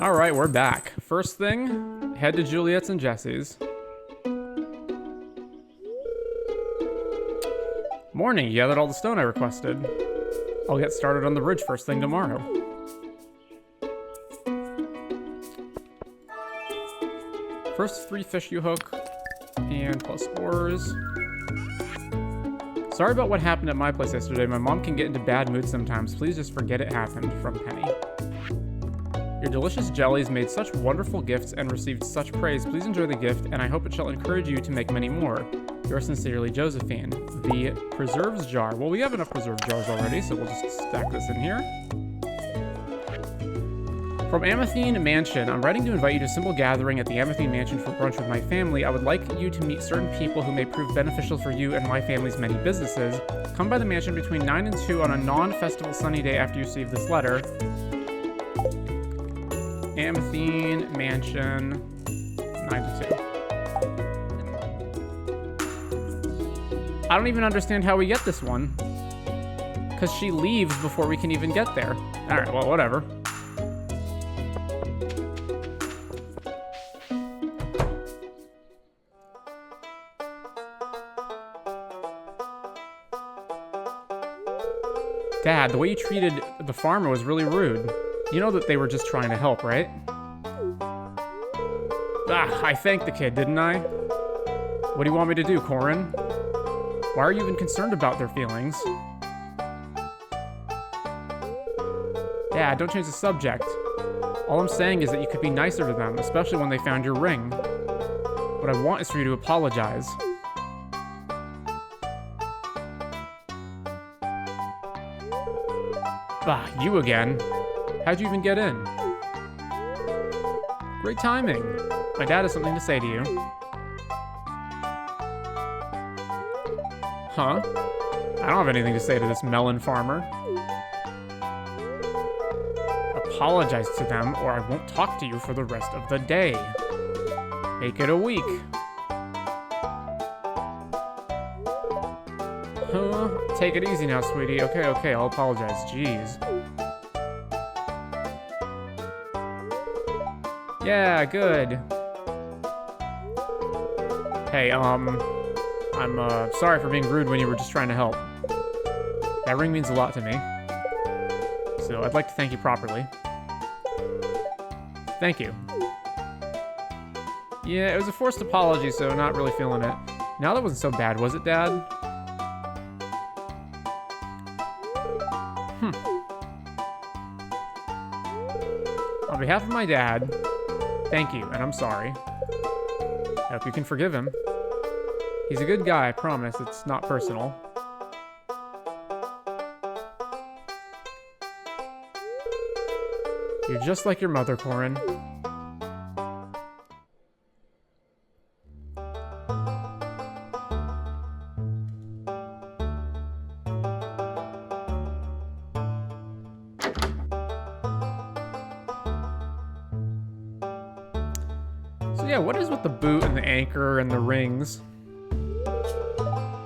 Alright, we're back. First thing, head to Juliet's and Jesse's. Morning, you gathered all the stone I requested. I'll get started on the bridge first thing tomorrow. First 3 fish you hook, and plus ores. Sorry about what happened at my place yesterday. My mom can get into bad moods sometimes. Please just forget it happened. From Penny. Your delicious jellies made such wonderful gifts and received such praise. Please enjoy the gift, and I hope it shall encourage you to make many more. Yours sincerely, Josephine. The preserves jar. Well, we have enough preserve jars already, so we'll just stack this in here. From Amathine Mansion, I'm writing to invite you to a simple gathering at the Amathine Mansion for brunch with my family. I would like you to meet certain people who may prove beneficial for you and my family's many businesses. Come by the mansion between 9 and 2 on a non-festival sunny day after you receive this letter. Amathine Mansion, 9 to 2. I don't even understand how we get this one. Because she leaves before we can even get there. Alright, well, whatever. Dad, the way you treated the farmer was really rude. You know that they were just trying to help, right? Ah, I thanked the kid, didn't I? What do you want me to do, Corin? Why are you even concerned about their feelings? Dad, don't change the subject. All I'm saying is that you could be nicer to them, especially when they found your ring. What I want is for you to apologize. Ah, you again. How'd you even get in? Great timing. My dad has something to say to you. Huh? I don't have anything to say to this melon farmer. Apologize to them, or I won't talk to you for the rest of the day. Make it a week. Huh? Take it easy now, sweetie. Okay, I'll apologize. Jeez. Yeah, good. Hey, I'm sorry for being rude when you were just trying to help. That ring means a lot to me. So I'd like to thank you properly. Thank you. Yeah, it was a forced apology, so not really feeling it. Now that wasn't so bad, was it, Dad? On behalf of my dad, thank you, and I'm sorry. I hope you can forgive him. He's a good guy, I promise. It's not personal. You're just like your mother, Corin. So yeah, what is with the boot and the anchor and the rings?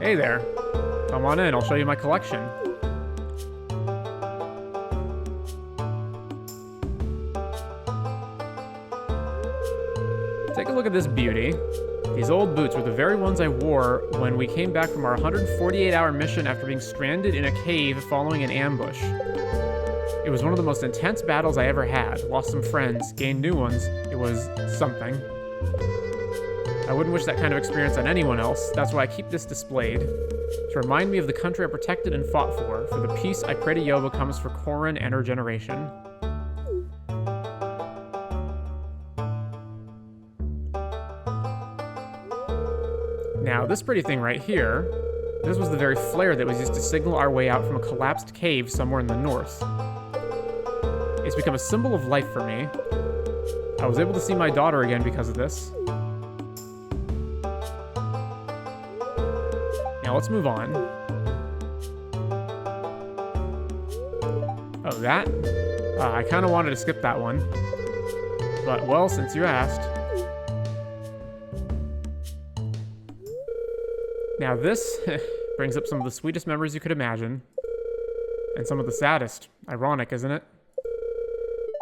Hey there. Come on in, I'll show you my collection. Take a look at this beauty. These old boots were the very ones I wore when we came back from our 148-hour mission after being stranded in a cave following an ambush. It was one of the most intense battles I ever had. Lost some friends, gained new ones. It was something. I wouldn't wish that kind of experience on anyone else. That's why I keep this displayed. To remind me of the country I protected and fought for the peace I pray to Yoba comes for Corin and her generation. Now, this pretty thing right here, this was the very flare that was used to signal our way out from a collapsed cave somewhere in the north. It's become a symbol of life for me. I was able to see my daughter again because of this. Now let's move on. Oh, that? I kind of wanted to skip that one. But, well, since you asked. Now this brings up some of the sweetest memories you could imagine. And some of the saddest. Ironic, isn't it?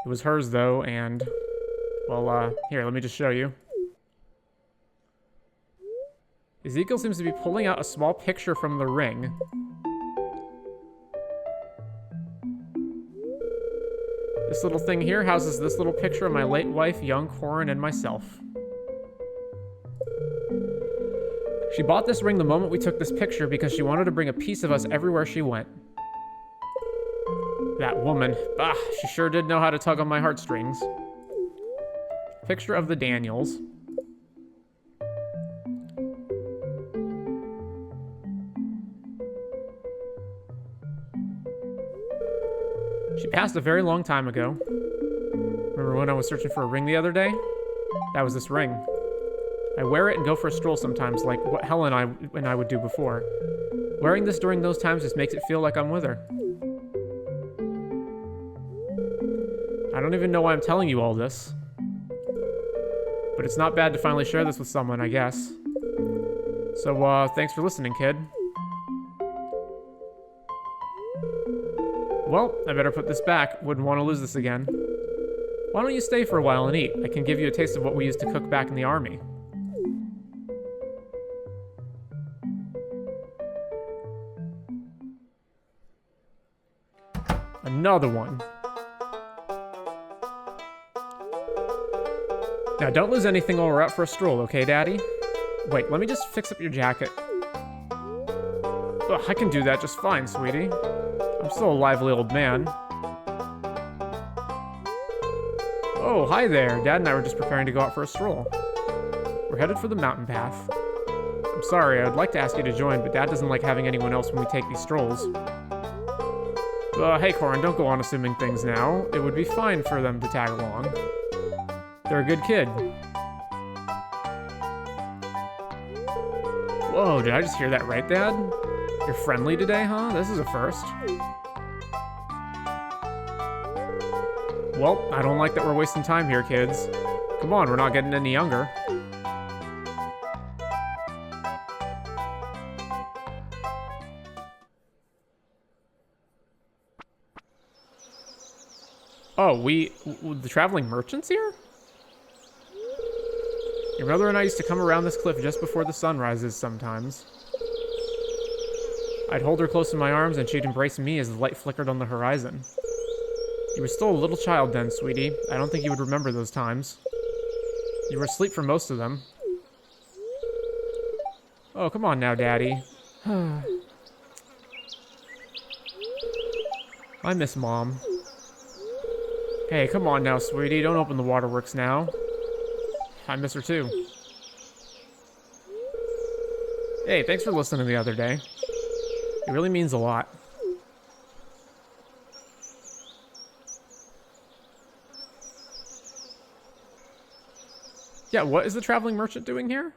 It was hers, though, and... Well, here, let me just show you. Ezekiel seems to be pulling out a small picture from the ring. This little thing here houses this little picture of my late wife, young Corin, and myself. She bought this ring the moment we took this picture because she wanted to bring a piece of us everywhere she went. That woman, she sure did know how to tug on my heartstrings. Picture of the Daniels. She passed a very long time ago. Remember when I was searching for a ring the other day? That was this ring. I wear it and go for a stroll sometimes, like what Helen and I would do before. Wearing this during those times just makes it feel like I'm with her. I don't even know why I'm telling you all this. But it's not bad to finally share this with someone, I guess. So, thanks for listening, kid. Well, I better put this back. Wouldn't want to lose this again. Why don't you stay for a while and eat? I can give you a taste of what we used to cook back in the army. Another one. Now, don't lose anything while we're out for a stroll, okay, Daddy? Wait, let me just fix up your jacket. Ugh, I can do that just fine, sweetie. I'm still a lively old man. Oh, hi there. Dad and I were just preparing to go out for a stroll. We're headed for the mountain path. I'm sorry, I would like to ask you to join, but Dad doesn't like having anyone else when we take these strolls. Hey, Corin, don't go on assuming things now. It would be fine for them to tag along. They're a good kid. Whoa, did I just hear that right, Dad? You're friendly today, huh? This is a first. Well, I don't like that we're wasting time here, kids. Come on, we're not getting any younger. Oh, the traveling merchants here? Your mother and I used to come around this cliff just before the sun rises sometimes. I'd hold her close in my arms and she'd embrace me as the light flickered on the horizon. You were still a little child then, sweetie. I don't think you would remember those times. You were asleep for most of them. Oh, come on now, Daddy. I miss Mom. Hey, come on now, sweetie. Don't open the waterworks now. I miss her too. Hey, thanks for listening the other day. It really means a lot. Yeah, what is the traveling merchant doing here?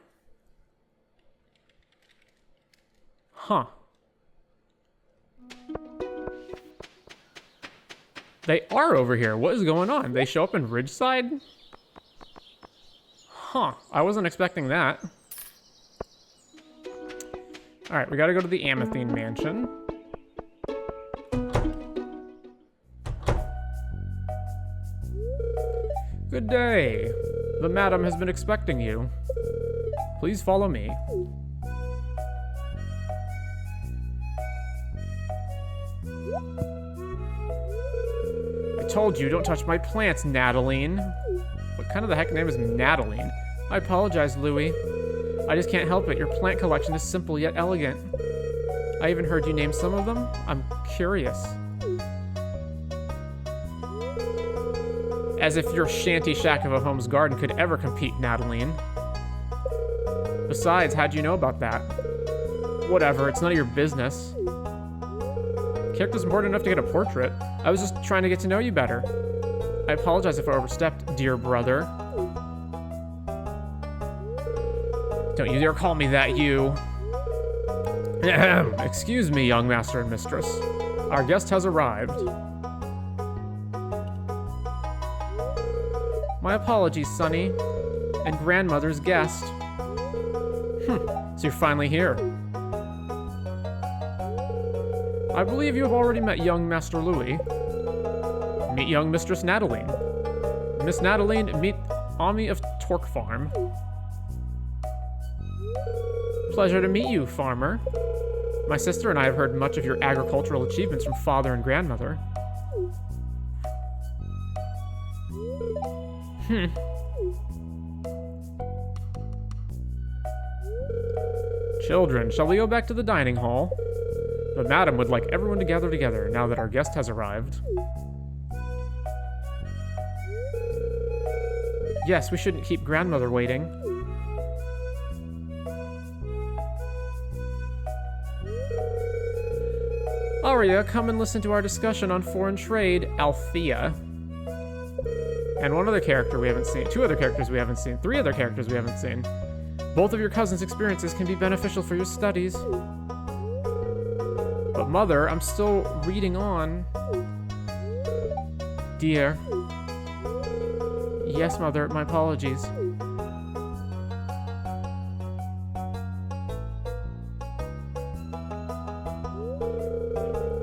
Huh. They are over here. What is going on? They show up in Ridgeside? Huh. I wasn't expecting that. Alright, we gotta go to the Amethine Mansion. Good day. The madam has been expecting you. Please follow me. I told you, don't touch my plants, Nataline. What kind of the heck name is Nataline? I apologize, Louie. I just can't help it. Your plant collection is simple yet elegant. I even heard you name some of them. I'm curious. As if your shanty shack of a home's garden could ever compete, Nataline. Besides, how'd you know about that? Whatever, it's none of your business. Character's important enough to get a portrait. I was just trying to get to know you better. I apologize if I overstepped, dear brother. Don't you dare call me that, you. Excuse me, young master and mistress. Our guest has arrived. My apologies, Sonny. And grandmother's guest. So you're finally here. I believe you have already met young Master Louis. Meet young Mistress Nataline. Miss Nataline, meet Ami of Torque Farm. Pleasure to meet you, farmer. My sister and I have heard much of your agricultural achievements from father and grandmother. Children, shall we go back to the dining hall? But Madam would like everyone to gather together now that our guest has arrived. Yes, we shouldn't keep grandmother waiting. Aria, come and listen to our discussion on foreign trade, Althea. And one other character we haven't seen, 2 other characters we haven't seen, 3 other characters we haven't seen. Both of your cousins' experiences can be beneficial for your studies. But Mother, I'm still reading on. Dear. Yes, Mother, my apologies.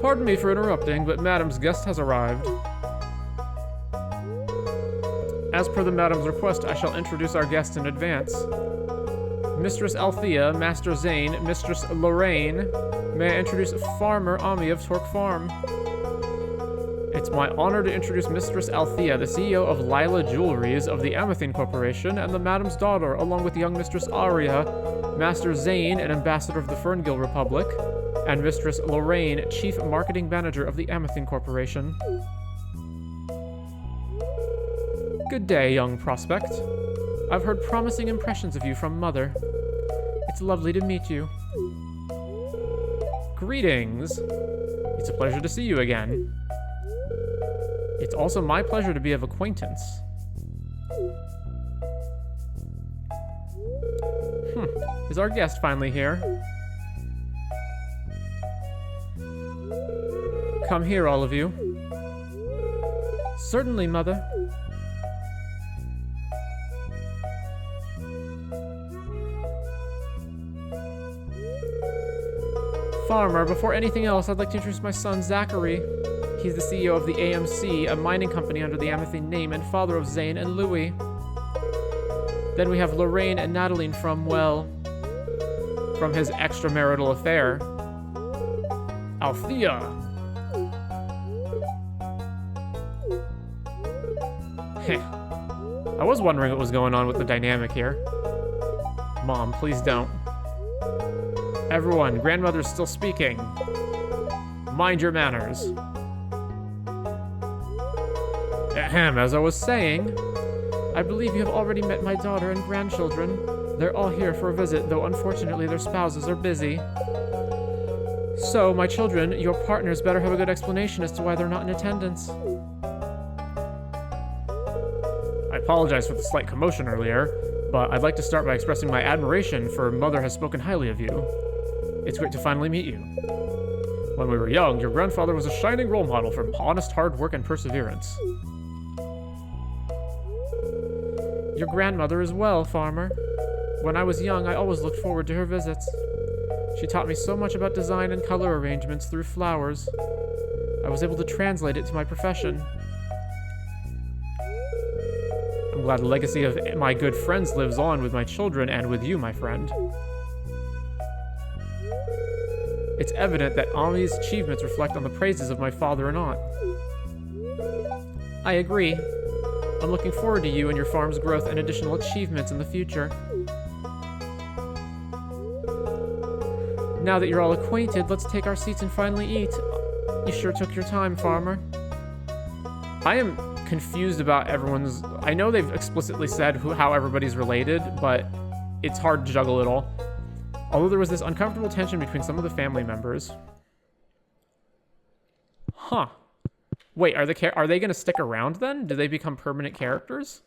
Pardon me for interrupting, but Madam's guest has arrived. As per the Madam's request, I shall introduce our guest in advance. Mistress Althea, Master Zane, Mistress Lorraine. May I introduce Farmer Ami of Torque Farm? It's my honor to introduce Mistress Althea, the CEO of Lila Jewelries of the Amathine Corporation, and the Madam's daughter, along with young Mistress Aria, Master Zane, an ambassador of the Ferngill Republic, and Mistress Lorraine, Chief Marketing Manager of the Amathine Corporation. Good day, young prospect. I've heard promising impressions of you from Mother. It's lovely to meet you. Greetings. It's a pleasure to see you again. It's also my pleasure to be of acquaintance. Is our guest finally here? Come here, all of you. Certainly, Mother. Farmer, before anything else, I'd like to introduce my son, Zachary. He's the CEO of the AMC, a mining company under the Amathine name, and father of Zane and Louis. Then we have Lorraine and Nataline from his extramarital affair. Althea. I was wondering what was going on with the dynamic here. Mom, please don't. Everyone, grandmother's still speaking. Mind your manners. Ahem, as I was saying, I believe you have already met my daughter and grandchildren. They're all here for a visit, though unfortunately their spouses are busy. So, my children, your partners better have a good explanation as to why they're not in attendance. I apologize for the slight commotion earlier, but I'd like to start by expressing my admiration for Mother has spoken highly of you. It's great to finally meet you. When we were young, your grandfather was a shining role model for honest hard work and perseverance. Your grandmother as well, Farmer. When I was young, I always looked forward to her visits. She taught me so much about design and color arrangements through flowers. I was able to translate it to my profession. I'm glad the legacy of my good friends lives on with my children and with you, my friend. It's evident that Ami's achievements reflect on the praises of my father and aunt. I agree. I'm looking forward to you and your farm's growth and additional achievements in the future. Now that you're all acquainted, let's take our seats and finally eat. You sure took your time, Farmer. I am confused about everyone's... I know they've explicitly said how everybody's related, but it's hard to juggle it all. Although there was this uncomfortable tension between some of the family members. Huh. Wait, are they going to stick around then? Do they become permanent characters?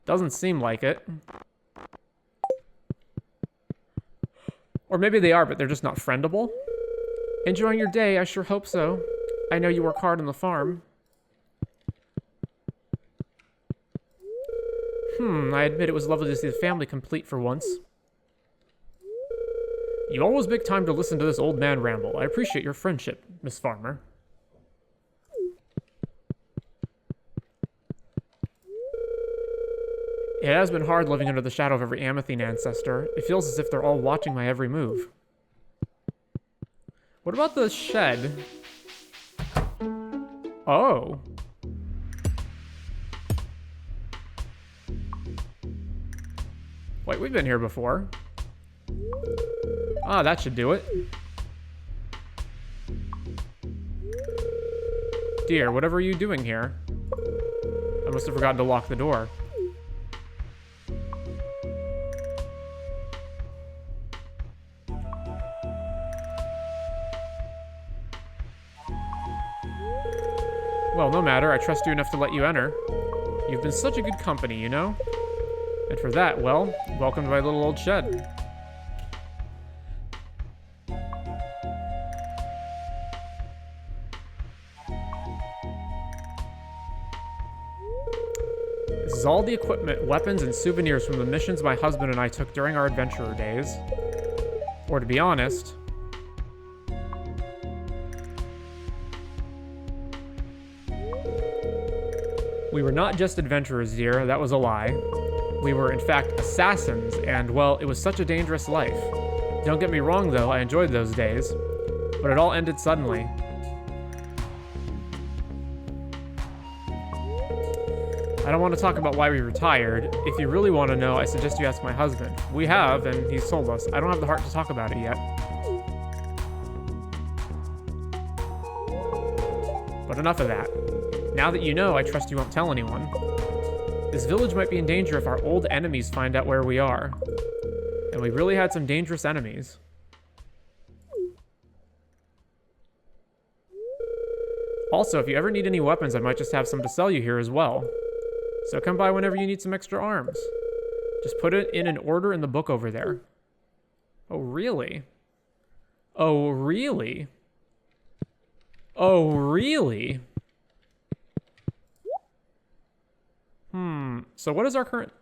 Doesn't seem like it. Or maybe they are, but they're just not friendable. Enjoying your day? I sure hope so. I know you work hard on the farm. I admit it was lovely to see the family complete for once. You always make time to listen to this old man ramble. I appreciate your friendship, Miss Farmer. It has been hard living under the shadow of every Amethine ancestor. It feels as if they're all watching my every move. What about the shed? Oh. Wait, we've been here before. Ah, that should do it. Dear, whatever are you doing here? I must have forgotten to lock the door. Well, no matter. I trust you enough to let you enter. You've been such a good company, you know? And for that, well, welcome to my little old shed. This is all the equipment, weapons, and souvenirs from the missions my husband and I took during our adventurer days. Or to be honest, we were not just adventurers, dear. That was a lie. We were, in fact, assassins, and, well, it was such a dangerous life. Don't get me wrong, though, I enjoyed those days. But it all ended suddenly. I don't want to talk about why we retired. If you really want to know, I suggest you ask my husband. We have, and he's told us. I don't have the heart to talk about it yet. But enough of that. Now that you know, I trust you won't tell anyone. This village might be in danger if our old enemies find out where we are. And we really had some dangerous enemies. Also, if you ever need any weapons, I might just have some to sell you here as well. So come by whenever you need some extra arms. Just put it in an order in the book over there. Oh, really? Oh, really? Oh, really? So what does our current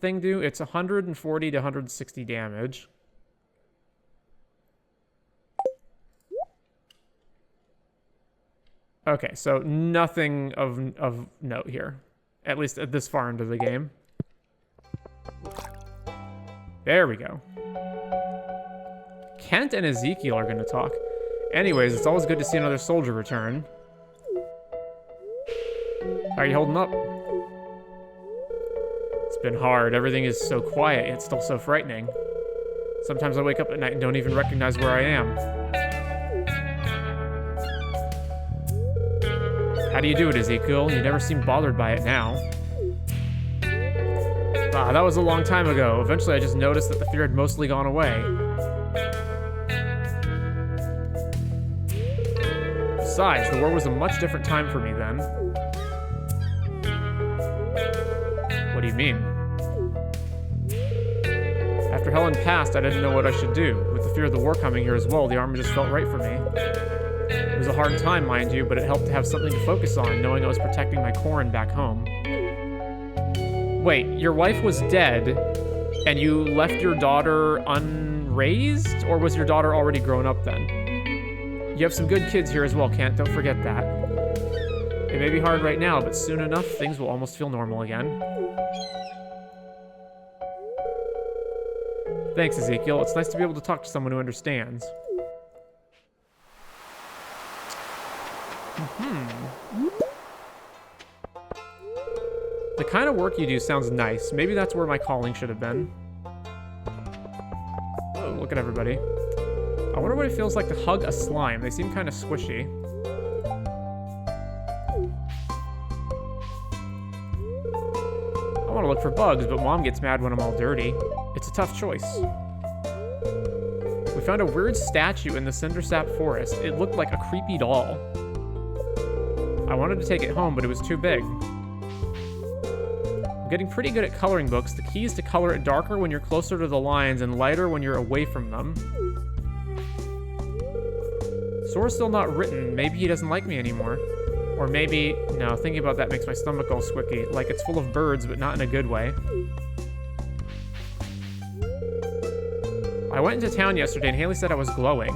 thing do? It's 140 to 160 damage. Okay, so nothing of note here. At least at this far into the game. There we go. Kent and Ezekiel are going to talk. Anyways, it's always good to see another soldier return. How are you holding up? It's been hard. Everything is so quiet, yet still so frightening. Sometimes I wake up at night and don't even recognize where I am. How do you do it, Ezekiel? You never seem bothered by it now. Ah, that was a long time ago. Eventually I just noticed that the fear had mostly gone away. Besides, the war was a much different time for me then. What do you mean? After Helen passed, I didn't know what I should do. With the fear of the war coming here as well, the armor just felt right for me. It was a hard time, mind you, but it helped to have something to focus on, knowing I was protecting my Corrin back home. Wait, your wife was dead, and you left your daughter unraised? Or was your daughter already grown up then? You have some good kids here as well, Kent. Don't forget that. It may be hard right now, but soon enough, things will almost feel normal again. Thanks, Ezekiel. It's nice to be able to talk to someone who understands. The kind of work you do sounds nice. Maybe that's where my calling should have been. Oh, look at everybody. I wonder what it feels like to hug a slime. They seem kind of squishy. I want to look for bugs, but Mom gets mad when I'm all dirty. It's a tough choice. We found a weird statue in the Cindersap Forest. It looked like a creepy doll. I wanted to take it home, but it was too big. I'm getting pretty good at coloring books. The key is to color it darker when you're closer to the lines and lighter when you're away from them. Sora's still not written. Maybe he doesn't like me anymore. Or maybe... No, thinking about that makes my stomach all squicky. Like it's full of birds, but not in a good way. I went into town yesterday and Haley said I was glowing.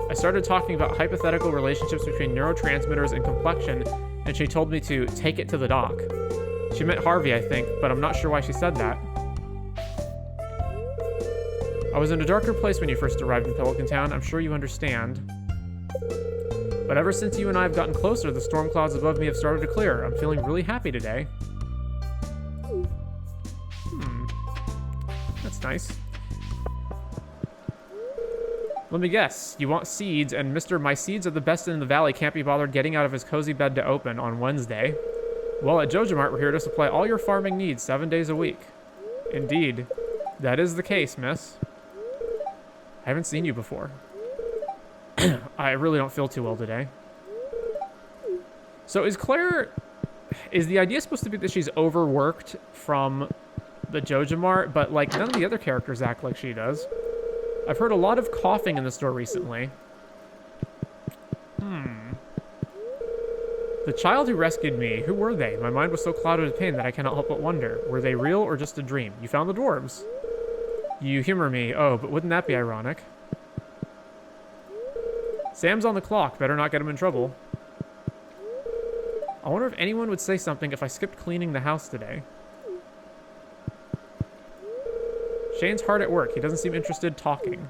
I started talking about hypothetical relationships between neurotransmitters and complexion, and she told me to take it to the doc. She meant Harvey, I think, but I'm not sure why she said that. I was in a darker place when you first arrived in Pelican Town. I'm sure you understand. But ever since you and I have gotten closer, the storm clouds above me have started to clear. I'm feeling really happy today. That's nice. Let me guess. You want seeds, and Mr. My Seeds are the best in the valley can't be bothered getting out of his cozy bed to open on Wednesday. Well, at Joja Mart, we're here to supply all your farming needs 7 days a week. Indeed. That is the case, miss. I haven't seen you before. I really don't feel too well today. So is Claire... Is the idea supposed to be that she's overworked from the Joja Mart, but like none of the other characters act like she does? I've heard a lot of coughing in the store recently. The child who rescued me, who were they? My mind was so clouded with pain that I cannot help but wonder. Were they real or just a dream? You found the dwarves. You humor me. Oh, but wouldn't that be ironic? Sam's on the clock. Better not get him in trouble. I wonder if anyone would say something if I skipped cleaning the house today. Shane's hard at work. He doesn't seem interested talking.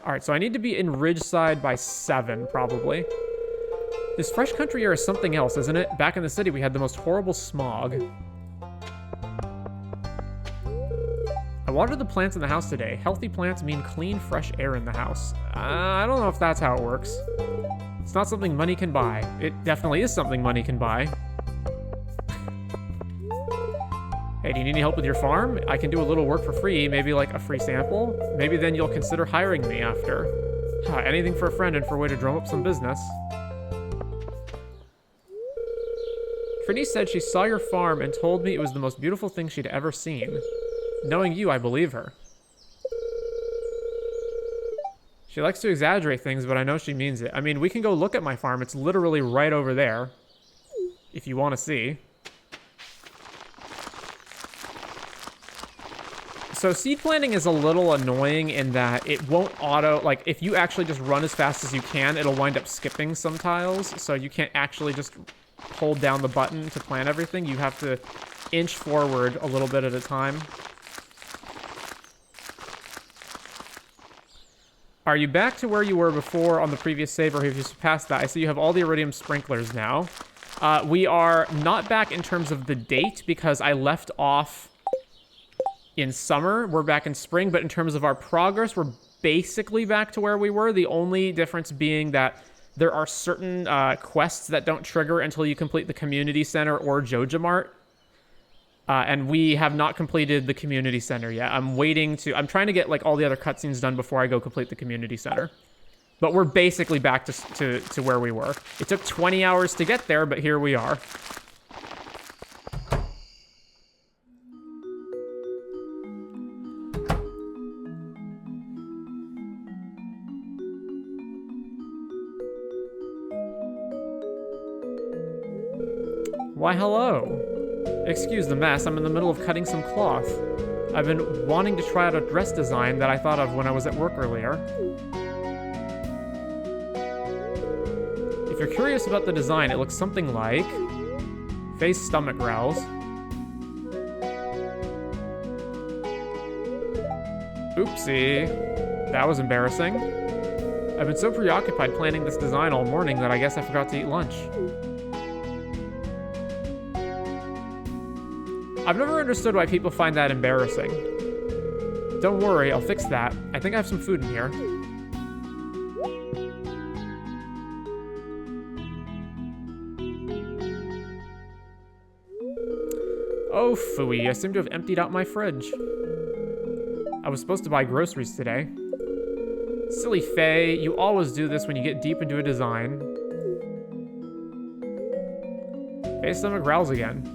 Alright, so I need to be in Ridgeside by 7, probably. This fresh country air is something else, isn't it? Back in the city, we had the most horrible smog. I watered the plants in the house today. Healthy plants mean clean, fresh air in the house. I don't know if that's how it works. It's not something money can buy. It definitely is something money can buy. Hey, do you need any help with your farm? I can do a little work for free, maybe like a free sample. Maybe then you'll consider hiring me after. Anything for a friend and for a way to drum up some business. Trini said she saw your farm and told me it was the most beautiful thing she'd ever seen. Knowing you, I believe her. She likes to exaggerate things, but I know she means it. I mean, we can go look at my farm. It's literally right over there, if you want to see. So seed planting is a little annoying in that it won't auto, like if you actually just run as fast as you can, it'll wind up skipping some tiles. So you can't actually just hold down the button to plant everything. You have to inch forward a little bit at a time. Are you back to where you were before on the previous save, or have you surpassed that? I see you have all the iridium sprinklers now. We are not back in terms of the date because I left off in summer. We're back in spring, but in terms of our progress, we're basically back to where we were. The only difference being that there are certain quests that don't trigger until you complete the community center or Joja Mart. And we have not completed the community center yet. I'm trying to get like all the other cutscenes done before I go complete the community center. But we're basically back to where we were. It took 20 hours to get there, but here we are. Why, hello. Excuse the mess, I'm in the middle of cutting some cloth. I've been wanting to try out a dress design that I thought of when I was at work earlier. If you're curious about the design, it looks something like... Face stomach growls. Oopsie. That was embarrassing. I've been so preoccupied planning this design all morning that I guess I forgot to eat lunch. I've never understood why people find that embarrassing. Don't worry, I'll fix that. I think I have some food in here. Oh, phooey, I seem to have emptied out my fridge. I was supposed to buy groceries today. Silly Faye, you always do this when you get deep into a design. Faye's stomach growls again.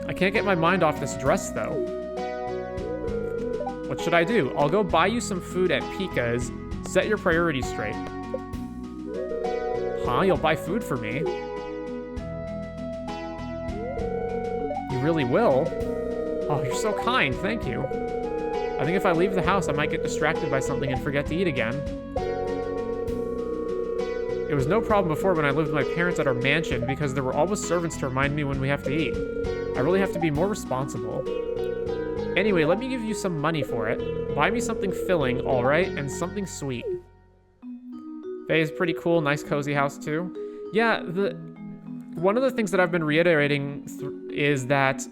I can't get my mind off this dress, though. What should I do? I'll go buy you some food at Pika's. Set your priorities straight. Huh? You'll buy food for me? You really will? Oh, you're so kind. Thank you. I think if I leave the house, I might get distracted by something and forget to eat again. It was no problem before when I lived with my parents at our mansion because there were always servants to remind me when we have to eat. I really have to be more responsible. Anyway, let me give you some money for it. Buy me something filling, alright, and something sweet. Faye is pretty cool, nice cozy house too. Yeah, one of the things that I've been reiterating is that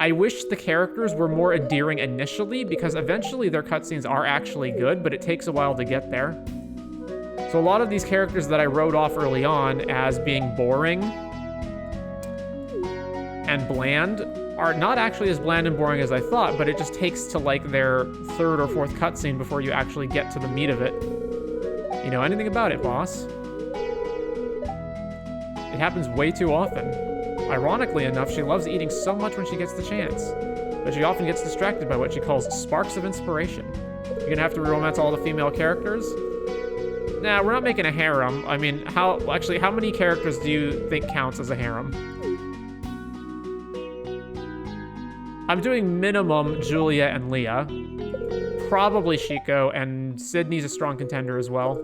I wish the characters were more endearing initially because eventually their cutscenes are actually good, but it takes a while to get there. So a lot of these characters that I wrote off early on as being boring and bland are not actually as bland and boring as I thought, but it just takes to like their third or fourth cutscene before you actually get to the meat of it. You know anything about it, boss? It happens way too often. Ironically enough, she loves eating so much when she gets the chance, but she often gets distracted by what she calls sparks of inspiration. You're gonna have to romance all the female characters? Nah, we're not making a harem. I mean, how many characters do you think counts as a harem? I'm doing minimum Julia and Leah. Probably Shiko, and Sydney's a strong contender as well.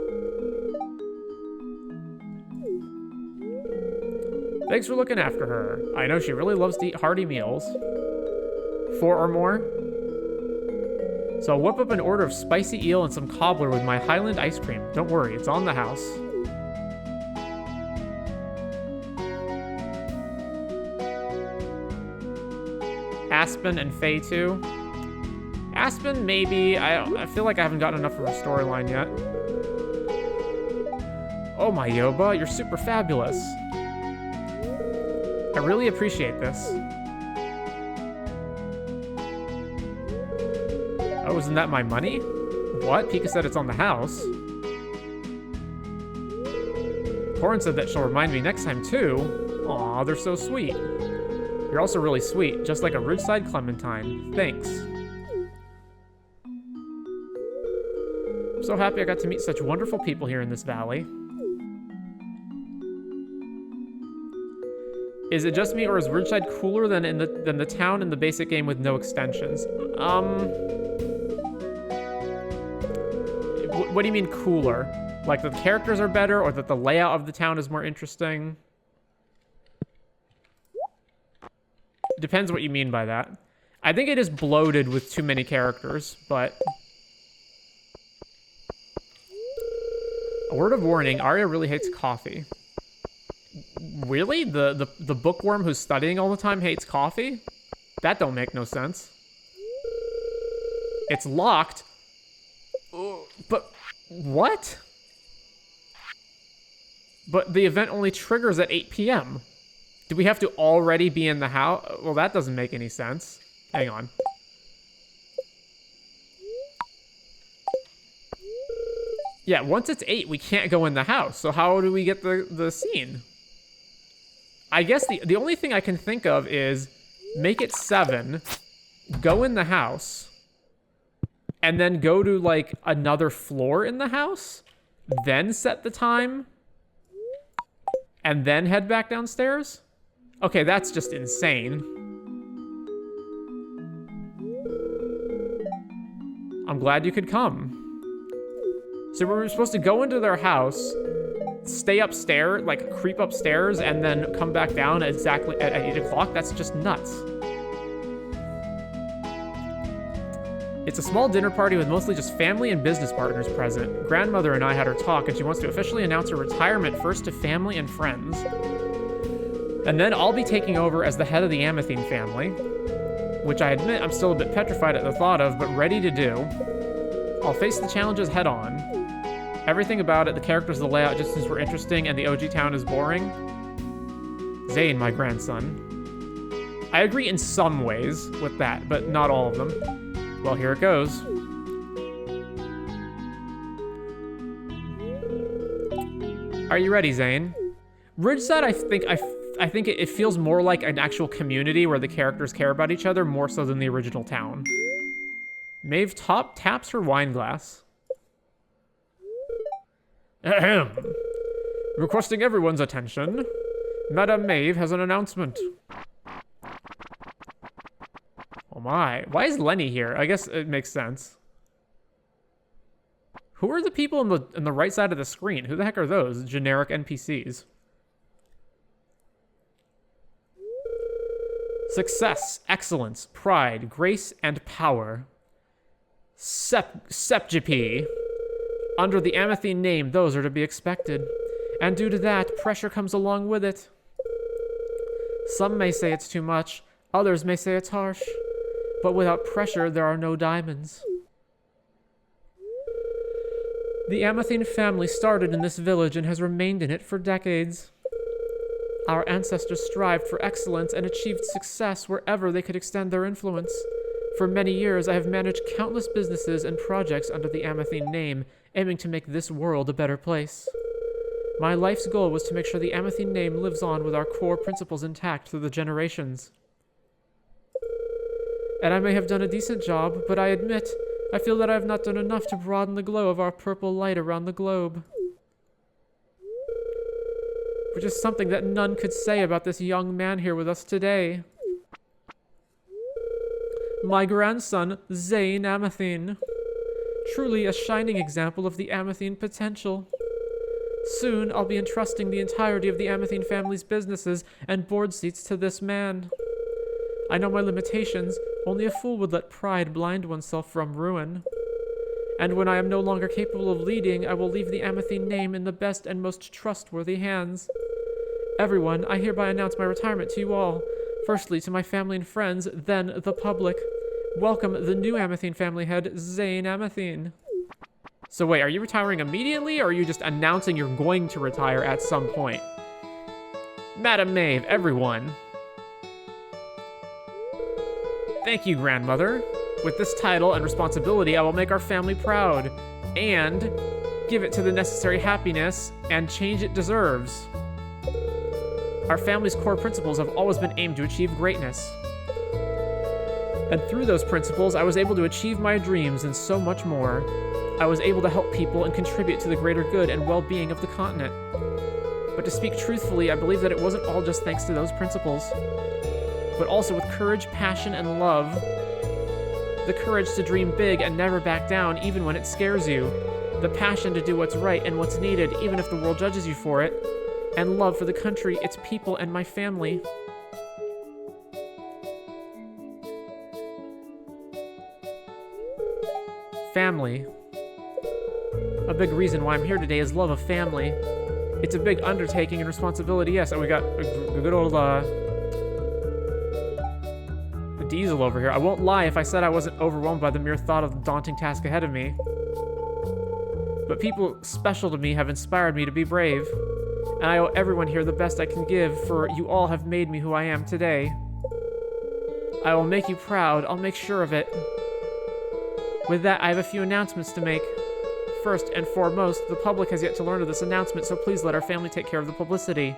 Thanks for looking after her. I know she really loves to eat hearty meals. 4 or more? So I'll whip up an order of spicy eel and some cobbler with my Highland ice cream. Don't worry, it's on the house. Aspen and Faye too. Aspen, maybe. I feel like I haven't gotten enough of her storyline yet. Oh my Yoba, you're super fabulous. I really appreciate this. Oh, isn't that my money? What? Pika said it's on the house. Corin said that she'll remind me next time too. Aw, they're so sweet. You're also really sweet, just like a Ridgeside Clementine. Thanks. I'm so happy I got to meet such wonderful people here in this valley. Is it just me, or is Ridgeside cooler than the town in the basic game with no extensions? What do you mean cooler? Like that the characters are better, or that the layout of the town is more interesting? Depends what you mean by that. I think it is bloated with too many characters, but... A word of warning, Arya really hates coffee. Really? The bookworm who's studying all the time hates coffee? That don't make no sense. It's locked. But what? But the event only triggers at 8 p.m. Do we have to already be in the house? Well, that doesn't make any sense. Hang on. Yeah, once it's 8, we can't go in the house. So how do we get the scene? I guess the only thing I can think of is make it 7, go in the house, and then go to, like, another floor in the house, then set the time, and then head back downstairs? Okay, that's just insane. I'm glad you could come. So we were supposed to go into their house, stay upstairs, like creep upstairs, and then come back down exactly at 8 o'clock? That's just nuts. It's a small dinner party with mostly just family and business partners present. Grandmother and I had our talk, and she wants to officially announce her retirement first to family and friends. And then I'll be taking over as the head of the Amathine family, which I admit I'm still a bit petrified at the thought of, but ready to do. I'll face the challenges head on. Everything about it, the characters, the layout, just since we're interesting and the OG town is boring. Zane, my grandson. I agree in some ways with that, but not all of them. Well, here it goes. Are you ready, Zane? Ridgeside, I think it feels more like an actual community where the characters care about each other more so than the original town. Maeve taps her wine glass. Ahem. Requesting everyone's attention. Madame Maeve has an announcement. Oh my. Why is Lenny here? I guess it makes sense. Who are the people on the right side of the screen? Who the heck are those? Generic NPCs. Success, excellence, pride, grace, and power. Sepgipi. Under the Amathine name, those are to be expected. And due to that, pressure comes along with it. Some may say it's too much, others may say it's harsh. But without pressure, there are no diamonds. The Amathine family started in this village and has remained in it for decades. Our ancestors strived for excellence and achieved success wherever they could extend their influence. For many years, I have managed countless businesses and projects under the Amathine name, aiming to make this world a better place. My life's goal was to make sure the Amathine name lives on with our core principles intact through the generations. And I may have done a decent job, but I admit, I feel that I have not done enough to broaden the glow of our purple light around the globe. Which is something that none could say about this young man here with us today. My grandson, Zane Amathine. Truly a shining example of the Amathine potential. Soon, I'll be entrusting the entirety of the Amathine family's businesses and board seats to this man. I know my limitations. Only a fool would let pride blind oneself from ruin. And when I am no longer capable of leading, I will leave the Amathine name in the best and most trustworthy hands. Everyone, I hereby announce my retirement to you all. Firstly, to my family and friends, then the public. Welcome the new Amathine family head, Zane Amathine. So wait, are you retiring immediately, or are you just announcing you're going to retire at some point? Madam Maeve, everyone. Thank you, grandmother. With this title and responsibility, I will make our family proud, and give it to the necessary happiness and change it deserves. Our family's core principles have always been aimed to achieve greatness. And through those principles, I was able to achieve my dreams and so much more. I was able to help people and contribute to the greater good and well-being of the continent. But to speak truthfully, I believe that it wasn't all just thanks to those principles, but also with courage, passion, and love. The courage to dream big and never back down even when it scares you. The passion to do what's right and what's needed even if the world judges you for it. And love for the country, its people, and my family. Family. A big reason why I'm here today is love of family. It's a big undertaking and responsibility, yes, and we got a good old, Diesel over here. I won't lie if I said I wasn't overwhelmed by the mere thought of the daunting task ahead of me. But people special to me have inspired me to be brave. And I owe everyone here the best I can give, for you all have made me who I am today. I will make you proud, I'll make sure of it. With that, I have a few announcements to make. First and foremost, the public has yet to learn of this announcement, so please let our family take care of the publicity.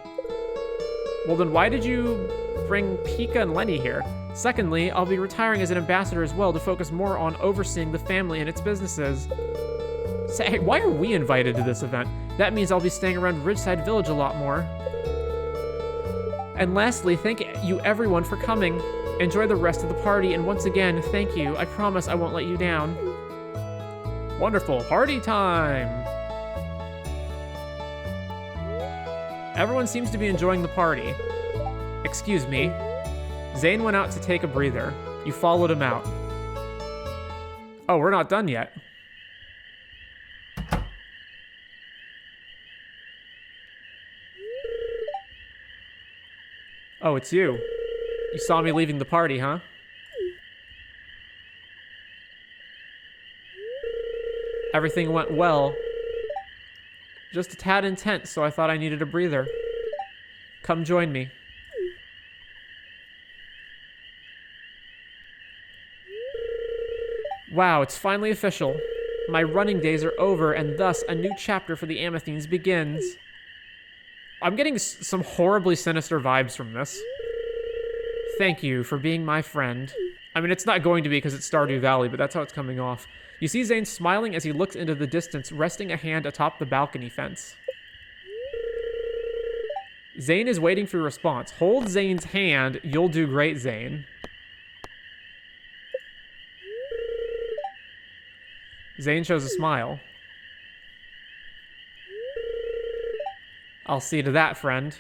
Well then why did you bring Pika and Lenny here? Secondly, I'll be retiring as an ambassador as well to focus more on overseeing the family and its businesses. Say, hey, why are we invited to this event? That means I'll be staying around Ridgeside Village a lot more. And lastly, thank you everyone for coming. Enjoy the rest of the party, and once again, thank you. I promise I won't let you down. Wonderful, party time! Everyone seems to be enjoying the party. Excuse me. Zane went out to take a breather. You followed him out. Oh, we're not done yet. Oh, it's you. You saw me leaving the party, huh? Everything went well. Just a tad intense, so I thought I needed a breather. Come join me. Wow, it's finally official. My running days are over, and thus a new chapter for the Amathines begins. I'm getting some horribly sinister vibes from this. Thank you for being my friend. I mean, it's not going to be because it's Stardew Valley, but that's how it's coming off. You see Zane smiling as he looks into the distance, resting a hand atop the balcony fence. Zane is waiting for your response. Hold Zane's hand. You'll do great, Zane. Zane shows a smile. I'll see to that, friend.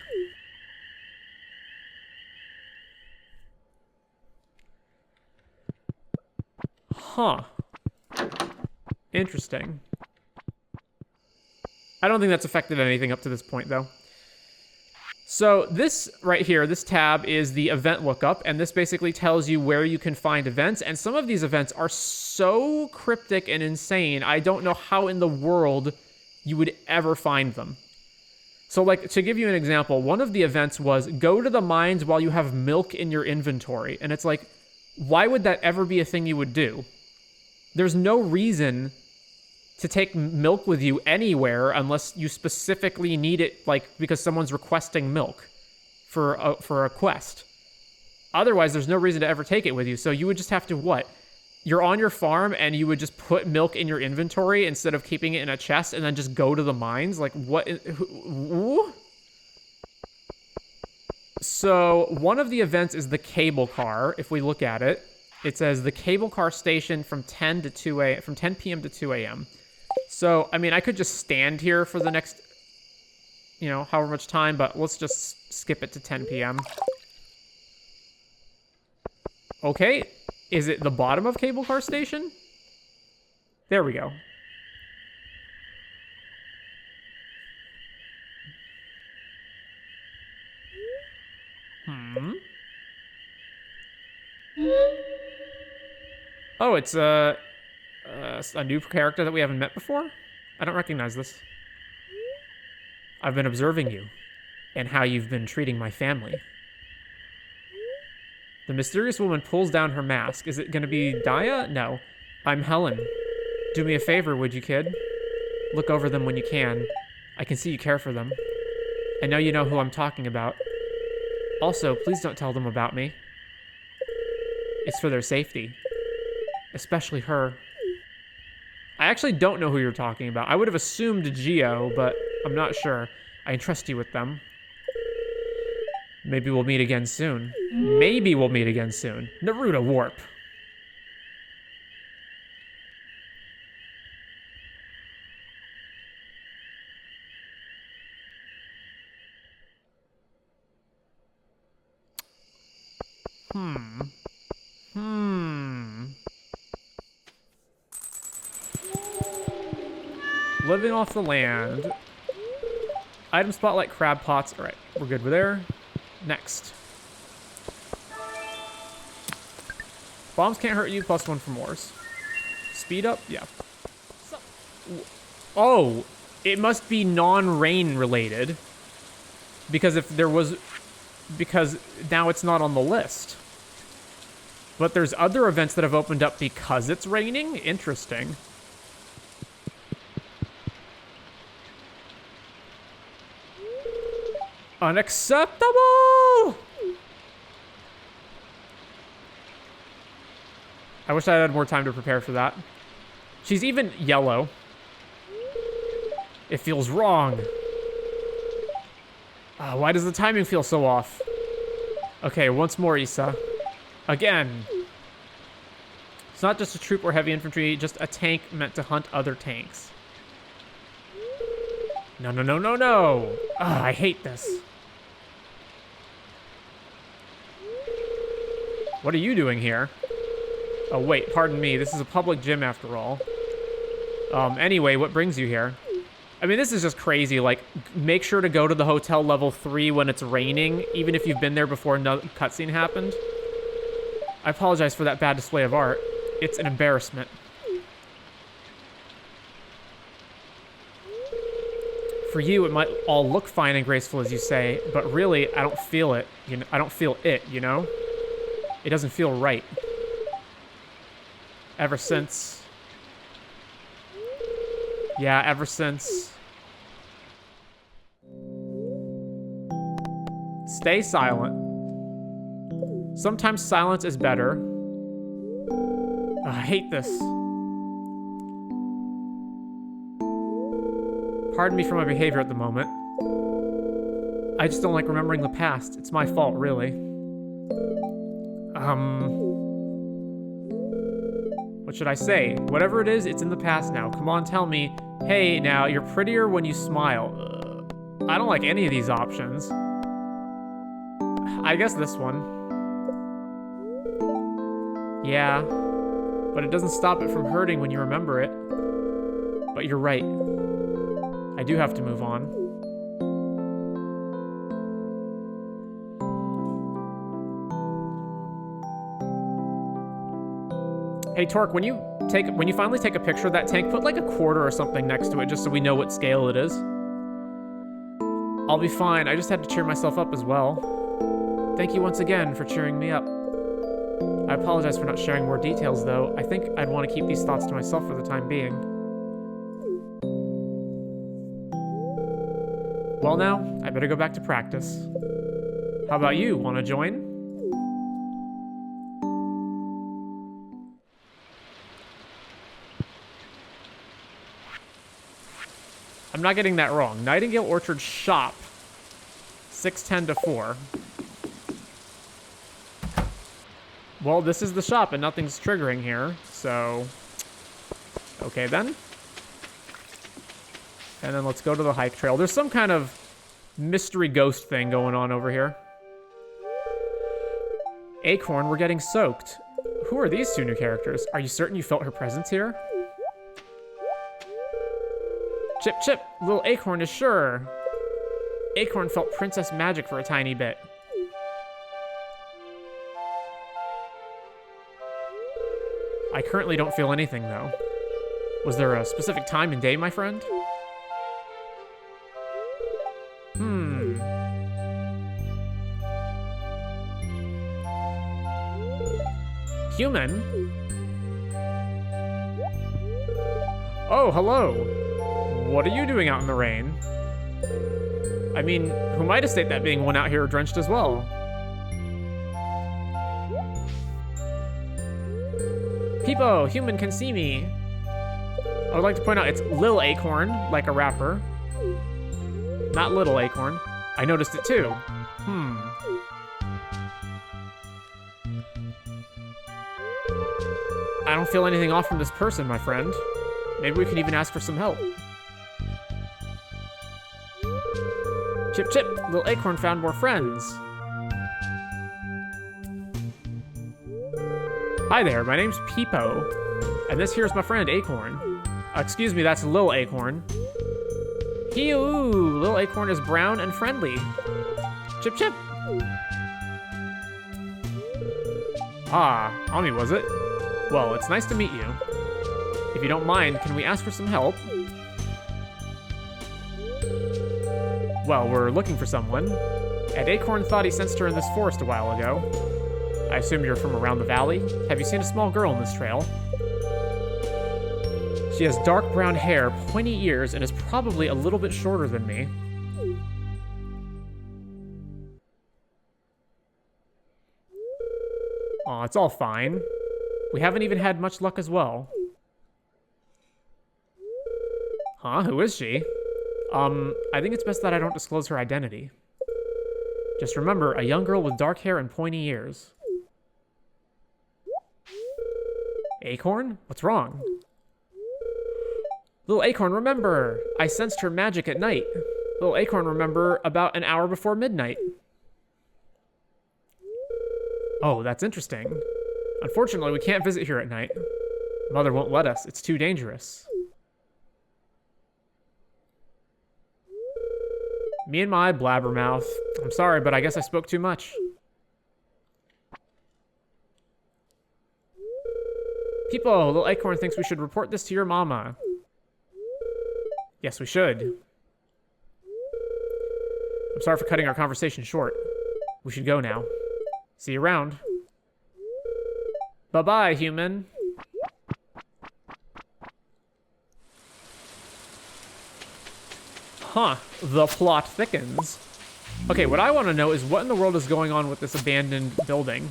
Huh. Interesting. I don't think that's affected anything up to this point, though. So this right here, this tab is the event lookup, and this basically tells you where you can find events, and some of these events are so cryptic and insane, I don't know how in the world you would ever find them. So, like, to give you an example, one of the events was go to the mines while you have milk in your inventory, and it's like, why would that ever be a thing you would do? There's no reason to take milk with you anywhere unless you specifically need it, like, because someone's requesting milk for a quest. Otherwise, there's no reason to ever take it with you. So you would just have to, what? You're on your farm and you would just put milk in your inventory instead of keeping it in a chest and then just go to the mines? Like, what? So one of the events is the cable car. If we look at it, it says the cable car station from 10 p.m. to 2 a.m. So, I mean, I could just stand here for the next, you know, however much time, but let's just skip it to 10 p.m. Okay, is it the bottom of cable car station? There we go. Oh, it's a new character that we haven't met before? I don't recognize this. I've been observing you and how you've been treating my family. The mysterious woman pulls down her mask. Is it going to be Daya? No. I'm Helen. Do me a favor, would you, kid? Look over them when you can. I can see you care for them. I know you know who I'm talking about. Also, please don't tell them about me. It's for their safety. Especially her. I actually don't know who you're talking about. I would have assumed Geo, but I'm not sure. I entrust you with them. Maybe we'll meet again soon. Maybe we'll meet again soon. Naruto Warp. Living off the land. Item spotlight, crab pots. All right, we're good with there. Next. Bombs can't hurt you, +1 for Moors. Speed up? Yeah. Oh, it must be non-rain related. Because if there was... Because now it's not on the list. But there's other events that have opened up because it's raining? Interesting. Unacceptable! I wish I had more time to prepare for that. She's even yellow. It feels wrong. Why does the timing feel so off? Okay, once more, Issa. Again. It's not just a troop or heavy infantry, just a tank meant to hunt other tanks. No, no, no, no, no! I hate this. What are you doing here? Oh, wait, pardon me. This is a public gym after all. Anyway, what brings you here? I mean, this is just crazy. Like, make sure to go to the hotel level 3 when it's raining, even if you've been there before no cutscene happened. I apologize for that bad display of art. It's an embarrassment. For you, it might all look fine and graceful, as you say, but really, I don't feel it. You know, I don't feel it, you know? It doesn't feel right. Ever since... Yeah, ever since... Stay silent. Sometimes silence is better. I hate this. Pardon me for my behavior at the moment. I just don't like remembering the past. It's my fault, really. What should I say? Whatever it is, it's in the past now. Come on, tell me. Hey, now, you're prettier when you smile. I don't like any of these options. I guess this one. Yeah, but it doesn't stop it from hurting when you remember it. But you're right. I do have to move on. Hey Torque, when you finally take a picture of that tank, put like a quarter or something next to it just so we know what scale it is. I'll be fine. I just had to cheer myself up as well. Thank you once again for cheering me up. I apologize for not sharing more details though. I think I'd want to keep these thoughts to myself for the time being. Well now, I better go back to practice. How about you? Want to join? I'm not getting that wrong. Nightingale Orchard Shop. 6:10 to 4. Well, this is the shop and nothing's triggering here, so... Okay then. And then let's go to the hike trail. There's some kind of mystery ghost thing going on over here. Acorn, we're getting soaked. Who are these two new characters? Are you certain you felt her presence here? Chip, Chip, little Acorn is sure. Acorn felt princess magic for a tiny bit. I currently don't feel anything, though. Was there a specific time and day, my friend? Human? Oh, hello. What are you doing out in the rain? I mean, who might have state that being one out here drenched as well? Peepo, human can see me. I would like to point out it's Lil Acorn, like a rapper. Not Little Acorn. I noticed it too. I don't feel anything off from this person, my friend. Maybe we can even ask for some help. Chip, Chip, Little Acorn found more friends. Hi there, my name's Peepo, and this here's my friend Acorn. Excuse me, that's Lil Acorn. Hee-oo, Lil Acorn is brown and friendly. Chip, Chip. Ah, Ami was it? Well, it's nice to meet you. If you don't mind, can we ask for some help? Well, we're looking for someone, and Acorn thought he sensed her in this forest a while ago. I assume you're from around the valley? Have you seen a small girl in this trail? She has dark brown hair, pointy ears, and is probably a little bit shorter than me. Aw, it's all fine. We haven't even had much luck as well. Huh? Who is she? I think it's best that I don't disclose her identity. Just remember, a young girl with dark hair and pointy ears. Acorn? What's wrong? Little Acorn, remember! I sensed her magic at night. Little Acorn, remember, about an hour before midnight. Oh, that's interesting. Unfortunately, we can't visit here at night. Mother won't let us. It's too dangerous. Me and my blabbermouth. I'm sorry, but I guess I spoke too much. People, Little Acorn thinks we should report this to your mama. Yes, we should. I'm sorry for cutting our conversation short. We should go now. See you around. Bye-bye, human. Huh, the plot thickens. Okay, what I want to know is what in the world is going on with this abandoned building.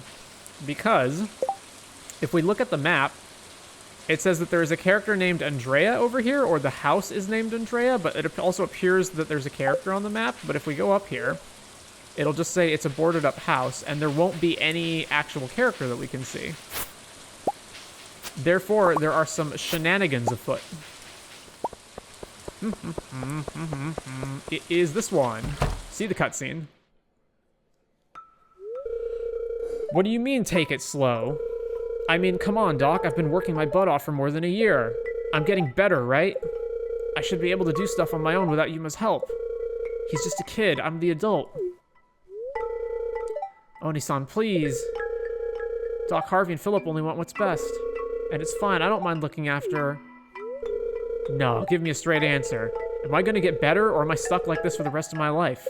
Because if we look at the map, it says that there is a character named Andrea over here, or the house is named Andrea, but it also appears that there's a character on the map. But if we go up here, it'll just say it's a boarded up house, and there won't be any actual character that we can see. Therefore, there are some shenanigans afoot. It is this one. See the cutscene. What do you mean, take it slow? I mean, come on, Doc. I've been working my butt off for more than a year. I'm getting better, right? I should be able to do stuff on my own without Yuma's help. He's just a kid. I'm the adult. Oni-san, please. Doc, Harvey, and Philip only want what's best. And it's fine. I don't mind looking after... No, give me a straight answer. Am I gonna get better, or am I stuck like this for the rest of my life?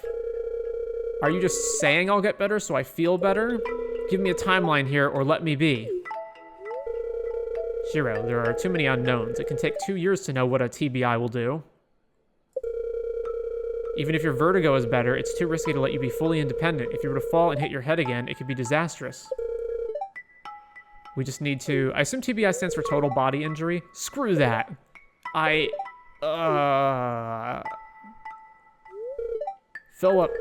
Are you just saying I'll get better so I feel better? Give me a timeline here, or let me be. Shiro, there are too many unknowns. It can take 2 years to know what a TBI will do. Even if your vertigo is better, it's too risky to let you be fully independent. If you were to fall and hit your head again, it could be disastrous. We just need to... I assume TBI stands for total body injury? Screw that. Philip.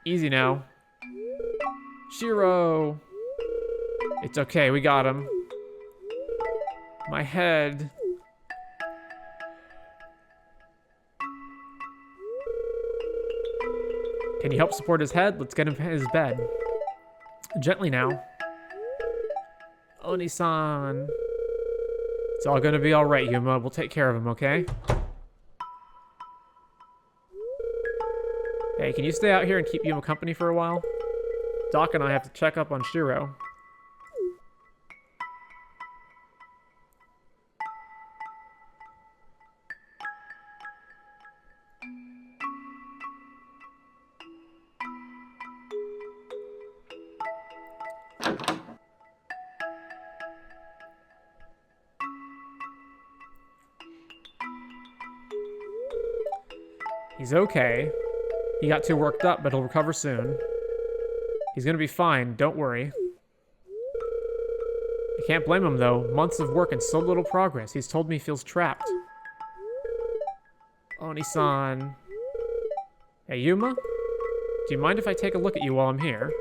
Easy now. Shiro. It's okay, we got him. My head. Can you help support his head? Let's get him in his bed. Gently now. Oni-san. It's all gonna be alright, Yuma. We'll take care of him, okay? Hey, can you stay out here and keep Yuma company for a while? Doc and I have to check up on Shiro. He's okay. He got too worked up, but he'll recover soon. He's gonna be fine, don't worry. I can't blame him, though. Months of work and so little progress. He's told me he feels trapped. Oni-san. Hey, Yuma? Do you mind if I take a look at you while I'm here?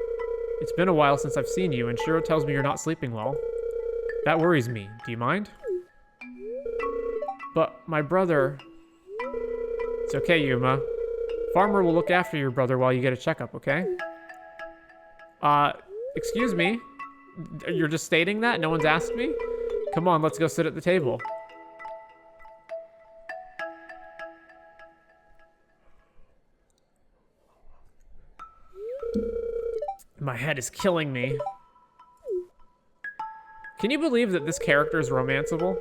It's been a while since I've seen you, and Shiro tells me you're not sleeping well. That worries me. Do you mind? But my brother... It's okay, Yuma. Farmer will look after your brother while you get a checkup, okay? Excuse me? You're just stating that? No one's asked me? Come on, let's go sit at the table. My head is killing me. Can you believe that this character is romanceable?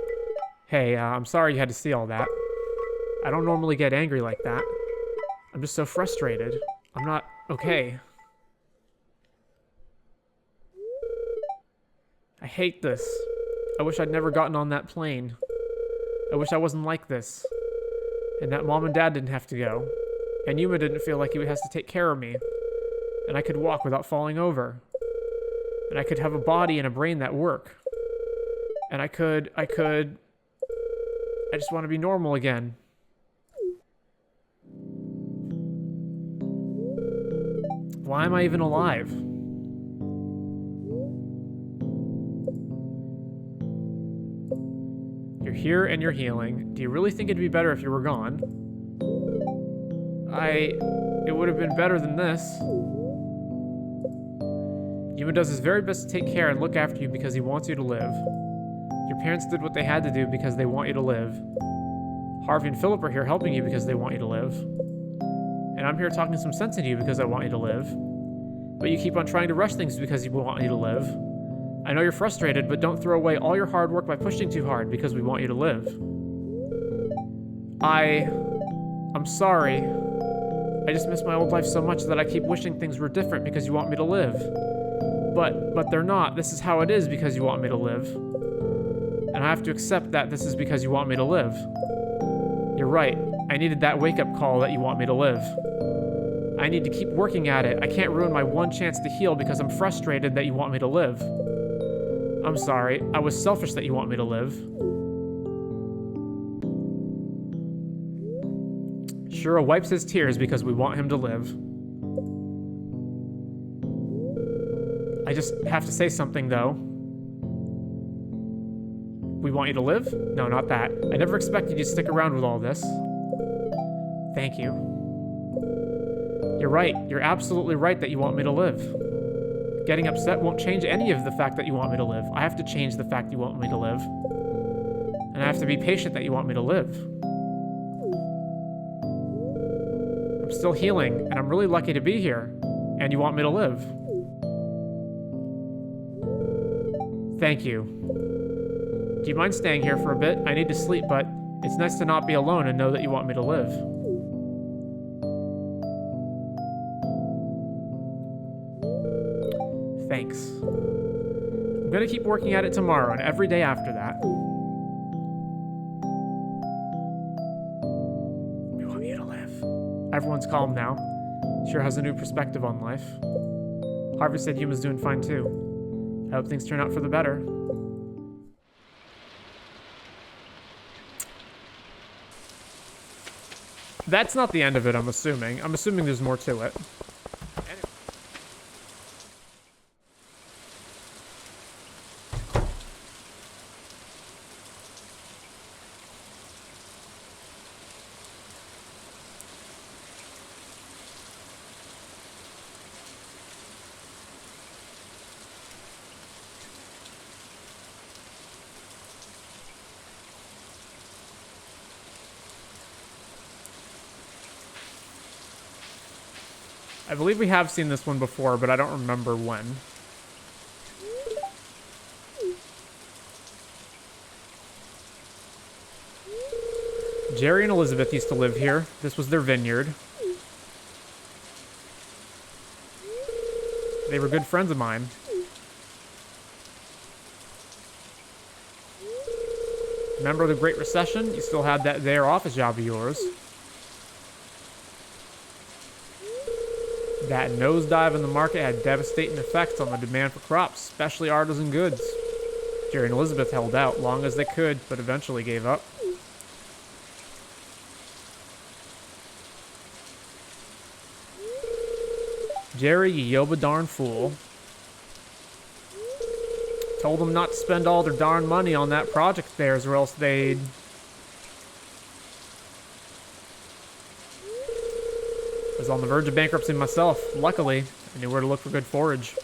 Hey, I'm sorry you had to see all that. I don't normally get angry like that. I'm just so frustrated. I'm not okay. I hate this. I wish I'd never gotten on that plane. I wish I wasn't like this. And that Mom and Dad didn't have to go. And Yuma didn't feel like he has to take care of me. And I could walk without falling over. And I could have a body and a brain that work. And I just want to be normal again. Why am I even alive? You're here and you're healing. Do you really think it'd be better if you were gone? It would have been better than this. Yuma does his very best to take care and look after you because he wants you to live. Your parents did what they had to do because they want you to live. Harvey and Philip are here helping you because they want you to live. And I'm here talking some sense into you because I want you to live. But you keep on trying to rush things because you want you to live. I know you're frustrated, but don't throw away all your hard work by pushing too hard because we want you to live. I'm sorry. I just miss my old life so much that I keep wishing things were different because you want me to live. But they're not. This is how it is because you want me to live. And I have to accept that this is because you want me to live. You're right. I needed that wake-up call that you want me to live. I need to keep working at it. I can't ruin my one chance to heal because I'm frustrated that you want me to live. I'm sorry. I was selfish that you want me to live. Shiro wipes his tears because we want him to live. I just have to say something, though. We want you to live? No, not that. I never expected you to stick around with all this. Thank you. You're right. You're absolutely right that you want me to live. Getting upset won't change any of the fact that you want me to live. I have to change the fact you want me to live. And I have to be patient that you want me to live. I'm still healing, and I'm really lucky to be here. And you want me to live. Thank you. Do you mind staying here for a bit? I need to sleep, but it's nice to not be alone and know that you want me to live. Thanks. I'm gonna keep working at it tomorrow and every day after that. We want you to live. Everyone's calm now. Sure has a new perspective on life. Harvey said Yuma's doing fine too. I hope things turn out for the better. That's not the end of it, I'm assuming. I'm assuming there's more to it. I believe we have seen this one before, but I don't remember when. Jerry and Elizabeth used to live here. This was their vineyard. They were good friends of mine. Remember the Great Recession? You still had that there office job of yours. That nosedive in the market had devastating effects on the demand for crops, especially artisan goods. Jerry and Elizabeth held out long as they could, but eventually gave up. Jerry, you yoba darn fool. Told them not to spend all their darn money on that project of theirs or else they'd... I was on the verge of bankruptcy myself. Luckily, I knew where to look for good forage.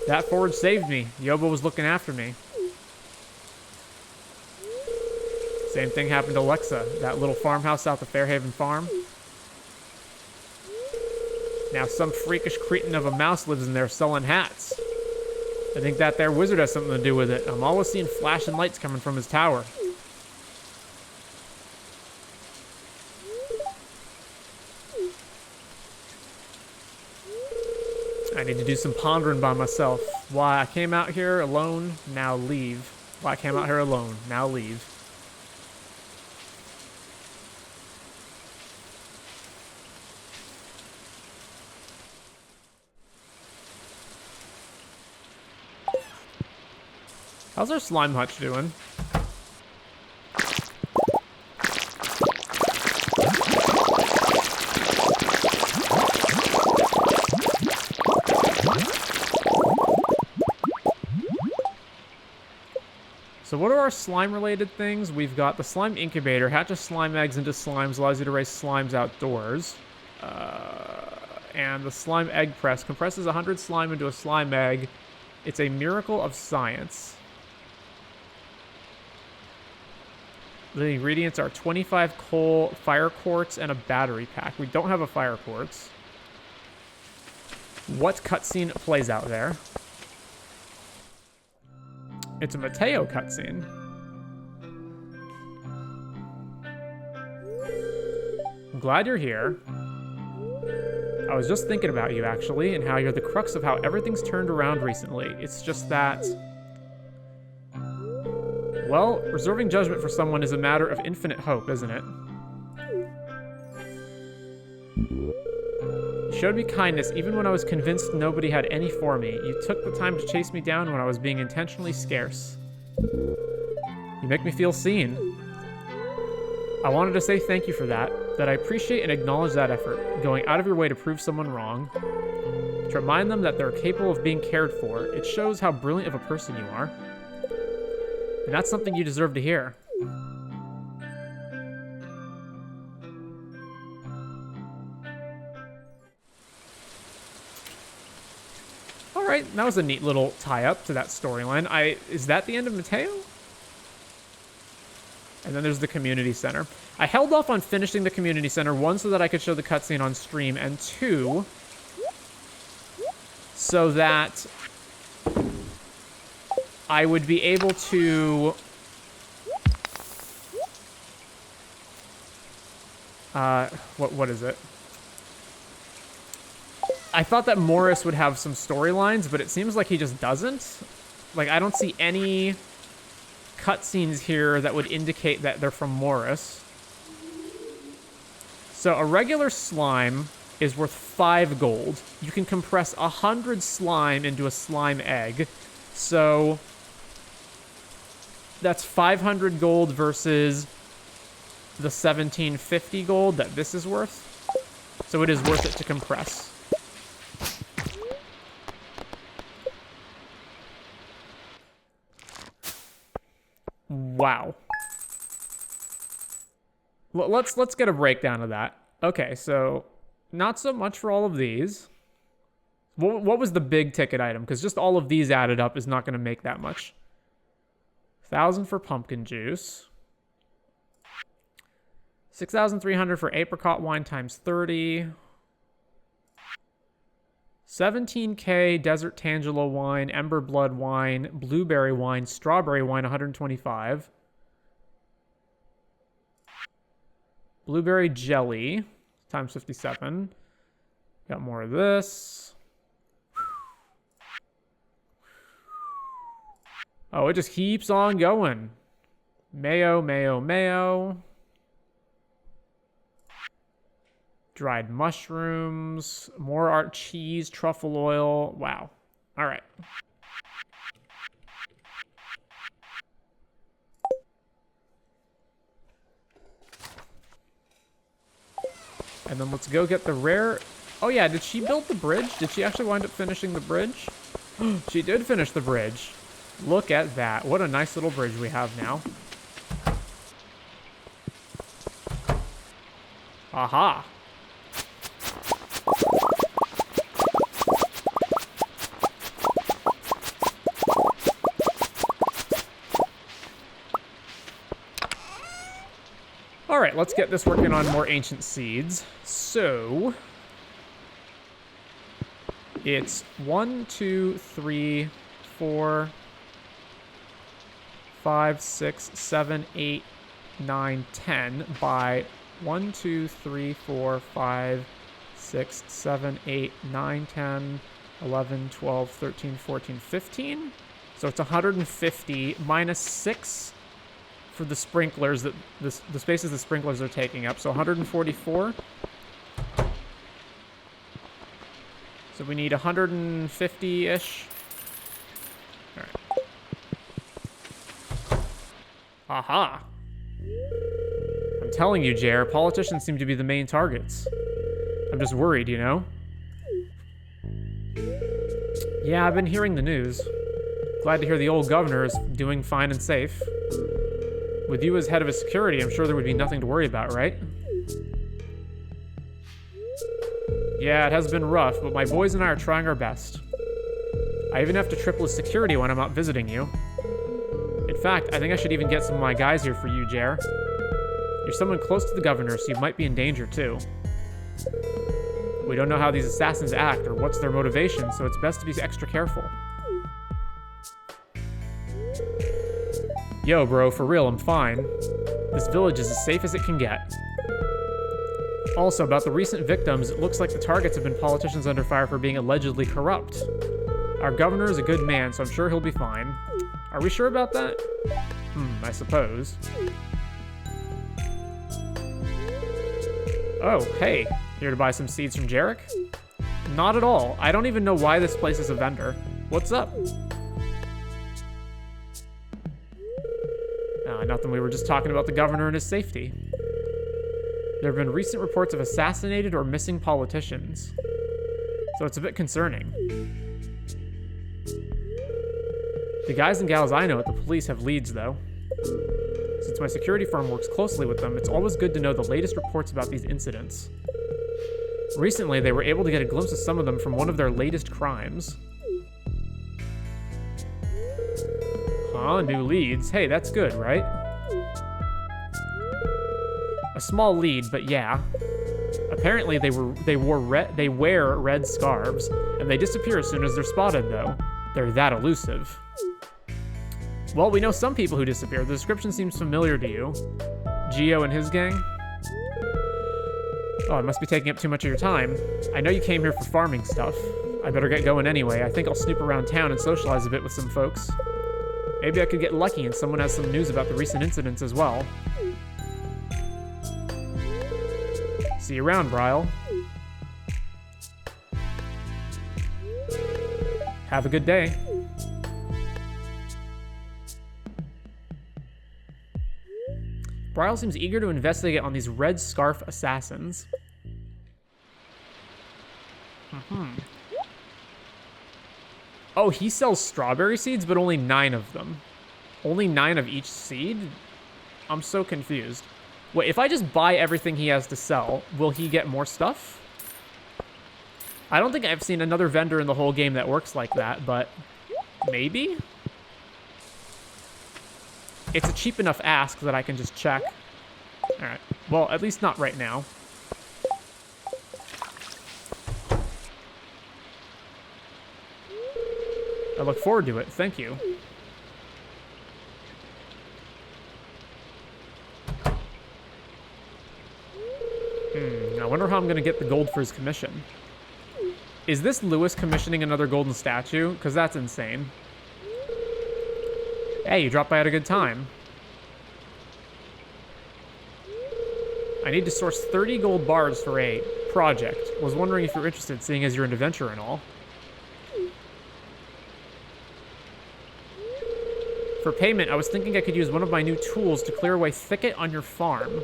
That forage saved me. Yoba was looking after me. Same thing happened to Alexa, that little farmhouse out the Fairhaven farm. Now some freakish cretin of a mouse lives in there selling hats. I think that there wizard has something to do with it. I'm always seeing flashing lights coming from his tower. I need to do some pondering by myself. Why I came out here alone, now leave. Why I came out here alone, now leave. How's our slime hutch doing? So what are our slime-related things? We've got the slime incubator. Hatches slime eggs into slimes, allows you to raise slimes outdoors. And the slime egg press compresses 100 slime into a slime egg. It's a miracle of science. The ingredients are 25 coal, fire quartz, and a battery pack. We don't have a fire quartz. What cutscene plays out there? It's a Mateo cutscene. I'm glad you're here. I was just thinking about you, actually, and how you're the crux of how everything's turned around recently. It's just that... Well, reserving judgment for someone is a matter of infinite hope, isn't it? You showed me kindness even when I was convinced nobody had any for me. You took the time to chase me down when I was being intentionally scarce. You make me feel seen. I wanted to say thank you for that I appreciate and acknowledge that effort, going out of your way to prove someone wrong. To remind them that they're capable of being cared for, it shows how brilliant of a person you are. And that's something you deserve to hear. right? That was a neat little tie-up to that storyline. Is that the end of Mateo? And then there's the community center. I held off on finishing the community center, one, so that I could show the cutscene on stream, and two, so that I would be able to... what is it? I thought that Morris would have some storylines, but it seems like he just doesn't. Like, I don't see any cutscenes here that would indicate that they're from Morris. So a regular slime is worth 5 gold. You can compress 100 slime into a slime egg. So that's 500 gold versus the 1750 gold that this is worth. So it is worth it to compress. Wow. Let's get a breakdown of that. Okay, so not so much for all of these. What was the big ticket item? Because just all of these added up is not going to make that much. 1,000 for pumpkin juice. 6,300 for apricot wine times 30. 17k desert tangelo wine, ember blood wine, blueberry wine, strawberry wine, 125. Blueberry jelly times 57. Got more of this. Oh, it just keeps on going. Mayo, mayo, mayo. Dried mushrooms, more art cheese, truffle oil. Wow. All right. And then let's go get the rare... Oh yeah, did she build the bridge? Did she actually wind up finishing the bridge? She did finish the bridge. Look at that. What a nice little bridge we have now. Aha. All right, let's get this working on more ancient seeds. So it's 1, 2, 3, 4, 5, 6, 7, 8, 9, 10 by 1, 2, 3, 4, 5, 6, 7, 8, 9, 10, 11, 12, 13, 14, 15. So it's 150 minus 6 for the sprinklers, that the spaces the sprinklers are taking up. So 144. So we need 150-ish. All right. Aha. I'm telling you, Jer, politicians seem to be the main targets. I'm just worried, you know? Yeah, I've been hearing the news. Glad to hear the old governor is doing fine and safe. With you as head of his security, I'm sure there would be nothing to worry about, right? Yeah, it has been rough, but my boys and I are trying our best. I even have to triple his security when I'm out visiting you. In fact, I think I should even get some of my guys here for you, Jer. You're someone close to the governor, so you might be in danger, too. We don't know how these assassins act or what's their motivation, so it's best to be extra careful. Yo, bro, for real, I'm fine. This village is as safe as it can get. Also, about the recent victims, it looks like the targets have been politicians under fire for being allegedly corrupt. Our governor is a good man, so I'm sure he'll be fine. Are we sure about that? I suppose. Oh, hey. Here to buy some seeds from Jarek? Not at all. I don't even know why this place is a vendor. What's up? Nothing, we were just talking about the governor and his safety. There have been recent reports of assassinated or missing politicians. So it's a bit concerning. The guys and gals I know at the police have leads, though. Since my security firm works closely with them, it's always good to know the latest reports about these incidents. Recently, they were able to get a glimpse of some of them from one of their latest crimes. New leads. Hey, that's good, right? A small lead, but yeah. Apparently they wear red scarves, and they disappear as soon as they're spotted, though. They're that elusive. Well, we know some people who disappear. The description seems familiar to you. Geo and his gang? Oh, I must be taking up too much of your time. I know you came here for farming stuff. I better get going anyway. I think I'll snoop around town and socialize a bit with some folks. Maybe I could get lucky and someone has some news about the recent incidents as well. See you around, Bryle. Have a good day. Bryle seems eager to investigate on these red scarf assassins. Oh, he sells strawberry seeds, but only 9 of them. Only 9 of each seed? I'm so confused. Wait, if I just buy everything he has to sell, will he get more stuff? I don't think I've seen another vendor in the whole game that works like that, but maybe? It's a cheap enough ask that I can just check. Alright. Well, at least not right now. I look forward to it. Thank you. I wonder how I'm going to get the gold for his commission. Is this Lewis commissioning another golden statue? Because that's insane. Hey, you dropped by at a good time. I need to source 30 gold bars for a project. Was wondering if you're interested, seeing as you're an adventurer and all. For payment, I was thinking I could use one of my new tools to clear away thicket on your farm.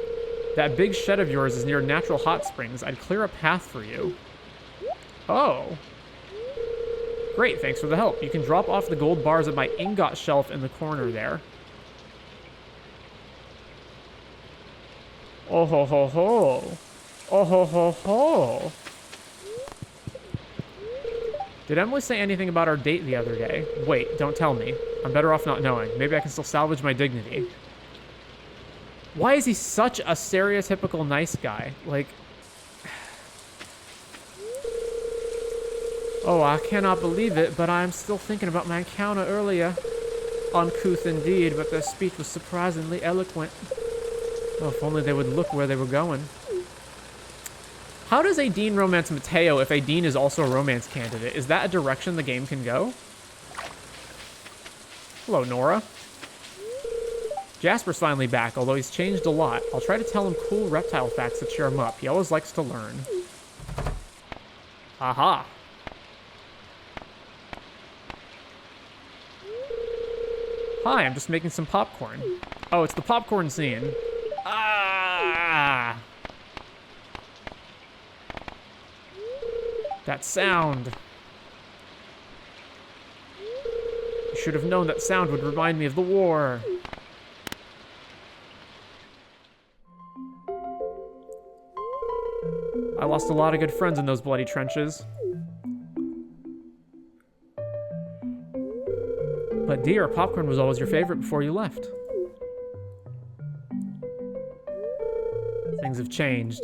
That big shed of yours is near natural hot springs. I'd clear a path for you. Oh. Great, thanks for the help. You can drop off the gold bars at my ingot shelf in the corner there. Oh ho ho ho. Oh ho ho ho. Did Emily say anything about our date the other day? Wait, don't tell me. I'm better off not knowing. Maybe I can still salvage my dignity. Why is he such a stereotypical nice guy? Like... Oh, I cannot believe it, but I'm still thinking about my encounter earlier. Uncouth indeed, but their speech was surprisingly eloquent. Oh, if only they would look where they were going. How does Aideen romance Mateo if Aideen is also a romance candidate? Is that a direction the game can go? Hello, Nora. Jasper's finally back, although he's changed a lot. I'll try to tell him cool reptile facts to cheer him up. He always likes to learn. Aha. Hi, I'm just making some popcorn. Oh, it's the popcorn scene. Ah! That sound. I should have known that sound would remind me of the war. I lost a lot of good friends in those bloody trenches. But dear, popcorn was always your favorite before you left. Things have changed.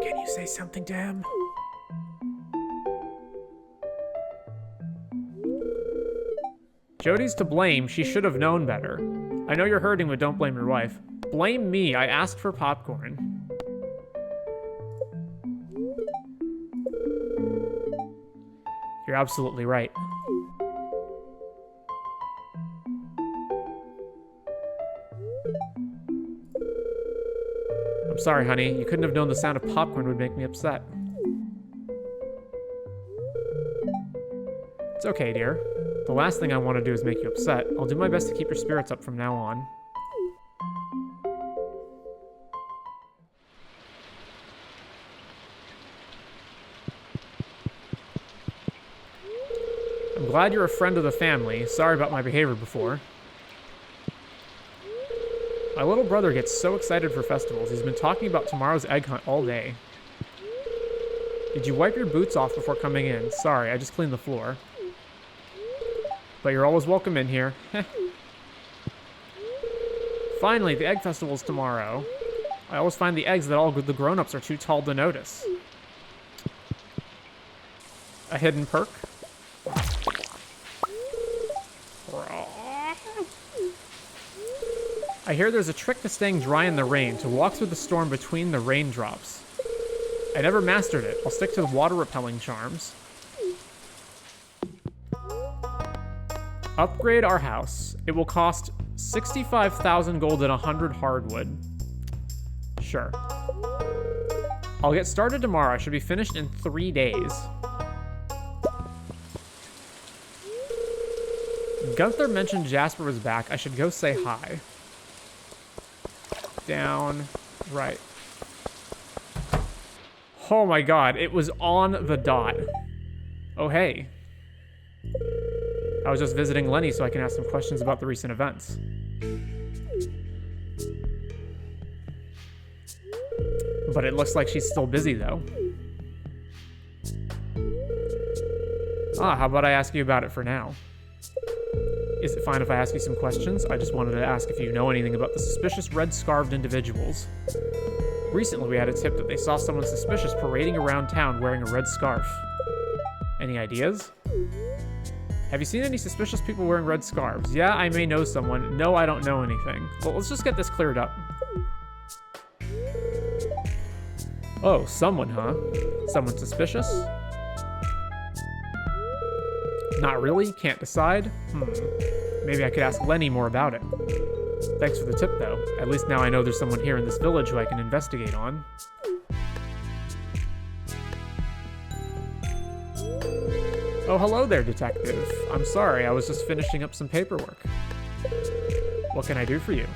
Can you say something to him? Jody's to blame. She should have known better. I know you're hurting, but don't blame your wife. Blame me. I asked for popcorn. You're absolutely right. I'm sorry, honey. You couldn't have known the sound of popcorn would make me upset. It's okay, dear. The last thing I want to do is make you upset. I'll do my best to keep your spirits up from now on. I'm glad you're a friend of the family. Sorry about my behavior before. My little brother gets so excited for festivals. He's been talking about tomorrow's egg hunt all day. Did you wipe your boots off before coming in? Sorry, I just cleaned the floor. But you're always welcome in here. Finally, the egg festival's tomorrow. I always find the eggs that all the grown-ups are too tall to notice. A hidden perk. I hear there's a trick to staying dry in the rain, to walk through the storm between the raindrops. I never mastered it. I'll stick to the water-repelling charms. Upgrade our house. It will cost 65,000 gold and 100 hardwood. Sure. I'll get started tomorrow. I should be finished in 3 days. Gunther mentioned Jasper was back. I should go say hi. Down. Right. Oh my god, it was on the dot. Oh hey. I was just visiting Lenny so I can ask some questions about the recent events. But it looks like she's still busy though. How about I ask you about it for now? Is it fine if I ask you some questions? I just wanted to ask if you know anything about the suspicious red-scarved individuals. Recently, we had a tip that they saw someone suspicious parading around town wearing a red scarf. Any ideas? Have you seen any suspicious people wearing red scarves? Yeah, I may know someone. No, I don't know anything. Well, let's just get this cleared up. Oh, someone, huh? Someone suspicious? Not really? Can't decide? Maybe I could ask Lenny more about it. Thanks for the tip, though. At least now I know there's someone here in this village who I can investigate on. Oh, hello there, detective. I'm sorry, I was just finishing up some paperwork. What can I do for you?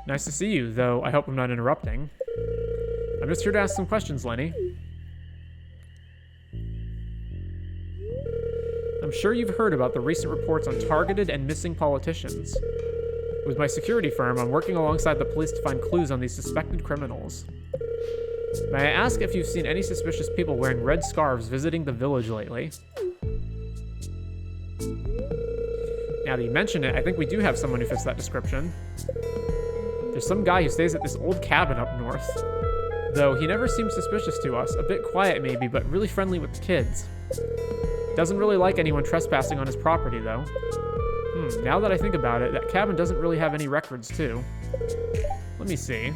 Nice to see you, though I hope I'm not interrupting. I'm just here to ask some questions, Lenny. I'm sure you've heard about the recent reports on targeted and missing politicians. With my security firm, I'm working alongside the police to find clues on these suspected criminals. May I ask if you've seen any suspicious people wearing red scarves visiting the village lately? Now that you mention it, I think we do have someone who fits that description. There's some guy who stays at this old cabin up north. Though he never seems suspicious to us, a bit quiet maybe, but really friendly with the kids. Doesn't really like anyone trespassing on his property, though. Now that I think about it, that cabin doesn't really have any records, too. Let me see.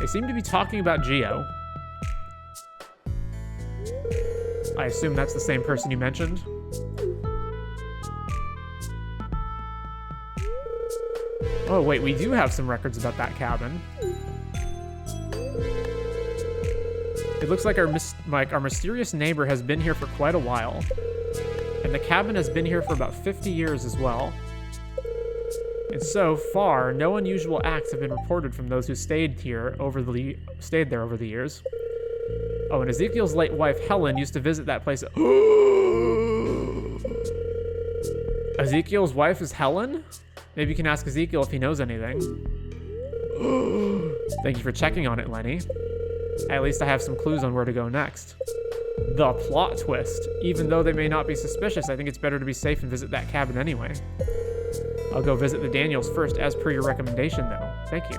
They seem to be talking about Geo. I assume that's the same person you mentioned. Oh, wait, we do have some records about that cabin. It looks like our mysterious neighbor has been here for quite a while. And the cabin has been here for about 50 years as well. And so far, no unusual acts have been reported from those who stayed there over the years. Oh, and Ezekiel's late wife, Helen, used to visit that place. Ezekiel's wife is Helen? Maybe you can ask Ezekiel if he knows anything. Thank you for checking on it, Lenny. At least I have some clues on where to go next. The plot twist. Even though they may not be suspicious, I think it's better to be safe and visit that cabin anyway. I'll go visit the Daniels first, as per your recommendation, though. Thank you.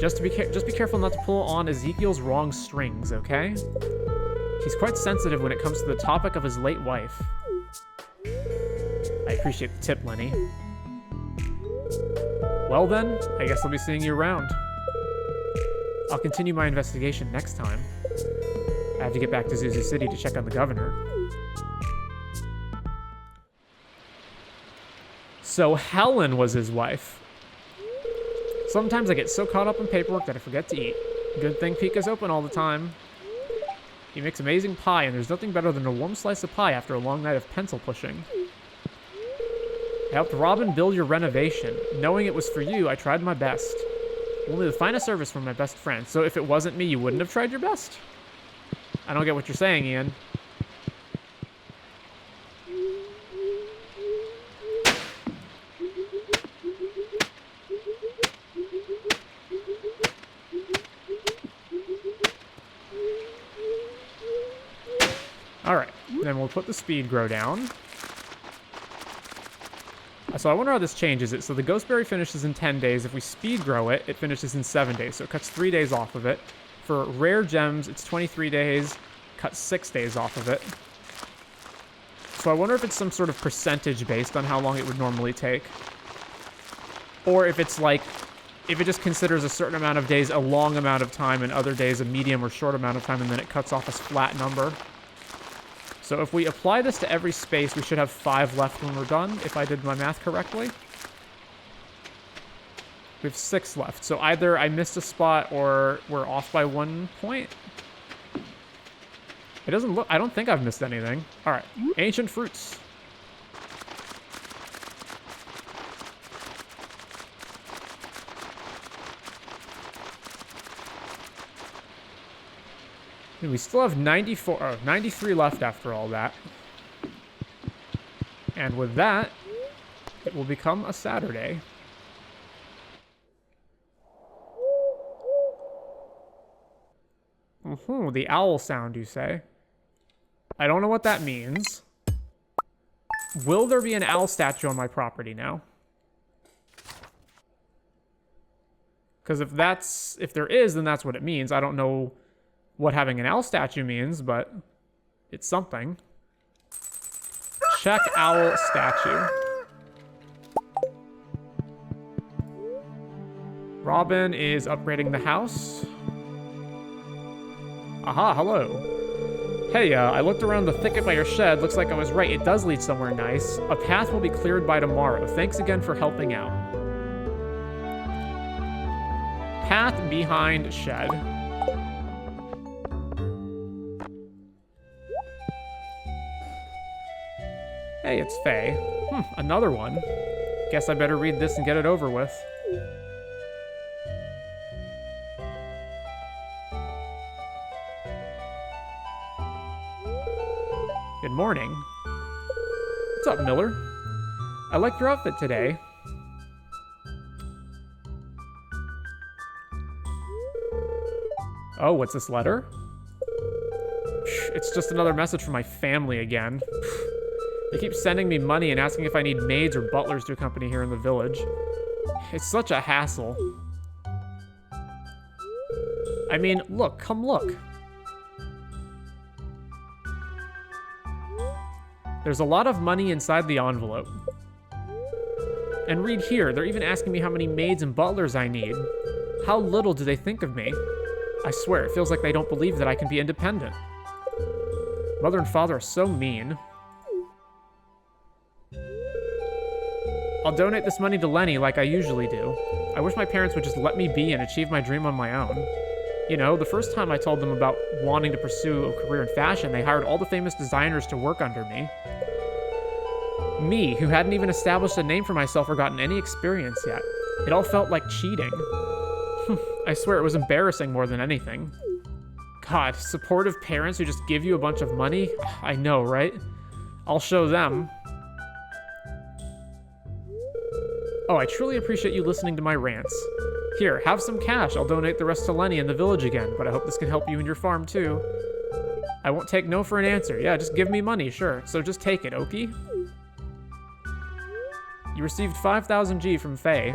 Just be careful not to pull on Ezekiel's wrong strings, okay? He's quite sensitive when it comes to the topic of his late wife. I appreciate the tip, Lenny. Well then, I guess I'll be seeing you around. I'll continue my investigation next time. I have to get back to Zuzu City to check on the governor. So Helen was his wife. Sometimes I get so caught up in paperwork that I forget to eat. Good thing Pika's open all the time. He makes amazing pie, and there's nothing better than a warm slice of pie after a long night of pencil pushing. I helped Robin build your renovation. Knowing it was for you, I tried my best. Only the finest service from my best friend. So if it wasn't me, you wouldn't have tried your best? I don't get what you're saying, Ian. then we'll put the speed grow down. So I wonder how this changes it. So the Ghostberry finishes in 10 days. If we speed grow it, it finishes in 7 days. So it cuts 3 days off of it. For rare gems, it's 23 days, cuts 6 days off of it. So I wonder if it's some sort of percentage based on how long it would normally take. Or if it's like, if it just considers a certain amount of days a long amount of time and other days a medium or short amount of time, and then it cuts off a flat number. So if we apply this to every space, we should have 5 left when we're done, if I did my math correctly. We have 6 left. So either I missed a spot or we're off by 1 point. It doesn't look... I don't think I've missed anything. All right. Ancient fruits. And we still have 93 left after all that. And with that, it will become a Saturday. The owl sound, you say? I don't know what that means. Will there be an owl statue on my property now? Because if there is, then that's what it means. I don't know what having an owl statue means, but it's something. Check owl statue. Robin is upgrading the house. Aha, hello. Hey, I looked around the thicket by your shed. Looks like I was right. It does lead somewhere nice. A path will be cleared by tomorrow. Thanks again for helping out. Path behind shed. Hey, it's Faye. Another one. Guess I better read this and get it over with. Good morning. What's up, Miller? I like your outfit today. Oh, what's this letter? It's just another message from my family again. They keep sending me money and asking if I need maids or butlers to accompany here in the village. It's such a hassle. I mean, look, come look. There's a lot of money inside the envelope. And read here, they're even asking me how many maids and butlers I need. How little do they think of me? I swear, it feels like they don't believe that I can be independent. Mother and father are so mean. I'll donate this money to Lenny like I usually do. I wish my parents would just let me be and achieve my dream on my own. You know, the first time I told them about wanting to pursue a career in fashion, they hired all the famous designers to work under me. Me, who hadn't even established a name for myself or gotten any experience yet. It all felt like cheating. I swear it was embarrassing more than anything. God, supportive parents who just give you a bunch of money? I know, right? I'll show them. Oh, I truly appreciate you listening to my rants. Here, have some cash. I'll donate the rest to Lenny in the village again, but I hope this can help you and your farm too. I won't take no for an answer. Yeah, just give me money, sure. So just take it, Okie? You received 5,000 G from Faye.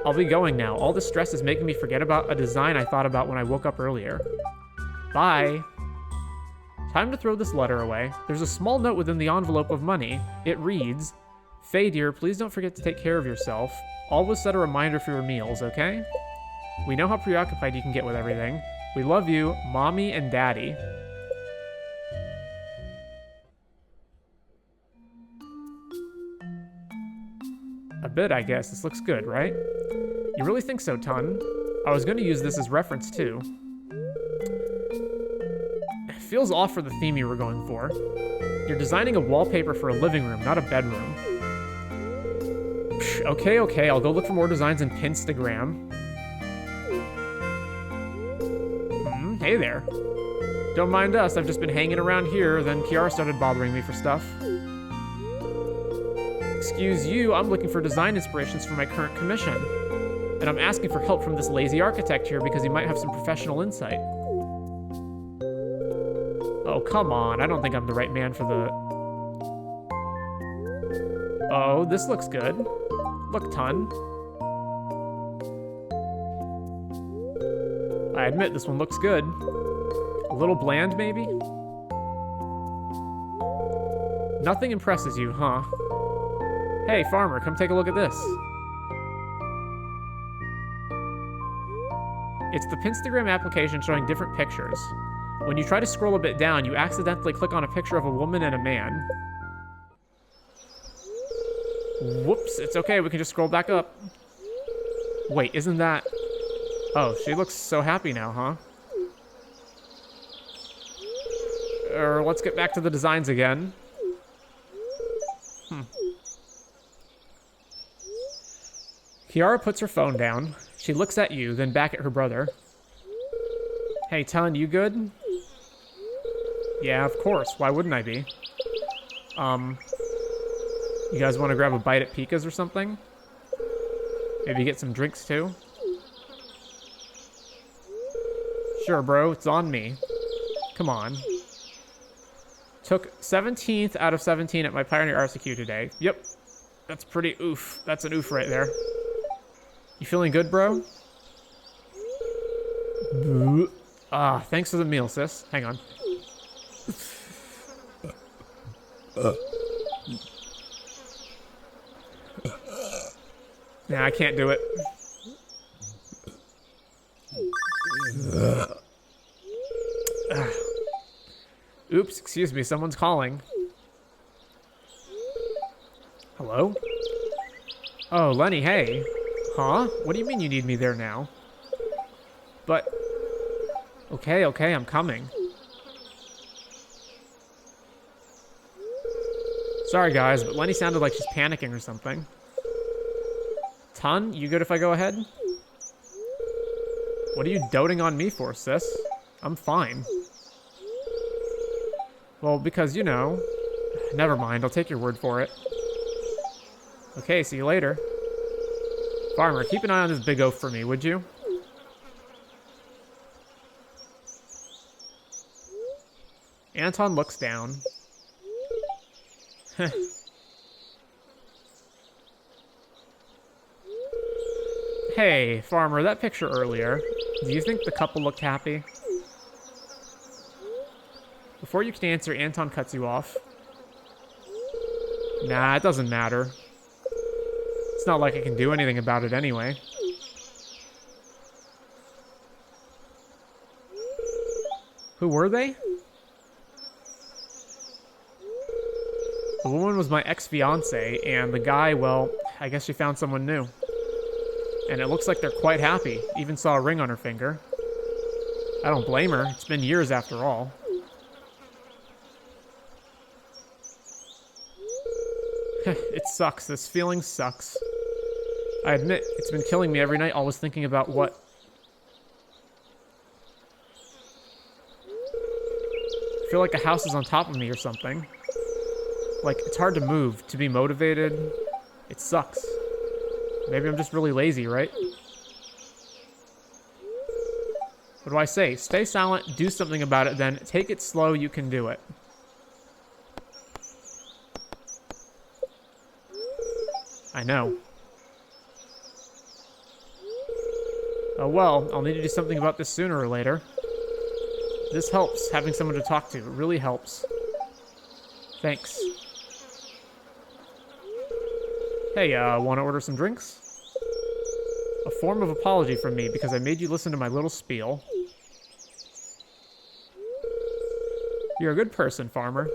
I'll be going now. All this stress is making me forget about a design I thought about when I woke up earlier. Bye. Time to throw this letter away. There's a small note within the envelope of money. It reads, Faye dear, please don't forget to take care of yourself. Always set a reminder for your meals, okay? We know how preoccupied you can get with everything. We love you, Mommy and Daddy. A bit, I guess. This looks good, right? You really think so, Ton? I was going to use this as reference, too. It feels off for the theme you were going for. You're designing a wallpaper for a living room, not a bedroom. Psh, okay, I'll go look for more designs in Pinstagram. Hey there. Don't mind us, I've just been hanging around here, then Kiara started bothering me for stuff. Excuse you, I'm looking for design inspirations for my current commission. And I'm asking for help from this lazy architect here because he might have some professional insight. Oh, come on. I don't think I'm the right man for the... Oh, this looks good. Look, Ton. I admit this one looks good. A little bland, maybe? Nothing impresses you, huh? Hey, farmer, come take a look at this. It's the Pinstagram application showing different pictures. When you try to scroll a bit down, you accidentally click on a picture of a woman and a man. Whoops, it's okay, we can just scroll back up. Wait, isn't that... Oh, she looks so happy now, huh? Let's get back to the designs again. Kiara puts her phone down. She looks at you, then back at her brother. Hey, Ton, you good? Yeah, of course. Why wouldn't I be? You guys want to grab a bite at Pika's or something? Maybe get some drinks too? Sure, bro. It's on me. Come on. Took 17th out of 17 at my Pioneer RCQ today. Yep. That's pretty oof. That's an oof right there. You feeling good, bro? Thanks for the meal, sis. Hang on. Nah, I can't do it. Oops, excuse me, someone's calling. Hello? Oh, Lenny, hey. Huh? What do you mean you need me there now? But... Okay, I'm coming. Sorry, guys, but Lenny sounded like she's panicking or something. Ton, you good if I go ahead? What are you doting on me for, sis? I'm fine. Well, because, you know... Never mind, I'll take your word for it. Okay, see you later. Farmer, keep an eye on this big oaf for me, would you? Anton looks down. Hey, Farmer, that picture earlier, do you think the couple looked happy? Before you can answer, Anton cuts you off. Nah, it doesn't matter. It's not like I can do anything about it anyway. Who were they? The woman was my ex-fiance, and the guy, well, I guess she found someone new. And it looks like they're quite happy. Even saw a ring on her finger. I don't blame her. It's been years after all. It sucks. This feeling sucks. I admit, it's been killing me every night, always thinking about what... I feel like a house is on top of me or something. Like, it's hard to move, to be motivated. It sucks. Maybe I'm just really lazy, right? What do I say? Stay silent, do something about it, then take it slow, you can do it. I know. Oh well, I'll need to do something about this sooner or later. This helps, having someone to talk to. It really helps. Thanks. Hey, wanna order some drinks? A form of apology from me because I made you listen to my little spiel. You're a good person, Farmer.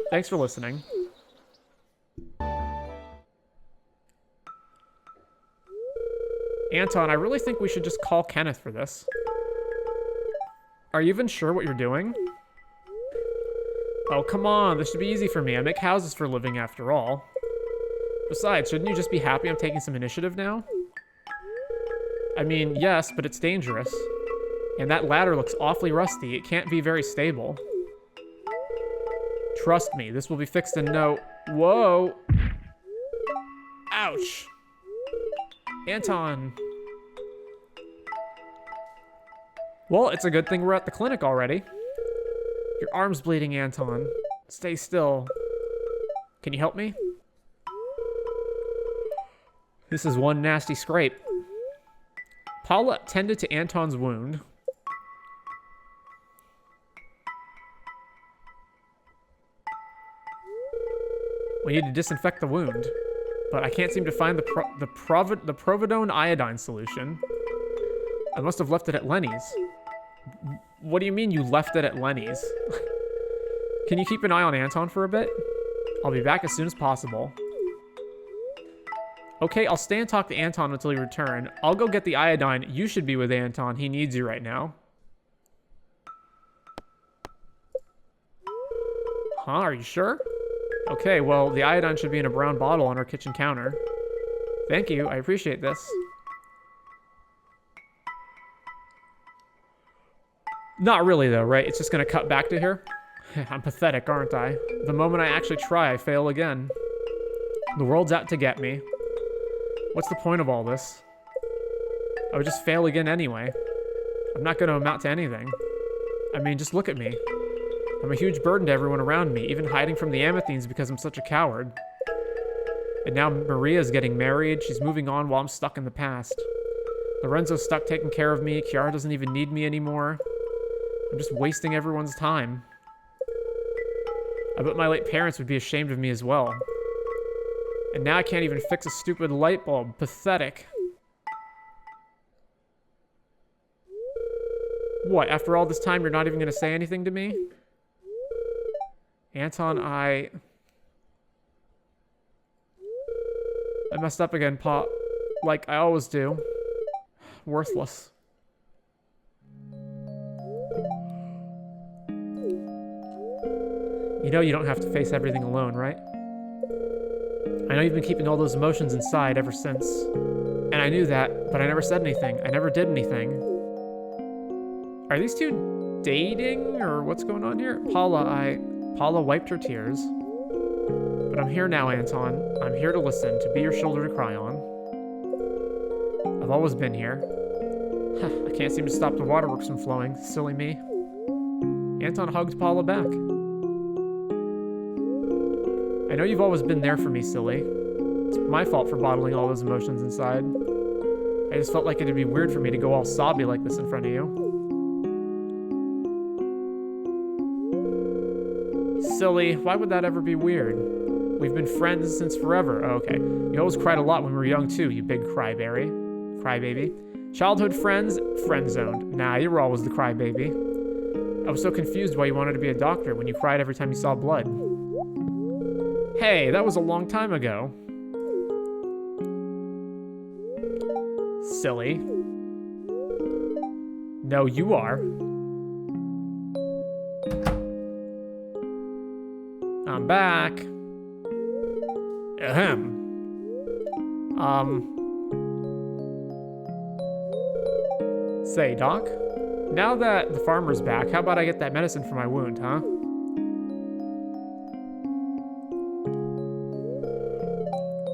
Thanks for listening. Anton, I really think we should just call Kenneth for this. Are you even sure what you're doing? Oh, come on. This should be easy for me. I make houses for a living after all. Besides, shouldn't you just be happy I'm taking some initiative now? I mean, yes, but it's dangerous. And that ladder looks awfully rusty. It can't be very stable. Trust me, this will be fixed in no... Whoa! Ouch! Anton! Well, it's a good thing we're at the clinic already. Your arm's bleeding, Anton. Stay still. Can you help me? This is one nasty scrape. Paula tended to Anton's wound. We need to disinfect the wound, but I can't seem to find the Providone iodine solution. I must have left it at Lenny's. What do you mean you left it at Lenny's? Can you keep an eye on Anton for a bit? I'll be back as soon as possible. Okay, I'll stay and talk to Anton until you return. I'll go get the iodine. You should be with Anton. He needs you right now. Huh? Are you sure? Okay, well, the iodine should be in a brown bottle on our kitchen counter. Thank you. I appreciate this. Not really, though, right? It's just gonna cut back to here? I'm pathetic, aren't I? The moment I actually try, I fail again. The world's out to get me. What's the point of all this? I would just fail again anyway. I'm not gonna amount to anything. I mean, just look at me. I'm a huge burden to everyone around me, even hiding from the Amathines because I'm such a coward. And now Maria's getting married, she's moving on while I'm stuck in the past. Lorenzo's stuck taking care of me, Chiara doesn't even need me anymore. I'm just wasting everyone's time. I bet my late parents would be ashamed of me as well. And now I can't even fix a stupid light bulb. Pathetic. What, after all this time you're not even gonna say anything to me? Anton, I messed up again, Pop. Like I always do. Worthless. You know you don't have to face everything alone, right? I know you've been keeping all those emotions inside ever since. And I knew that, but I never said anything. I never did anything. Are these two dating, or what's going on here? Paula wiped her tears. But I'm here now, Anton. I'm here to listen, to be your shoulder to cry on. I've always been here. I can't seem to stop the waterworks from flowing. Silly me. Anton hugged Paula back. I know you've always been there for me, silly. It's my fault for bottling all those emotions inside. I just felt like it'd be weird for me to go all sobby like this in front of you. Silly, why would that ever be weird? We've been friends since forever. Oh, okay. You always cried a lot when we were young too, you big crybaby. Childhood friends, friend zoned. Nah, you were always the crybaby. I was so confused why you wanted to be a doctor when you cried every time you saw blood. Hey, that was a long time ago. Silly. No, you are. I'm back. Ahem. Say, Doc, now that the farmer's back, how about I get that medicine for my wound, huh?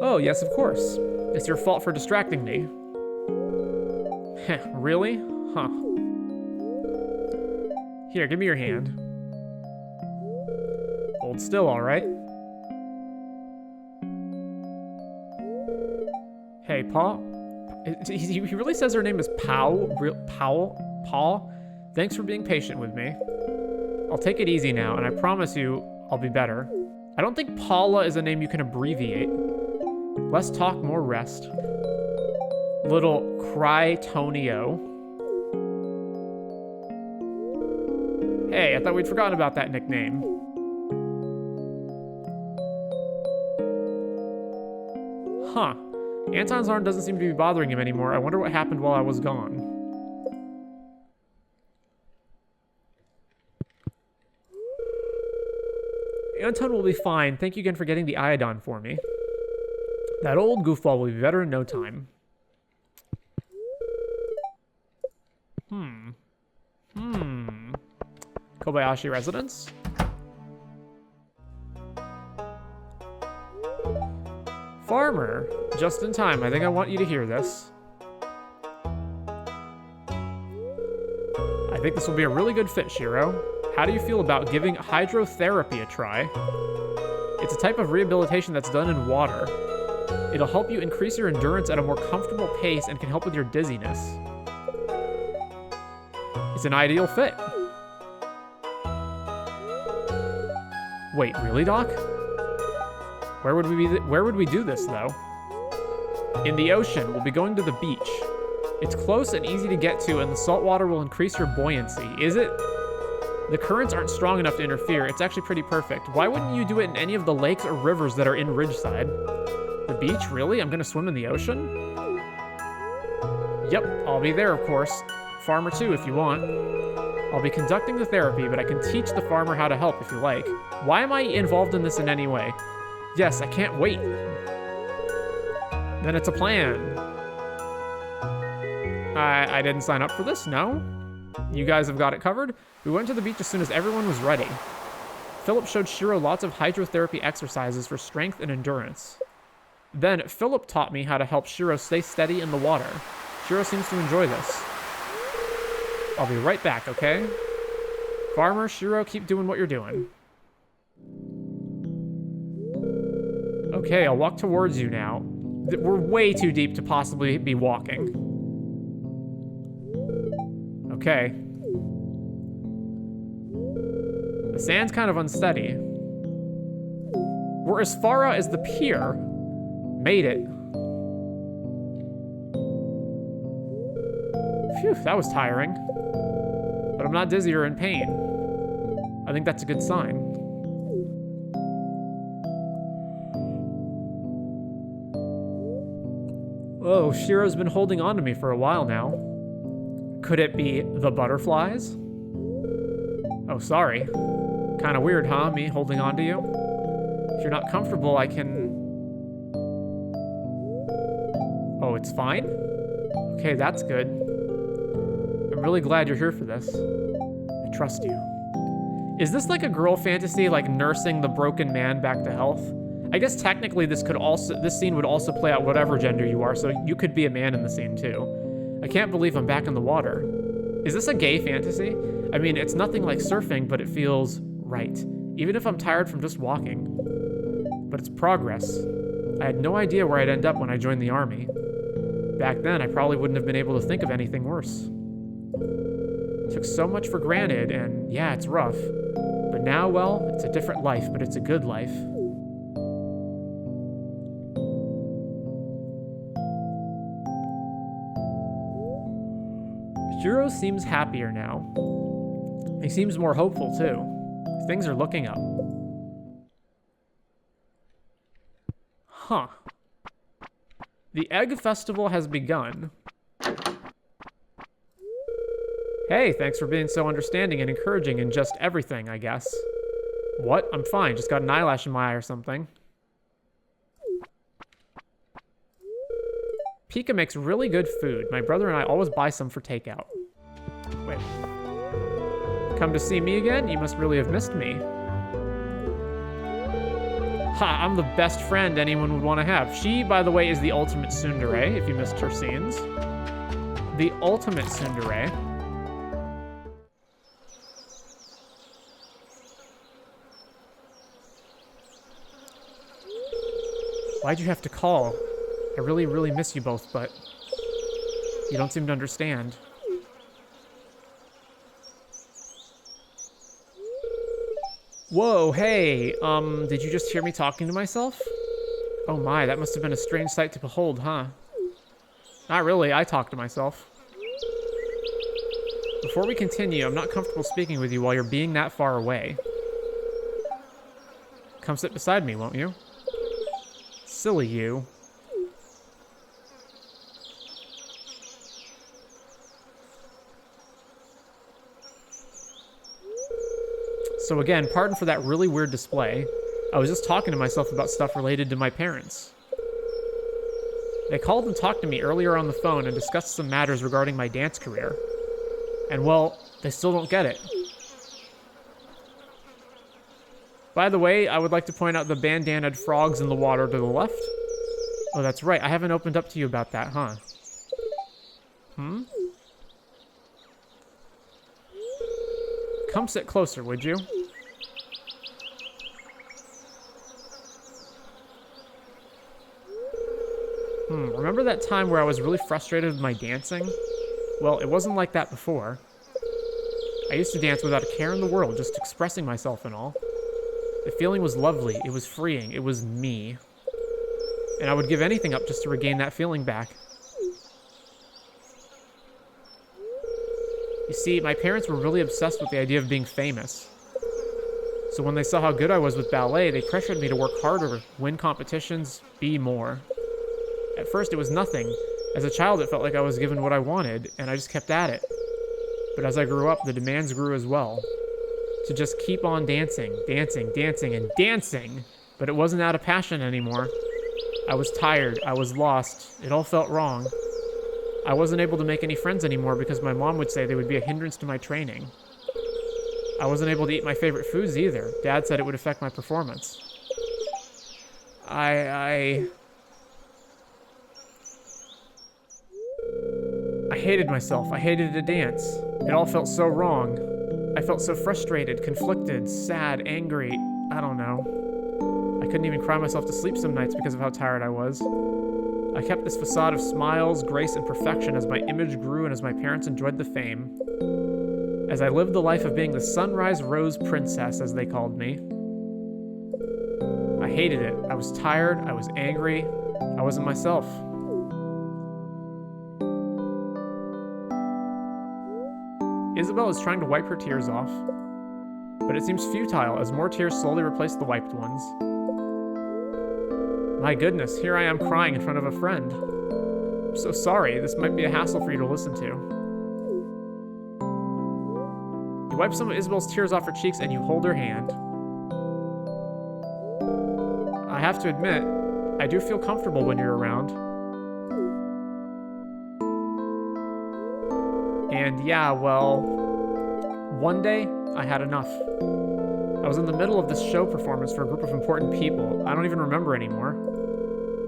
Oh, yes, of course. It's your fault for distracting me. Heh, really? Huh. Here, give me your hand. Hold still, all right? Hey, Paul. He really says her name is Paul? Thanks for being patient with me. I'll take it easy now, and I promise you I'll be better. I don't think Paula is a name you can abbreviate. Less talk, more rest. Little Crytonio. Hey, I thought we'd forgotten about that nickname. Huh. Anton's arm doesn't seem to be bothering him anymore. I wonder what happened while I was gone. Anton will be fine. Thank you again for getting the iodine for me. That old goofball will be better in no time. Kobayashi residence? Farmer, just in time. I think I want you to hear this. I think this will be a really good fit, Shiro. How do you feel about giving hydrotherapy a try? It's a type of rehabilitation that's done in water. It'll help you increase your endurance at a more comfortable pace and can help with your dizziness. It's an ideal fit. Wait, really, Doc? Where would we do this, though? In the ocean. We'll be going to the beach. It's close and easy to get to, and the salt water will increase your buoyancy. Is it? The currents aren't strong enough to interfere. It's actually pretty perfect. Why wouldn't you do it in any of the lakes or rivers that are in Ridgeside? The beach? Really? I'm gonna swim in the ocean? Yep, I'll be there, of course. Farmer too, if you want. I'll be conducting the therapy, but I can teach the farmer how to help if you like. Why am I involved in this in any way? Yes, I can't wait. Then it's a plan. I didn't sign up for this, no? You guys have got it covered? We went to the beach as soon as everyone was ready. Philip showed Shiro lots of hydrotherapy exercises for strength and endurance. Then Philip taught me how to help Shiro stay steady in the water. Shiro seems to enjoy this. I'll be right back, okay? Farmer, Shiro, keep doing what you're doing. Okay, I'll walk towards you now. We're way too deep to possibly be walking. Okay. The sand's kind of unsteady. We're as far out as the pier. Made it. Phew, that was tiring. But I'm not dizzy or in pain. I think that's a good sign. Oh, Shiro's been holding on to me for a while now. Could it be the butterflies? Oh, sorry. Kinda weird, huh? Me holding on to you? If you're not comfortable, I can... Oh, it's fine? Okay, that's good. I'm really glad you're here for this. I trust you. Is this like a girl fantasy, like nursing the broken man back to health? I guess technically this scene would also play out whatever gender you are, so you could be a man in the scene too. I can't believe I'm back in the water. Is this a gay fantasy? I mean, it's nothing like surfing, but it feels right. Even if I'm tired from just walking. But it's progress. I had no idea where I'd end up when I joined the army. Back then, I probably wouldn't have been able to think of anything worse. Took so much for granted, and yeah, it's rough. But now, well, it's a different life, but it's a good life. Shiro seems happier now. He seems more hopeful, too. Things are looking up. Huh. The Egg Festival has begun. Hey, thanks for being so understanding and encouraging in just everything, I guess. What? I'm fine, just got an eyelash in my eye or something. Pika makes really good food. My brother and I always buy some for takeout. Wait. Come to see me again? You must really have missed me. Ha, I'm the best friend anyone would want to have. She, by the way, is the ultimate tsundere, if you missed her scenes. The ultimate tsundere. Why'd you have to call? I really, really miss you both, but you don't seem to understand. Whoa, hey, did you just hear me talking to myself? Oh my, that must have been a strange sight to behold, huh? Not really, I talk to myself. Before we continue, I'm not comfortable speaking with you while you're being that far away. Come sit beside me, won't you? Silly you. So again, pardon for that really weird display. I was just talking to myself about stuff related to my parents. They called and talked to me earlier on the phone and discussed some matters regarding my dance career. And well, they still don't get it. By the way, I would like to point out the bandanaed frogs in the water to the left. Oh, that's right. I haven't opened up to you about that, huh? Come sit closer, would you? Remember that time where I was really frustrated with my dancing? Well, it wasn't like that before. I used to dance without a care in the world, just expressing myself and all. The feeling was lovely, it was freeing, it was me. And I would give anything up just to regain that feeling back. You see, my parents were really obsessed with the idea of being famous. So when they saw how good I was with ballet, they pressured me to work harder, win competitions, be more. At first, it was nothing. As a child, it felt like I was given what I wanted, and I just kept at it. But as I grew up, the demands grew as well. To just keep on dancing, dancing, dancing, and dancing. But it wasn't out of passion anymore. I was tired. I was lost. It all felt wrong. I wasn't able to make any friends anymore because my mom would say they would be a hindrance to my training. I wasn't able to eat my favorite foods either. Dad said it would affect my performance. I hated myself. I hated to dance. It all felt so wrong. I felt so frustrated, conflicted, sad, angry. I don't know. I couldn't even cry myself to sleep some nights because of how tired I was. I kept this facade of smiles, grace, and perfection as my image grew and as my parents enjoyed the fame. As I lived the life of being the Sunrise Rose Princess, as they called me. I hated it. I was tired. I was angry. I wasn't myself. Isabel is trying to wipe her tears off, but it seems futile as more tears slowly replace the wiped ones. My goodness, here I am crying in front of a friend. I'm so sorry, this might be a hassle for you to listen to. You wipe some of Isabel's tears off her cheeks and you hold her hand. I have to admit, I do feel comfortable when you're around. And yeah, well, one day I had enough. I was in the middle of this show performance for a group of important people. I don't even remember anymore.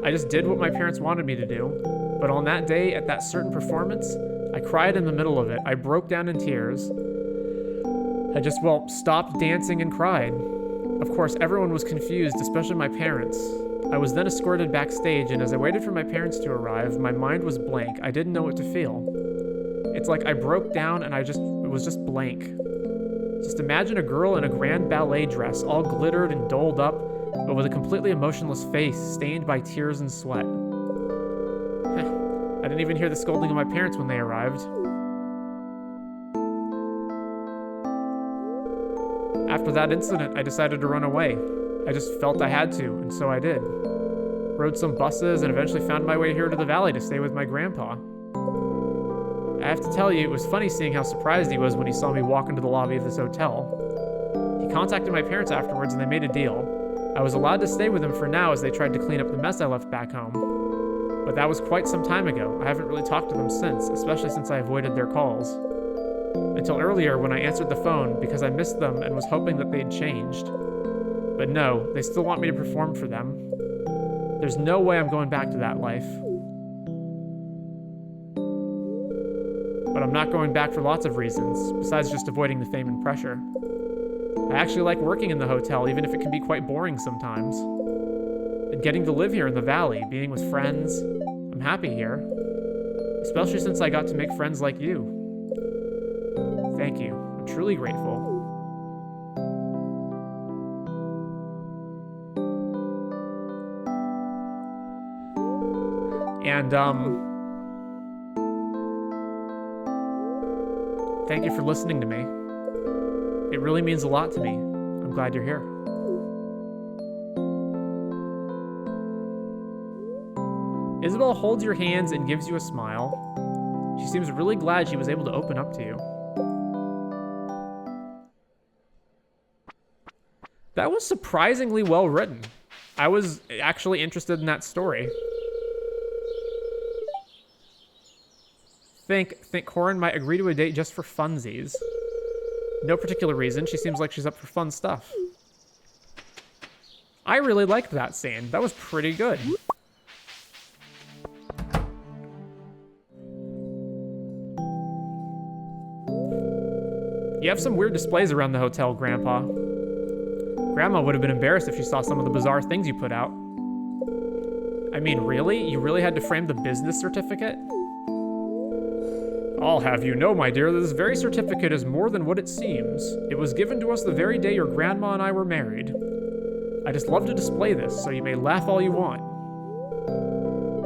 I just did what my parents wanted me to do. But on that day, at that certain performance, I cried in the middle of it. I broke down in tears. I just, stopped dancing and cried. Of course, everyone was confused, especially my parents. I was then escorted backstage, and as I waited for my parents to arrive, my mind was blank. I didn't know what to feel. It's like I broke down and it was just blank. Just imagine a girl in a grand ballet dress, all glittered and dolled up, but with a completely emotionless face, stained by tears and sweat. I didn't even hear the scolding of my parents when they arrived. After that incident, I decided to run away. I just felt I had to, and so I did. Rode some buses and eventually found my way here to the valley to stay with my grandpa. I have to tell you, it was funny seeing how surprised he was when he saw me walk into the lobby of this hotel. He contacted my parents afterwards and they made a deal. I was allowed to stay with him for now as they tried to clean up the mess I left back home. But that was quite some time ago. I haven't really talked to them since, especially since I avoided their calls. Until earlier when I answered the phone because I missed them and was hoping that they'd changed. But no, they still want me to perform for them. There's no way I'm going back to that life. But I'm not going back for lots of reasons, besides just avoiding the fame and pressure. I actually like working in the hotel, even if it can be quite boring sometimes. And getting to live here in the valley, being with friends, I'm happy here. Especially since I got to make friends like you. Thank you. I'm truly grateful. And, thank you for listening to me. It really means a lot to me. I'm glad you're here. Isabel holds your hands and gives you a smile. She seems really glad she was able to open up to you. That was surprisingly well written. I was actually interested in that story. Think Corin might agree to a date just for funsies. No particular reason. She seems like she's up for fun stuff. I really liked that scene. That was pretty good. You have some weird displays around the hotel, Grandpa. Grandma would have been embarrassed if she saw some of the bizarre things you put out. I mean, really? You really had to frame the business certificate? I'll have you know, my dear, that this very certificate is more than what it seems. It was given to us the very day your grandma and I were married. I just love to display this, so you may laugh all you want.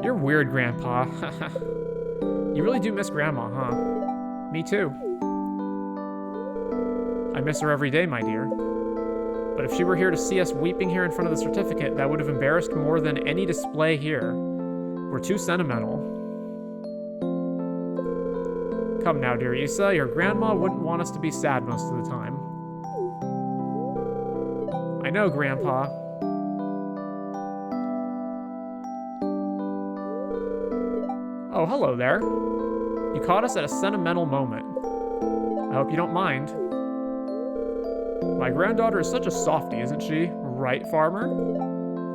You're weird, Grandpa. You really do miss Grandma, huh? Me too. I miss her every day, my dear. But if she were here to see us weeping here in front of the certificate, that would have embarrassed more than any display here. We're too sentimental. Come now, dear Issa, your grandma wouldn't want us to be sad most of the time. I know, Grandpa. Oh, hello there. You caught us at a sentimental moment. I hope you don't mind. My granddaughter is such a softie, isn't she? Right, Farmer?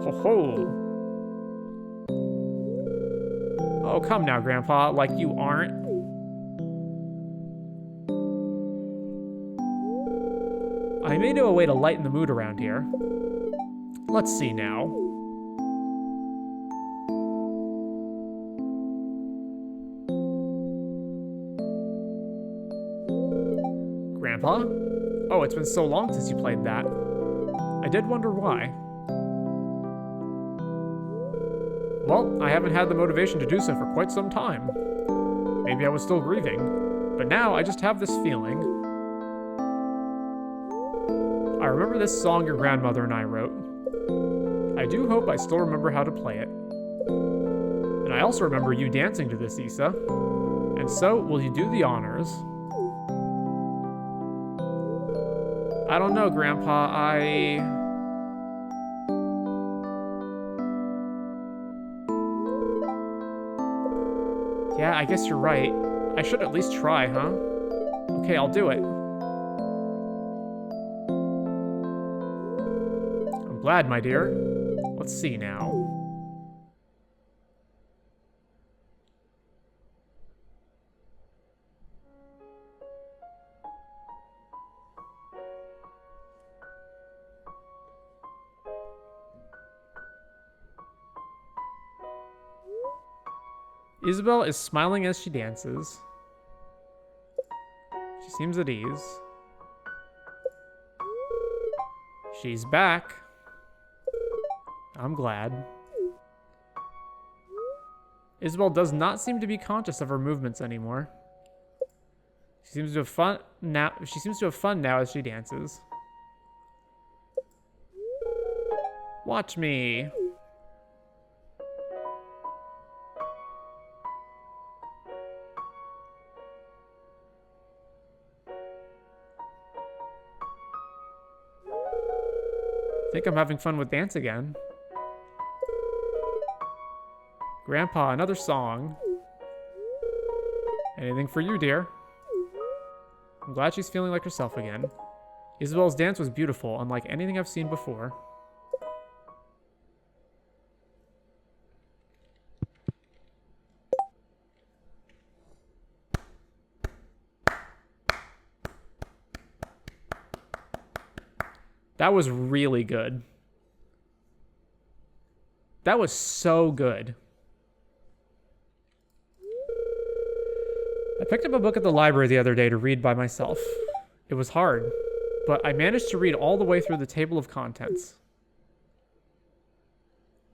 Ho-ho. Oh, come now, Grandpa, like you aren't. I may know a way to lighten the mood around here. Let's see now. Grandpa? Oh, it's been so long since you played that. I did wonder why. Well, I haven't had the motivation to do so for quite some time. Maybe I was still grieving, but now I just have this feeling. I remember this song your grandmother and I wrote. I do hope I still remember how to play it. And I also remember you dancing to this, Issa. And so, will you do the honors? I don't know, Grandpa, Yeah, I guess you're right. I should at least try, huh? Okay, I'll do it. I'm glad, my dear. Let's see now. Isabel is smiling as she dances. She seems at ease. She's back. I'm glad. Isabel does not seem to be conscious of her movements anymore. She seems to have fun now. She seems to have fun now as she dances. Watch me. I think I'm having fun with dance again. Grandpa, another song. Anything for you, dear. I'm glad she's feeling like herself again. Isabel's dance was beautiful, unlike anything I've seen before. That was really good. That was so good. I picked up a book at the library the other day to read by myself. It was hard, but I managed to read all the way through the table of contents.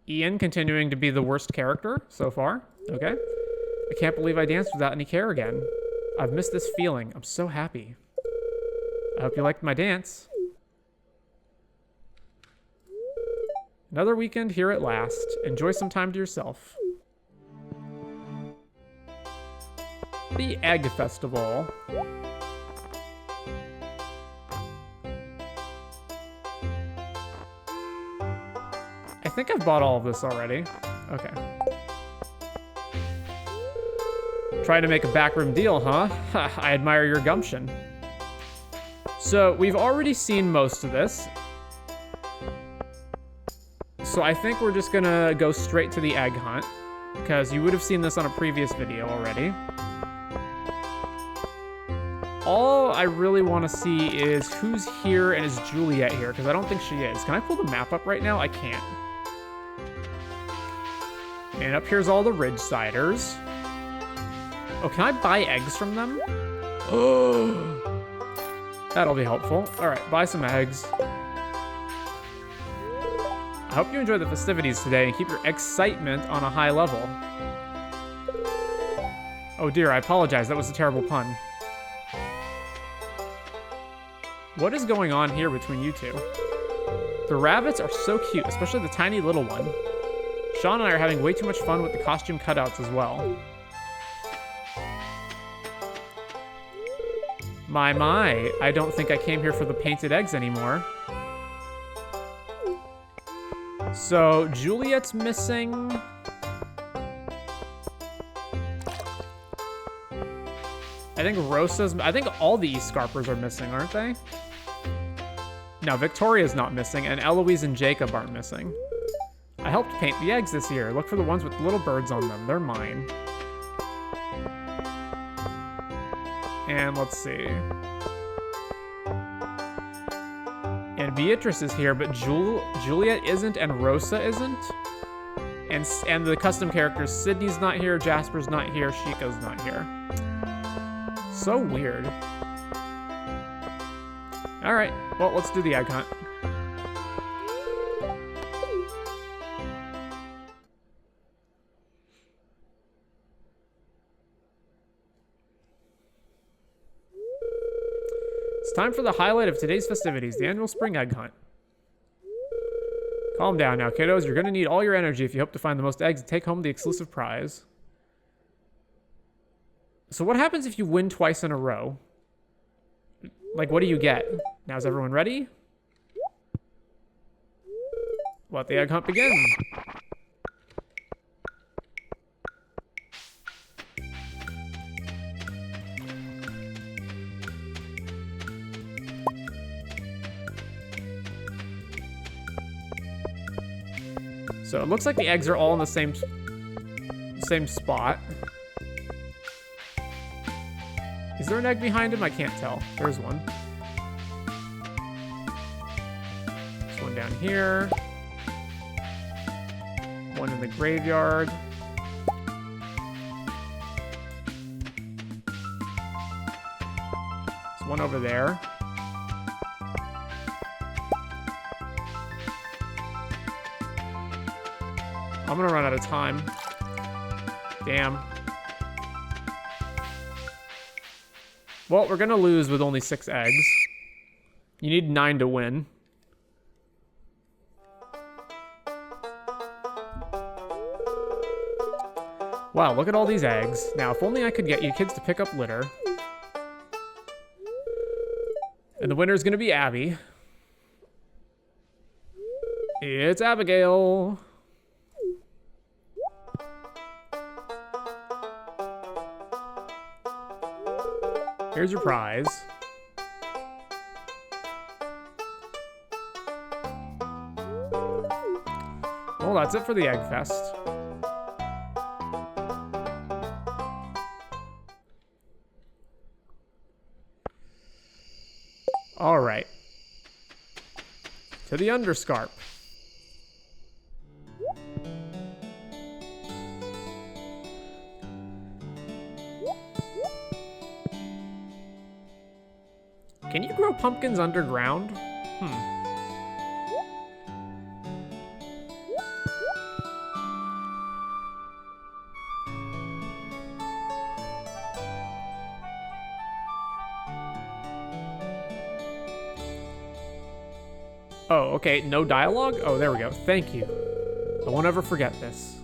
Ian continuing to be the worst character so far. Okay. I can't believe I danced without any care again. I've missed this feeling. I'm so happy. I hope you liked my dance. Another weekend here at last. Enjoy some time to yourself. The Egg Festival. I think I've bought all of this already. Okay. Trying to make a backroom deal, huh? I admire your gumption. So, we've already seen most of this. So I think we're just gonna go straight to the egg hunt, because you would have seen this on a previous video already. all I really want to see is who's here and is Juliet here, because I don't think she is. Can I pull the map up right now? I can't. And up here's all the Ridgesiders. Oh, can I buy eggs from them? Oh, that'll be helpful. All right, buy some eggs. I hope you enjoy the festivities today and keep your excitement on a high level. Oh dear, I apologize. That was a terrible pun. What is going on here between you two? The rabbits are so cute, especially the tiny little one. Sean and I are having way too much fun with the costume cutouts as well. My, I don't think I came here for the painted eggs anymore. So, Juliet's missing. I think I think all the Scarpers are missing, aren't they? No, Victoria's not missing, and Eloise and Jacob aren't missing. I helped paint the eggs this year. Look for the ones with little birds on them. They're mine. And let's see. And Beatrice is here, but Juliet isn't, and Rosa isn't. And the custom characters, Sydney's not here, Jasper's not here, Chico's not here. So weird. All right, well, let's do the egg hunt. It's time for the highlight of today's festivities, the annual spring egg hunt. Calm down now, kiddos. You're going to need all your energy if you hope to find the most eggs and take home the exclusive prize. So what happens if you win twice in a row? Like, what do you get? Now, is everyone ready? Let the egg hunt begin. So it looks like the eggs are all in the same spot. Is there an egg behind him? I can't tell. There's one. There's one down here. One in the graveyard. There's one over there. I'm gonna run out of time. Damn. Well, we're gonna lose with only 6 eggs. You need 9 to win. Wow, look at all these eggs. Now, if only I could get you kids to pick up litter. And the winner is gonna be Abby. It's Abigail. Here's your prize. Well, that's it for the Egg Fest. All right. To the Underscarp. Can you grow pumpkins underground? Oh, okay, no dialogue? Oh, there we go. Thank you. I won't ever forget this.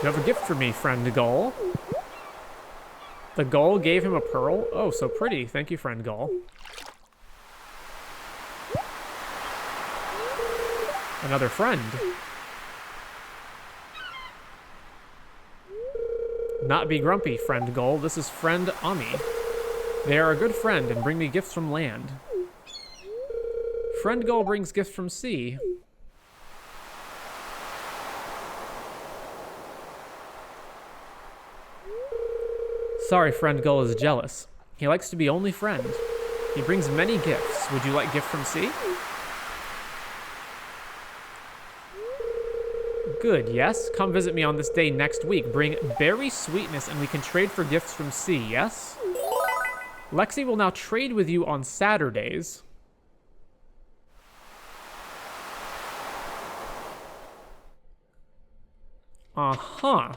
You have a gift for me, friend Gull. The Gull gave him a pearl? Oh, so pretty. Thank you, friend Gull. Another friend. Not be grumpy, friend Gull. This is friend Ami. They are a good friend and bring me gifts from land. Friend Gull brings gifts from sea. sorry friend Gull is jealous. He likes to be only friend. He brings many gifts. Would you like gift from C? Good, yes. Come visit me on this day next week. Bring berry sweetness and we can trade for gifts from C, yes? Lexi will now trade with you on Saturdays. Uh-huh.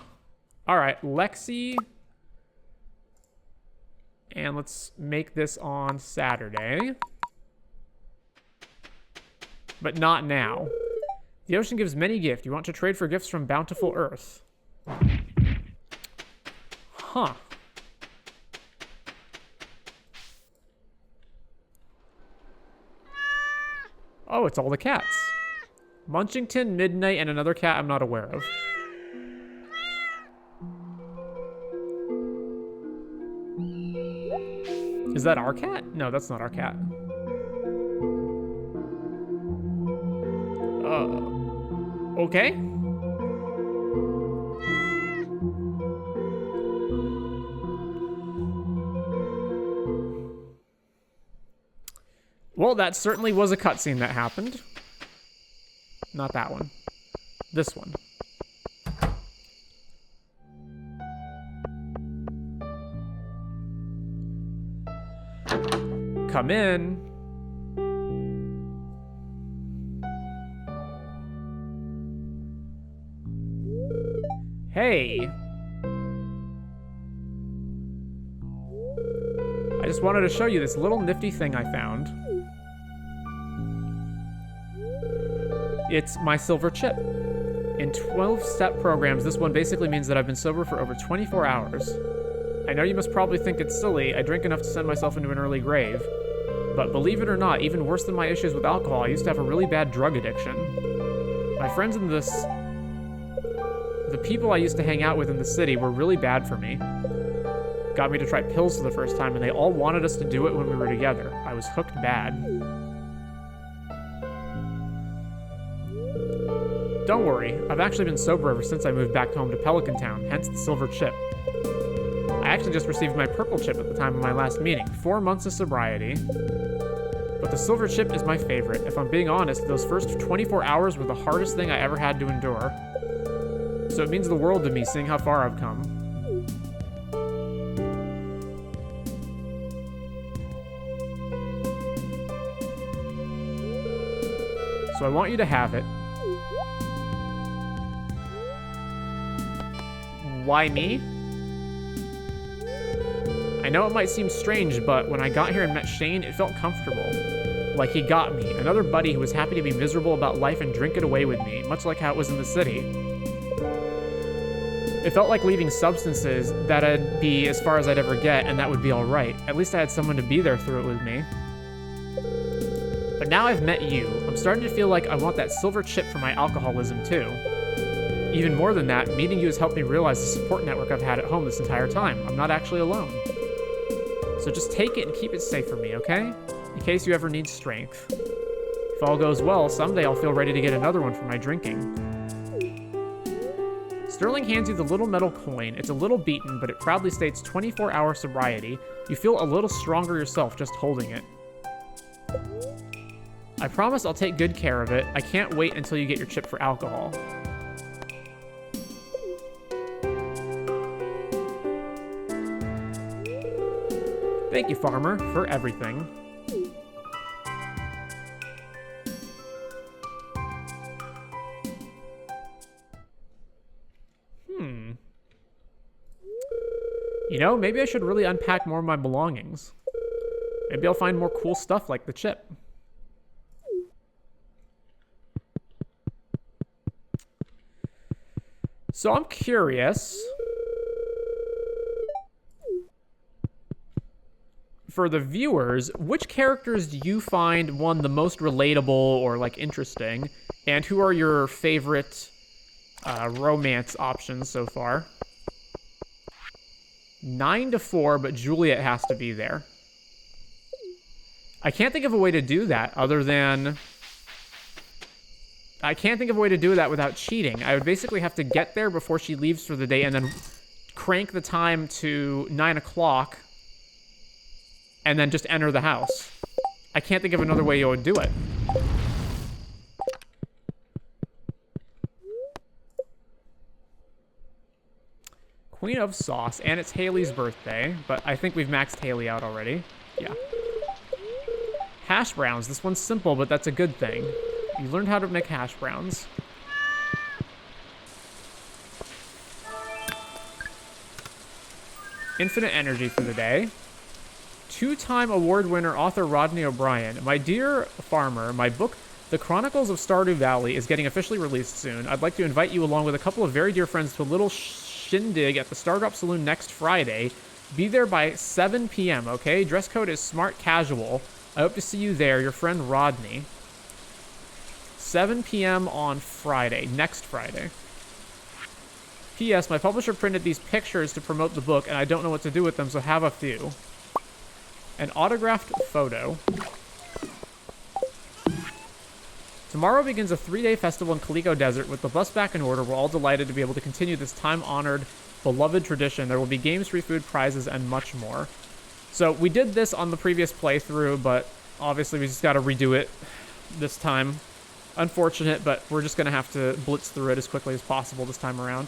All right, Lexi. And let's make this on Saturday. But not now. The ocean gives many gifts. You want to trade for gifts from bountiful earth. Huh. Oh, it's all the cats. Munchington, Midnight, and another cat I'm not aware of. Is that our cat? No, that's not our cat. Okay. Well, that certainly was a cutscene that happened. Not that one. This one. Come in. Hey. I just wanted to show you this little nifty thing I found. It's my silver chip. In 12-step programs, this one basically means that I've been sober for over 24 hours. I know you must probably think it's silly. I drink enough to send myself into an early grave. But believe it or not, even worse than my issues with alcohol, I used to have a really bad drug addiction. My friends in this... The people I used to hang out with in the city were really bad for me. Got me to try pills for the first time, and they all wanted us to do it when we were together. I was hooked bad. Don't worry, I've actually been sober ever since I moved back home to Pelican Town, hence the silver chip. I actually just received my purple chip at the time of my last meeting. 4 months of sobriety. But the silver chip is my favorite. If I'm being honest, those first 24 hours were the hardest thing I ever had to endure. So it means the world to me seeing how far I've come. So I want you to have it. Why me? I know it might seem strange, but when I got here and met Shane, it felt comfortable. Like he got me, another buddy who was happy to be miserable about life and drink it away with me, much like how it was in the city. It felt like leaving substances that'd be as far as I'd ever get, and that would be alright. At least I had someone to be there through it with me. But now I've met you, I'm starting to feel like I want that silver chip for my alcoholism too. Even more than that, meeting you has helped me realize the support network I've had at home this entire time. I'm not actually alone. So just take it and keep it safe for me, okay? In case you ever need strength. If all goes well, someday I'll feel ready to get another one for my drinking. Sterling hands you the little metal coin. It's a little beaten, but it proudly states 24-hour sobriety. You feel a little stronger yourself just holding it. I promise I'll take good care of it. I can't wait until you get your chip for alcohol. Thank you, Farmer, for everything. You know, maybe I should really unpack more of my belongings. Maybe I'll find more cool stuff like the chip. So I'm curious. For the viewers, which characters do you find, one, the most relatable or, like, interesting? And who are your favorite romance options so far? 9-4, but Juliet has to be there. I can't think of a way to do that other than... I can't think of a way to do that without cheating. I would basically have to get there before she leaves for the day and then crank the time to 9 o'clock, and then just enter the house. I can't think of another way you would do it. Queen of Sauce, and it's Haley's birthday, but I think we've maxed Haley out already. Yeah. Hash browns. This one's simple, but that's a good thing. You learned how to make hash browns. Infinite energy for the day. Two-time award winner author Rodney O'Brien. My dear farmer, my book, The Chronicles of Stardew Valley, is getting officially released soon. I'd like to invite you along with a couple of very dear friends to a little shindig at the Stardrop Saloon next Friday. Be there by 7 p.m., okay? Dress code is smart casual. I hope to see you there. Your friend Rodney. 7 p.m. on Friday. Next Friday. P.S. My publisher printed these pictures to promote the book, and I don't know what to do with them, so have a few. An autographed photo. Tomorrow begins a 3-day festival in Calico Desert. With the bus back in order, we're all delighted to be able to continue this time-honored, beloved tradition. There will be games, free food, prizes, and much more. So we did this on the previous playthrough, but obviously we just got to redo it this time. Unfortunate, but we're just going to have to blitz through it as quickly as possible this time around.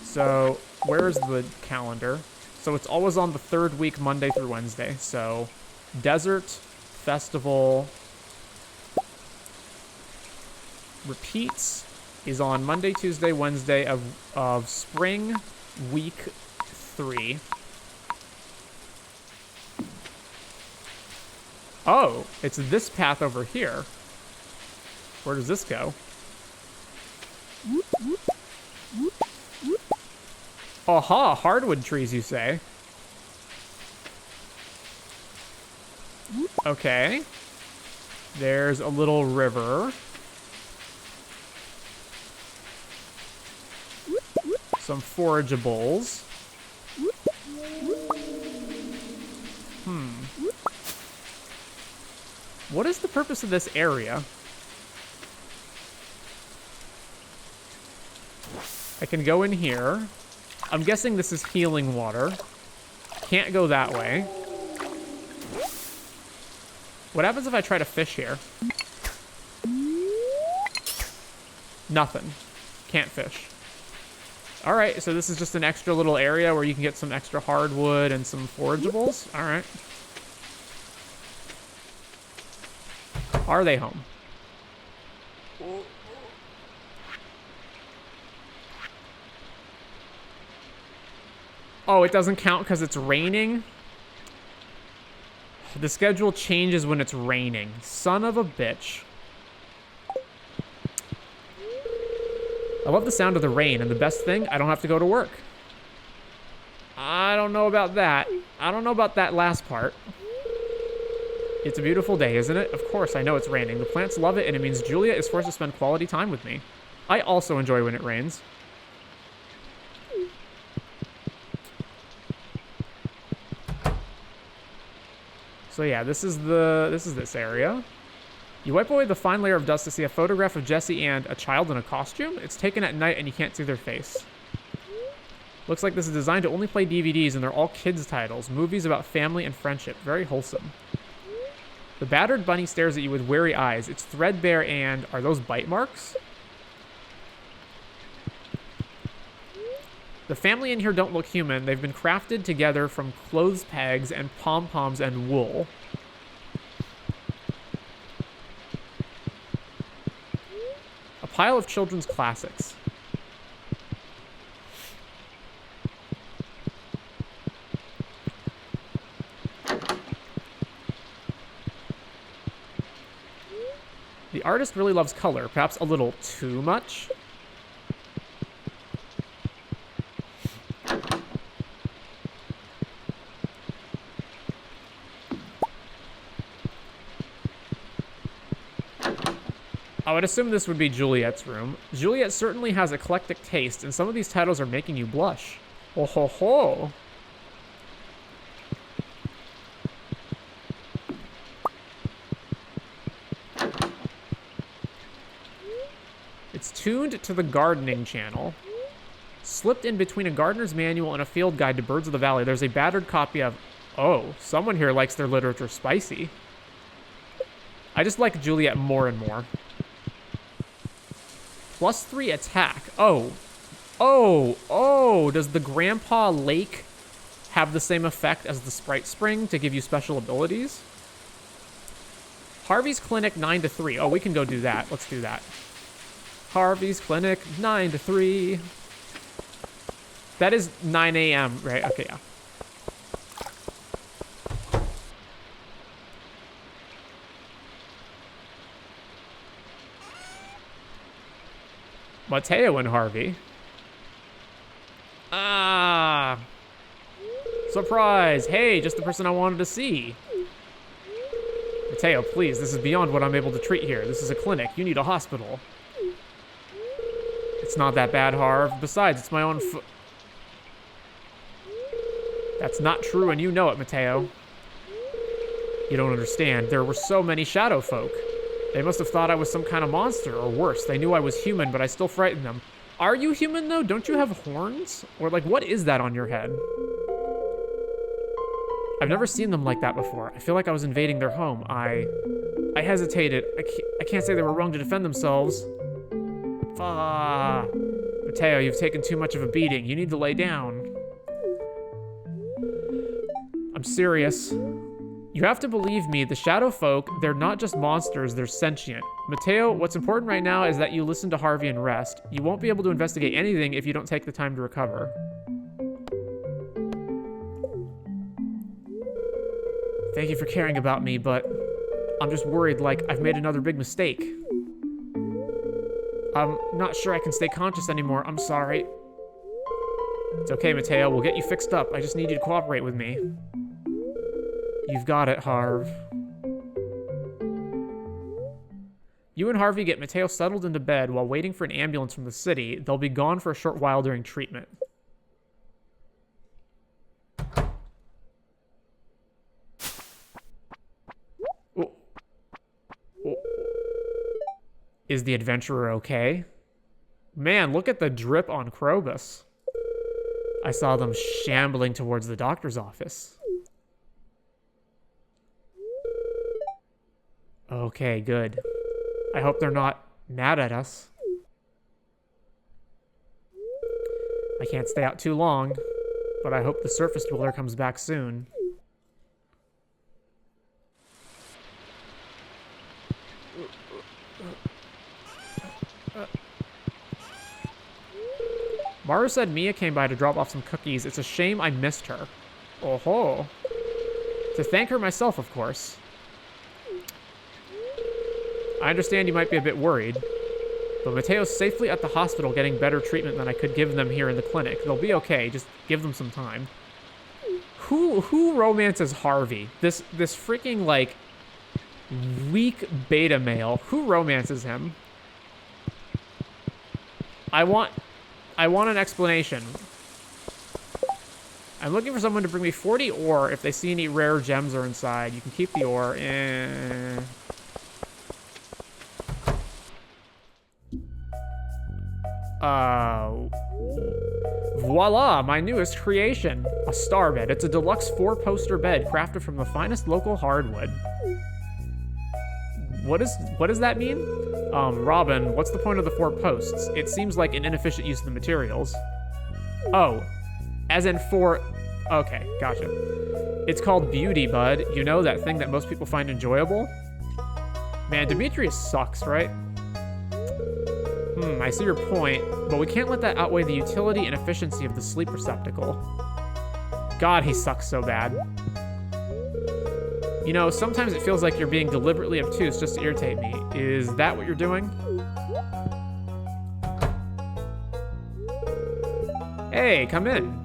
So where's the calendar? So it's always on the third week, Monday through Wednesday. So Desert Festival repeats is on Monday, Tuesday, Wednesday of spring week 3. Oh, it's this path over here. Where does this go? Aha, hardwood trees, you say? Okay. There's a little river. Some forageables. What is the purpose of this area? I can go in here. I'm guessing this is healing water. Can't go that way. What happens if I try to fish here? Nothing. Can't fish. Alright, so this is just an extra little area where you can get some extra hardwood and some forageables. Alright. Are they home? Oh, it doesn't count because it's raining? The schedule changes when it's raining. Son of a bitch. I love the sound of the rain, and the best thing, I don't have to go to work. I don't know about that. I don't know about that last part. It's a beautiful day, isn't it? Of course, I know it's raining. The plants love it, and it means Julia is forced to spend quality time with me. I also enjoy when it rains. So yeah, this is this area. You wipe away the fine layer of dust to see a photograph of Jessie and a child in a costume. It's taken at night and you can't see their face. Looks like this is designed to only play DVDs, and they're all kids' titles. Movies about family and friendship. Very wholesome. The battered bunny stares at you with wary eyes. It's threadbare and... Are those bite marks? The family in here don't look human. They've been crafted together from clothes pegs and pom-poms and wool. A pile of children's classics. The artist really loves color, perhaps a little too much. I would assume this would be Juliet's room. Juliet certainly has eclectic taste, and some of these titles are making you blush. Oh ho ho! It's tuned to the gardening channel. slipped in between a gardener's manual and a field guide to birds of the valley. There's a battered copy of... Oh, someone here likes their literature spicy. I just like Juliet more and more. +3 attack. Oh, does the Grandpa Lake have the same effect as the Sprite Spring to give you special abilities? Harvey's Clinic 9 to 3. Oh, we can go do that. Let's do that. Harvey's Clinic 9 to 3. That is 9 a.m., right? Okay, yeah. Mateo and Harvey. Ah. Surprise. Hey, just the person I wanted to see. Mateo, please, this is beyond what I'm able to treat here. This is a clinic. You need a hospital. It's not that bad, Harv. Besides, it's my own That's not true, and you know it, Mateo. You don't understand. There were so many shadow folk. They must have thought I was some kind of monster, or worse. They knew I was human, but I still frightened them. Are you human, though? Don't you have horns? Or, like, what is that on your head? I've never seen them like that before. I feel like I was invading their home. I hesitated. I can't say they were wrong to defend themselves. Mateo, you've taken too much of a beating. You need to lay down. I'm serious. You have to believe me, the shadow folk, they're not just monsters, they're sentient. Mateo, what's important right now is that you listen to Harvey and rest. You won't be able to investigate anything if you don't take the time to recover. Thank you for caring about me, but I'm just worried like I've made another big mistake. I'm not sure I can stay conscious anymore. I'm sorry. It's okay, Mateo. We'll get you fixed up. I just need you to cooperate with me. You've got it, Harv. You and Harvey get Mateo settled into bed while waiting for an ambulance from the city. They'll be gone for a short while during treatment. Is the adventurer okay? Man, look at the drip on Krobus. I saw them shambling towards the doctor's office. Okay, good. I hope they're not mad at us. I can't stay out too long, but I hope the surface dweller comes back soon. Maru said Mia came by to drop off some cookies. It's a shame I missed her. Oh ho. To thank her myself, of course. I understand you might be a bit worried, but Mateo's safely at the hospital getting better treatment than I could give them here in the clinic. They'll be okay, just give them some time. Who romances Harvey? This freaking, like, weak beta male. Who romances him? I want an explanation. I'm looking for someone to bring me 40 ore. If they see any rare gems are inside, you can keep the ore. Voila, my newest creation. A star bed. It's a deluxe 4-poster bed crafted from the finest local hardwood. What does that mean? Robin, what's the point of the 4 posts? It seems like an inefficient use of the materials. Oh, as in 4... Okay, gotcha. It's called beauty, bud. You know, that thing that most people find enjoyable? Man, Demetrius sucks, right? I see your point, but we can't let that outweigh the utility and efficiency of the sleep receptacle. God, he sucks so bad. You know, sometimes it feels like you're being deliberately obtuse just to irritate me. Is that what you're doing? Hey, come in.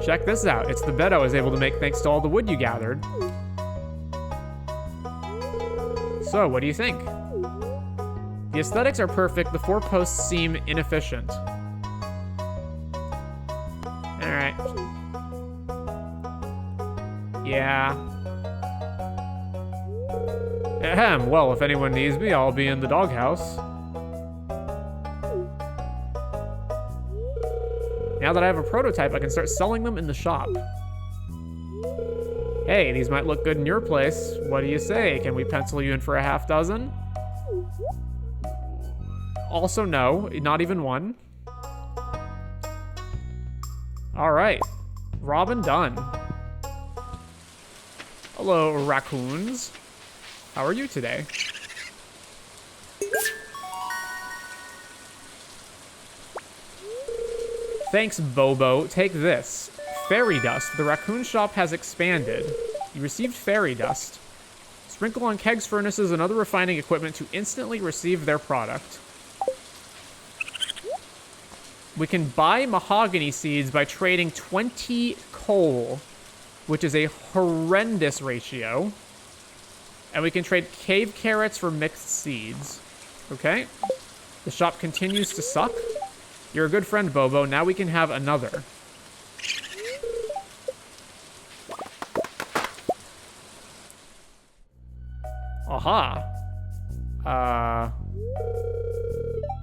Check this out. It's the bed I was able to make thanks to all the wood you gathered. So, what do you think? The aesthetics are perfect. The 4 posts seem inefficient. Alright. Yeah. Ahem. Well, if anyone needs me, I'll be in the doghouse. Now that I have a prototype, I can start selling them in the shop. Hey, these might look good in your place. What do you say? Can we pencil you in for a half dozen? Also, no, not even one. All right, Robin done. Hello, raccoons. How are you today? Thanks, Bobo. Take this. Fairy dust. The raccoon shop has expanded. You received fairy dust. Sprinkle on kegs, furnaces, and other refining equipment to instantly receive their product. We can buy mahogany seeds by trading 20 coal, which is a horrendous ratio. And we can trade cave carrots for mixed seeds. Okay. The shop continues to suck. You're a good friend, Bobo. Now we can have another. Aha.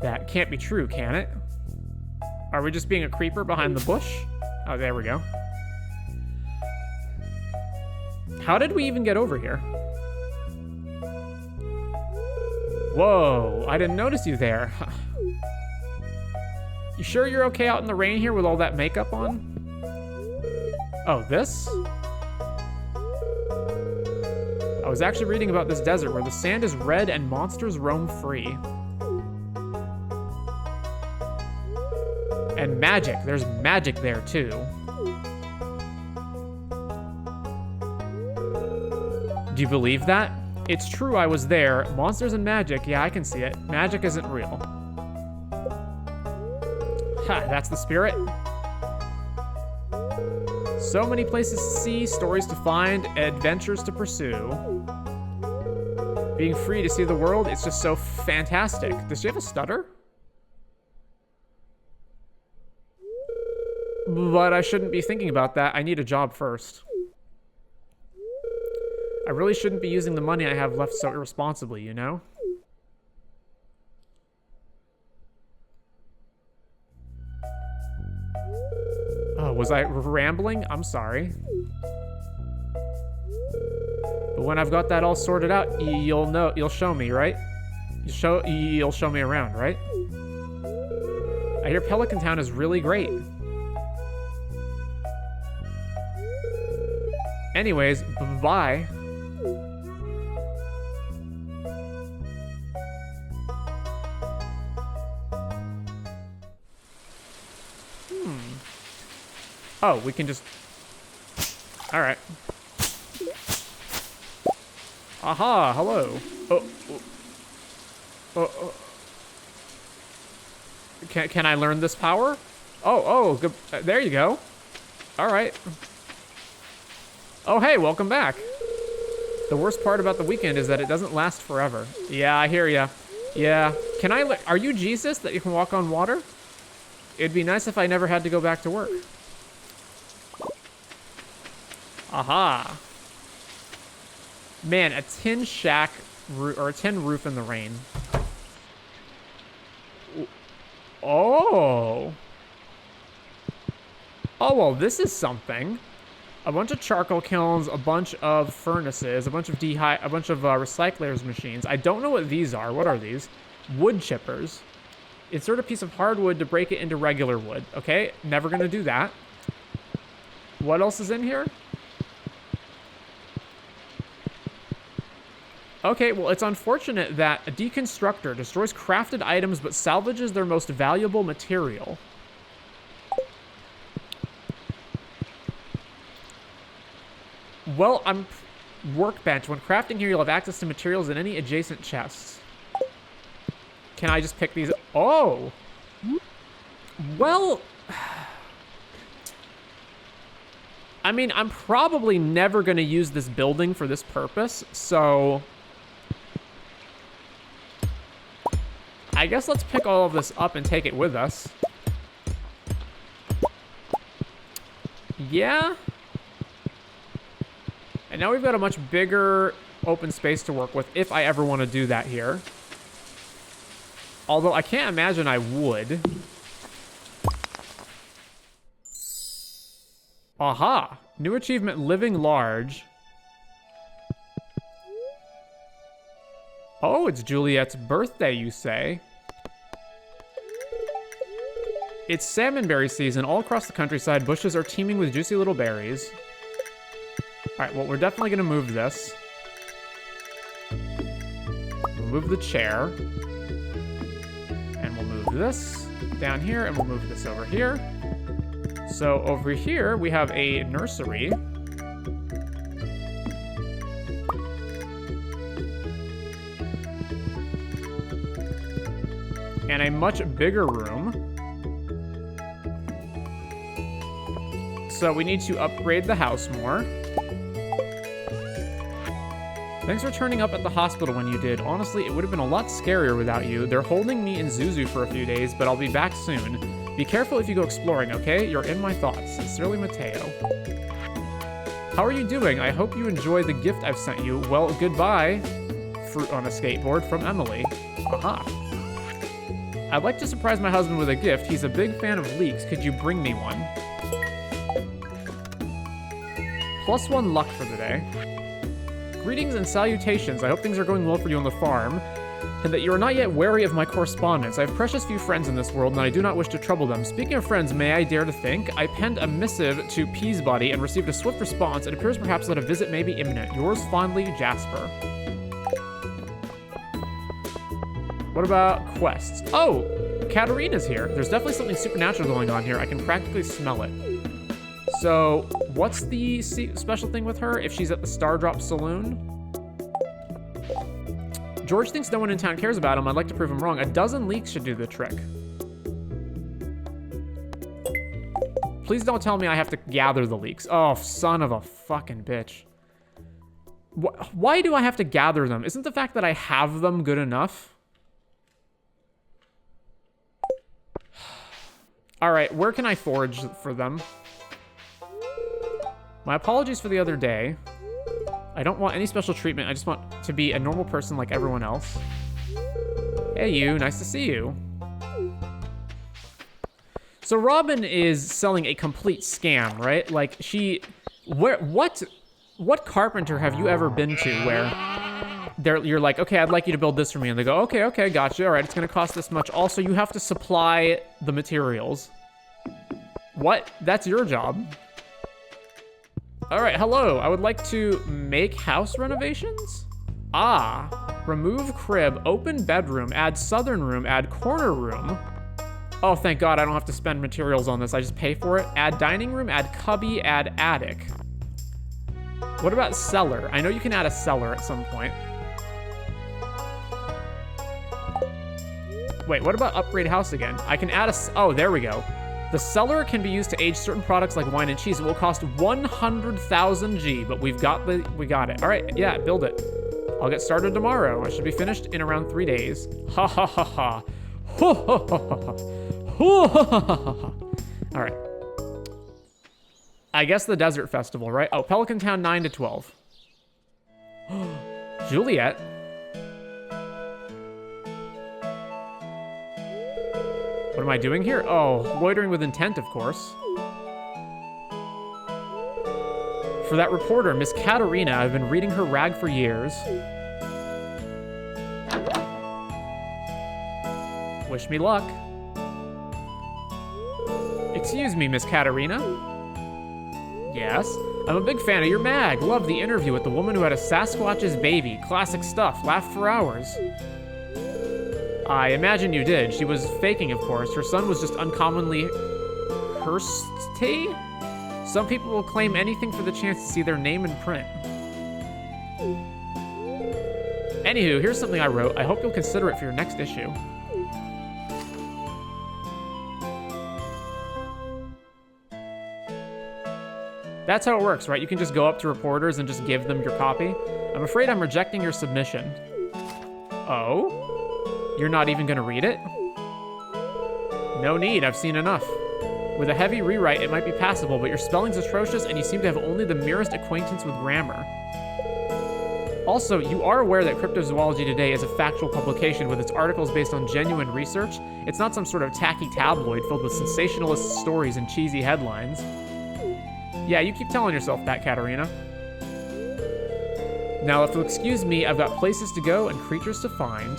That can't be true, can it? Are we just being a creeper behind the bush? Oh, there we go. How did we even get over here? Whoa, I didn't notice you there. You sure you're okay out in the rain here with all that makeup on? Oh, this? I was actually reading about this desert where the sand is red and monsters roam free. And magic. There's magic there, too. Do you believe that? It's true, I was there. Monsters and magic, yeah, I can see it. Magic isn't real. Ha, that's the spirit. So many places to see, stories to find, adventures to pursue. Being free to see the world, it's just so fantastic. Does she have a stutter? But I shouldn't be thinking about that. I need a job first. I really shouldn't be using the money I have left so irresponsibly, you know? Oh, was I rambling? I'm sorry. But when I've got that all sorted out, you'll show me, right? You'll show me around, right? I hear Pelican Town is really great. Anyways, bye. Oh, we can just... Alright. Aha, hello. Can I learn this power? Oh, good. There you go. Alright. Oh, hey, welcome back. The worst part about the weekend is that it doesn't last forever. Yeah, I hear ya. Yeah. Are you Jesus that you can walk on water? It'd be nice if I never had to go back to work. Aha. Man, a tin shack or a tin roof in the rain. Oh. Oh, well, this is something. A bunch of charcoal kilns, a bunch of furnaces, a bunch of recyclers machines. I don't know what these are. What are these? Wood chippers. Insert a piece of hardwood to break it into regular wood. Okay, never gonna do that. What else is in here? Okay, well, it's unfortunate that a deconstructor destroys crafted items but salvages their most valuable material. Well, workbench. When crafting here, you'll have access to materials in any adjacent chests. Can I just pick these? Oh! Well... I mean, I'm probably never going to use this building for this purpose, so... I guess let's pick all of this up and take it with us. Yeah. And now we've got a much bigger open space to work with if I ever want to do that here. Although I can't imagine I would. Aha! New achievement, living large. Oh, it's Juliet's birthday, you say? It's salmonberry season. All across the countryside, bushes are teeming with juicy little berries. Alright, well, we're definitely gonna move this. We'll move the chair. And we'll move this down here, and we'll move this over here. So over here, we have a nursery. And a much bigger room. So we need to upgrade the house more. Thanks for turning up at the hospital when you did. Honestly, it would have been a lot scarier without you. They're holding me in Zuzu for a few days, but I'll be back soon. Be careful if you go exploring, okay? You're in my thoughts. Sincerely, Mateo. How are you doing? I hope you enjoy the gift I've sent you. Well, goodbye. Fruit on a skateboard from Emily. Aha. I'd like to surprise my husband with a gift. He's a big fan of leeks. Could you bring me one? +1 luck for the day. Greetings and salutations. I hope things are going well for you on the farm, and that you are not yet wary of my correspondence. I have precious few friends in this world, and I do not wish to trouble them. Speaking of friends, may I dare to think? I penned a missive to Peasbody and received a swift response. It appears perhaps that a visit may be imminent. Yours fondly, Jasper. What about quests? Oh, Katarina's here. There's definitely something supernatural going on here. I can practically smell it. So, what's the special thing with her if she's at the Stardrop Saloon? George thinks no one in town cares about him. I'd like to prove him wrong. A dozen leeks should do the trick. Please don't tell me I have to gather the leeks. Oh, son of a fucking bitch. Why do I have to gather them? Isn't the fact that I have them good enough? Alright, where can I forage for them? My apologies for the other day. I don't want any special treatment. I just want to be a normal person like everyone else. Hey, you. Nice to see you. So Robin is selling a complete scam, right? Like, what carpenter have you ever been to where you're like, okay, I'd like you to build this for me. And they go, okay, gotcha. All right, it's going to cost this much. Also, you have to supply the materials. What? That's your job. All right, hello. I would like to make house renovations. Remove crib, open bedroom, add southern room, add corner room. Oh, thank God I don't have to spend materials on this. I just pay for it. Add dining room, add cubby, add attic. What about cellar? I know you can add a cellar at some point. Wait, what about upgrade house again? I can add oh, there we go. The cellar can be used to age certain products like wine and cheese. It will cost 100,000 G, but we got it. All right, yeah, build it. I'll get started tomorrow. I should be finished in around 3 days. Ha ha ha ha. Ho ho ho ho ho ha ha ha. All right. I guess the desert festival, right? Oh, Pelican Town 9 to 12. Juliet. What am I doing here? Oh, loitering with intent, of course. For that reporter, Miss Katarina, I've been reading her rag for years. Wish me luck. Excuse me, Miss Katarina. Yes? I'm a big fan of your mag. Love the interview with the woman who had a Sasquatch's baby. Classic stuff. Laughed for hours. I imagine you did. She was faking, of course. Her son was just uncommonly thirsty? Some people will claim anything for the chance to see their name in print. Anywho, here's something I wrote. I hope you'll consider it for your next issue. That's how it works, right? You can just go up to reporters and just give them your copy. I'm afraid I'm rejecting your submission. Oh? You're not even gonna read it? No need, I've seen enough. With a heavy rewrite, it might be passable, but your spelling's atrocious and you seem to have only the merest acquaintance with grammar. Also, you are aware that Cryptozoology Today is a factual publication with its articles based on genuine research. It's not some sort of tacky tabloid filled with sensationalist stories and cheesy headlines. Yeah, you keep telling yourself that, Katarina. Now, if you'll excuse me, I've got places to go and creatures to find.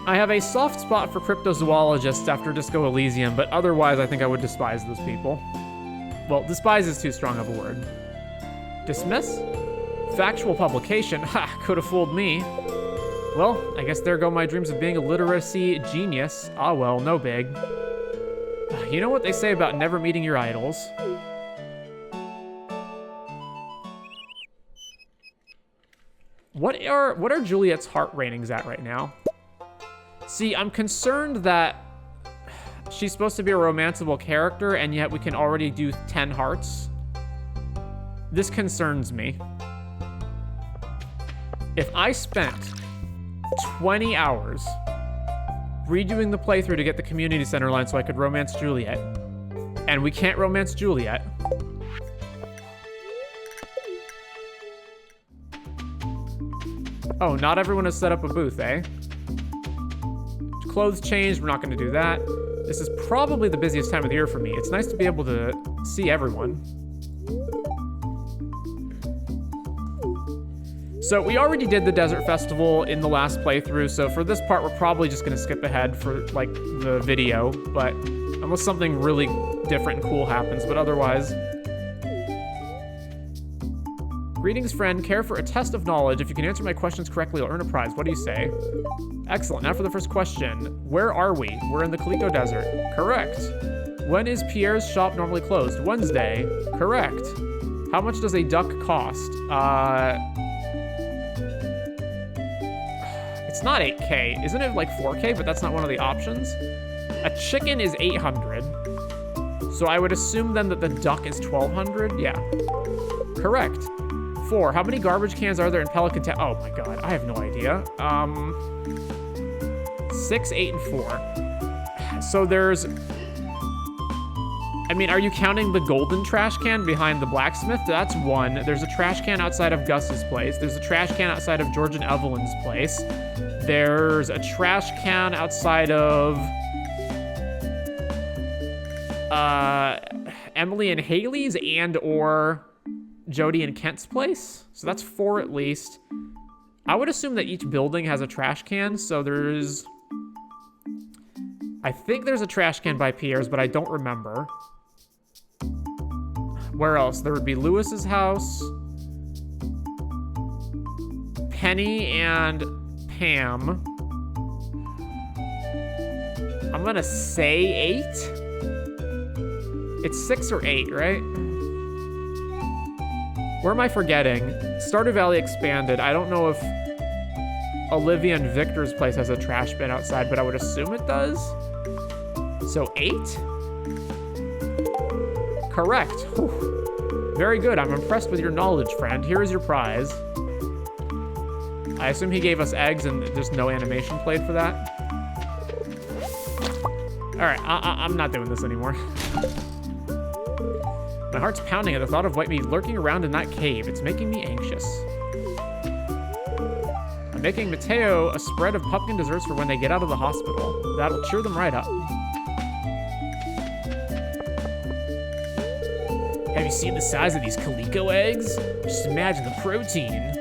I have a soft spot for cryptozoologists after Disco Elysium, but otherwise I think I would despise those people. Well, despise is too strong of a word. Dismiss? Factual publication? Ha, could have fooled me. Well, I guess there go my dreams of being a literacy genius. Ah well, no big. You know what they say about never meeting your idols? What are Juliet's heart ratings at right now? See, I'm concerned that she's supposed to be a romanceable character, and yet we can already do 10 hearts. This concerns me. If I spent 20 hours redoing the playthrough to get the community center line so I could romance Juliet, and we can't romance Juliet, oh, not everyone has set up a booth, eh? Clothes changed, we're not going to do that. This is probably the busiest time of the year for me. It's nice to be able to see everyone. So we already did the Desert Festival in the last playthrough, so for this part we're probably just going to skip ahead for like the video, but unless something really different and cool happens, but otherwise... Greetings, friend. Care for a test of knowledge. If you can answer my questions correctly, you'll earn a prize. What do you say? Excellent. Now for the first question. Where are we? We're in the Calico Desert. Correct. When is Pierre's shop normally closed? Wednesday. Correct. How much does a duck cost? It's not 8K. Isn't it like 4K? But that's not one of the options. A chicken is 800. So I would assume then that the duck is 1200. Yeah. Correct. 4. How many garbage cans are there in Pelican Town? Oh my god, I have no idea. 6, 8, and 4. So there's... I mean, are you counting the golden trash can behind the blacksmith? That's 1. There's a trash can outside of Gus's place. There's a trash can outside of George and Evelyn's place. There's a trash can outside of... Emily and Haley's and or... Jody and Kent's place. So that's 4 at least. I would assume that each building has a trash can. So there's... I think there's a trash can by Pierre's, but I don't remember. Where else? There would be Lewis's house. Penny and Pam. I'm gonna say 8. It's 6 or 8, right? Where am I forgetting? Stardew Valley Expanded. I don't know if Olivia and Victor's place has a trash bin outside, but I would assume it does. So 8? Correct. Whew. Very good. I'm impressed with your knowledge, friend. Here is your prize. I assume he gave us eggs and there's no animation played for that. All right, I'm not doing this anymore. My heart's pounding at the thought of White Meat lurking around in that cave. It's making me anxious. I'm making Mateo a spread of pumpkin desserts for when they get out of the hospital. That'll cheer them right up. Have you seen the size of these calico eggs? Just imagine the protein.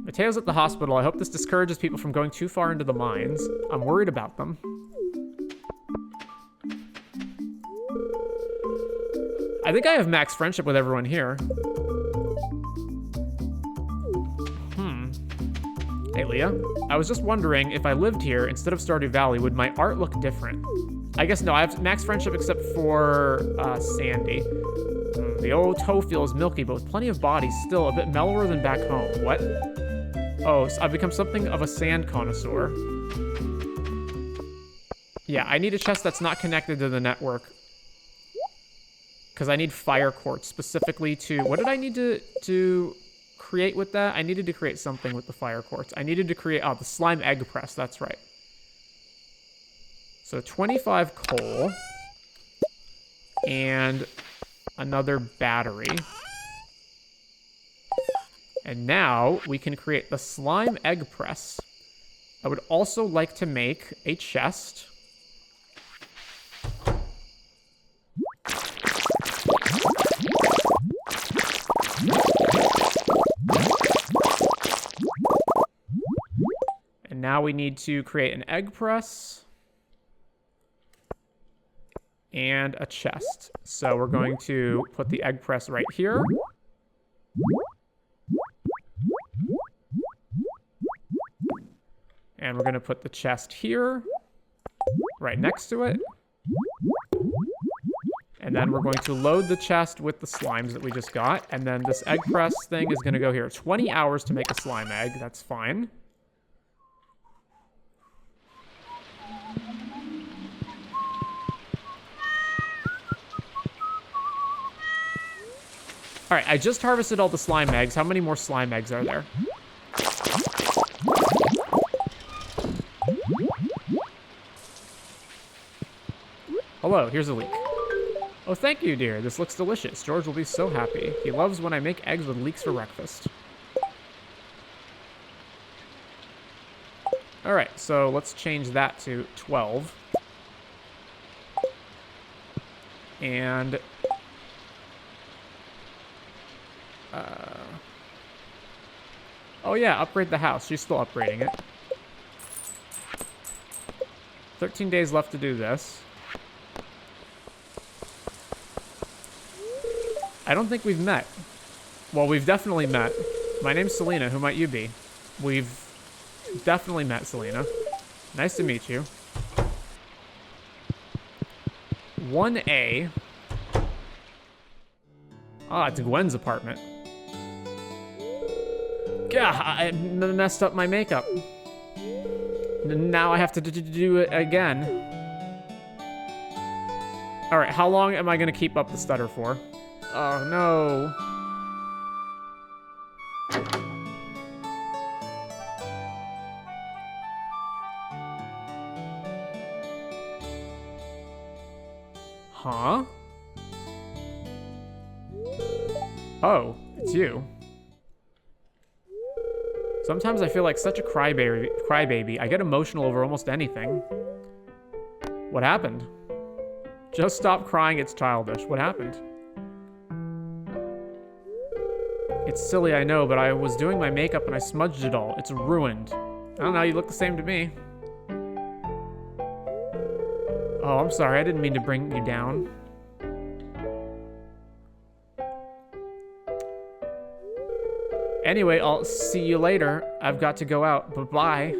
Mateo's at the hospital. I hope this discourages people from going too far into the mines. I'm worried about them. I think I have max friendship with everyone here. Hey, Leah. I was just wondering, if I lived here instead of Stardew Valley, would my art look different? I guess no, I have max friendship except for Sandy. The old toe feels milky, but with plenty of body, still a bit mellower than back home. What? Oh, so I've become something of a sand connoisseur. Yeah, I need a chest that's not connected to the network. Because I need fire quartz specifically to... What did I need to create with that? I needed to create something with the fire quartz. I needed to create... Oh, the slime egg press. That's right. So 25 coal. And another battery. And now we can create the slime egg press. I would also like to make a chest. we need to create an egg press and a chest. So we're going to put the egg press right here. And we're going to put the chest here, right next to it. And then we're going to load the chest with the slimes that we just got. And then this egg press thing is going to go here. 20 hours to make a slime egg. That's fine. All right, I just harvested all the slime eggs. How many more slime eggs are there? Hello, here's a leek. Oh, thank you, dear. This looks delicious. George will be so happy. He loves when I make eggs with leeks for breakfast. All right, so let's change that to 12. And... oh, yeah, upgrade the house. She's still upgrading it. 13 days left to do this. I don't think we've met. Well, we've definitely met. My name's Selena. Who might you be? We've definitely met, Selena. Nice to meet you. 1A. Ah, it's Gwen's apartment. Gah, I messed up my makeup. Now I have to do it again. All right, how long am I going to keep up the stutter for? Oh, no. Huh? Oh, it's you. Sometimes I feel like such a crybaby. I get emotional over almost anything. What happened? Just stop crying, it's childish. What happened? It's silly, I know, but I was doing my makeup and I smudged it all. It's ruined. I don't know, you look the same to me. Oh, I'm sorry, I didn't mean to bring you down. Anyway, I'll see you later. I've got to go out. Bye-bye.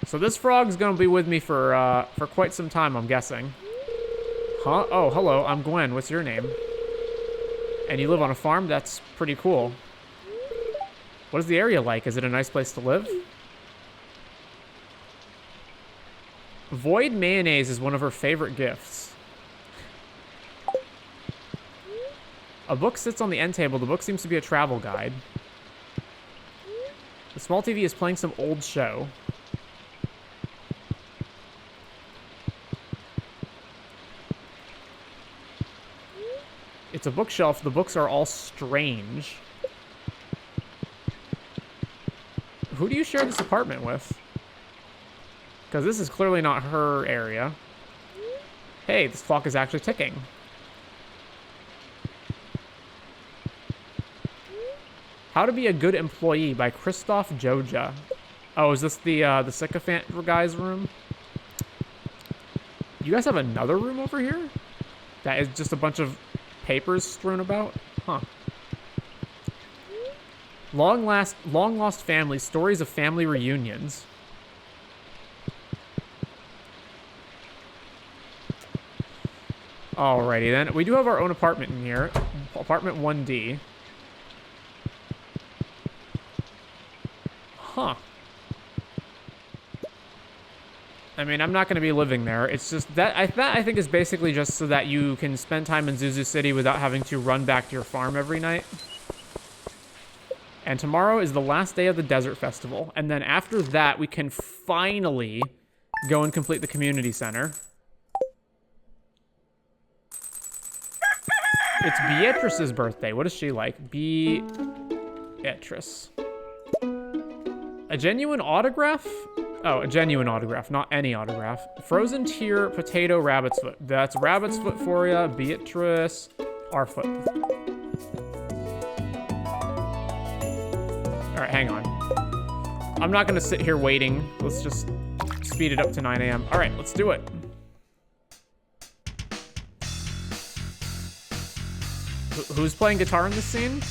So this frog's gonna be with me for quite some time, I'm guessing. Huh? Oh, hello, I'm Gwen. What's your name? And you live on a farm? That's pretty cool. What is the area like? Is it a nice place to live? Void mayonnaise is one of her favorite gifts. A book sits on the end table. The book seems to be a travel guide. The small TV is playing some old show. It's a bookshelf. The books are all strange. Who do you share this apartment with? Because this is clearly not her area. Hey, this clock is actually ticking. How to be a Good Employee by Christoph Joja. Oh, is this the sycophant guy's room? You guys have another room over here? That is just a bunch of papers strewn about? Huh. Long lost families, stories of family reunions. Alrighty then. We do have our own apartment in here. Apartment 1D. Huh. I mean, I'm not going to be living there. It's just that I think is basically just so that you can spend time in Zuzu City without having to run back to your farm every night. And tomorrow is the last day of the Desert Festival. And then after that, we can finally go and complete the community center. It's Beatrice's birthday. What is she like? Beatrice. A genuine autograph? Oh, a genuine autograph, not any autograph. Frozen tear, potato, rabbit's foot. That's rabbit's foot for ya. Beatrice, our foot. All right, hang on. I'm not gonna sit here waiting. Let's just speed it up to 9 a.m. All right, let's do it. Who's playing guitar in this scene?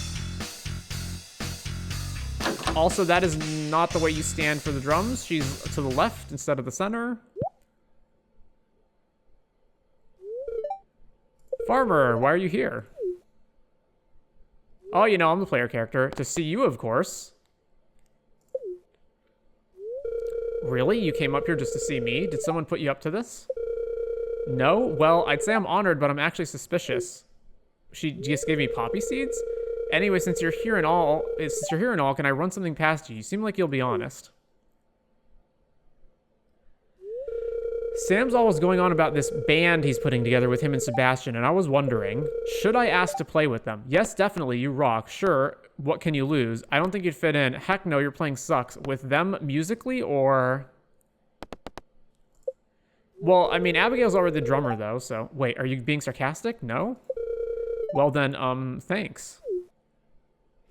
Also, that is not the way you stand for the drums. She's to the left instead of the center. Farmer, why are you here? Oh, you know, I'm the player character. To see you, of course. Really? You came up here just to see me? Did someone put you up to this? No? Well, I'd say I'm honored, but I'm actually suspicious. She just gave me poppy seeds? Anyway, since you're here and all, can I run something past you? You seem like you'll be honest. Sam's always going on about this band he's putting together with him and Sebastian, and I was wondering, should I ask to play with them? Yes, definitely, you rock. Sure, what can you lose? I don't think you'd fit in. Heck no, your playing sucks. With them musically, or... Well, I mean, Abigail's already the drummer, though, so... Wait, are you being sarcastic? No? Well then, thanks.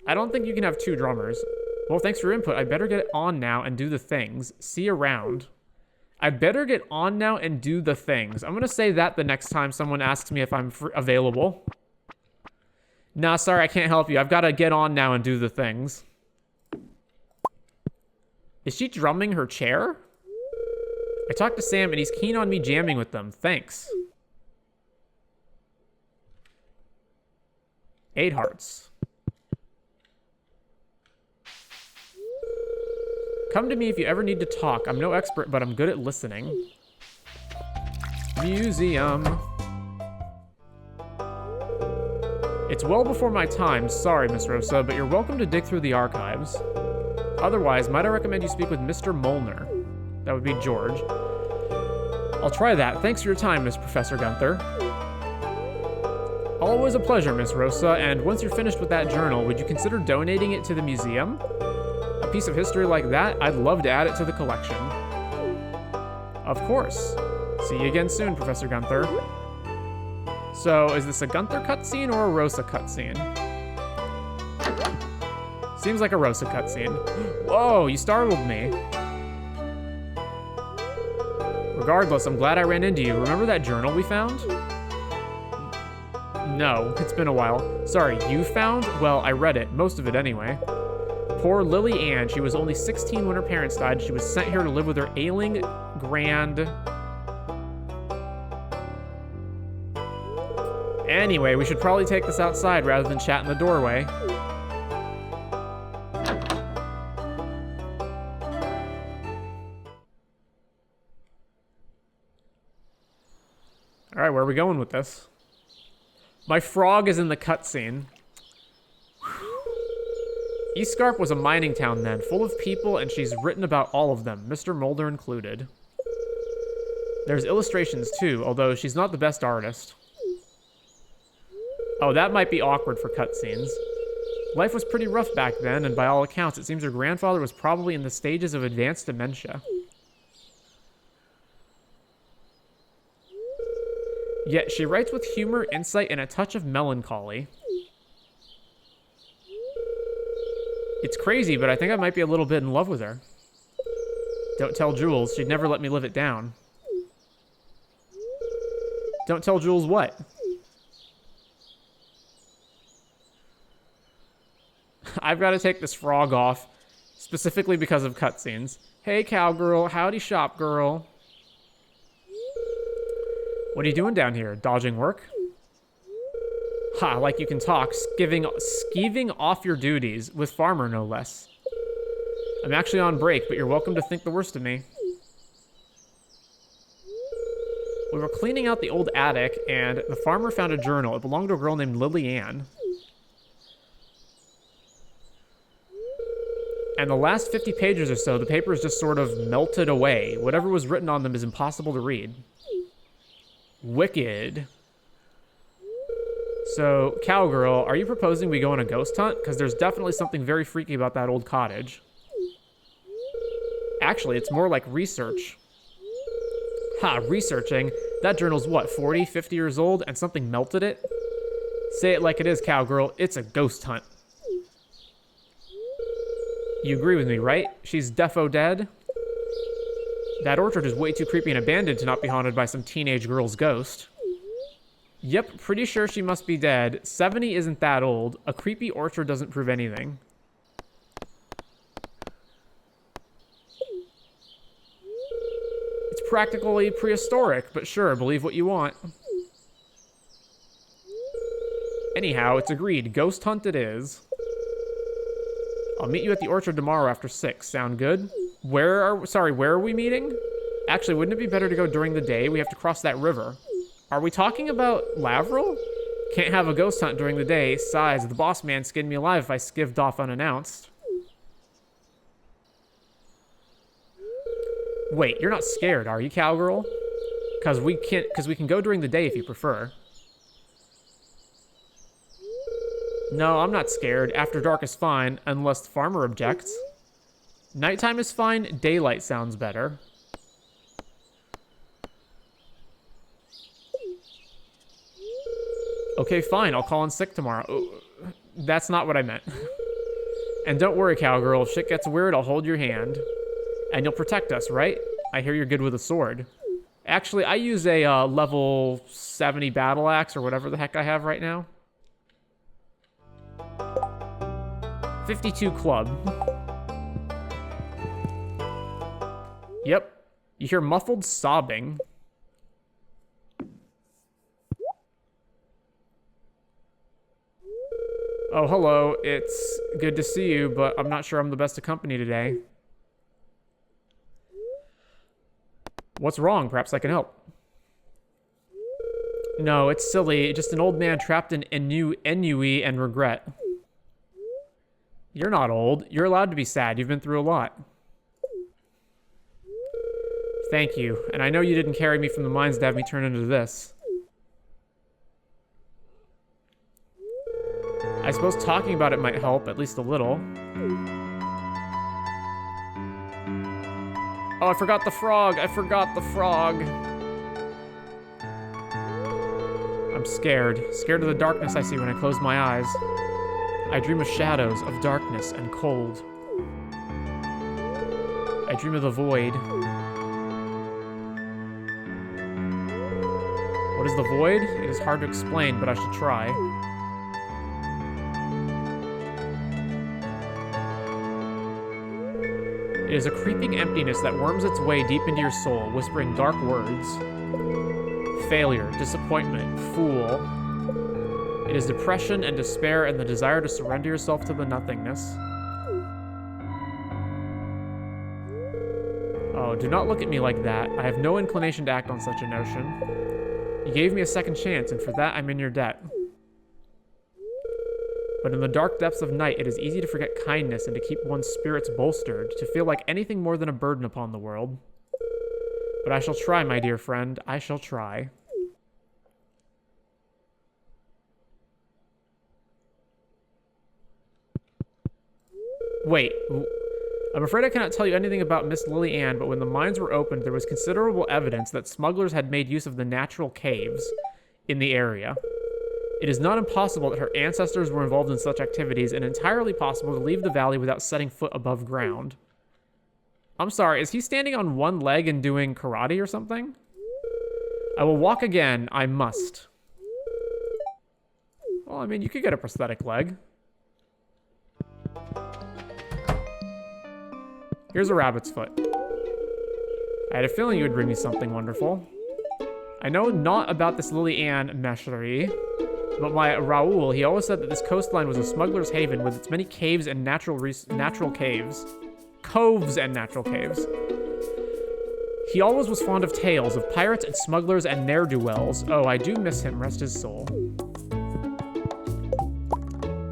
I don't think you can have two drummers. Well, thanks for your input. I better get on now and do the things. See you around. I better get on now and do the things. I'm gonna say that the next time someone asks me if I'm available. Nah, sorry, I can't help you. I've got to get on now and do the things. Is she drumming her chair? I talked to Sam and he's keen on me jamming with them. Thanks. 8 hearts. Come to me if you ever need to talk. I'm no expert, but I'm good at listening. Museum. It's well before my time. Sorry, Miss Rosa, but you're welcome to dig through the archives. Otherwise, might I recommend you speak with Mr. Molnar? That would be George. I'll try that. Thanks for your time, Miss Professor Gunther. Always a pleasure, Miss Rosa, and once you're finished with that journal, would you consider donating it to the museum? A piece of history like that, I'd love to add it to the collection. Of course. See you again soon, Professor Gunther. So, is this a Gunther cutscene or a Rosa cutscene? Seems like a Rosa cutscene. Whoa, you startled me. Regardless, I'm glad I ran into you. Remember that journal we found? No, it's been a while. Sorry, you found? Well, I read it. Most of it anyway. Poor Lily Ann. She was only 16 when her parents died. She was sent here to live with her ailing grand... Anyway, we should probably take this outside rather than chat in the doorway. Alright, where are we going with this? My frog is in the cutscene. East Scarp was a mining town then, full of people, and she's written about all of them, Mr. Mulder included. There's illustrations too, although she's not the best artist. Oh, that might be awkward for cutscenes. Life was pretty rough back then, and by all accounts, it seems her grandfather was probably in the stages of advanced dementia. Yet she writes with humor, insight, and a touch of melancholy. It's crazy, but I think I might be a little bit in love with her. Don't tell Jules. She'd never let me live it down. Don't tell Jules what? I've got to take this frog off, specifically because of cutscenes. Hey, cowgirl. Howdy, shop girl. What are you doing down here? Dodging work? Ha, like you can talk. Skeeving off your duties, with Farmer no less. I'm actually on break, but you're welcome to think the worst of me. We were cleaning out the old attic, and the farmer found a journal. It belonged to a girl named Lily Ann. And the last 50 pages or so, the papers just sort of melted away. Whatever was written on them is impossible to read. Wicked. So, cowgirl, are you proposing we go on a ghost hunt? Because there's definitely something very freaky about that old cottage. Actually, it's more like research. Ha, researching. That journal's what, 40, 50 years old, and something melted it? Say it like it is, cowgirl. It's a ghost hunt. You agree with me, right? She's defo dead? That orchard is way too creepy and abandoned to not be haunted by some teenage girl's ghost. Yep, pretty sure she must be dead. 70 isn't that old. A creepy orchard doesn't prove anything. It's practically prehistoric, but sure, believe what you want. Anyhow, it's agreed. Ghost hunt it is. I'll meet you at the orchard tomorrow after 6. Sound good? Where are we meeting? Actually, wouldn't it be better to go during the day? We have to cross that river. Are we talking about Lavril? Can't have a ghost hunt during the day. Size, the boss man skinned me alive if I skivved off unannounced. Wait, you're not scared, are you, cowgirl? Because we can go during the day if you prefer. No, I'm not scared. After dark is fine, unless the farmer objects. Nighttime is fine. Daylight sounds better. Okay, fine. I'll call in sick tomorrow. Oh, that's not what I meant. And don't worry, cowgirl. If shit gets weird, I'll hold your hand. And you'll protect us, right? I hear you're good with a sword. Actually, I use a level 70 battle axe or whatever the heck I have right now. 52 club. Yep. You hear muffled sobbing. Oh, hello. It's good to see you, but I'm not sure I'm the best of company today. What's wrong? Perhaps I can help. No, it's silly. Just an old man trapped in ennui and regret. You're not old. You're allowed to be sad. You've been through a lot. Thank you. And I know you didn't carry me from the mines to have me turn into this. I suppose talking about it might help, at least a little. Oh, I forgot the frog. I forgot the frog. I'm scared. Scared of the darkness I see when I close my eyes. I dream of shadows, of darkness and cold. I dream of the void. What is the void? It is hard to explain, but I shall try. It is a creeping emptiness that worms its way deep into your soul, whispering dark words. Failure, disappointment, fool. It is depression and despair and the desire to surrender yourself to the nothingness. Oh, do not look at me like that. I have no inclination to act on such a notion. You gave me a second chance, and for that I'm in your debt. But in the dark depths of night, it is easy to forget kindness and to keep one's spirits bolstered, to feel like anything more than a burden upon the world. But I shall try, my dear friend. I shall try. Wait, I'm afraid I cannot tell you anything about Miss Lily Ann, but when the mines were opened, there was considerable evidence that smugglers had made use of the natural caves in the area. It is not impossible that her ancestors were involved in such activities, and entirely possible to leave the valley without setting foot above ground. I'm sorry, is he standing on one leg and doing karate or something? I will walk again, I must. Well, I mean, you could get a prosthetic leg. Here's a rabbit's foot. I had a feeling you would bring me something wonderful. I know not about this Lily Ann Mecherie, but my Raoul, he always said that this coastline was a smuggler's haven with its many caves and natural caves. Coves and natural caves. He always was fond of tales of pirates and smugglers and ne'er-do-wells. Oh, I do miss him, rest his soul.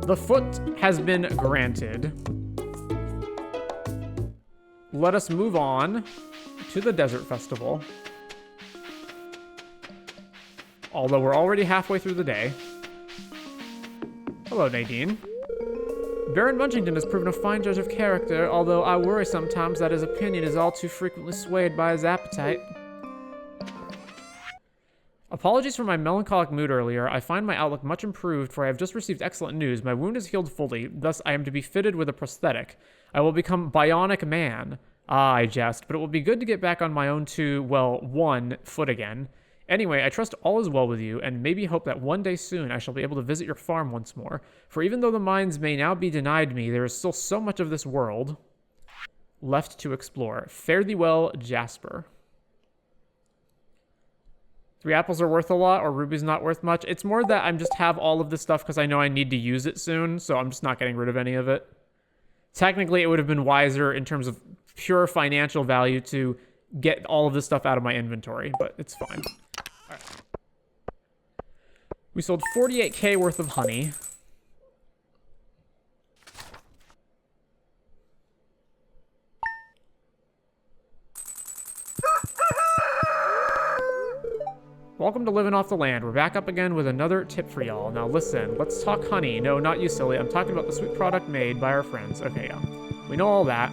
The foot has been granted. Let us move on to the Desert Festival. Although we're already halfway through the day. Hello, Nadine. Baron Munchington has proven a fine judge of character, although I worry sometimes that his opinion is all too frequently swayed by his appetite. Apologies for my melancholic mood earlier. I find my outlook much improved, for I have just received excellent news. My wound is healed fully, thus I am to be fitted with a prosthetic. I will become Bionic Man. Ah, I jest, but it will be good to get back on my own one foot again. Anyway, I trust all is well with you, and maybe hope that one day soon I shall be able to visit your farm once more. For even though the mines may now be denied me, there is still so much of this world left to explore. Fare thee well, Jasper. 3 apples are worth a lot, or ruby's not worth much. It's more that I'm just have all of this stuff because I know I need to use it soon, so I'm just not getting rid of any of it. Technically, it would have been wiser in terms of pure financial value to get all of this stuff out of my inventory, but it's fine. All right. We sold 48k worth of honey. Welcome to Living Off the Land. We're back up again with another tip for y'all. Now listen, let's talk honey. No, not you, silly. I'm talking about the sweet product made by our friends. Okay, yeah. We know all that.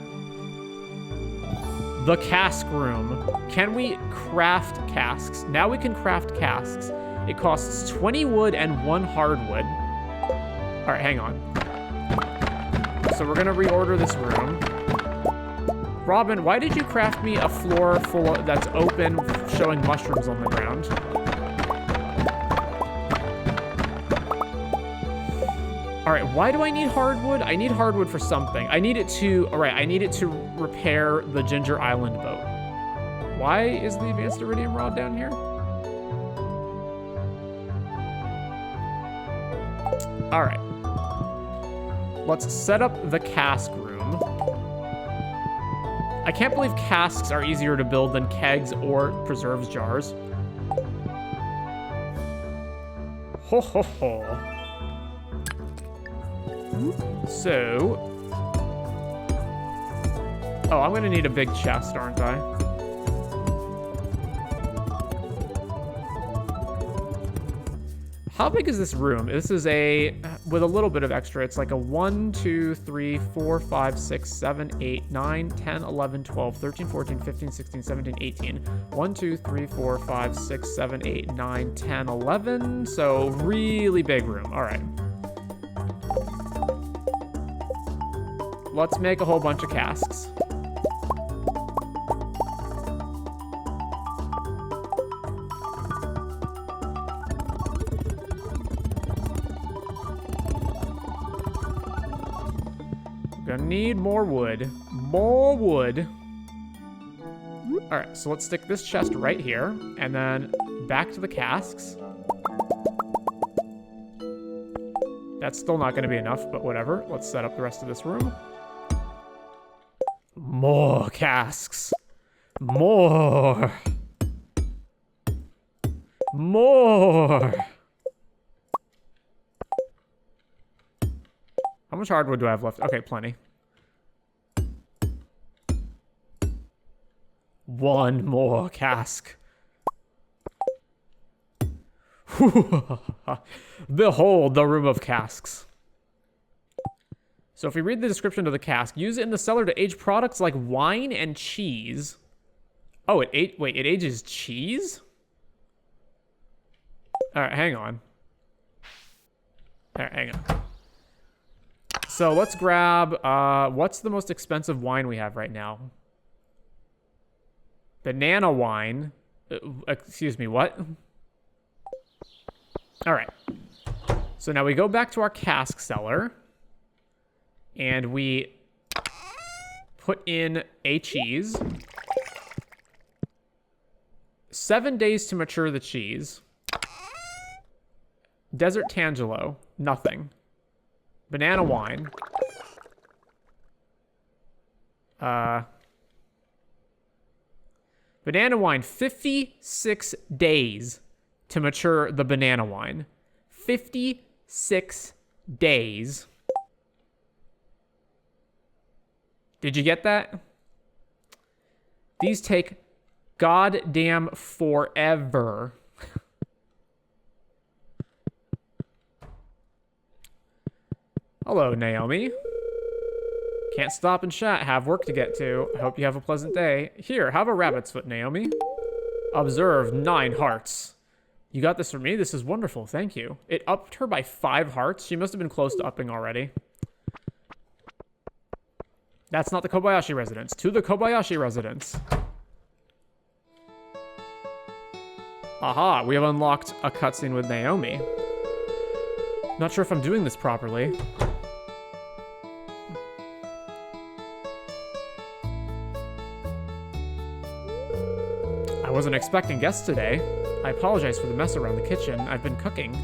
The cask room. Can we craft casks? Now we can craft casks. It costs 20 wood and 1 hardwood. All right, hang on. So we're gonna reorder this room. Robin, why did you craft me a floor full of, that's open, showing mushrooms on the ground? All right, why do I need hardwood? I need hardwood for something. I need it to, all right, I need it to repair the Ginger Island boat. Why is the advanced iridium rod down here? All right. Let's set up the cask room. I can't believe casks are easier to build than kegs or preserves jars. Ho ho ho. So, oh, I'm gonna need a big chest, aren't I? How big is this room? This is a, with a little bit of extra, it's like a 1, 2, 3, 4, 5, 6, 7, 8, 9, 10, 11, 12, 13, 14, 15, 16, 17, 18. 1, 2, 3, 4, 5, 6, 7, 8, 9, 10, 11. So really big room. All right. Let's make a whole bunch of casks. Gonna need more wood. More wood. All right, so let's stick this chest right here, and then back to the casks. That's still not gonna be enough, but whatever. Let's set up the rest of this room. More casks. More. More. How much hardwood do I have left? Okay, plenty. 1 more cask. Behold the room of casks. So if we read the description of the cask, use it in the cellar to age products like wine and cheese. Oh, it ages cheese? All right, hang on. All right, hang on. So let's grab, what's the most expensive wine we have right now? Banana wine. Excuse me, what? All right. So now we go back to our cask cellar. And we put in a cheese. 7 days to mature the cheese. Desert Tangelo, nothing. Banana wine. Banana wine, 56 days to mature the banana wine. 56 days. Did you get that? These take goddamn forever. Hello, Naomi. Can't stop and chat. Have work to get to. Hope you have a pleasant day. Here, have a rabbit's foot, Naomi. Observe 9 hearts. You got this for me? This is wonderful. Thank you. It upped her by 5 hearts. She must have been close to upping already. That's not the Kobayashi residence. To the Kobayashi residence. Aha, we have unlocked a cutscene with Naomi. Not sure if I'm doing this properly. I wasn't expecting guests today. I apologize for the mess around the kitchen. I've been cooking.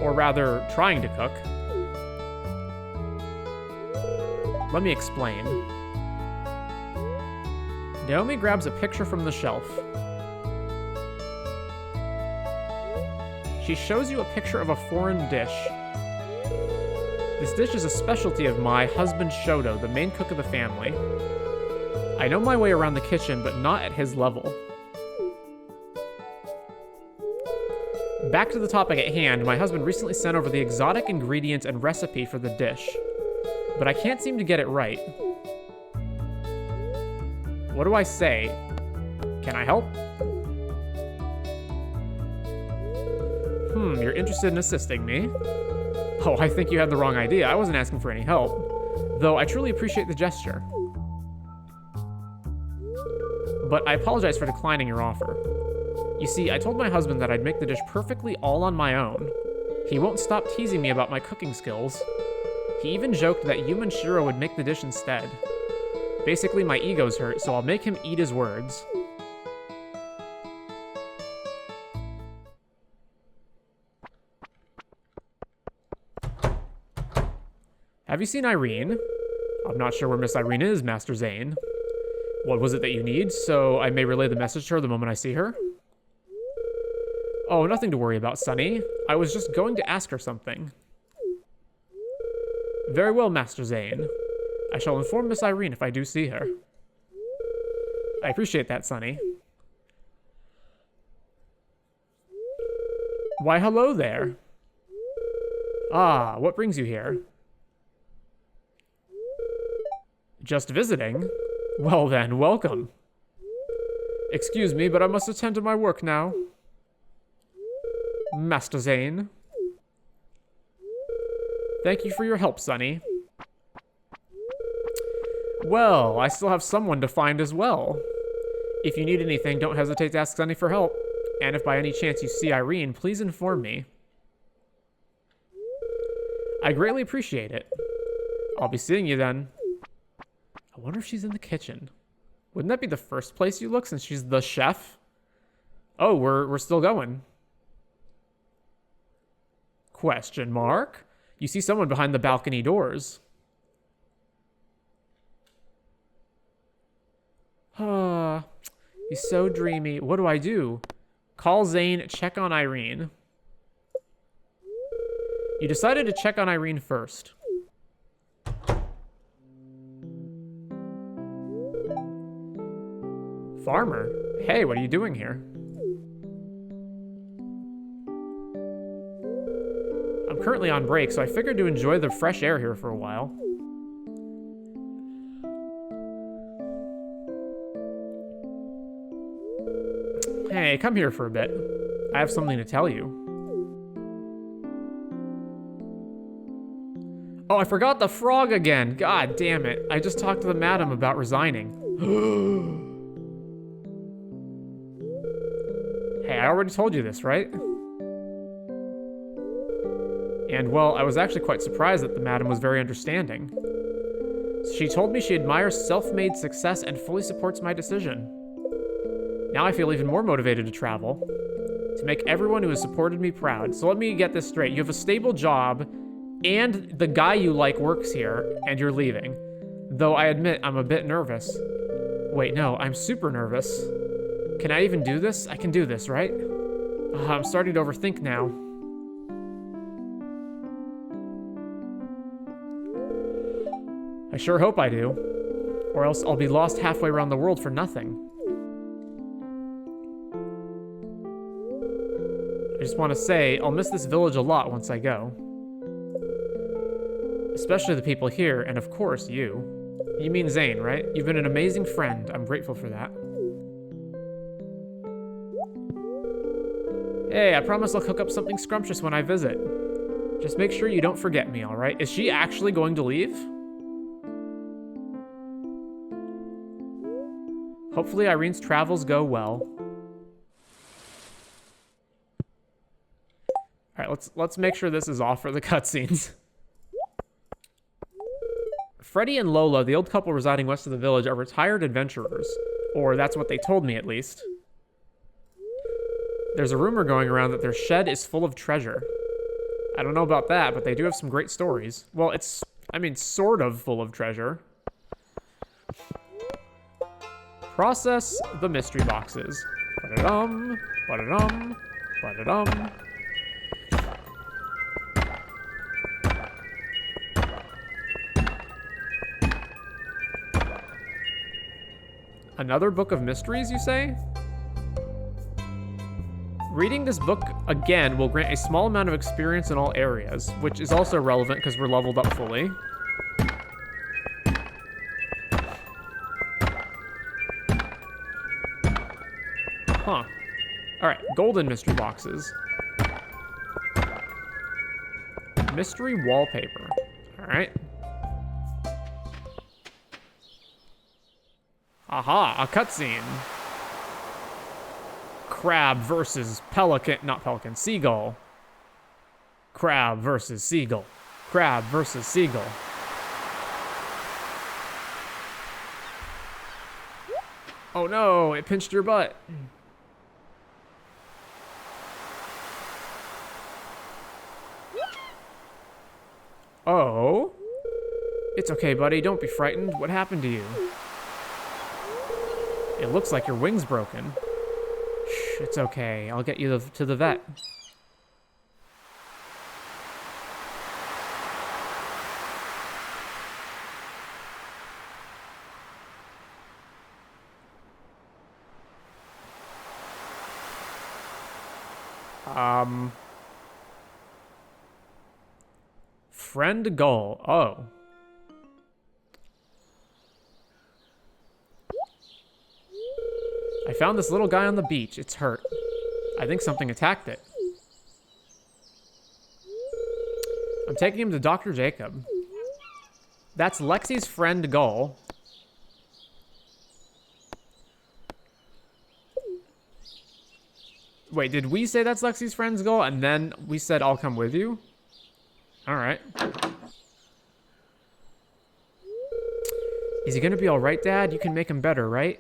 Or rather, trying to cook. Let me explain. Naomi grabs a picture from the shelf. She shows you a picture of a foreign dish. This dish is a specialty of my husband Shoto, the main cook of the family. I know my way around the kitchen, but not at his level. Back to the topic at hand, my husband recently sent over the exotic ingredients and recipe for the dish, but I can't seem to get it right. What do I say? Can I help? You're interested in assisting me? Oh, I think you had the wrong idea. I wasn't asking for any help, though I truly appreciate the gesture. But I apologize for declining your offer. You see, I told my husband that I'd make the dish perfectly all on my own. He won't stop teasing me about my cooking skills. He even joked that you and Shiro would make the dish instead. Basically, my ego's hurt, so I'll make him eat his words. Have you seen Irene? I'm not sure where Miss Irene is, Master Zane. What was it that you need, so I may relay the message to her the moment I see her? Oh, nothing to worry about, Sonny. I was just going to ask her something. Very well, Master Zane. I shall inform Miss Irene if I do see her. I appreciate that, Sonny. Why, hello there. Ah, what brings you here? Just visiting? Well then, welcome. Excuse me, but I must attend to my work now. Master Zane. Thank you for your help, Sonny. Well, I still have someone to find as well. If you need anything, don't hesitate to ask Sonny for help. And if by any chance you see Irene, please inform me. I greatly appreciate it. I'll be seeing you then. I wonder if she's in the kitchen. Wouldn't that be the first place you look since she's the chef? Oh, we're still going. Question mark? You see someone behind the balcony doors. Ah, he's so dreamy. What do I do? Call Zane, check on Irene. You decided to check on Irene first. Farmer? Hey, what are you doing here? I'm currently on break, so I figured to enjoy the fresh air here for a while. Hey, come here for a bit. I have something to tell you. Oh, I forgot the frog again. God damn it. I just talked to the madam about resigning. Hey, I already told you this, right? And, well, I was actually quite surprised that the madam was very understanding. She told me she admires self-made success and fully supports my decision. Now I feel even more motivated to travel, to make everyone who has supported me proud. So let me get this straight. You have a stable job, and the guy you like works here, and you're leaving. Though I admit I'm a bit nervous. Wait, no, I'm super nervous. Can I even do this? I can do this, right? I'm starting to overthink now. I sure hope I do. Or else I'll be lost halfway around the world for nothing. I just want to say, I'll miss this village a lot once I go. Especially the people here, and of course you. You mean Zane, right? You've been an amazing friend. I'm grateful for that. Hey, I promise I'll cook up something scrumptious when I visit. Just make sure you don't forget me, alright? Is she actually going to leave? Hopefully Irene's travels go well. Alright, let's make sure this is off for the cutscenes. Freddie and Lola, the old couple residing west of the village, are retired adventurers. Or that's what they told me, at least. There's a rumor going around that their shed is full of treasure. I don't know about that, but they do have some great stories. Well, it's, I mean, sort of full of treasure. Process the mystery boxes. Ba-da-dum, ba-da-dum, ba-da-dum. Another book of mysteries, you say? Reading this book again will grant a small amount of experience in all areas, which is also relevant because we're leveled up fully. Huh. Alright, golden mystery boxes. Mystery wallpaper. Alright. Aha, a cutscene. Crab versus pelican, not pelican, seagull. Crab versus seagull. Crab versus seagull. Oh no, it pinched your butt. Oh? It's okay, buddy, don't be frightened. What happened to you? It looks like your wing's broken. Shh, it's okay. I'll get you to the vet. Friend Gull. Oh. I found this little guy on the beach. It's hurt. I think something attacked it. I'm taking him to Dr. Jacob. That's Lexi's friend Gull. Wait, did we say that's Lexi's friend's Gull and then we said I'll come with you? Alright. Is he gonna be alright, Dad? You can make him better, right?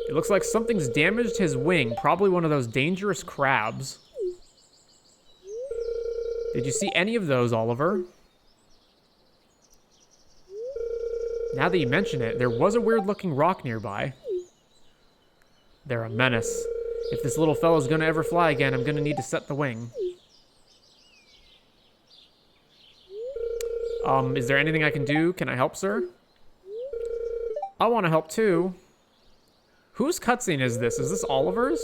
It looks like something's damaged his wing. Probably one of those dangerous crabs. Did you see any of those, Oliver? Now that you mention it, there was a weird-looking rock nearby. They're a menace. If this little fella's gonna ever fly again, I'm gonna need to set the wing. Is there anything I can do? Can I help, sir? I want to help, too. Whose cutscene is this? Is this Oliver's?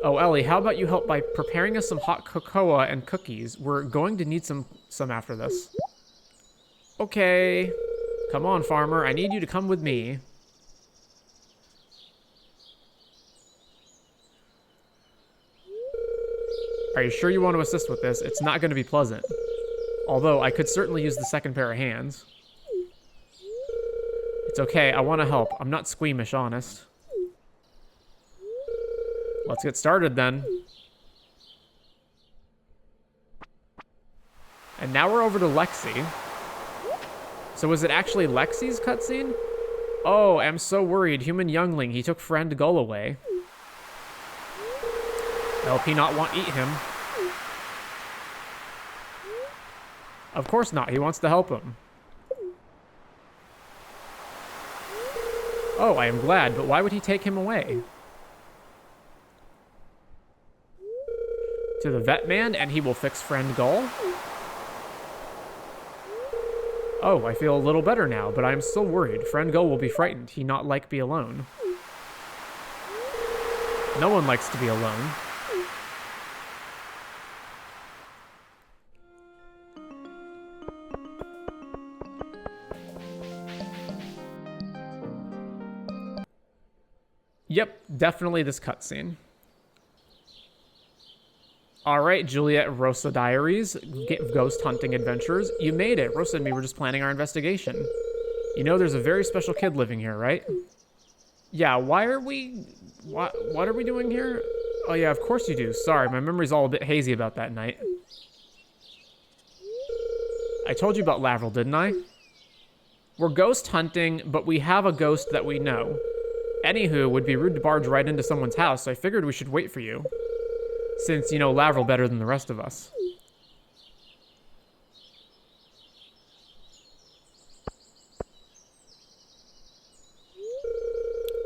Oh, Ellie, how about you help by preparing us some hot cocoa and cookies? We're going to need some after this. Okay. Come on, farmer. I need you to come with me. Are you sure you want to assist with this? It's not going to be pleasant. Although, I could certainly use the second pair of hands. It's okay. I want to help. I'm not squeamish, honest. Let's get started then. And now we're over to Lexi. So was it actually Lexi's cutscene? Oh, I'm so worried. Human youngling. He took friend Gull away. I hope he not want eat him. Of course not. He wants to help him. Oh, I am glad, but why would he take him away? To the vet man, and he will fix friend Gull? Oh, I feel a little better now, but I am still worried. Friend Gull will be frightened. He not like be alone. No one likes to be alone. Yep, definitely this cutscene. All right, Juliet Rosa Diaries, ghost hunting adventures. You made it. Rosa and me were just planning our investigation. You know there's a very special kid living here, right? Yeah, why are we... What are we doing here? Oh yeah, of course you do. Sorry, my memory's all a bit hazy about that night. I told you about Lavril, didn't I? We're ghost hunting, but we have a ghost that we know. Anywho, it would be rude to barge right into someone's house, so I figured we should wait for you. Since you know Lavril better than the rest of us.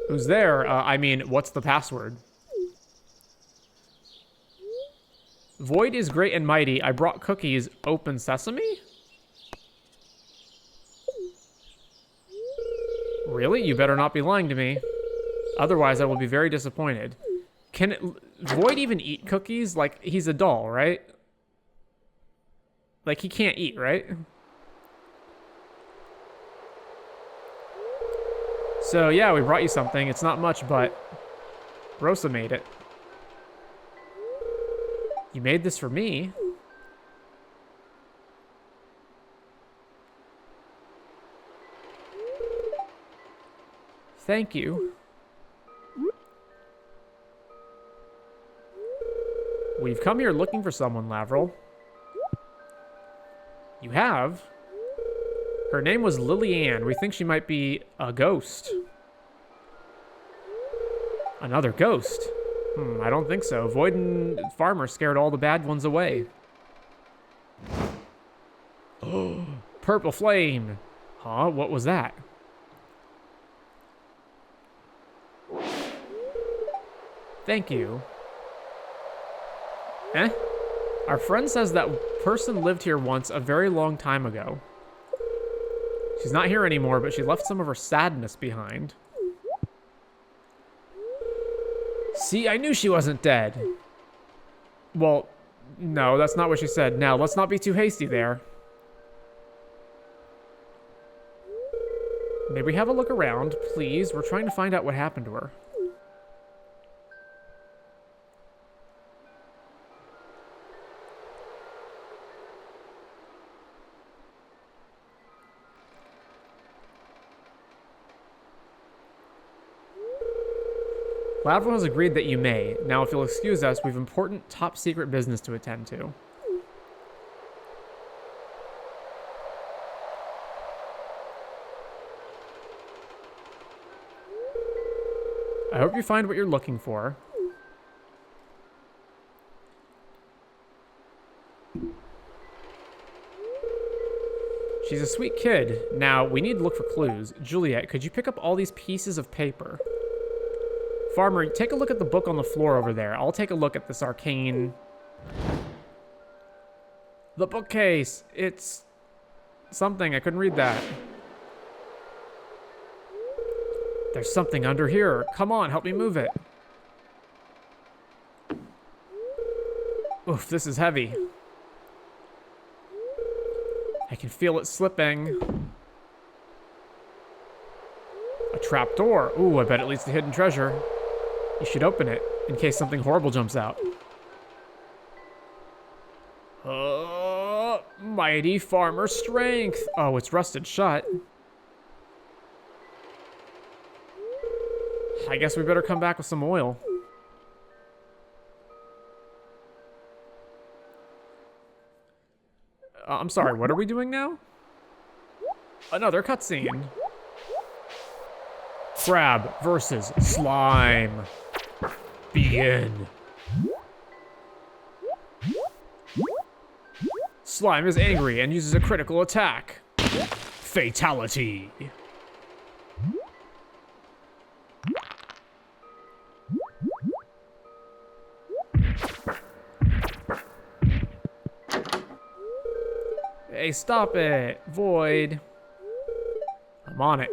Who's there? I mean, what's the password? Void is great and mighty. I brought cookies. Open sesame? Really? You better not be lying to me. Otherwise, I will be very disappointed. Can Void even eat cookies? Like, he's a doll, right? Like, he can't eat, right? So, yeah, we brought you something. It's not much, but Rosa made it. You made this for me? Thank you. We've come here looking for someone, Lavril. You have? Her name was Lily Ann. We think she might be a ghost. Another ghost? I don't think so. Void and Farmer scared all the bad ones away. Oh, purple flame. Huh? What was that? Thank you. Eh? Our friend says that person lived here once a very long time ago. She's not here anymore, but she left some of her sadness behind. See, I knew she wasn't dead. Well, no, that's not what she said. Now, let's not be too hasty there. May we have a look around, please? We're trying to find out what happened to her. Lavril has agreed that you may. Now, if you'll excuse us, we've important top-secret business to attend to. I hope you find what you're looking for. She's a sweet kid. Now, we need to look for clues. Juliet, could you pick up all these pieces of paper? Farmer, take a look at the book on the floor over there. I'll take a look at this arcane... The bookcase! It's... something. I couldn't read that. There's something under here. Come on, help me move it. Oof, this is heavy. I can feel it slipping. A trap door. Ooh, I bet it leads to hidden treasure. You should open it, in case something horrible jumps out. Mighty farmer strength. Oh, it's rusted shut. I guess we better come back with some oil. I'm sorry, what are we doing now? Another cutscene. Crab versus slime. Begin. Slime is angry and uses a critical attack. Fatality. Hey, stop it. Void. I'm on it.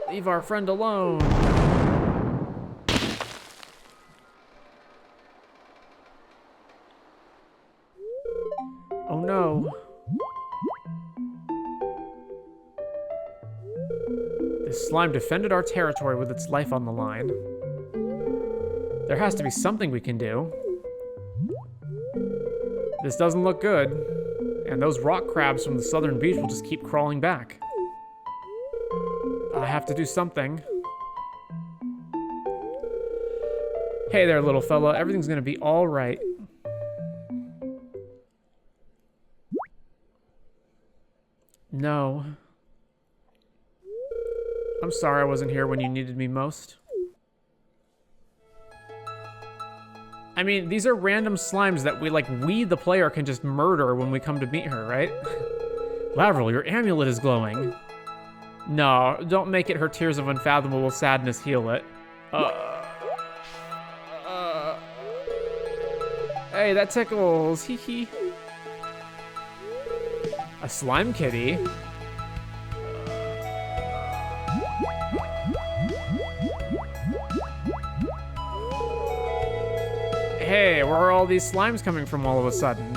Leave our friend alone. Oh no. This slime defended our territory with its life on the line. There has to be something we can do. This doesn't look good. And those rock crabs from the southern beach will just keep crawling back. I have to do something. Hey there, little fella. Everything's gonna be all right. No. I'm sorry I wasn't here when you needed me most. I mean, these are random slimes that we, the player, can just murder when we come to meet her, right? Lavril, your amulet is glowing. No, don't make it her tears of unfathomable sadness heal it. Hey, that tickles. Hee hee. A slime kitty? Hey, where are all these slimes coming from all of a sudden?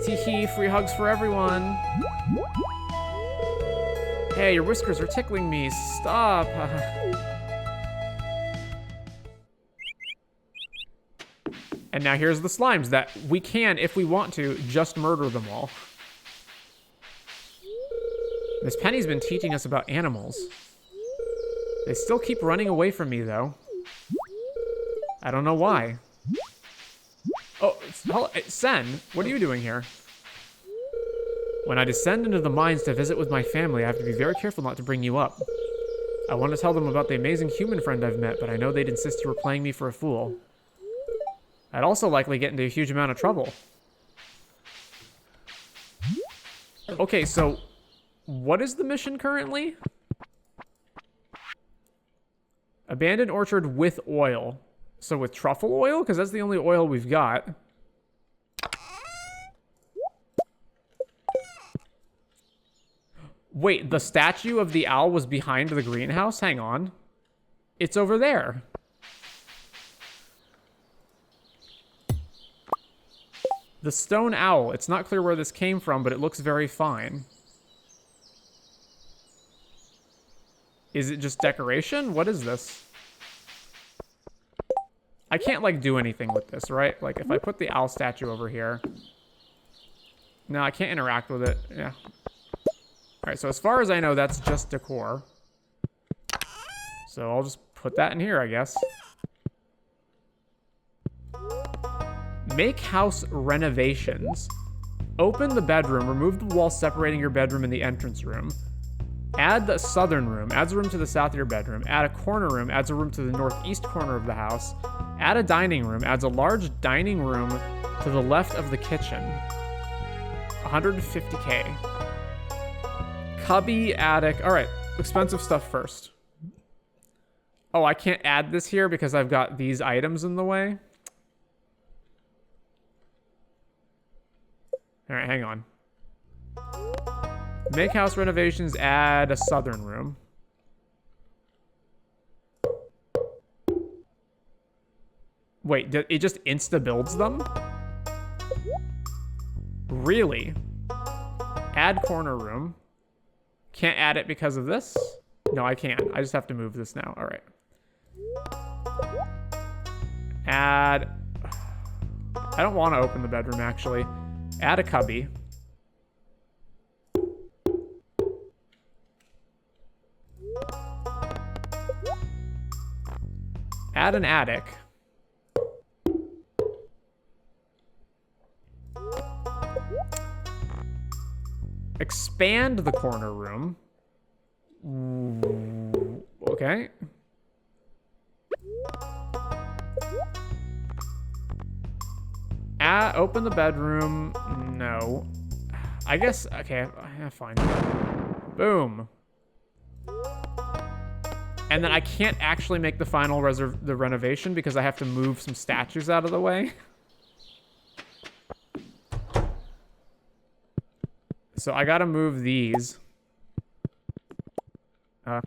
Tee-hee, free hugs for everyone. Hey, your whiskers are tickling me. Stop. And now here's the slimes that we can, if we want to, just murder them all. Miss Penny's been teaching us about animals. They still keep running away from me, though. I don't know why. Oh, Sen, what are you doing here? When I descend into the mines to visit with my family, I have to be very careful not to bring you up. I want to tell them about the amazing human friend I've met, but I know they'd insist you were playing me for a fool. I'd also likely get into a huge amount of trouble. Okay, so what is the mission currently? Abandoned orchard with oil. So with truffle oil? Because that's the only oil we've got. Wait, the statue of the owl was behind the greenhouse? Hang on. It's over there. The stone owl. It's not clear where this came from, but it looks very fine. Is it just decoration? What is this? I can't, like, do anything with this, right? Like, if I put the owl statue over here... No, I can't interact with it. Yeah. Alright, so as far as I know, that's just decor. So I'll just put that in here, I guess. Make house renovations. Open the bedroom. Remove the wall separating your bedroom and the entrance room. Add the southern room. Adds a room to the south of your bedroom. Add a corner room. Adds a room to the northeast corner of the house. Add a dining room. Adds a large dining room to the left of the kitchen. 150K. Cubby, attic. All right, expensive stuff first. Oh, I can't add this here because I've got these items in the way. All right, hang on. Make house renovations, add a southern room. Wait, it just insta-builds them? Really? Add corner room. Can't add it because of this? No, I can. I just have to move this now. All right. Add... I don't want to open the bedroom, actually. Add a cubby. Add an attic. Expand the corner room. Okay. Open the bedroom. No. I guess, okay, fine. Boom. And then I can't actually make the final the renovation because I have to move some statues out of the way. So I gotta move these. And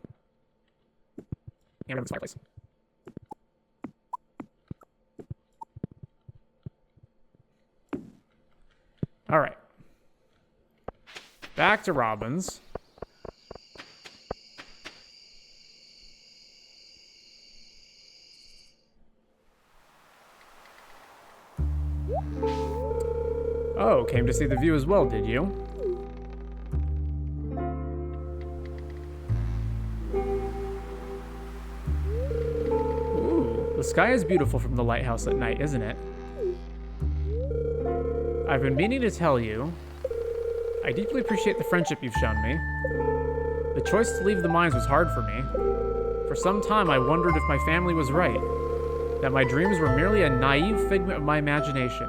this fireplace. All right. Back to Robin's. Oh, came to see the view as well, did you? Ooh, the sky is beautiful from the lighthouse at night, isn't it? I've been meaning to tell you, I deeply appreciate the friendship you've shown me. The choice to leave the mines was hard for me. For some time, I wondered if my family was right, that my dreams were merely a naive figment of my imagination.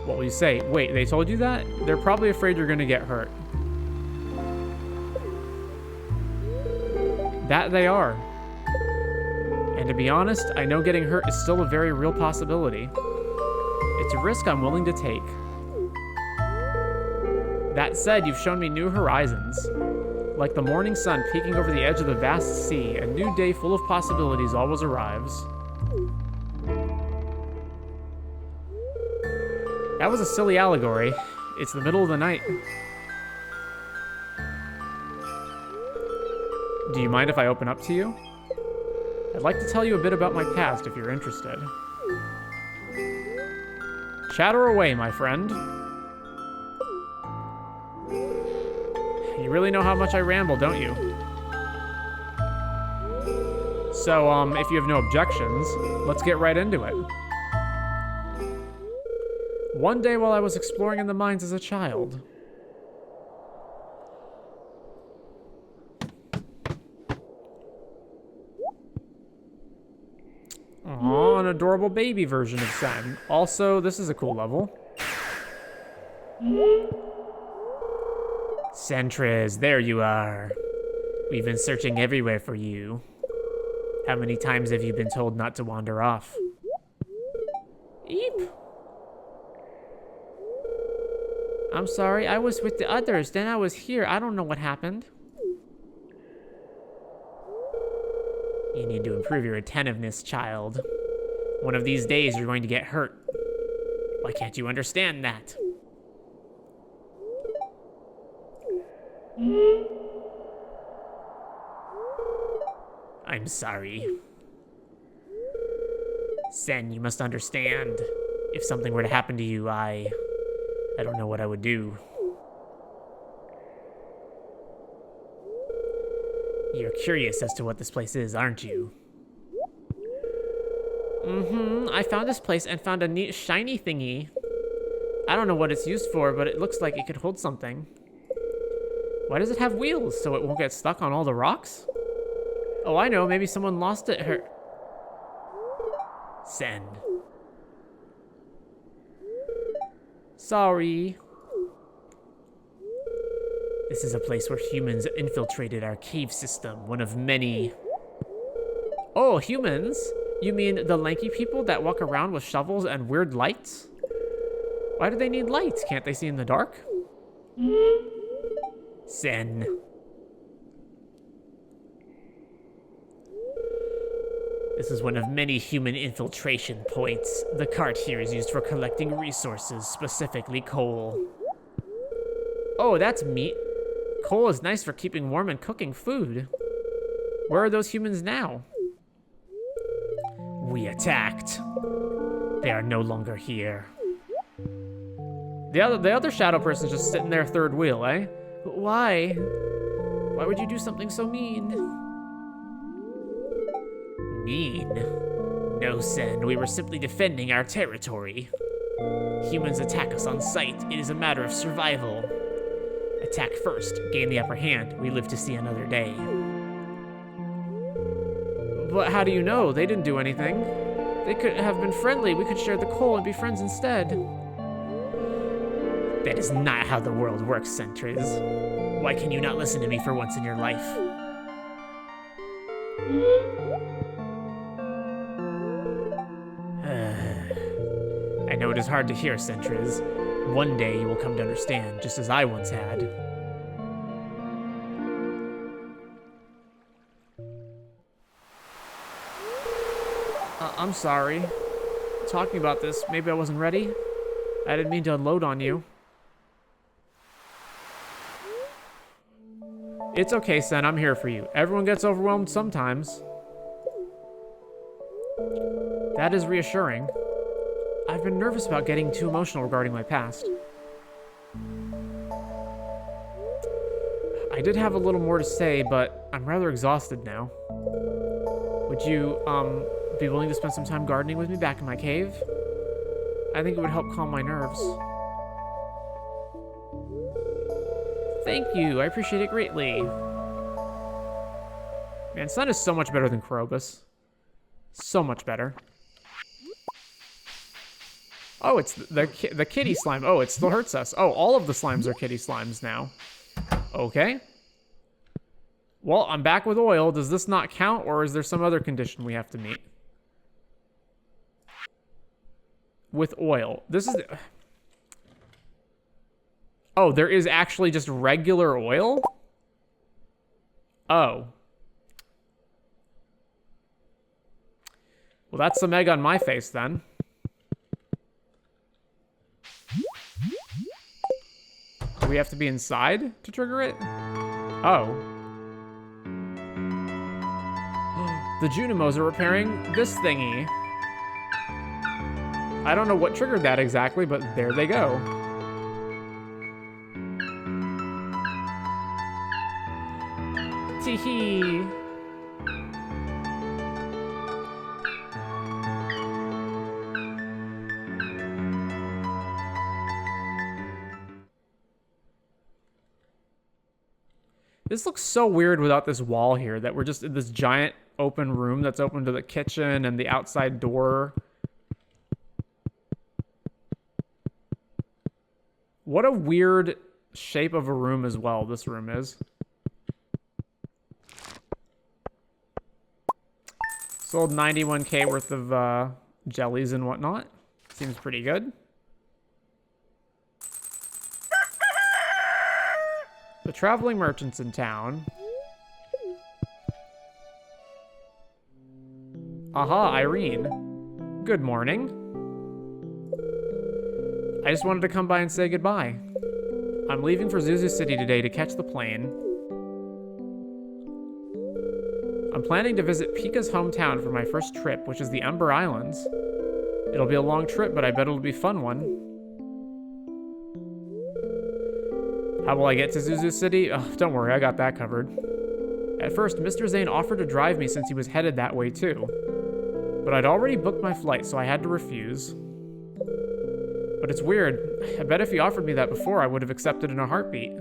What will you say? Wait, they told you that? They're probably afraid you're gonna get hurt. That they are. And to be honest, I know getting hurt is still a very real possibility. It's a risk I'm willing to take. That said, you've shown me new horizons. Like the morning sun peeking over the edge of the vast sea, a new day full of possibilities always arrives. That was a silly allegory. It's the middle of the night. Do you mind if I open up to you? I'd like to tell you a bit about my past if you're interested. Chatter away, my friend. You really know how much I ramble, don't you? So, if you have no objections, let's get right into it. One day while I was exploring in the mines as a child. Aw, an adorable baby version of Sen. Also, this is a cool level. Sentres, there you are. We've been searching everywhere for you. How many times have you been told not to wander off? Eep. I'm sorry, I was with the others, then I was here. I don't know what happened. You need to improve your attentiveness, child. One of these days, you're going to get hurt. Why can't you understand that? I'm sorry. Sen, you must understand. If something were to happen to you, I don't know what I would do. You're curious as to what this place is, aren't you? I found this place and found a neat shiny thingy. I don't know what it's used for, but it looks like it could hold something. Why does it have wheels? So it won't get stuck on all the rocks? Oh, I know, maybe someone lost it. Sen. Sorry. This is a place where humans infiltrated our cave system, one of many. Oh, humans? You mean the lanky people that walk around with shovels and weird lights? Why do they need lights? Can't they see in the dark? Sen. This is one of many human infiltration points. The cart here is used for collecting resources, specifically coal. Oh, that's meat. Coal is nice for keeping warm and cooking food. Where are those humans now? We attacked. They are no longer here. The other shadow person's just sitting there third wheel, eh? Why? Why would you do something so mean? Mean? No, Sen. We were simply defending our territory. Humans attack us on sight. It is a matter of survival. Attack first, gain the upper hand. We live to see another day. But how do you know? They didn't do anything. They could have been friendly. We could share the coal and be friends instead. That is not how the world works, Sentres. Why can you not listen to me for once in your life? I know it is hard to hear, Sentres. One day you will come to understand, just as I once had. I'm sorry. Talking about this, maybe I wasn't ready. I didn't mean to unload on you. It's okay, Sen, I'm here for you. Everyone gets overwhelmed sometimes. That is reassuring. I've been nervous about getting too emotional regarding my past. I did have a little more to say, but I'm rather exhausted now. Would you, be willing to spend some time gardening with me back in my cave? I think it would help calm my nerves. Thank you, I appreciate it greatly. Man, Sun is so much better than Krobus. So much better. Oh, it's the kitty slime. Oh, it still hurts us. Oh, all of the slimes are kitty slimes now. Okay. Well, I'm back with oil. Does this not count, or is there some other condition we have to meet? With oil. This is... Oh, there is actually just regular oil? Oh. Well, that's some egg on my face, then. Do we have to be inside to trigger it? Oh. The Junimos are repairing this thingy. I don't know what triggered that exactly, but there they go. Tee-hee. This looks so weird without this wall here, that we're just in this giant open room that's open to the kitchen and the outside door. What a weird shape of a room as well this room is. Sold 91k worth of jellies and whatnot. Seems pretty good. The traveling merchants in town. Aha, Irene. Good morning. I just wanted to come by and say goodbye. I'm leaving for Zuzu City today to catch the plane. I'm planning to visit Pika's hometown for my first trip, which is the Ember Islands. It'll be a long trip, but I bet it'll be a fun one. How will I get to Zuzu City? Oh, don't worry, I got that covered. At first, Mr. Zane offered to drive me since he was headed that way too. But I'd already booked my flight, so I had to refuse. But it's weird. I bet if he offered me that before, I would have accepted in a heartbeat.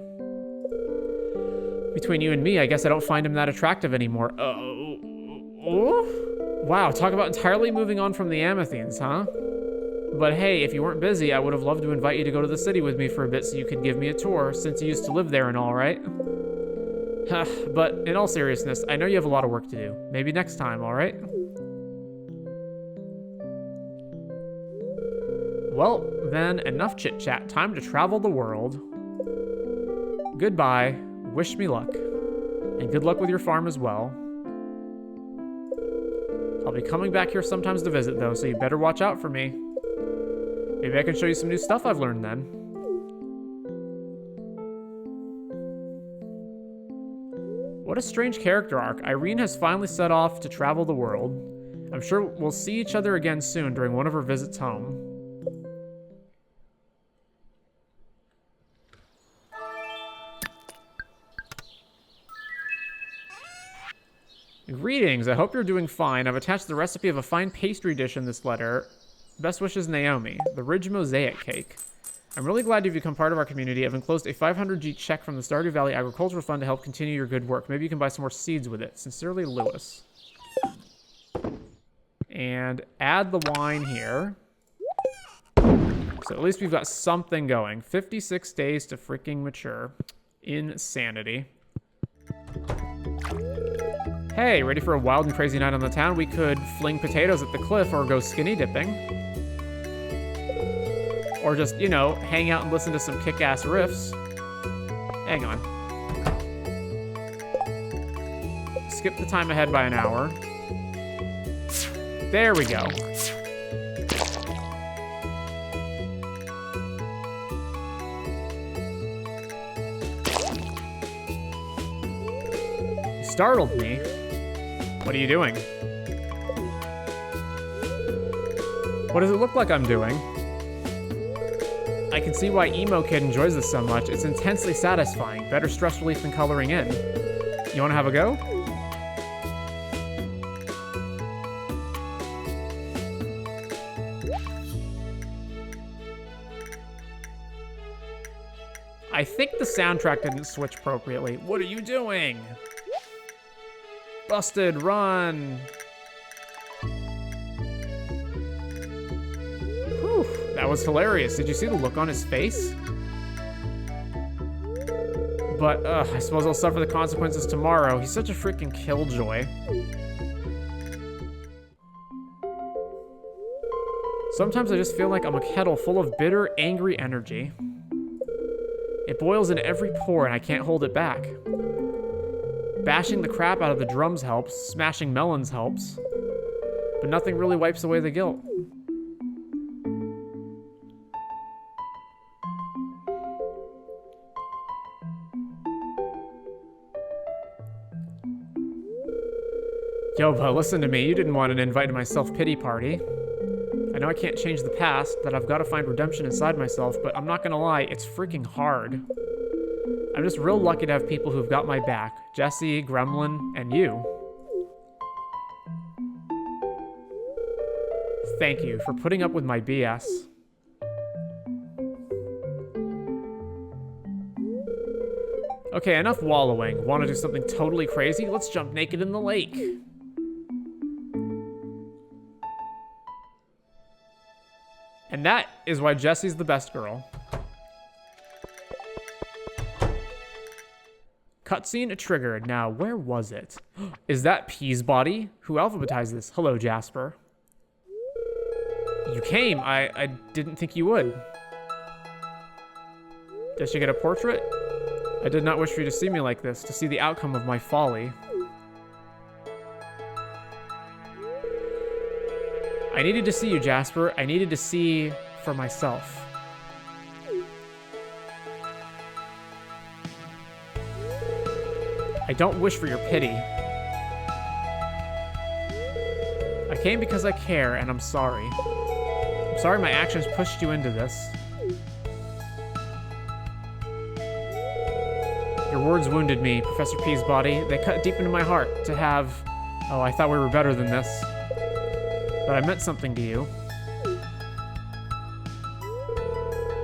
Between you and me, I guess I don't find him that attractive anymore. Oh? Wow, talk about entirely moving on from the Amethines, huh? But hey, if you weren't busy, I would have loved to invite you to go to the city with me for a bit so you could give me a tour, since you used to live there and all, right? But in all seriousness, I know you have a lot of work to do. Maybe next time, all right? Well, then, enough chit-chat. Time to travel the world. Goodbye. Wish me luck. And good luck with your farm as well. I'll be coming back here sometimes to visit, though, so you better watch out for me. Maybe I can show you some new stuff I've learned then. What a strange character arc. Irene has finally set off to travel the world. I'm sure we'll see each other again soon during one of her visits home. Greetings, I hope you're doing fine. I've attached the recipe of a fine pastry dish in this letter. Best wishes, Naomi. The Ridge Mosaic Cake. I'm really glad you've become part of our community. I've enclosed a 500G check from the Stardew Valley Agricultural Fund to help continue your good work. Maybe you can buy some more seeds with it. Sincerely, Lewis. And add the wine here. So at least we've got something going. 56 days to freaking mature. Insanity. Hey, ready for a wild and crazy night on the town? We could fling potatoes at the cliff or go skinny dipping. Or just, you know, hang out and listen to some kick-ass riffs. Hang on. Skip the time ahead by an hour. There we go. You startled me. What are you doing? What does it look like I'm doing? I can see why Emo Kid enjoys this so much. It's intensely satisfying. Better stress relief than coloring in. You want to have a go? I think the soundtrack didn't switch appropriately. What are you doing? Busted, run. Whew, that was hilarious. Did you see the look on his face? But, I suppose I'll suffer the consequences tomorrow. He's such a freaking killjoy. Sometimes I just feel like I'm a kettle full of bitter, angry energy. It boils in every pore and I can't hold it back. Bashing the crap out of the drums helps, smashing melons helps, but nothing really wipes away the guilt. Yo, but listen to me, you didn't want an invite to my self-pity party. I know I can't change the past, that I've got to find redemption inside myself, but I'm not gonna lie, it's freaking hard. I'm just real lucky to have people who've got my back. Jesse, Gremlin, and you. Thank you for putting up with my BS. Okay, enough wallowing. Want to do something totally crazy? Let's jump naked in the lake. And that is why Jessie's the best girl. Cutscene triggered. Now, where was it? Is that Peasbody? Who alphabetized this? Hello, Jasper. You came. I didn't think you would. Did she get a portrait? I did not wish for you to see me like this, to see the outcome of my folly. I needed to see you, Jasper. I needed to see for myself. I don't wish for your pity. I came because I care, and I'm sorry. I'm sorry my actions pushed you into this. Your words wounded me, Professor Peasbody. They cut deep into my heart to have... Oh, I thought we were better than this. But I meant something to you.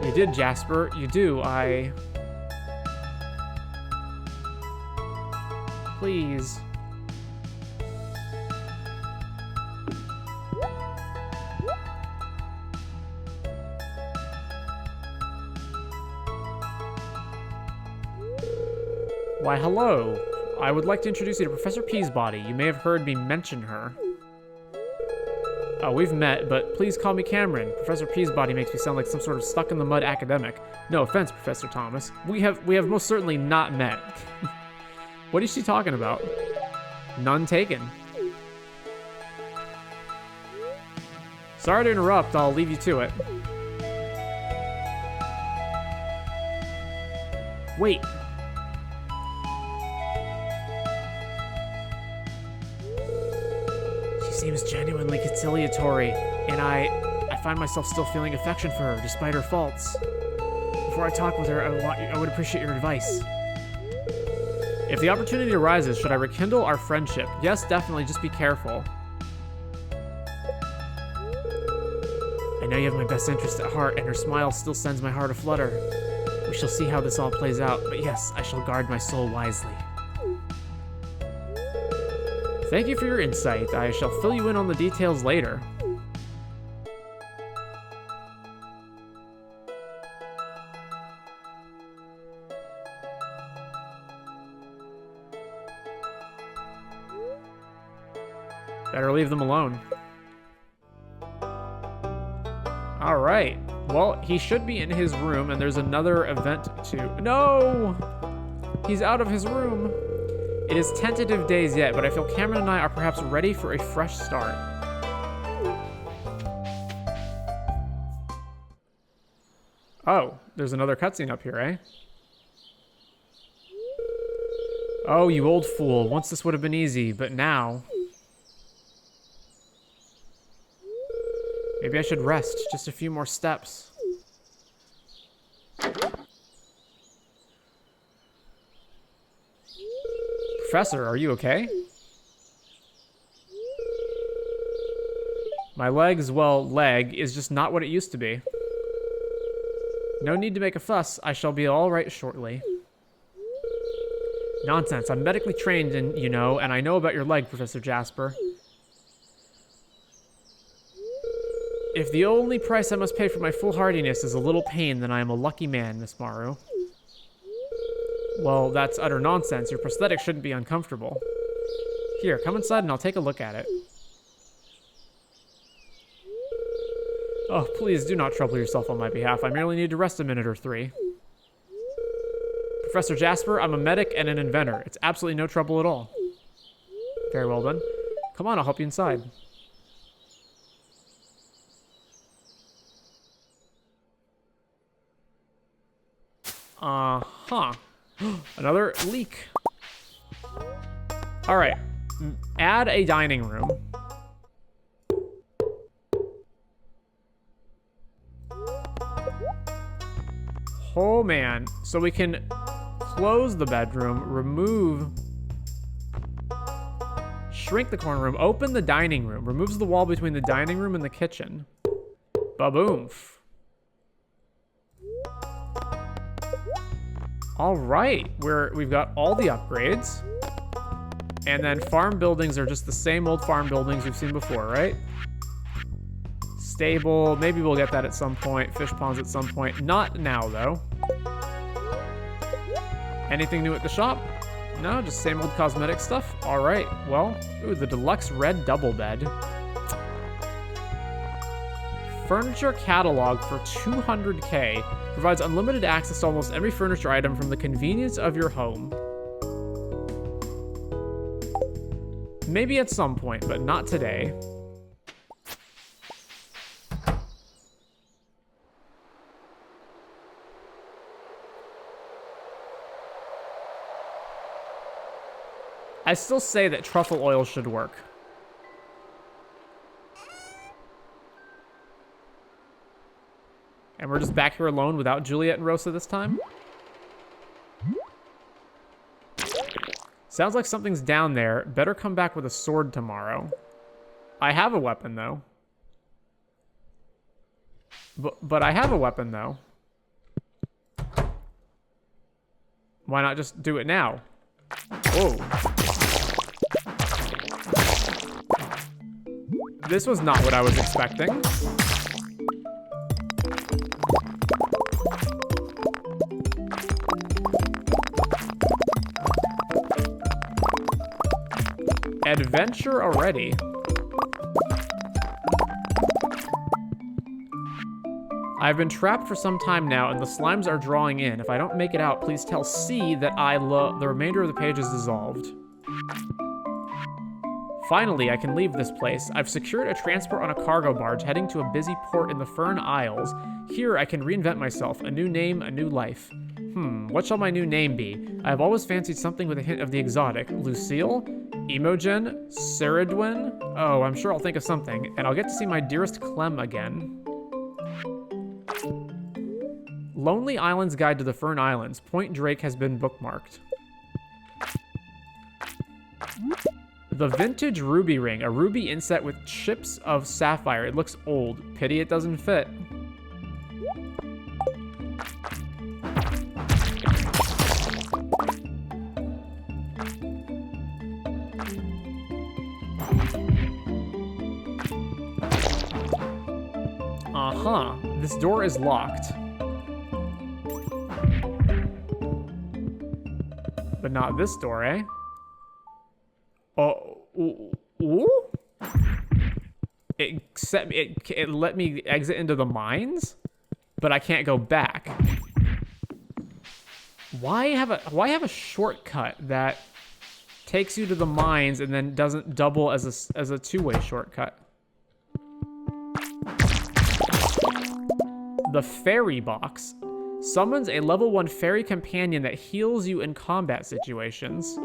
You did, Jasper. You do. Please. Why, hello. I would like to introduce you to Professor Peasbody. You may have heard me mention her. Oh, we've met, but please call me Cameron. Professor Peasbody makes me sound like some sort of stuck-in-the-mud academic. No offense, Professor Thomas. We have most certainly not met. What is she talking about? None taken. Sorry to interrupt, I'll leave you to it. Wait. She seems genuinely conciliatory, and I find myself still feeling affection for her, despite her faults. Before I talk with her, I would appreciate your advice. If the opportunity arises, should I rekindle our friendship? Yes, definitely, just be careful. I know you have my best interest at heart, and her smile still sends my heart aflutter. We shall see how this all plays out, but yes, I shall guard my soul wisely. Thank you for your insight. I shall fill you in on the details later. Better leave them alone. All right. Well, he should be in his room, and there's another event to... No! He's out of his room. It is tentative days yet, but I feel Cameron and I are perhaps ready for a fresh start. Oh, there's another cutscene up here, eh? Oh, you old fool. Once this would have been easy, but now... Maybe I should rest. Just a few more steps. Professor, are you okay? My leg is just not what it used to be. No need to make a fuss. I shall be all right shortly. Nonsense. I'm medically trained and, you know, and I know about your leg, Professor Jasper. If the only price I must pay for my foolhardiness is a little pain, then I am a lucky man, Miss Maru. Well, that's utter nonsense. Your prosthetic shouldn't be uncomfortable. Here, come inside and I'll take a look at it. Oh, please do not trouble yourself on my behalf. I merely need to rest a minute or 3. Professor Jasper, I'm a medic and an inventor. It's absolutely no trouble at all. Very well then. Come on, I'll help you inside. Uh-huh. Another leak. All right. Add a dining room. Oh, man. So we can close the bedroom, shrink the corner room, open the dining room, removes the wall between the dining room and the kitchen. Ba-boomf. All right, we've got all the upgrades. And then farm buildings are just the same old farm buildings we've seen before, right? Stable, maybe we'll get that at some point. Fish ponds at some point. Not now, though. Anything new at the shop? No, just same old cosmetic stuff. All right, well, ooh, the deluxe red double bed. Furniture catalog for 200K provides unlimited access to almost every furniture item from the convenience of your home. Maybe at some point, but not today. I still say that truffle oil should work. And we're just back here alone without Juliet and Rosa this time? Sounds like something's down there. Better come back with a sword tomorrow. I have a weapon, though. But I have a weapon, though. Why not just do it now? Whoa. This was not what I was expecting. Adventure already. I've been trapped for some time now, and the slimes are drawing in. If I don't make it out, please tell C that the remainder of the page is dissolved. Finally, I can leave this place. I've secured a transport on a cargo barge heading to a busy port in the Fern Isles. Here, I can reinvent myself. A new name, a new life. What shall my new name be? I have always fancied something with a hint of the exotic. Lucille? Imogen? Ceridwen? Oh, I'm sure I'll think of something. And I'll get to see my dearest Clem again. Lonely Island's Guide to the Fern Islands. Point Drake has been bookmarked. The Vintage Ruby Ring. A ruby inset with chips of sapphire. It looks old. Pity it doesn't fit. Uh-huh. This door is locked. But not this door, eh? Oh, ooh? It let me exit into the mines, but I can't go back. Why have a shortcut that takes you to the mines and then doesn't double as a two-way shortcut? The fairy box summons a level 1 fairy companion that heals you in combat situations.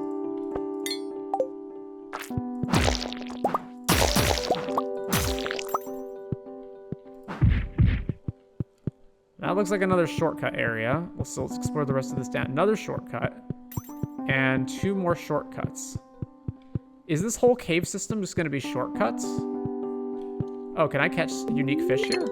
looks like another shortcut area. So let's explore the rest of this down. Another shortcut. And 2 more shortcuts. Is this whole cave system just going to be shortcuts? Oh, can I catch unique fish here?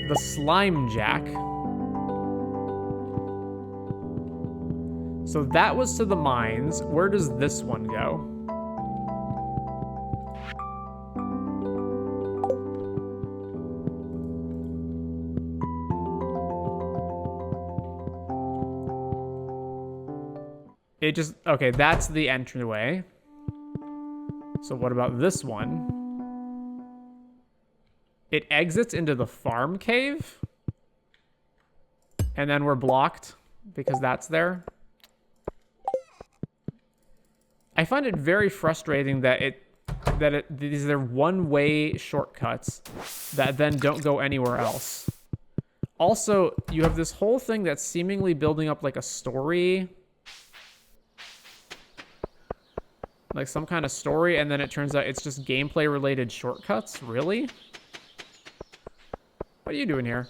The slime jack. So that was to the mines. Where does this one go? It just, okay, that's the entryway. So what about this one? It exits into the farm cave. And then we're blocked because that's there. I find it very frustrating that these are one-way shortcuts that then don't go anywhere else. Also, you have this whole thing that's seemingly building up like a story. Like some kind of story, and then it turns out it's just gameplay-related shortcuts? Really? What are you doing here?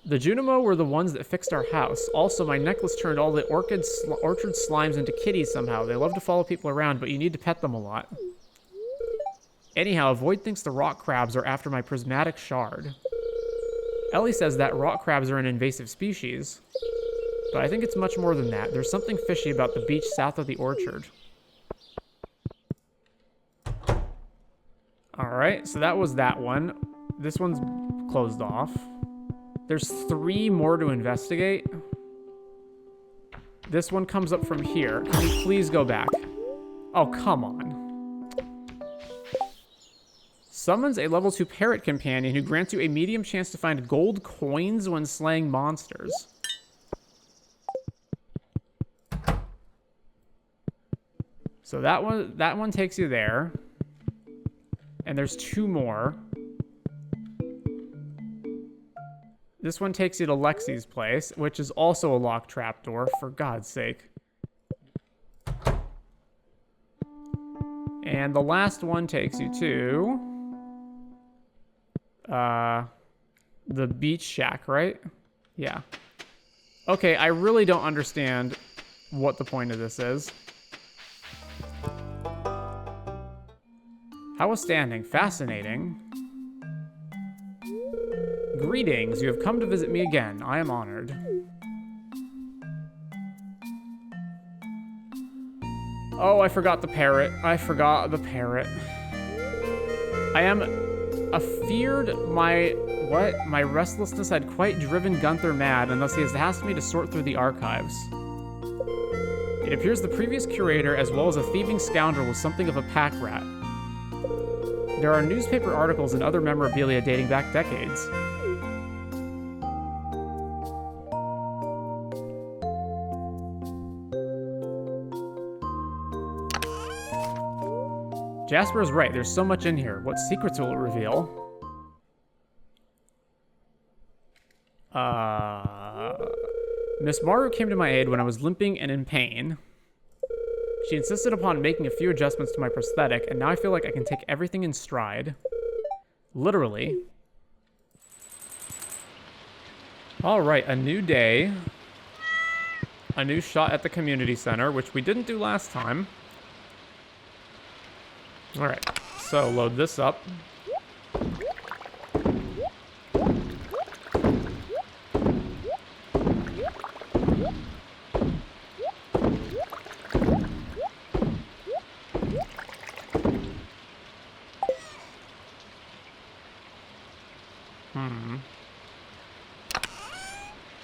The Junimo were the ones that fixed our house. Also, my necklace turned all the orchard slimes into kitties somehow. They love to follow people around, but you need to pet them a lot. Anyhow, Void thinks the rock crabs are after my prismatic shard. Ellie says that rock crabs are an invasive species. But I think it's much more than that. There's something fishy about the beach south of the orchard. Alright, so that was that one. This one's closed off. There's 3 more to investigate. This one comes up from here. Can you please go back? Oh, come on. Summons a level 2 parrot companion who grants you a medium chance to find gold coins when slaying monsters. So that one takes you there. And there's 2 more. This one takes you to Lexi's place, which is also a locked trapdoor, for God's sake. And the last one takes you to the beach shack, right? Yeah. Okay, I really don't understand what the point of this is. How was standing? Fascinating. Greetings, you have come to visit me again. I am honored. Oh, I forgot the parrot. I forgot the parrot. I am afeared my restlessness had quite driven Gunther mad, and thus he has asked me to sort through the archives. It appears the previous curator, as well as a thieving scoundrel, was something of a pack rat. There are newspaper articles and other memorabilia dating back decades. Jasper is right, there's so much in here. What secrets will it reveal? Miss Maru came to my aid when I was limping and in pain. She insisted upon making a few adjustments to my prosthetic, and now I feel like I can take everything in stride. Literally. Alright, a new day. A new shot at the community center, which we didn't do last time. Alright, so load this up.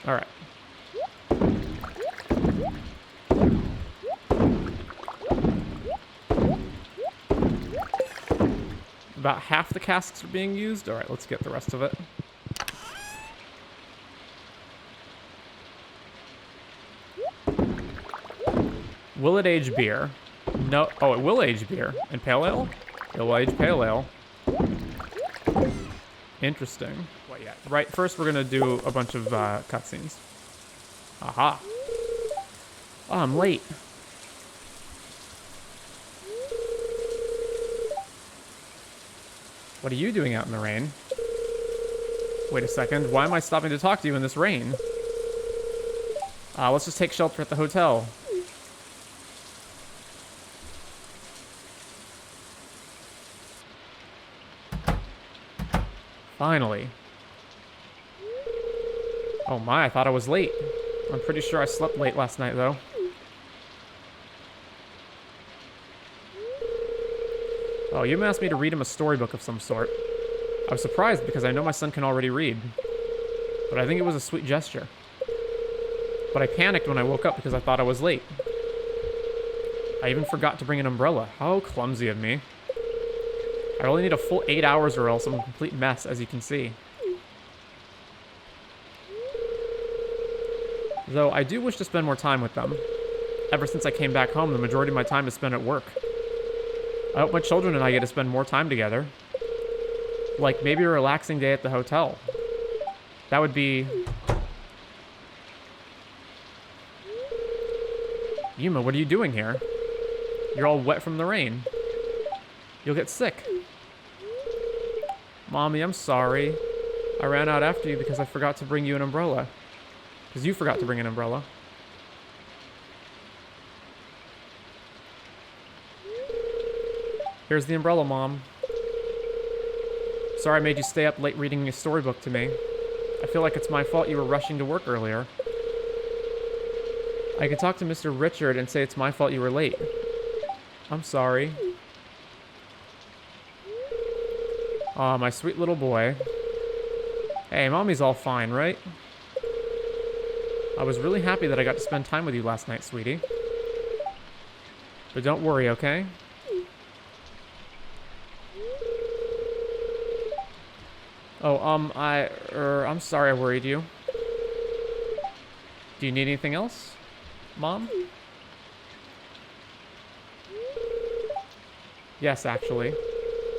Alright. About half the casks are being used. Alright, let's get the rest of it. Will it age beer? No. Oh, it will age beer. And pale ale? It will age pale ale. Interesting. Well, yeah. Right, first we're going to do a bunch of cutscenes. Aha. Oh, I'm late. What are you doing out in the rain? Wait a second. Why am I stopping to talk to you in this rain? Let's just take shelter at the hotel. Finally. Oh my, I thought I was late. I'm pretty sure I slept late last night, though. Oh, you asked me to read him a storybook of some sort. I was surprised because I know my son can already read. But I think it was a sweet gesture. But I panicked when I woke up because I thought I was late. I even forgot to bring an umbrella. How clumsy of me. I only need a full 8 hours or else I'm a complete mess, as you can see. Though I do wish to spend more time with them. Ever since I came back home, the majority of my time is spent at work. I hope my children and I get to spend more time together. Like, maybe a relaxing day at the hotel. That would be... Yuma, what are you doing here? You're all wet from the rain. You'll get sick. Mommy, I'm sorry. I ran out after you because I forgot to bring you an umbrella. Because you forgot to bring an umbrella. Here's the umbrella, Mom. Sorry I made you stay up late reading a storybook to me. I feel like it's my fault you were rushing to work earlier. I can talk to Mr. Richard and say it's my fault you were late. I'm sorry. Aw, my sweet little boy. Hey, Mommy's all fine, right? I was really happy that I got to spend time with you last night, sweetie. But don't worry, okay? Oh, I'm sorry I worried you. Do you need anything else, Mom? Yes, actually.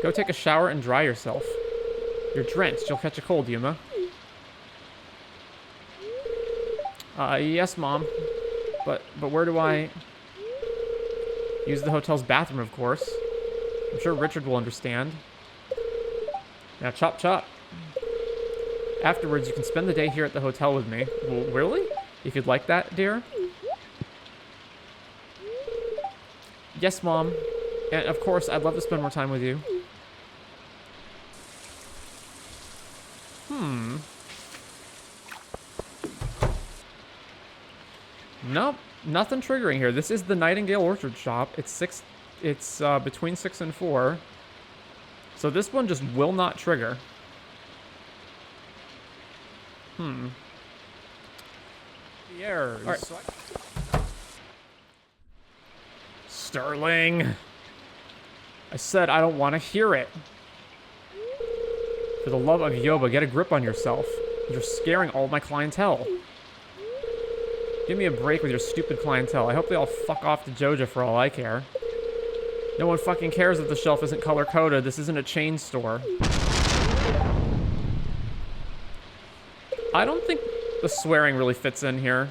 Go take a shower and dry yourself. You're drenched. You'll catch a cold, Yuma. Yes, Mom. But where do I... Use the hotel's bathroom, of course. I'm sure Richard will understand. Now, chop chop. Afterwards, you can spend the day here at the hotel with me. Well, really? If you'd like that, dear? Yes, Mom. And, of course, I'd love to spend more time with you. Nope. Nothing triggering here. This is the Nightingale Orchard Shop. It's between 6 and 4. So this one just will not trigger. The errors. All right. Sterling. I said I don't want to hear it. For the love of Yoba, get a grip on yourself. You're scaring all my clientele. Give me a break with your stupid clientele. I hope they all fuck off to Joja for all I care. No one fucking cares if the shelf isn't color-coded. This isn't a chain store. I don't think the swearing really fits in here.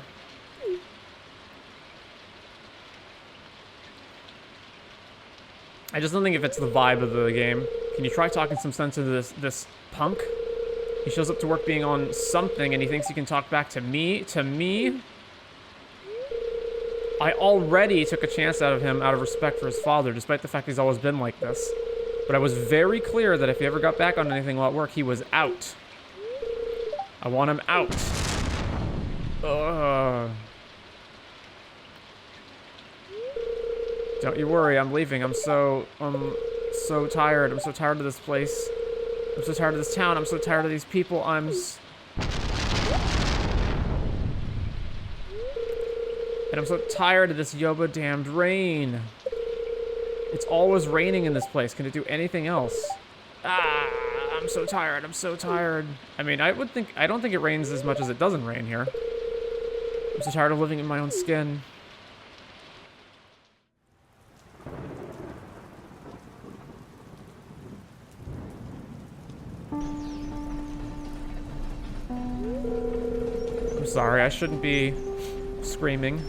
I just don't think it fits the vibe of the game. Can you try talking some sense into this punk? He shows up to work being on something and he thinks he can talk back to me? To me? I already took a chance out of him out of respect for his father, despite the fact he's always been like this. But I was very clear that if he ever got back on anything while at work, he was out. I want him out. Ugh. Don't you worry, I'm leaving. I'm so tired. I'm so tired of this place. I'm so tired of this town. I'm so tired of these people. And I'm so tired of this Yoba damned rain. It's always raining in this place. Can it do anything else? I'm so tired. I'm so tired. I mean, I don't think it rains as much as it doesn't rain here. I'm so tired of living in my own skin. I'm sorry, I shouldn't be screaming.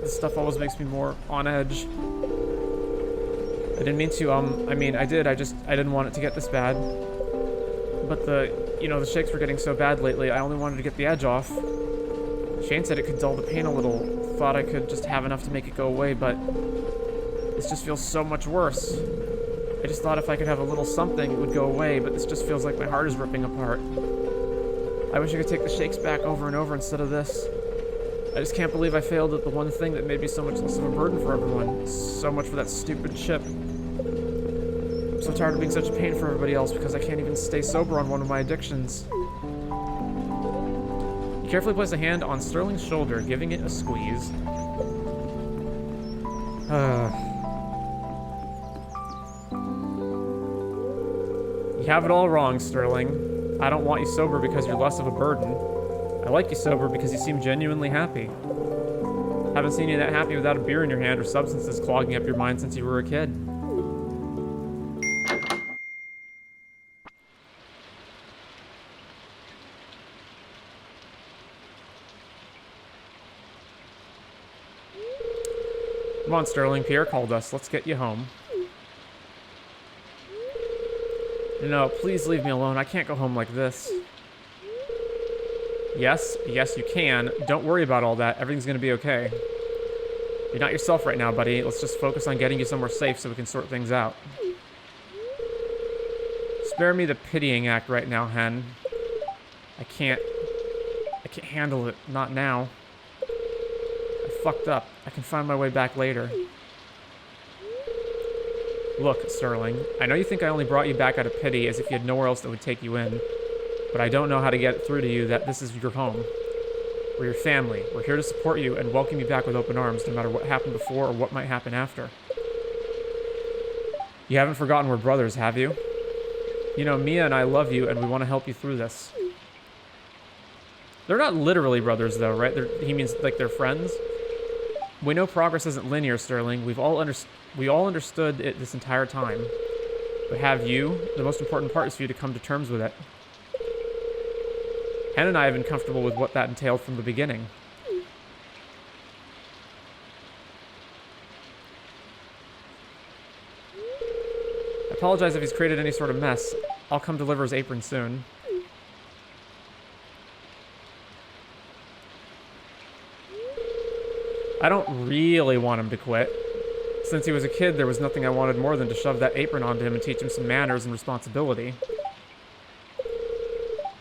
This stuff always makes me more on edge. I didn't mean to, I mean, I did, I didn't want it to get this bad. But the shakes were getting so bad lately, I only wanted to get the edge off. Shane said it could dull the pain a little. Thought I could just have enough to make it go away, but this just feels so much worse. I just thought if I could have a little something, it would go away, but this just feels like my heart is ripping apart. I wish I could take the shakes back over and over instead of this. I just can't believe I failed at the one thing that made me so much less of a burden for everyone. So much for that stupid chip. I'm so tired of being such a pain for everybody else because I can't even stay sober on one of my addictions. You carefully place a hand on Sterling's shoulder, giving it a squeeze. You have it all wrong, Sterling. I don't want you sober because you're less of a burden. I like you sober because you seem genuinely happy. Haven't seen you that happy without a beer in your hand or substances clogging up your mind since you were a kid. Come on, Sterling. Pierre called us. Let's get you home. No, please leave me alone. I can't go home like this. Yes, you can. Don't worry about all that. Everything's gonna be okay. You're not yourself right now, buddy. Let's just focus on getting you somewhere safe so we can sort things out. Spare me the pitying act right now, Hen. I can't handle it. Not now. I fucked up. I can find my way back later. Look, Sterling, I know you think I only brought you back out of pity as if you had nowhere else that would take you in, but I don't know how to get it through to you that this is your home. We're your family. We're here to support you and welcome you back with open arms, no matter what happened before or what might happen after. You haven't forgotten we're brothers, have you? You know, Mia and I love you, and we want to help you through this. They're not literally brothers, though, right? He means, like, they're friends. We know progress isn't linear, Sterling. We all understood it this entire time. But have you? The most important part is for you to come to terms with it. Hen and I have been comfortable with what that entailed from the beginning. I apologize if he's created any sort of mess. I'll come deliver his apron soon. I don't really want him to quit. Since he was a kid, there was nothing I wanted more than to shove that apron onto him and teach him some manners and responsibility.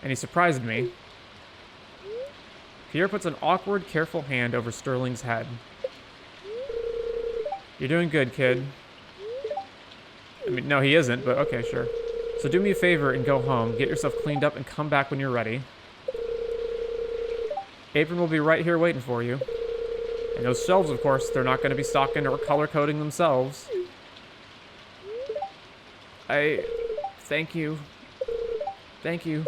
And he surprised me. Pierre puts an awkward, careful hand over Sterling's head. You're doing good, kid. I mean, no, he isn't, but okay, sure. So do me a favor and go home, get yourself cleaned up, and come back when you're ready. Apron will be right here waiting for you. And those shelves, of course, they're not going to be stocking or color-coding themselves. Thank you. Thank you.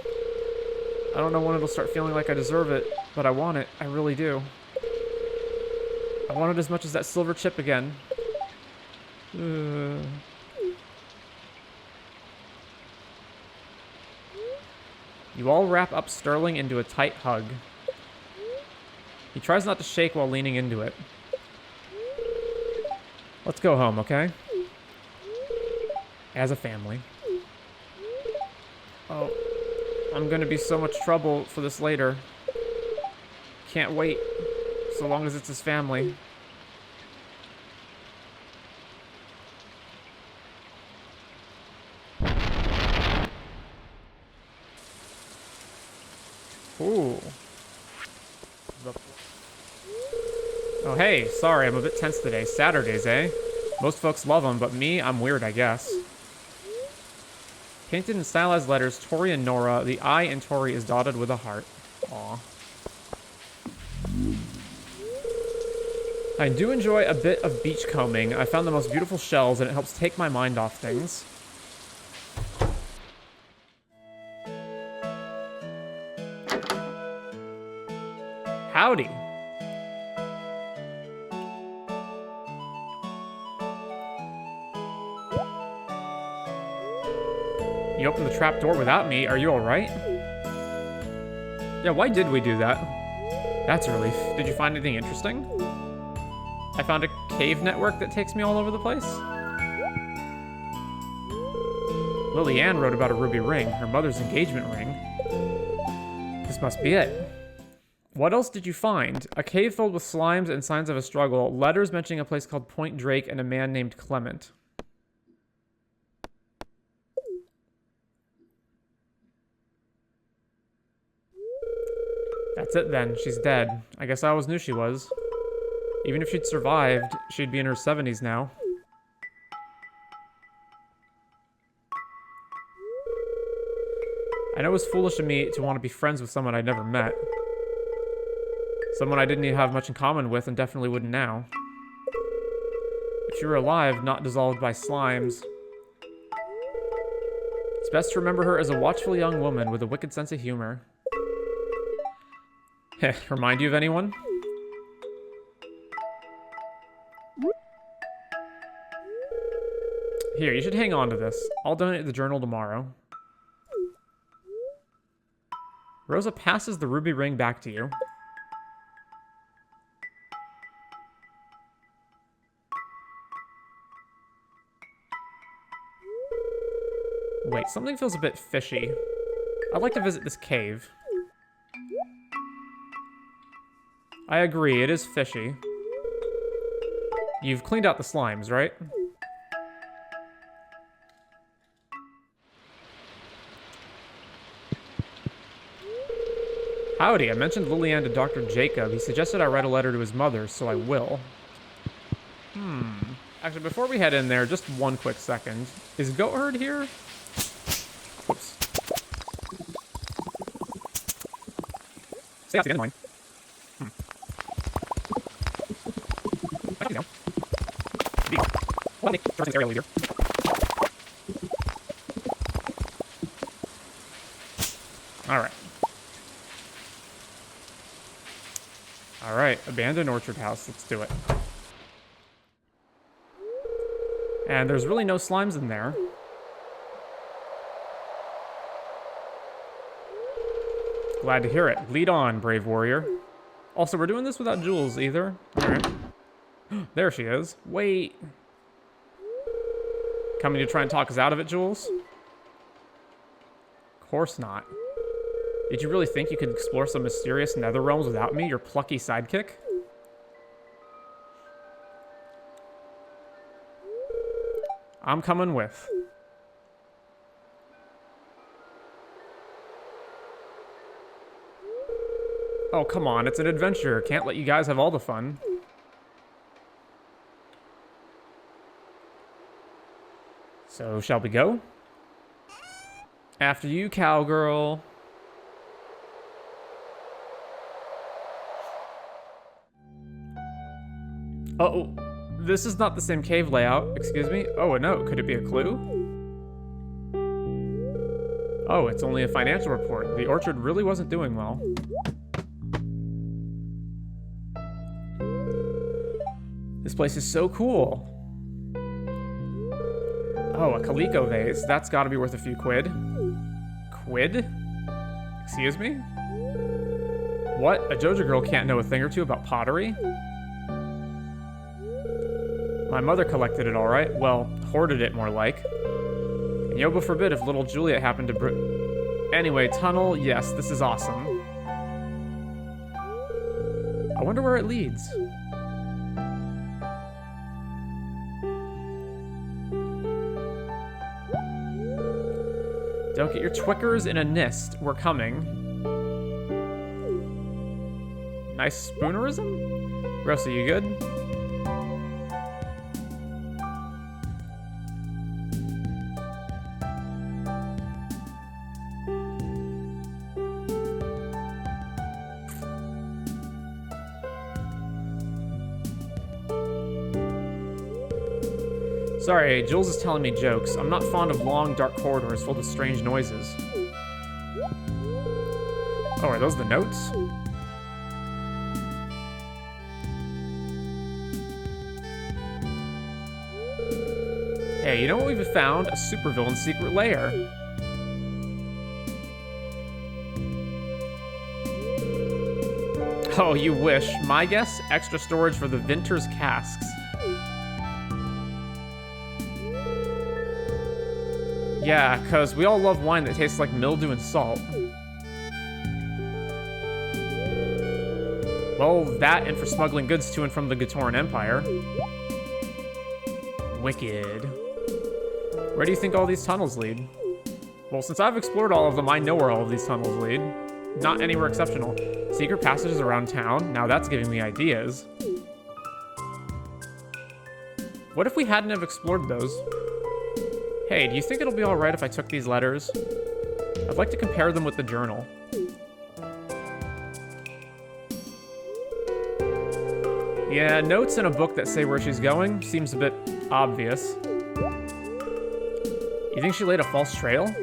I don't know when it'll start feeling like I deserve it, but I want it. I really do. I want it as much as that silver chip again. You all wrap up Sterling into a tight hug. He tries not to shake while leaning into it. Let's go home, okay? As a family. Oh, I'm gonna be so much trouble for this later. Can't wait, so long as it's his family. Ooh. Oh, hey, sorry, I'm a bit tense today. Saturdays, eh? Most folks love them, but me, I'm weird, I guess. Painted in stylized letters, Tori and Nora, the I in Tori is dotted with a heart. Aw. I do enjoy a bit of beachcombing. I found the most beautiful shells, and it helps take my mind off things. Howdy. You opened the trap door without me. Are you alright? Yeah, why did we do that? That's a relief. Did you find anything interesting? I found a cave network that takes me all over the place. Lily Ann wrote about a ruby ring, her mother's engagement ring. This must be it. What else did you find? A cave filled with slimes and signs of a struggle, letters mentioning a place called Point Drake, and a man named Clement. That's it then. She's dead. I guess I always knew she was. Even if she'd survived, she'd be in her 70s now. I know it was foolish of me to want to be friends with someone I'd never met. Someone I didn't even have much in common with and definitely wouldn't now. If she were alive, not dissolved by slimes, it's best to remember her as a watchful young woman with a wicked sense of humor. Heh, remind you of anyone? Here, you should hang on to this. I'll donate the journal tomorrow. Rosa passes the ruby ring back to you. Wait, something feels a bit fishy. I'd like to visit this cave. I agree, it is fishy. You've cleaned out the slimes, right? Howdy, I mentioned Lillian to Dr. Jacob. He suggested I write a letter to his mother, so I will. Actually, before we head in there, just one quick second. Is Goatherd here? Whoops. Stay out to the end line. Actually, no. Well, hey, first area leader. Alright. Alright, abandoned orchard house. Let's do it. And there's really no slimes in there. Glad to hear it. Lead on, brave warrior. Also, we're doing this without Jules either. Alright. There she is. Wait. Coming to try and talk us out of it, Jules? Of course not. Did you really think you could explore some mysterious nether realms without me, your plucky sidekick? I'm coming with. Oh, come on, it's an adventure. Can't let you guys have all the fun. So, shall we go? After you, cowgirl. Uh-oh, this is not the same cave layout. Excuse me? Oh, a note. Could it be a clue? Oh, it's only a financial report. The orchard really wasn't doing well. This place is so cool. Oh, a Calico vase. That's gotta be worth a few quid. Quid? Excuse me? What? A Joja girl can't know a thing or two about pottery? My mother collected it, all right. Well, hoarded it, more like. And Yoba forbid if little Juliet happened to Anyway, tunnel, yes, this is awesome. I wonder where it leads. Don't get your twickers in a nist. We're coming. Nice spoonerism? Rosa, you good? Sorry, Jules is telling me jokes. I'm not fond of long, dark corridors filled with strange noises. Oh, are those the notes? Hey, you know what we've found? A supervillain's secret lair. Oh, you wish. My guess? Extra storage for the Vinter's casks. Yeah, because we all love wine that tastes like mildew and salt. Well, that and for smuggling goods to and from the Gatoran Empire. Wicked. Where do you think all these tunnels lead? Well, since I've explored all of them, I know where all of these tunnels lead. Not anywhere exceptional. Secret passages around town? Now that's giving me ideas. What if we hadn't have explored those? Hey, do you think it'll be alright if I took these letters? I'd like to compare them with the journal. Yeah, notes in a book that say where she's going seems a bit obvious. You think she laid a false trail?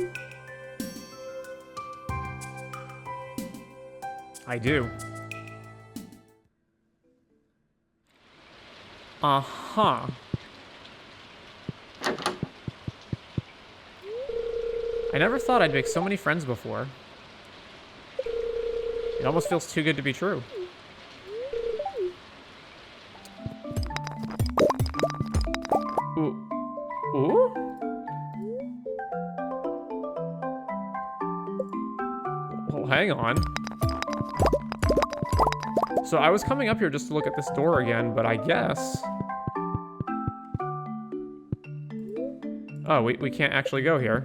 I do. Uh-huh. I never thought I'd make so many friends before. It almost feels too good to be true. Ooh. Ooh? Well, hang on. So I was coming up here just to look at this door again, but I guess... Oh, we can't actually go here.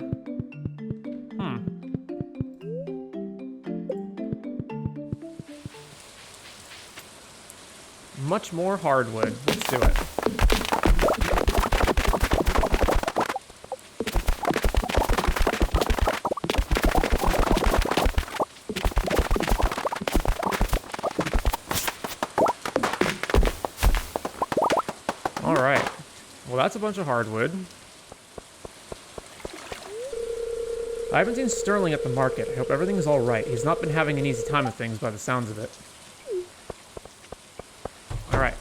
Much more hardwood. Let's do it. All right. Well, that's a bunch of hardwood. I haven't seen Sterling at the market. I hope everything's all right. He's not been having an easy time of things by the sounds of it. All right.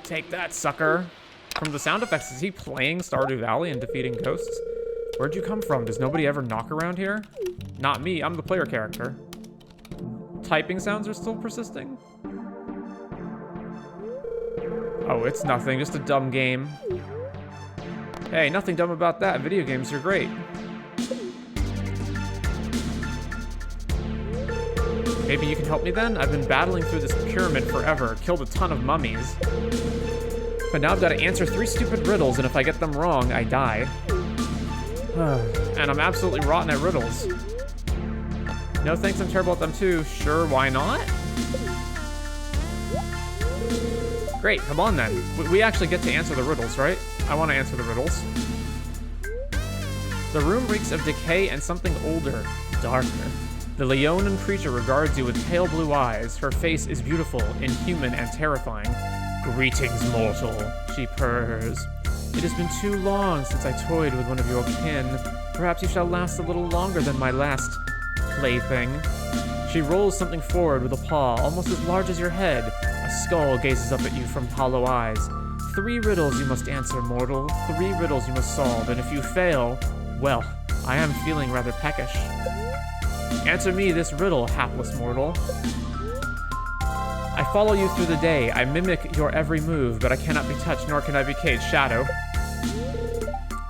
Take that, sucker. From the sound effects, is he playing Stardew Valley and defeating ghosts? Where'd you come from? Does nobody ever knock around here? Not me, I'm the player character. Typing sounds are still persisting? Oh, it's nothing, just a dumb game. Hey, nothing dumb about that. Video games are great. Maybe you can help me then? I've been battling through this pyramid forever, killed a ton of mummies. But now I've got to answer 3 stupid riddles, and if I get them wrong, I die. And I'm absolutely rotten at riddles. No thanks, I'm terrible at them too. Sure, why not? Great, come on then. We actually get to answer the riddles, right? I want to answer the riddles. The room reeks of decay and something older, darker. The Leonin creature regards you with pale blue eyes. Her face is beautiful, inhuman, and terrifying. Greetings, mortal, she purrs. It has been too long since I toyed with one of your kin. Perhaps you shall last a little longer than my last plaything. She rolls something forward with a paw, almost as large as your head. A skull gazes up at you from hollow eyes. 3 riddles you must answer, mortal. 3 riddles you must solve, and if you fail, well, I am feeling rather peckish. Answer me this riddle, hapless mortal. I follow you through the day. I mimic your every move, but I cannot be touched, nor can I be caged. Shadow.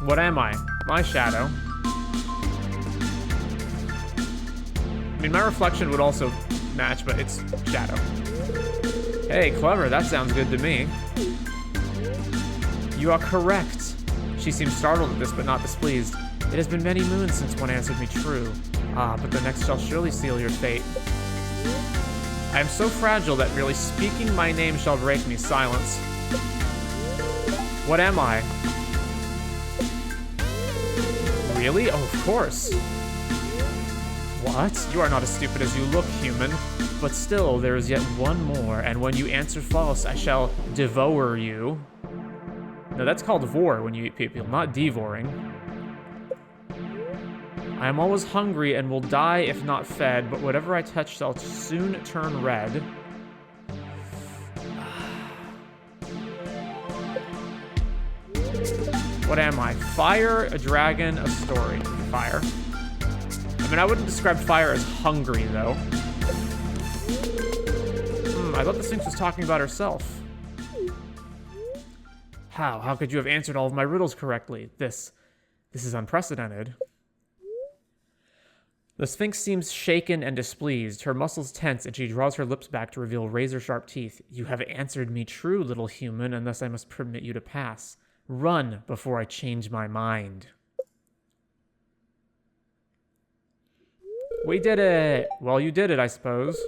What am I? My shadow. I mean, my reflection would also match, but it's shadow. Hey, clever. That sounds good to me. You are correct. She seems startled at this, but not displeased. It has been many moons since one answered me true. Ah, but the next shall surely seal your fate. I am so fragile that merely speaking my name shall break me. Silence. What am I? Really? Oh, of course. What? You are not as stupid as you look, human. But still, there is yet one more, and when you answer false, I shall devour you. No, that's called vor when you eat people, not devouring. I am always hungry and will die if not fed, but whatever I touch shall soon turn red. What am I? Fire, a dragon, a story. Fire. I mean, I wouldn't describe fire as hungry, though. I thought the Sphinx was talking about herself. How? How could you have answered all of my riddles correctly? This is unprecedented. The Sphinx seems shaken and displeased, her muscles tense, and she draws her lips back to reveal razor-sharp teeth. You have answered me true, little human, and thus I must permit you to pass. Run before I change my mind. We did it! Well, you did it, I suppose.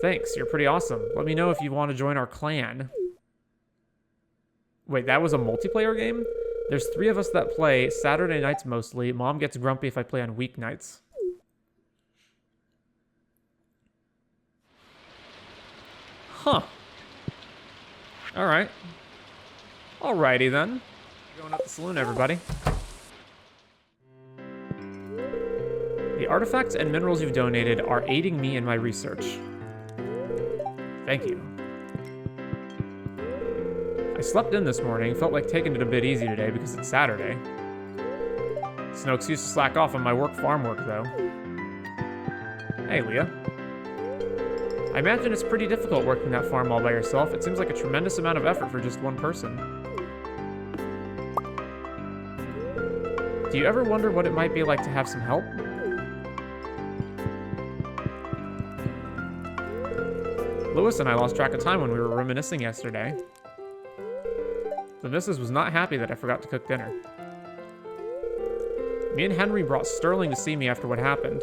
Thanks, you're pretty awesome. Let me know if you want to join our clan. Wait, that was a multiplayer game? There's 3 of us that play, Saturday nights mostly. Mom gets grumpy if I play on weeknights. Huh. Alright. Alrighty then. Going up the saloon, everybody. The artifacts and minerals you've donated are aiding me in my research. Thank you. I slept in this morning, felt like taking it a bit easy today because it's Saturday. It's no excuse to slack off on my farm work, though. Hey, Leah. I imagine it's pretty difficult working that farm all by yourself. It seems like a tremendous amount of effort for just one person. Do you ever wonder what it might be like to have some help? Lewis and I lost track of time when we were reminiscing yesterday. The missus was not happy that I forgot to cook dinner. Me and Henry brought Sterling to see me after what happened.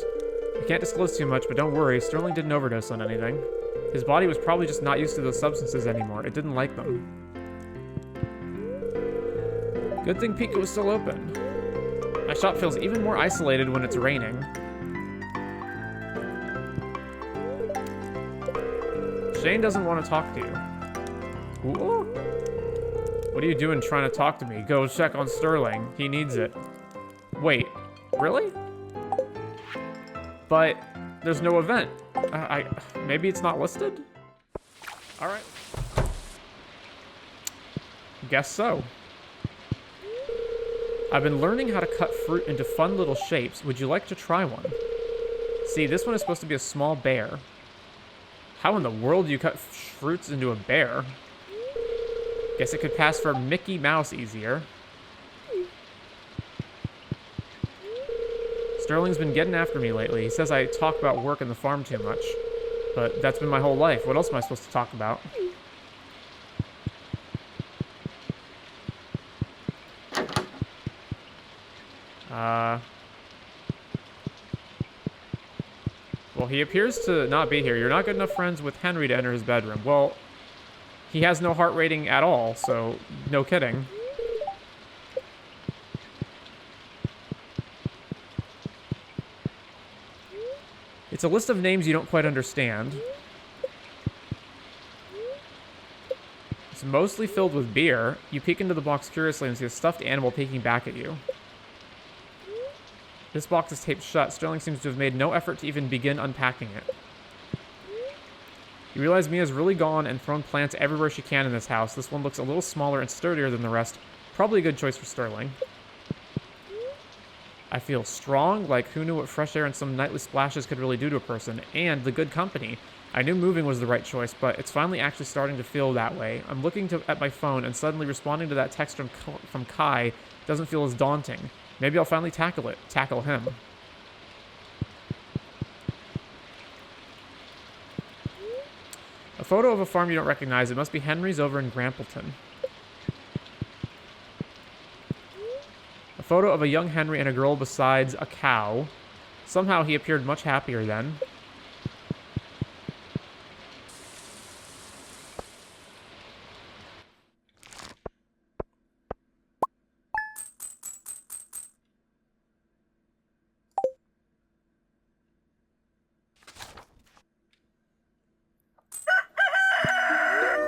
I can't disclose too much, but don't worry, Sterling didn't overdose on anything. His body was probably just not used to those substances anymore. It didn't like them. Good thing Pika was still open. My shop feels even more isolated when it's raining. Shane doesn't want to talk to you. Ooh. What are you doing trying to talk to me? Go check on Sterling. He needs it. Wait, really? But there's no event. Maybe it's not listed? All right. Guess so. I've been learning how to cut fruit into fun little shapes. Would you like to try one? See, this one is supposed to be a small bear. How in the world do you cut fruits into a bear? Guess it could pass for Mickey Mouse easier. Sterling's been getting after me lately. He says I talk about work and the farm too much. But that's been my whole life. What else am I supposed to talk about? Well, he appears to not be here. You're not good enough friends with Henry to enter his bedroom. Well, he has no heart rating at all, so no kidding. It's a list of names you don't quite understand. It's mostly filled with beer. You peek into the box curiously and see a stuffed animal peeking back at you. This box is taped shut. Sterling seems to have made no effort to even begin unpacking it. You realize Mia's really gone and thrown plants everywhere she can in this house. This one looks a little smaller and sturdier than the rest. Probably a good choice for Sterling. I feel strong, like who knew what fresh air and some nightly splashes could really do to a person, and the good company. I knew moving was the right choice, but it's finally actually starting to feel that way. I'm looking at my phone, and suddenly responding to that text from Kai doesn't feel as daunting. Maybe I'll finally tackle him. A photo of a farm you don't recognize. It must be Henry's over in Grampleton. A photo of a young Henry and a girl besides a cow. Somehow he appeared much happier then.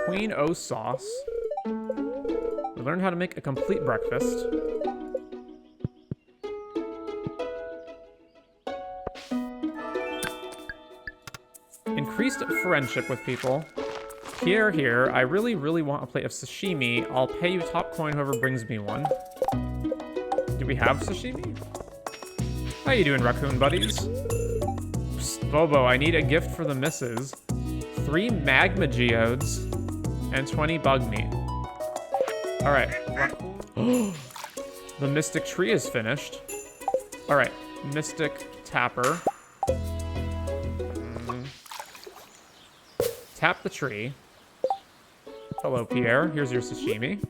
Queen O sauce. We learned how to make a complete breakfast. Increased friendship with people. Pierre here, I really, really want a plate of sashimi. I'll pay you top coin whoever brings me one. Do we have sashimi? How you doing, raccoon buddies? Psst, Bobo, I need a gift for the missus. 3 magma geodes and 20 bug meat. Alright. The mystic tree is finished. Alright, mystic tapper. Tap the tree. Hello, Pierre. Here's your sashimi.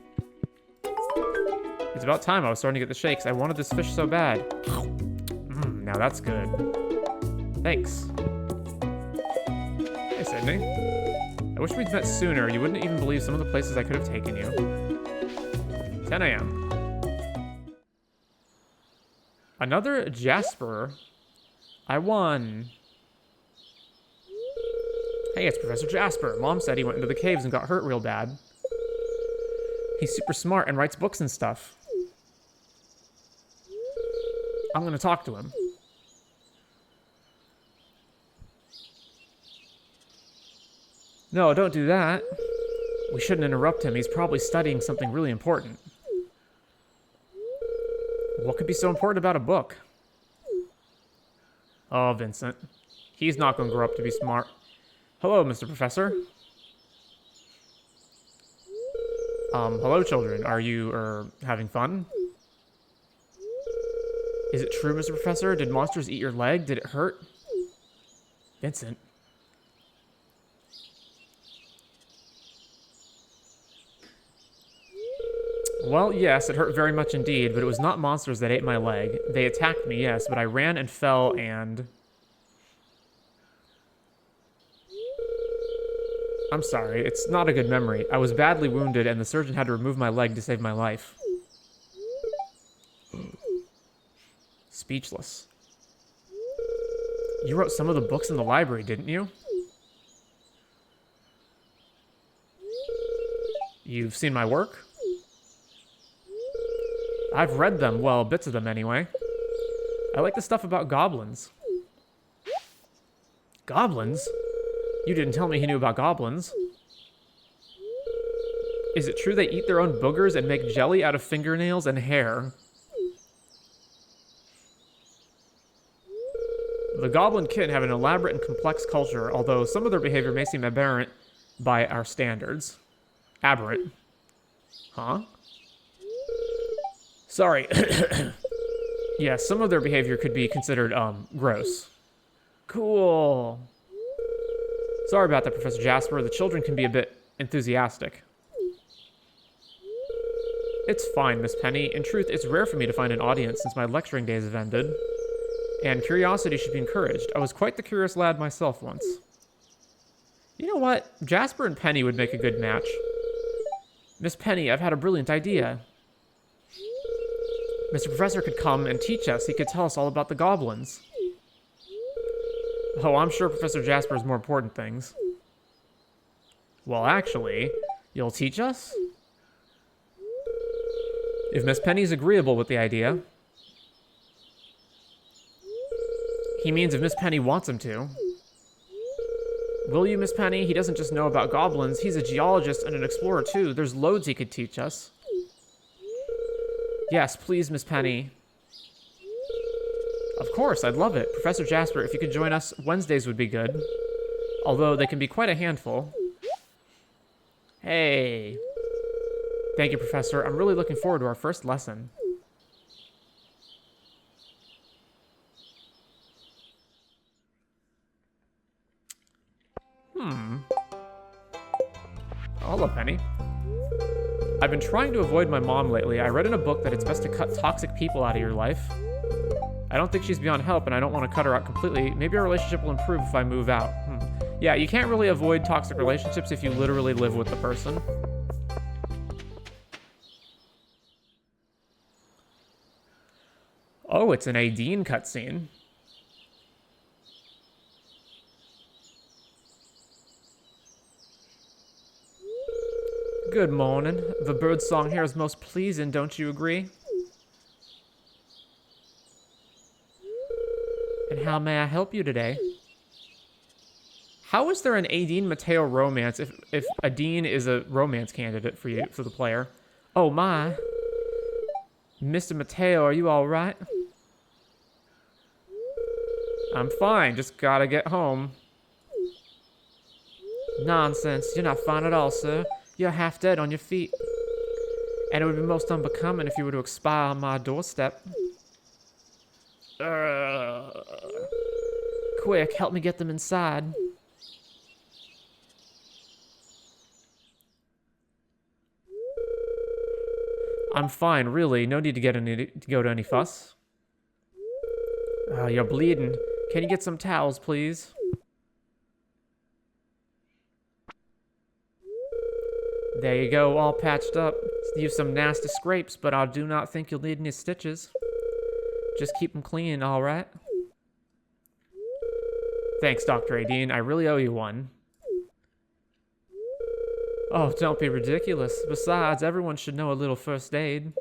It's about time I was starting to get the shakes. I wanted this fish so bad. Now that's good. Thanks. Hey, Sydney. I wish we'd met sooner. You wouldn't even believe some of the places I could have taken you. 10 a.m. Another Jasper. I won. Hey, it's Professor Jasper. Mom said he went into the caves and got hurt real bad. He's super smart and writes books and stuff. I'm gonna talk to him. No, don't do that. We shouldn't interrupt him. He's probably studying something really important. What could be so important about a book? Oh, Vincent. He's not going to grow up to be smart. Hello, Mr. Professor. Hello, children. Are you, having fun? Is it true, Mr. Professor? Did monsters eat your leg? Did it hurt? Vincent. Well, yes, it hurt very much indeed, but it was not monsters that ate my leg. They attacked me, yes, but I ran and fell and... I'm sorry, it's not a good memory. I was badly wounded and the surgeon had to remove my leg to save my life. Speechless. You wrote some of the books in the library, didn't you? You've seen my work? I've read them, well, bits of them anyway. I like the stuff about goblins. Goblins? You didn't tell me he knew about goblins. Is it true they eat their own boogers and make jelly out of fingernails and hair? The goblin kin have an elaborate and complex culture, although some of their behavior may seem aberrant by our standards. Aberrant. Huh? Sorry. Yeah, some of their behavior could be considered, gross. Cool. Sorry about that, Professor Jasper. The children can be a bit enthusiastic. It's fine, Miss Penny. In truth, it's rare for me to find an audience since my lecturing days have ended. And curiosity should be encouraged. I was quite the curious lad myself once. You know what? Jasper and Penny would make a good match. Miss Penny, I've had a brilliant idea. Mr. Professor could come and teach us. He could tell us all about the goblins. Oh, I'm sure Professor Jasper has more important things. Well, actually, you'll teach us? If Miss Penny's agreeable with the idea. He means if Miss Penny wants him to. Will you, Miss Penny? He doesn't just know about goblins. He's a geologist and an explorer, too. There's loads he could teach us. Yes, please, Miss Penny. Of course, I'd love it. Professor Jasper, if you could join us, Wednesdays would be good. Although they can be quite a handful. Hey. Thank you, Professor. I'm really looking forward to our first lesson. Oh, hello, Penny. I've been trying to avoid my mom lately. I read in a book that it's best to cut toxic people out of your life. I don't think she's beyond help, and I don't want to cut her out completely. Maybe our relationship will improve if I move out. Yeah, you can't really avoid toxic relationships if you literally live with the person. Oh, it's an Aideen cutscene. Good morning. The bird song here is most pleasing, don't you agree? And how may I help you today? How is there an Adine Mateo romance if Adine is a romance candidate for you, for the player? Oh my. Mr. Mateo, are you alright? I'm fine, just gotta get home. Nonsense, you're not fine at all, sir. You're half dead on your feet. And it would be most unbecoming if you were to expire on my doorstep. Quick, help me get them inside. I'm fine, really. No need to go to any fuss. You're bleeding. Can you get some towels, please? There you go, all patched up. You've some nasty scrapes, but I do not think you'll need any stitches. Just keep them clean, all right? Thanks, Dr. Adine. I really owe you one. Oh, don't be ridiculous. Besides, everyone should know a little first aid.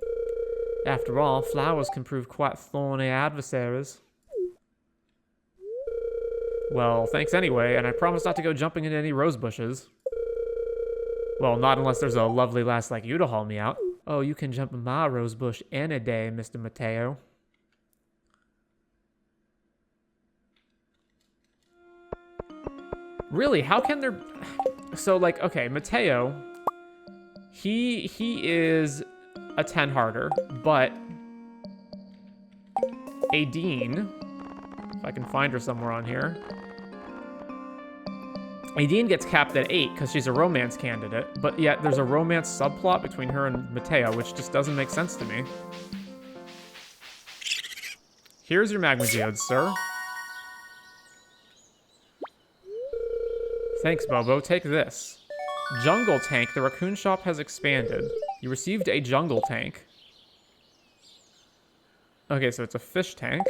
After all, flowers can prove quite thorny adversaries. Well, thanks anyway, and I promise not to go jumping into any rose bushes. Well, not unless there's a lovely lass like you to haul me out. Oh, you can jump in my rose bush any day, Mr. Mateo. Really, how can there... So, like, okay, Mateo, he is a 10-harder, but Adine, if I can find her somewhere on here, Adine gets capped at 8 because she's a romance candidate, but yet there's a romance subplot between her and Mateo, which just doesn't make sense to me. Here's your magma geodes, sir. Thanks, Bobo. Take this. Jungle tank. The raccoon shop has expanded. You received a jungle tank. Okay, so it's a fish tank.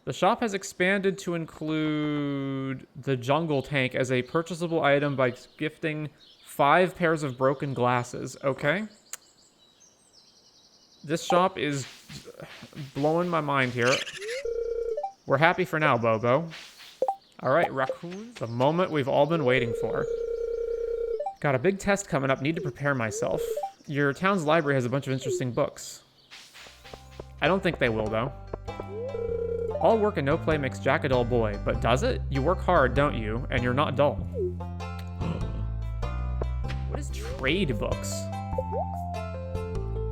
The shop has expanded to include the jungle tank as a purchasable item by gifting 5 pairs of broken glasses. Okay. This shop is blowing my mind here. We're happy for now, Bobo. Alright, raccoons. The moment we've all been waiting for. Got a big test coming up. Need to prepare myself. Your town's library has a bunch of interesting books. I don't think they will, though. All work and no play makes Jack a dull boy. But does it? You work hard, don't you? And you're not dull. What is trade books?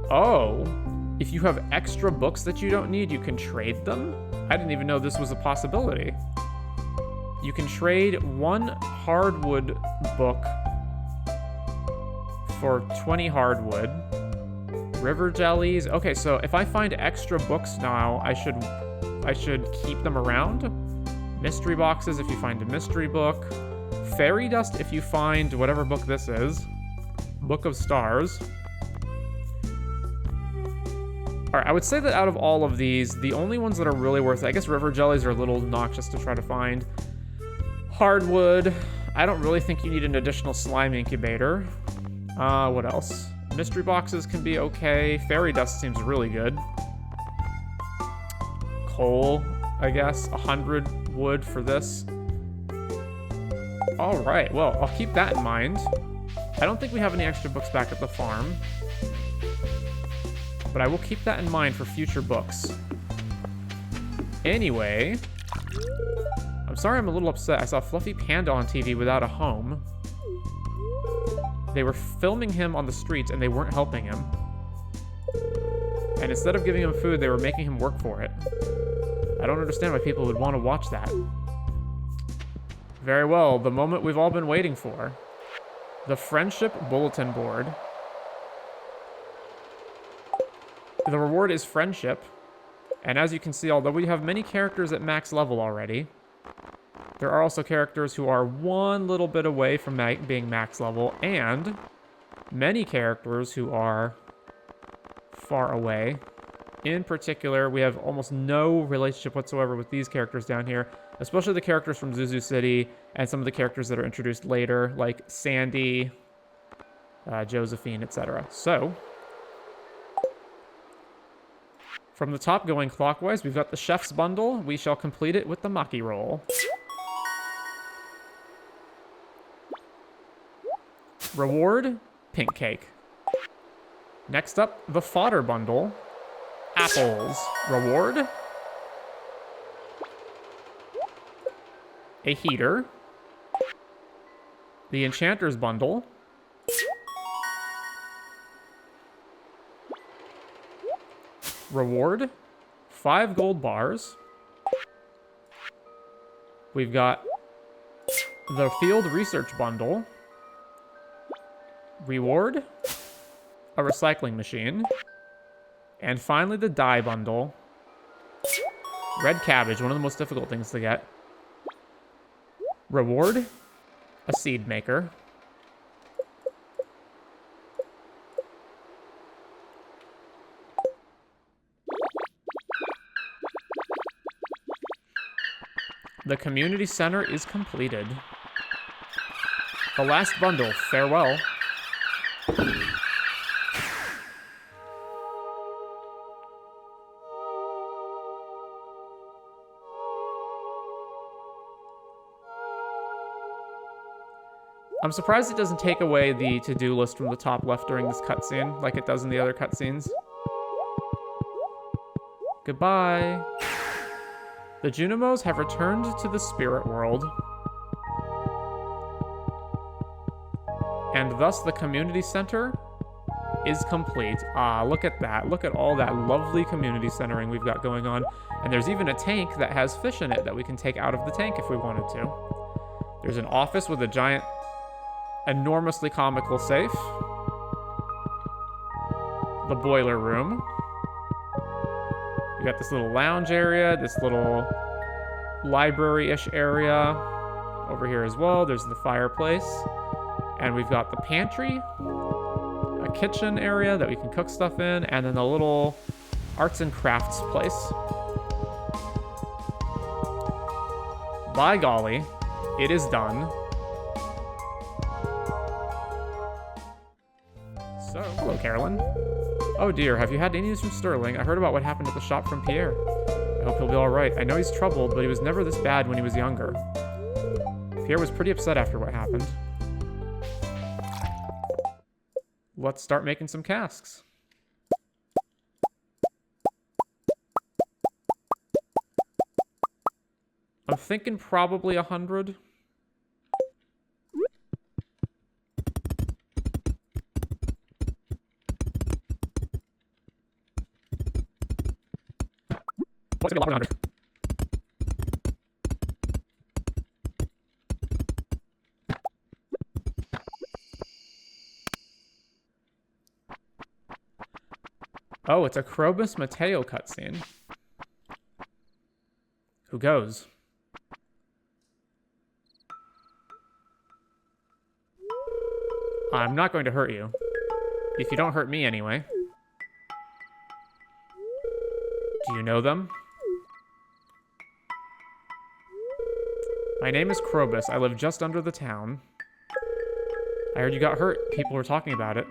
Oh. If you have extra books that you don't need, you can trade them? I didn't even know this was a possibility. You can trade 1 hardwood book for 20 hardwood. River jellies. Okay, so if I find extra books now, I should keep them around. Mystery boxes if you find a mystery book. Fairy dust if you find whatever book this is. Book of Stars. Alright, I would say that out of all of these, the only ones that are really worth it, I guess river jellies are a little noxious to try to find. Hardwood. I don't really think you need an additional slime incubator. What else? Mystery boxes can be okay. Fairy dust seems really good. Coal, I guess. 100 wood for this. Alright, well, I'll keep that in mind. I don't think we have any extra books back at the farm. But I will keep that in mind for future books. Anyway... I'm sorry I'm a little upset. I saw Fluffy Panda on TV without a home. They were filming him on the streets and they weren't helping him. And instead of giving him food, they were making him work for it. I don't understand why people would want to watch that. Very well, the moment we've all been waiting for. The Friendship Bulletin Board. The reward is friendship. And as you can see, although we have many characters at max level already, there are also characters who are one little bit away from being max level, and many characters who are far away. In particular, we have almost no relationship whatsoever with these characters down here, especially the characters from Zuzu City and some of the characters that are introduced later, like Sandy, Josephine, etc. So, from the top going clockwise, we've got the Chef's Bundle. We shall complete it with the Maki Roll. Reward, pink cake. Next up, the fodder bundle. Apples. Reward. A heater. The enchanter's bundle. Reward. 5 gold bars. We've got the field research bundle. Reward. A recycling machine. And finally, the dye bundle. Red cabbage, one of the most difficult things to get. Reward. A seed maker. The community center is completed. The last bundle, farewell. I'm surprised it doesn't take away the to-do list from the top left during this cutscene, like it does in the other cutscenes. Goodbye. The Junimos have returned to the spirit world. And thus the community center is complete. Ah, look at that. Look at all that lovely community centering we've got going on. And there's even a tank that has fish in it that we can take out of the tank if we wanted to. There's an office with a giant, enormously comical safe. The boiler room. We got this little lounge area, this little library-ish area over here as well. There's the fireplace. And we've got the pantry, a kitchen area that we can cook stuff in, and then the little arts and crafts place. By golly, it is done. So, hello, Carolyn. Oh dear, have you had any news from Sterling? I heard about what happened at the shop from Pierre. I hope he'll be alright. I know he's troubled, but he was never this bad when he was younger. Pierre was pretty upset after what happened. Let's start making some casks. I'm thinking probably 100. What's gonna be a lot more than 100? Oh, it's a Krobus Mateo cutscene. Who goes? I'm not going to hurt you. If you don't hurt me anyway. Do you know them? My name is Krobus. I live just under the town. I heard you got hurt. People were talking about it.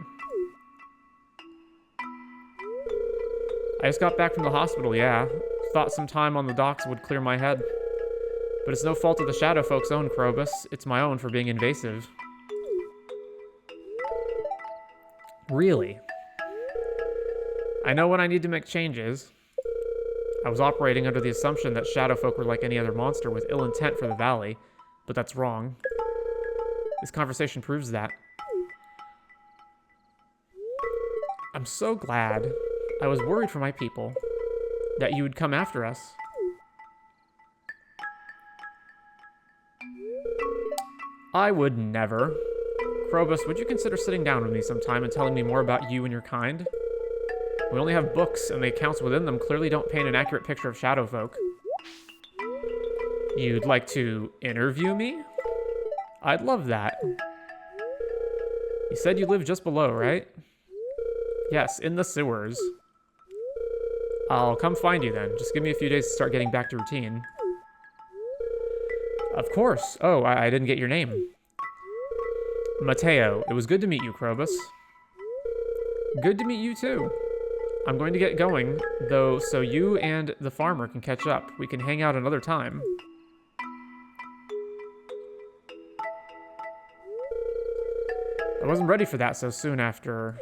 I just got back from the hospital, yeah. Thought some time on the docks would clear my head. But it's no fault of the Shadow Folk's own, Krobus. It's my own for being invasive. Really? I know when I need to make changes. I was operating under the assumption that Shadow Folk were like any other monster with ill intent for the valley, but that's wrong. This conversation proves that. I'm so glad. I was worried for my people, that you would come after us. I would never. Krobus, would you consider sitting down with me sometime and telling me more about you and your kind? We only have books, and the accounts within them clearly don't paint an accurate picture of Shadow Folk. You'd like to interview me? I'd love that. You said you live just below, right? Yes, in the sewers. I'll come find you then. Just give me a few days to start getting back to routine. Of course. Oh, I didn't get your name. Mateo. It was good to meet you, Krobus. Good to meet you, too. I'm going to get going, though, so you and the farmer can catch up. We can hang out another time. I wasn't ready for that so soon after.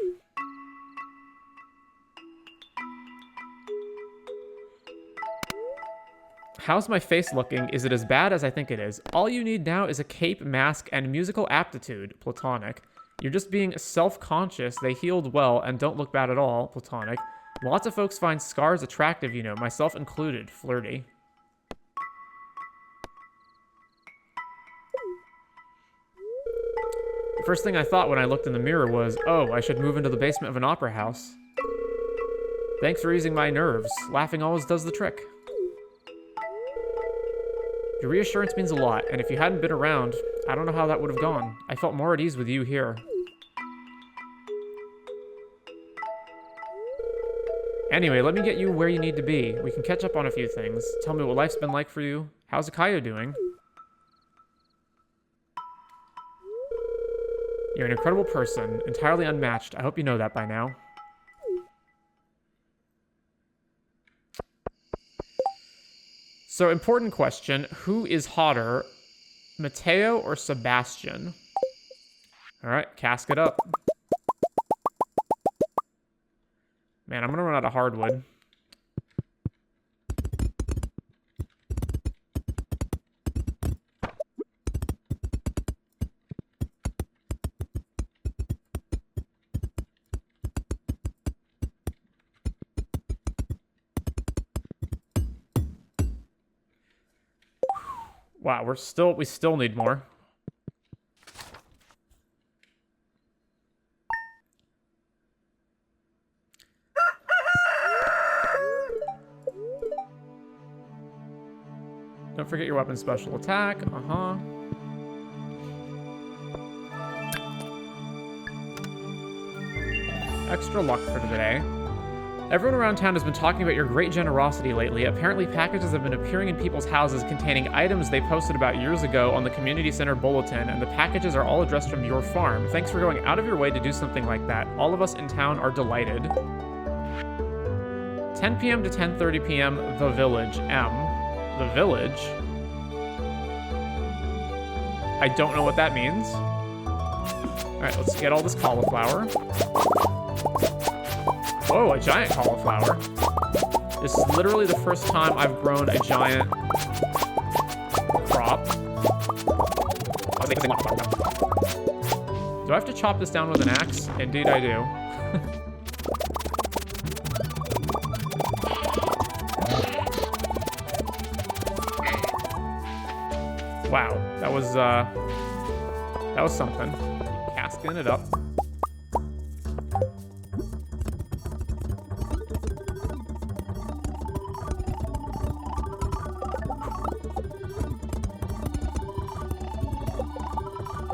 How's my face looking? Is it as bad as I think it is? All you need now is a cape, mask, and musical aptitude, Platonic. You're just being self-conscious. They healed well and don't look bad at all, Platonic. Lots of folks find scars attractive, you know, myself included, Flirty. The first thing I thought when I looked in the mirror was, oh, I should move into the basement of an opera house. Thanks for easing my nerves. Laughing always does the trick. Your reassurance means a lot, and if you hadn't been around, I don't know how that would have gone. I felt more at ease with you here. Anyway, let me get you where you need to be. We can catch up on a few things. Tell me what life's been like for you. How's Akayo doing? You're an incredible person, entirely unmatched. I hope you know that by now. So, important question. Who is hotter, Mateo or Sebastian? Alright, casket up. Man, I'm gonna run out of hardwood. Wow, we still need more. Don't forget your weapon special attack. Uh-huh. Extra luck for today. Everyone around town has been talking about your great generosity lately. Apparently, packages have been appearing in people's houses containing items they posted about years ago on the community center bulletin, and the packages are all addressed from your farm. Thanks for going out of your way to do something like that. All of us in town are delighted. 10 p.m. to 10:30 p.m., The Village. The Village? I don't know what that means. Alright, let's get all this cauliflower. Whoa, a giant cauliflower. This is literally the first time I've grown a giant crop. Do I have to chop this down with an axe? Indeed I do. Wow, that was something. Casking it up.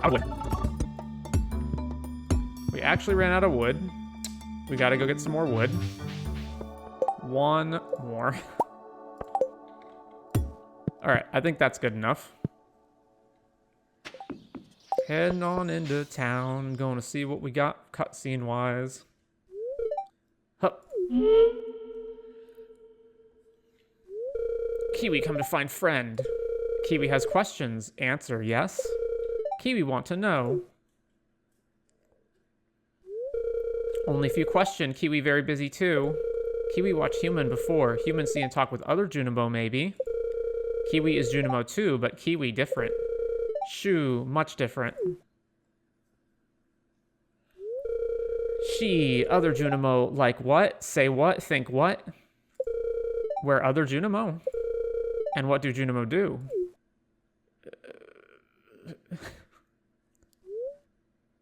Wood. We actually ran out of wood. We gotta go get some more wood. One more. Alright, I think that's good enough. Heading on into town. Going to see what we got cutscene wise. Hup. Kiwi come to find friend. Kiwi has questions. Answer yes. Kiwi want to know. Only few question. Kiwi very busy too. Kiwi watch human before. Human see and talk with other Junimo maybe. Kiwi is Junimo too, but Kiwi different. Shoo, much different. She, other Junimo, like what? Say what? Think what? Where other Junimo? And what do Junimo do?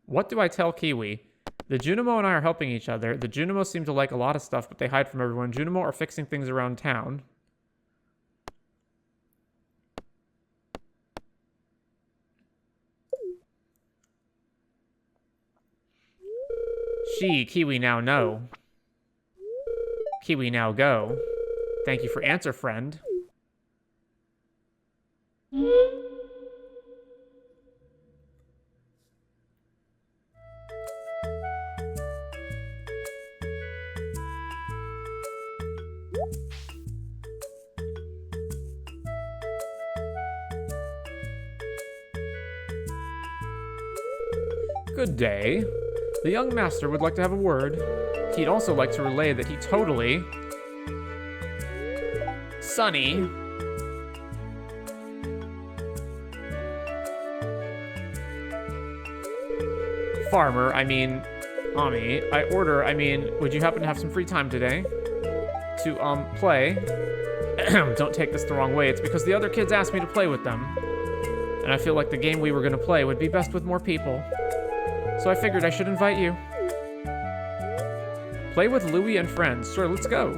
What do I tell Kiwi? The Junimo and I are helping each other. The Junimo seem to like a lot of stuff, but they hide from everyone. Junimo are fixing things around town. She, Kiwi now know. Kiwi now go. Thank you for answer, friend. Good day. The young master would like to have a word. He'd also like to relay that he totally... Sonny. Farmer, I mean... Ami, would you happen to have some free time today? To, play? Don't take this the wrong way, it's because the other kids asked me to play with them. And I feel like the game we were gonna play would be best with more people. So I figured I should invite you. Play with Louie and friends. Sure, let's go.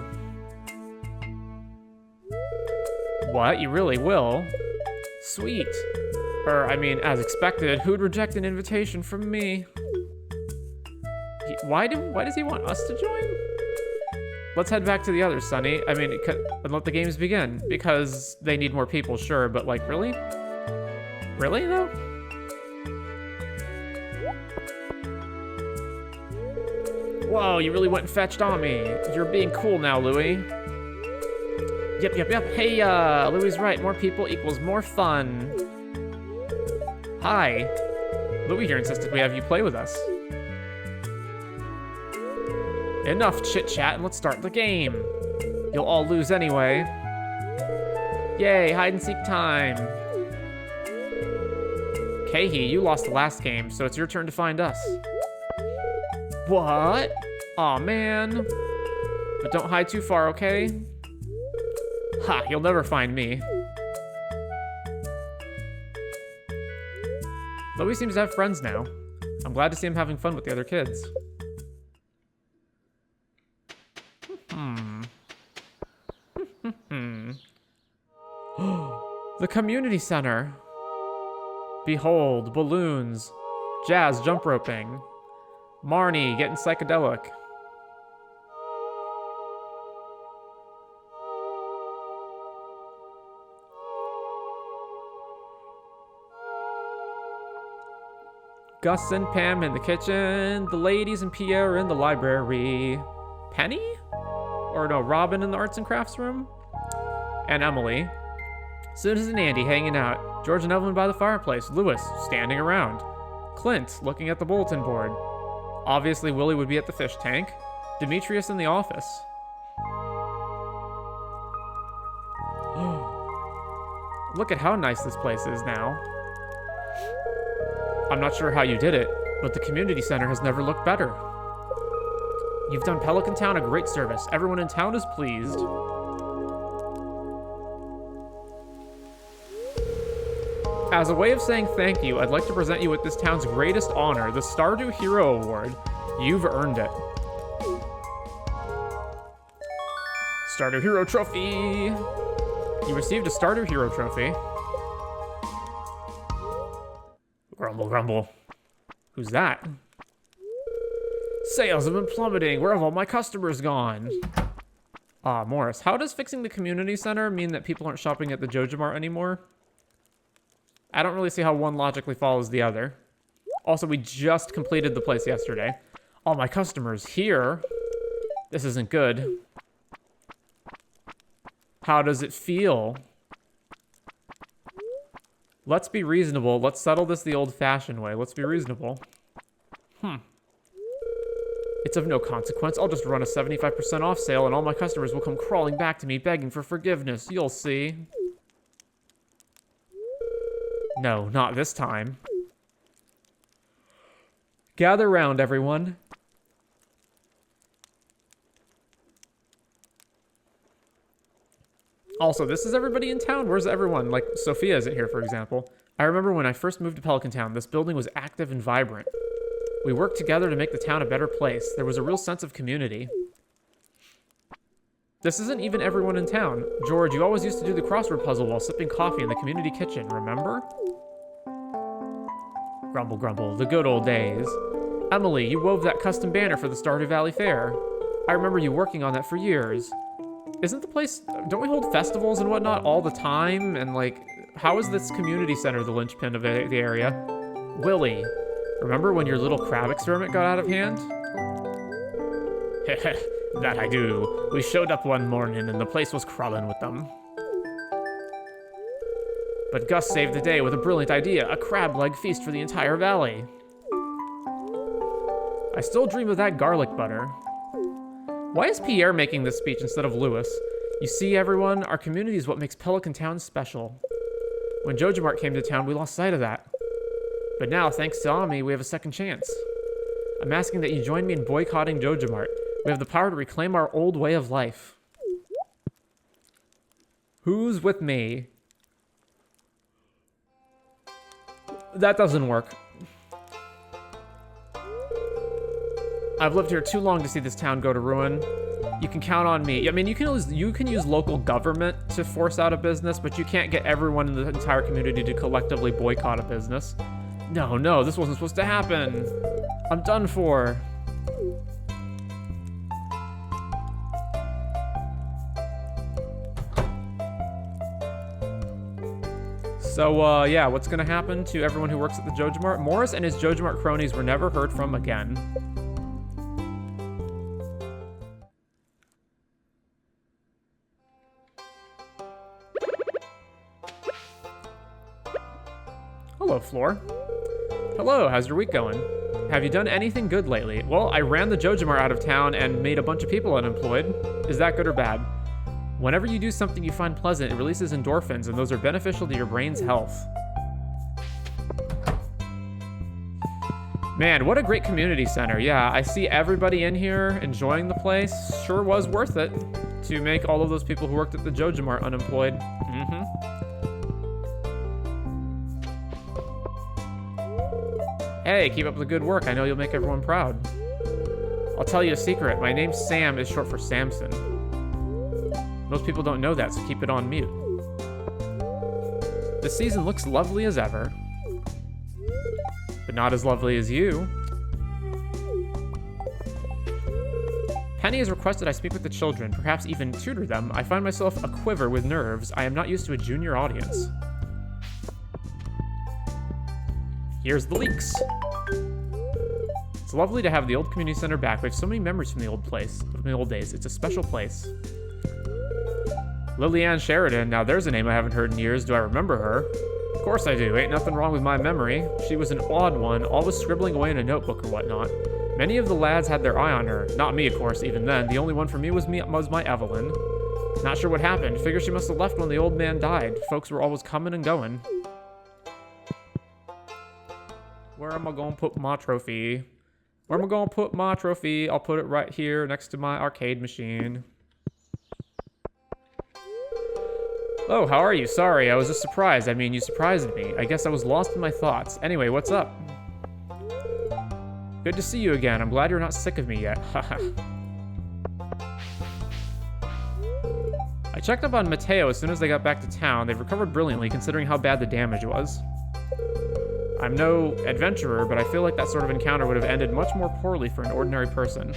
What? You really will? Sweet. As expected, who'd reject an invitation from me? Why does he want us to join? Let's head back to the others, Sonny. And let the games begin. Because they need more people, sure, but like, really? Really, though? Whoa, you really went and fetched on me. You're being cool now, Louie. Yep. Hey, Louie's right. More people equals more fun. Hi. Louie here insisted we have you play with us. Enough chit-chat and let's start the game. You'll all lose anyway. Yay, hide-and-seek time. Kehi, you lost the last game, so it's your turn to find us. What? Aw, man. But don't hide too far, okay? Ha, you'll never find me. Louie seems to have friends now. I'm glad to see him having fun with the other kids. The community center. Behold, balloons, jazz jump roping, Marnie getting psychedelic. Gus and Pam in the kitchen, the ladies and Pierre in the library. Penny? Or no, Robin in the arts and crafts room? And Emily. Susan and Andy hanging out. George and Evelyn by the fireplace. Lewis standing around. Clint looking at the bulletin board. Obviously, Willie would be at the fish tank. Demetrius in the office. Look at how nice this place is now. I'm not sure how you did it, but the community center has never looked better. You've done Pelican Town a great service. Everyone in town is pleased. As a way of saying thank you, I'd like to present you with this town's greatest honor, the Stardew Hero Award. You've earned it. Stardew Hero Trophy! You received a Stardew Hero Trophy. Grumble, grumble. Who's that? Sales have been plummeting. Where have all my customers gone? Ah, Morris, how does fixing the community center mean that people aren't shopping at the Joja Mart anymore? I don't really see how one logically follows the other. Also, we just completed the place yesterday. All my customers here. This isn't good. How does it feel? Let's be reasonable. Let's settle this the old-fashioned way. Let's be reasonable. It's of no consequence. I'll just run a 75% off sale and all my customers will come crawling back to me begging for forgiveness. You'll see. No, not this time. Gather round, everyone. Also, this is everybody in town. Where's everyone? Like, Sophia isn't here, for example. I remember when I first moved to Pelican Town, this building was active and vibrant. We worked together to make the town a better place. There was a real sense of community. This isn't even everyone in town. George, you always used to do the crossword puzzle while sipping coffee in the community kitchen, remember? Grumble, grumble, the good old days. Emily, you wove that custom banner for the Stardew Valley Fair. I remember you working on that for years. Isn't the place... Don't we hold festivals and whatnot all the time? And, like, how is this community center the linchpin of the area? Willie, remember when your little crab experiment got out of hand? That I do. We showed up one morning and the place was crawling with them. But Gus saved the day with a brilliant idea, a crab leg feast for the entire valley. I still dream of that garlic butter. Why is Pierre making this speech instead of Lewis? You see, everyone, our community is what makes Pelican Town special. When JojaMart came to town, we lost sight of that. But now, thanks to Ami, we have a second chance. I'm asking that you join me in boycotting JojaMart. We have the power to reclaim our old way of life. Who's with me? That doesn't work. I've lived here too long to see this town go to ruin. You can count on me. I mean, you can use local government to force out a business, but you can't get everyone in the entire community to collectively boycott a business. No, this wasn't supposed to happen. I'm done for. So, yeah, what's gonna happen to everyone who works at the JojaMart? Morris and his JojaMart cronies were never heard from again. Hello, Floor. Hello, how's your week going? Have you done anything good lately? Well, I ran the JojaMart out of town and made a bunch of people unemployed. Is that good or bad? Whenever you do something you find pleasant, it releases endorphins, and those are beneficial to your brain's health. Man, what a great community center. Yeah, I see everybody in here enjoying the place. Sure was worth it to make all of those people who worked at the JojaMart unemployed. Hey, keep up the good work. I know you'll make everyone proud. I'll tell you a secret. My name Sam is short for Samson. Most people don't know that, so keep it on mute. This season looks lovely as ever. But not as lovely as you. Penny has requested I speak with the children, perhaps even tutor them. I find myself aquiver with nerves. I am not used to a junior audience. Here's the leaks. It's lovely to have the old community center back. We have so many memories from the old place, from the old days. It's a special place. Lillianne Sheridan, now there's a name I haven't heard in years. Do I remember her? Of course I do. Ain't nothing wrong with my memory. She was an odd one, always scribbling away in a notebook or whatnot. Many of the lads had their eye on her. Not me, of course, even then. The only one for me was my Evelyn. Not sure what happened. Figure she must have left when the old man died. Folks were always coming and going. Where am I gonna put my trophy? Where am I gonna put my trophy? I'll put it right here next to my arcade machine. Oh, how are you? Sorry, I was just surprised. I mean, you surprised me. I guess I was lost in my thoughts. Anyway, what's up? Good to see you again. I'm glad you're not sick of me yet. Haha. I checked up on Mateo as soon as they got back to town. They've recovered brilliantly considering how bad the damage was. I'm no adventurer, but I feel like that sort of encounter would have ended much more poorly for an ordinary person.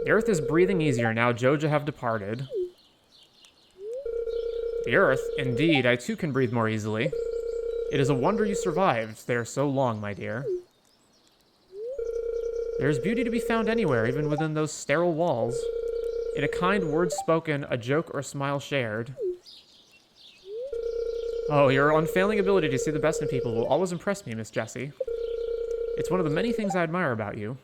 The earth is breathing easier now Joja have departed. The earth? Indeed, I too can breathe more easily. It is a wonder you survived. They are so long, my dear. There is beauty to be found anywhere, even within those sterile walls. In a kind word spoken, a joke or a smile shared. Oh, your unfailing ability to see the best in people will always impress me, Miss Jessie. It's one of the many things I admire about you.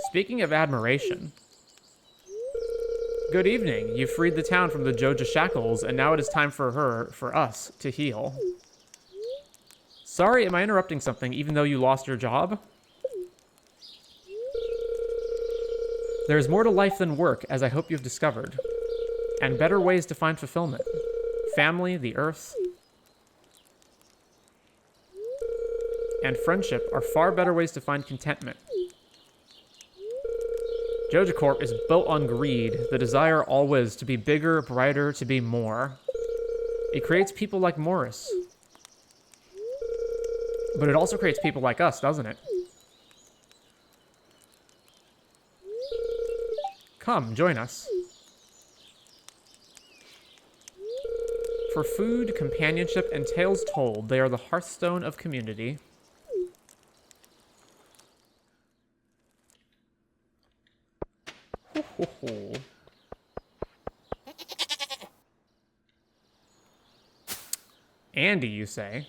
Speaking of admiration. Good evening. You freed the town from the Joja shackles, and now it is time for us, to heal. Sorry, am I interrupting something, even though you lost your job? There is more to life than work, as I hope you've discovered. And better ways to find fulfillment. Family, the earth, and friendship are far better ways to find contentment. Joja Corp is built on greed, the desire always to be bigger, brighter, to be more. It creates people like Morris. But it also creates people like us, doesn't it? Come, join us. For food, companionship, and tales told, they are the hearthstone of community. Oh. Andy, you say?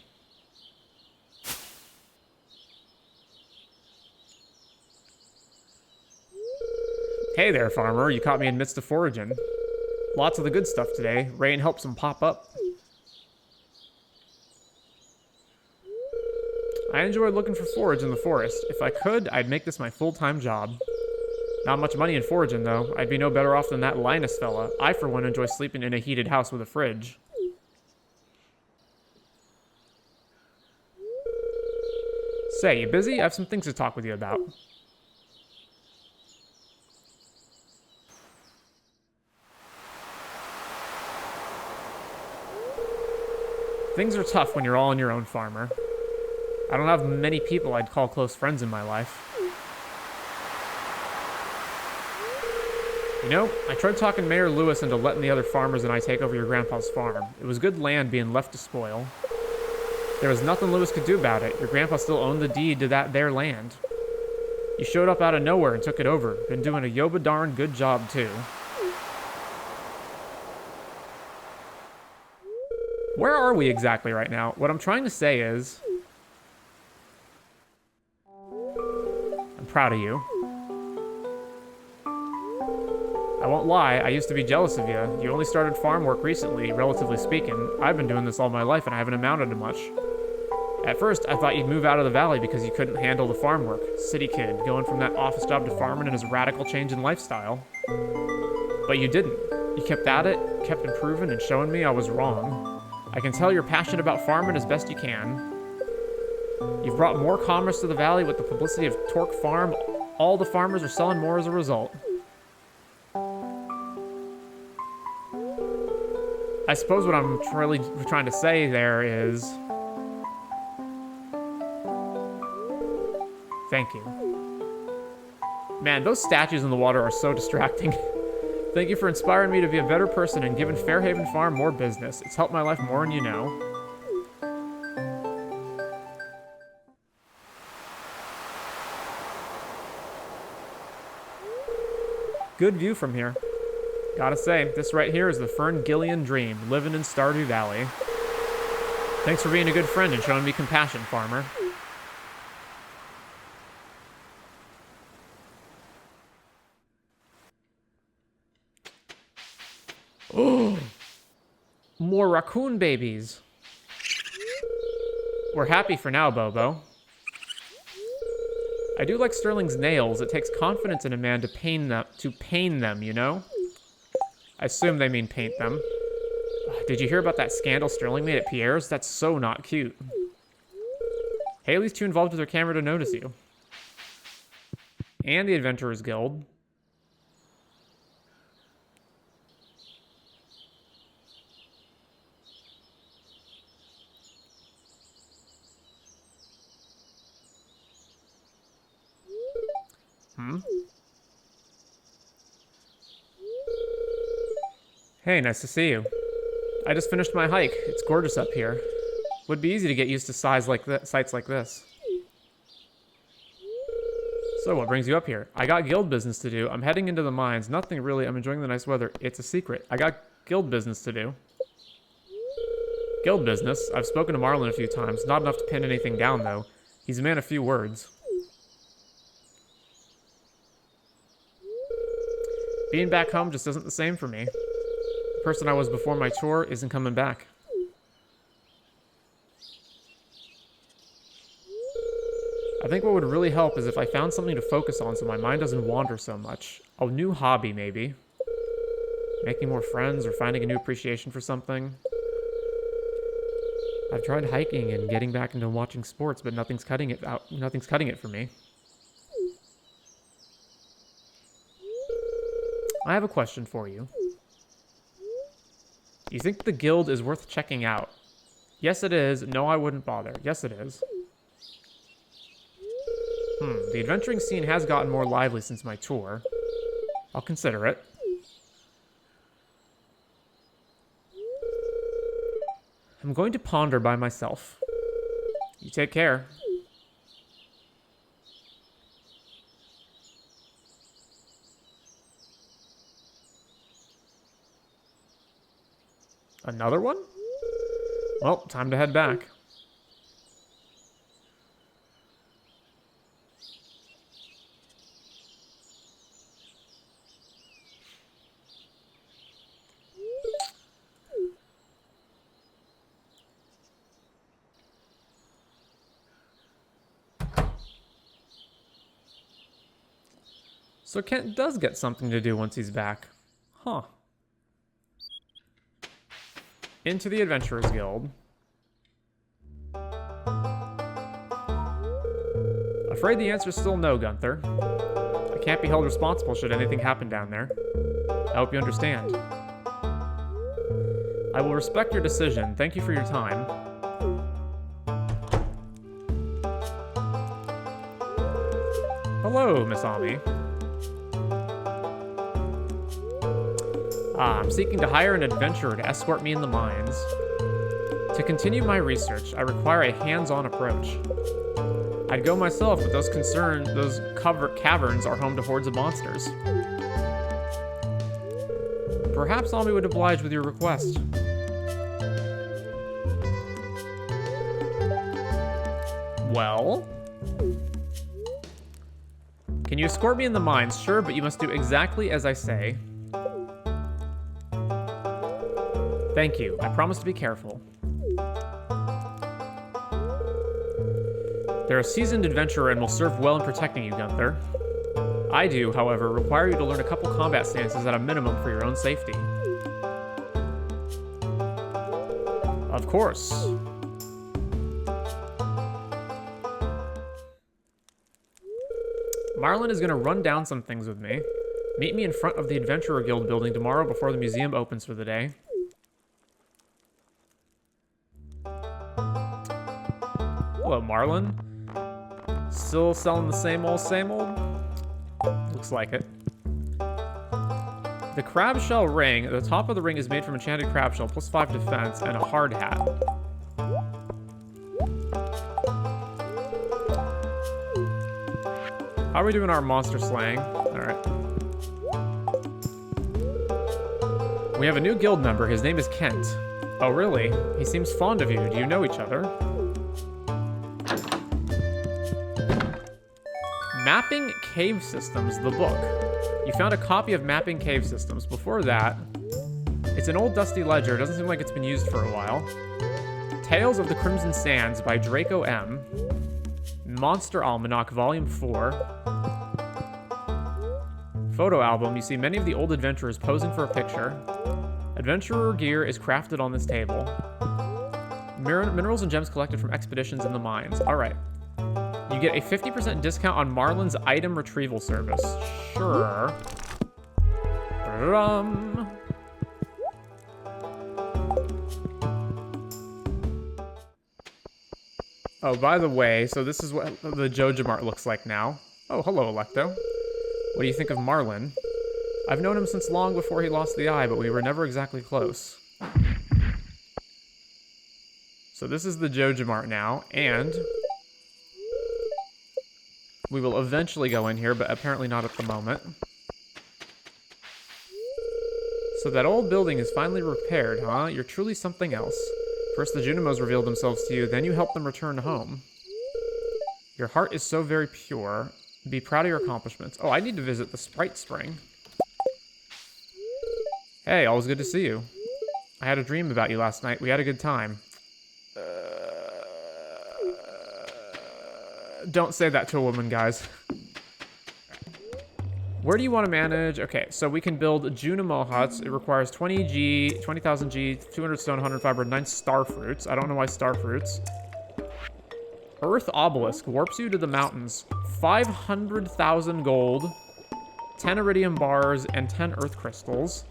Hey there, farmer. You caught me in midst of foraging. Lots of the good stuff today. Rain helps them pop up. I enjoy looking for forage in the forest. If I could, I'd make this my full-time job. Not much money in foraging, though. I'd be no better off than that Linus fella. I, for one, enjoy sleeping in a heated house with a fridge. Say, you busy? I have some things to talk with you about. Things are tough when you're all on your own, farmer. I don't have many people I'd call close friends in my life. You know, I tried talking Mayor Lewis into letting the other farmers and I take over your grandpa's farm. It was good land being left to spoil. There was nothing Lewis could do about it. Your grandpa still owned the deed to their land. You showed up out of nowhere and took it over. Been doing a yoba darn good job, too. Where are we exactly right now? What I'm trying to say is... I'm proud of you. I won't lie, I used to be jealous of you. You only started farm work recently, relatively speaking. I've been doing this all my life and I haven't amounted to much. At first, I thought you'd move out of the valley because you couldn't handle the farm work. City kid, going from that office job to farming and his radical change in lifestyle. But you didn't. You kept at it, kept improving and showing me I was wrong. I can tell you're passionate about farming as best you can. You've brought more commerce to the valley with the publicity of Torque Farm. All the farmers are selling more as a result. I suppose what I'm really trying to say there is... Thank you. Man, those statues in the water are so distracting. Thank you for inspiring me to be a better person and giving Fairhaven Farm more business. It's helped my life more than you know. Good view from here. Gotta say, this right here is the Fern Gillian dream, living in Stardew Valley. Thanks for being a good friend and showing me compassion, farmer. Oh, more raccoon babies. We're happy for now, Bobo. I do like Sterling's nails. It takes confidence in a man to pain them, you know? I assume they mean paint them. Did you hear about that scandal Sterling made at Pierre's? That's so not cute. Haley's too involved with her camera to notice you. And the Adventurers Guild. Hey, nice to see you. I just finished my hike. It's gorgeous up here. Would be easy to get used to sites like this. So, what brings you up here? I got guild business to do. I'm heading into the mines. Nothing really. I'm enjoying the nice weather. It's a secret. I got guild business to do. Guild business? I've spoken to Marlon a few times. Not enough to pin anything down, though. He's a man of few words. Being back home just isn't the same for me. The person I was before my tour isn't coming back. I think what would really help is if I found something to focus on so my mind doesn't wander so much. A new hobby, maybe. Making more friends or finding a new appreciation for something. I've tried hiking and getting back into watching sports, but nothing's cutting it for me. I have a question for you. You think the guild is worth checking out? Yes, it is. No, I wouldn't bother. Yes, it is. The adventuring scene has gotten more lively since my tour. I'll consider it. I'm going to ponder by myself. You take care. Another one? Well, time to head back. So Kent does get something to do once he's back. Huh. Into the Adventurers Guild. Afraid the answer's still no, Gunther. I can't be held responsible should anything happen down there. I hope you understand. I will respect your decision. Thank you for your time. Hello, Miss Ami. I'm seeking to hire an adventurer to escort me in the mines. To continue my research, I require a hands-on approach. I'd go myself, but those caverns are home to hordes of monsters. Perhaps Ami would oblige with your request. Well? Can you escort me in the mines? Sure, but you must do exactly as I say. Thank you. I promise to be careful. They're a seasoned adventurer and will serve well in protecting you, Gunther. I do, however, require you to learn a couple combat stances at a minimum for your own safety. Of course. Marlin is going to run down some things with me. Meet me in front of the Adventurer Guild building tomorrow before the museum opens for the day. Hello, Marlin. Still selling the same old, same old? Looks like it. The crab shell ring. The top of the ring is made from enchanted crab shell, plus 5 defense, and a hard hat. How are we doing our monster slaying? Alright. We have a new guild member. His name is Kent. Oh, really? He seems fond of you. Do you know each other? Mapping Cave Systems, the book. You found a copy of Mapping Cave Systems. Before that, it's an old dusty ledger. It doesn't seem like it's been used for a while. Tales of the Crimson Sands by Draco M. Monster Almanac, Volume 4. Photo album. You see many of the old adventurers posing for a picture. Adventurer gear is crafted on this table. Minerals and gems collected from expeditions in the mines. Alright. You get a 50% discount on Marlin's item retrieval service. Sure. Oh, by the way, so this is what the Jojamart looks like now. Oh, hello, Electo. What do you think of Marlin? I've known him since long before he lost the eye, but we were never exactly close. So this is the Jojamart now, and we will eventually go in here, but apparently not at the moment. So that old building is finally repaired, huh? You're truly something else. First the Junimos revealed themselves to you, then you helped them return home. Your heart is so very pure. Be proud of your accomplishments. Oh, I need to visit the Sprite Spring. Hey, always good to see you. I had a dream about you last night. We had a good time. Don't say that to a woman, guys. Where do you want to manage? Okay, so we can build Junimo huts. It requires 20,000 G, 200 stone, 100 fiber, 9 star fruits. I don't know why star fruits. Earth Obelisk warps you to the mountains. 500,000 gold, 10 iridium bars, and 10 earth crystals.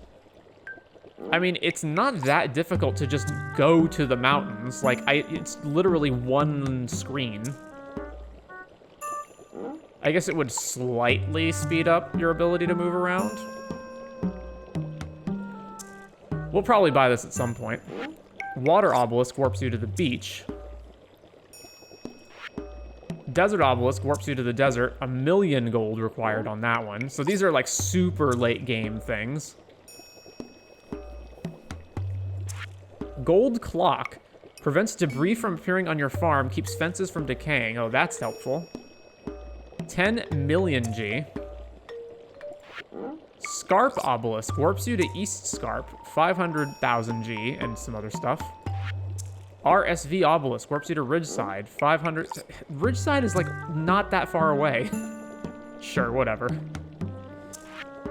I mean, it's not that difficult to just go to the mountains. Like, it's literally one screen. I guess it would slightly speed up your ability to move around. We'll probably buy this at some point. Water Obelisk warps you to the beach. Desert Obelisk warps you to the desert. 1,000,000 gold required on that one. So these are like super late game things. Gold clock. Prevents debris from appearing on your farm. Keeps fences from decaying. Oh, that's helpful. 10 million G. Scarp obelisk. Warps you to East Scarp. 500,000 G and some other stuff. RSV obelisk. Warps you to Ridgeside. 500... Ridgeside is, like, not that far away. Sure, whatever.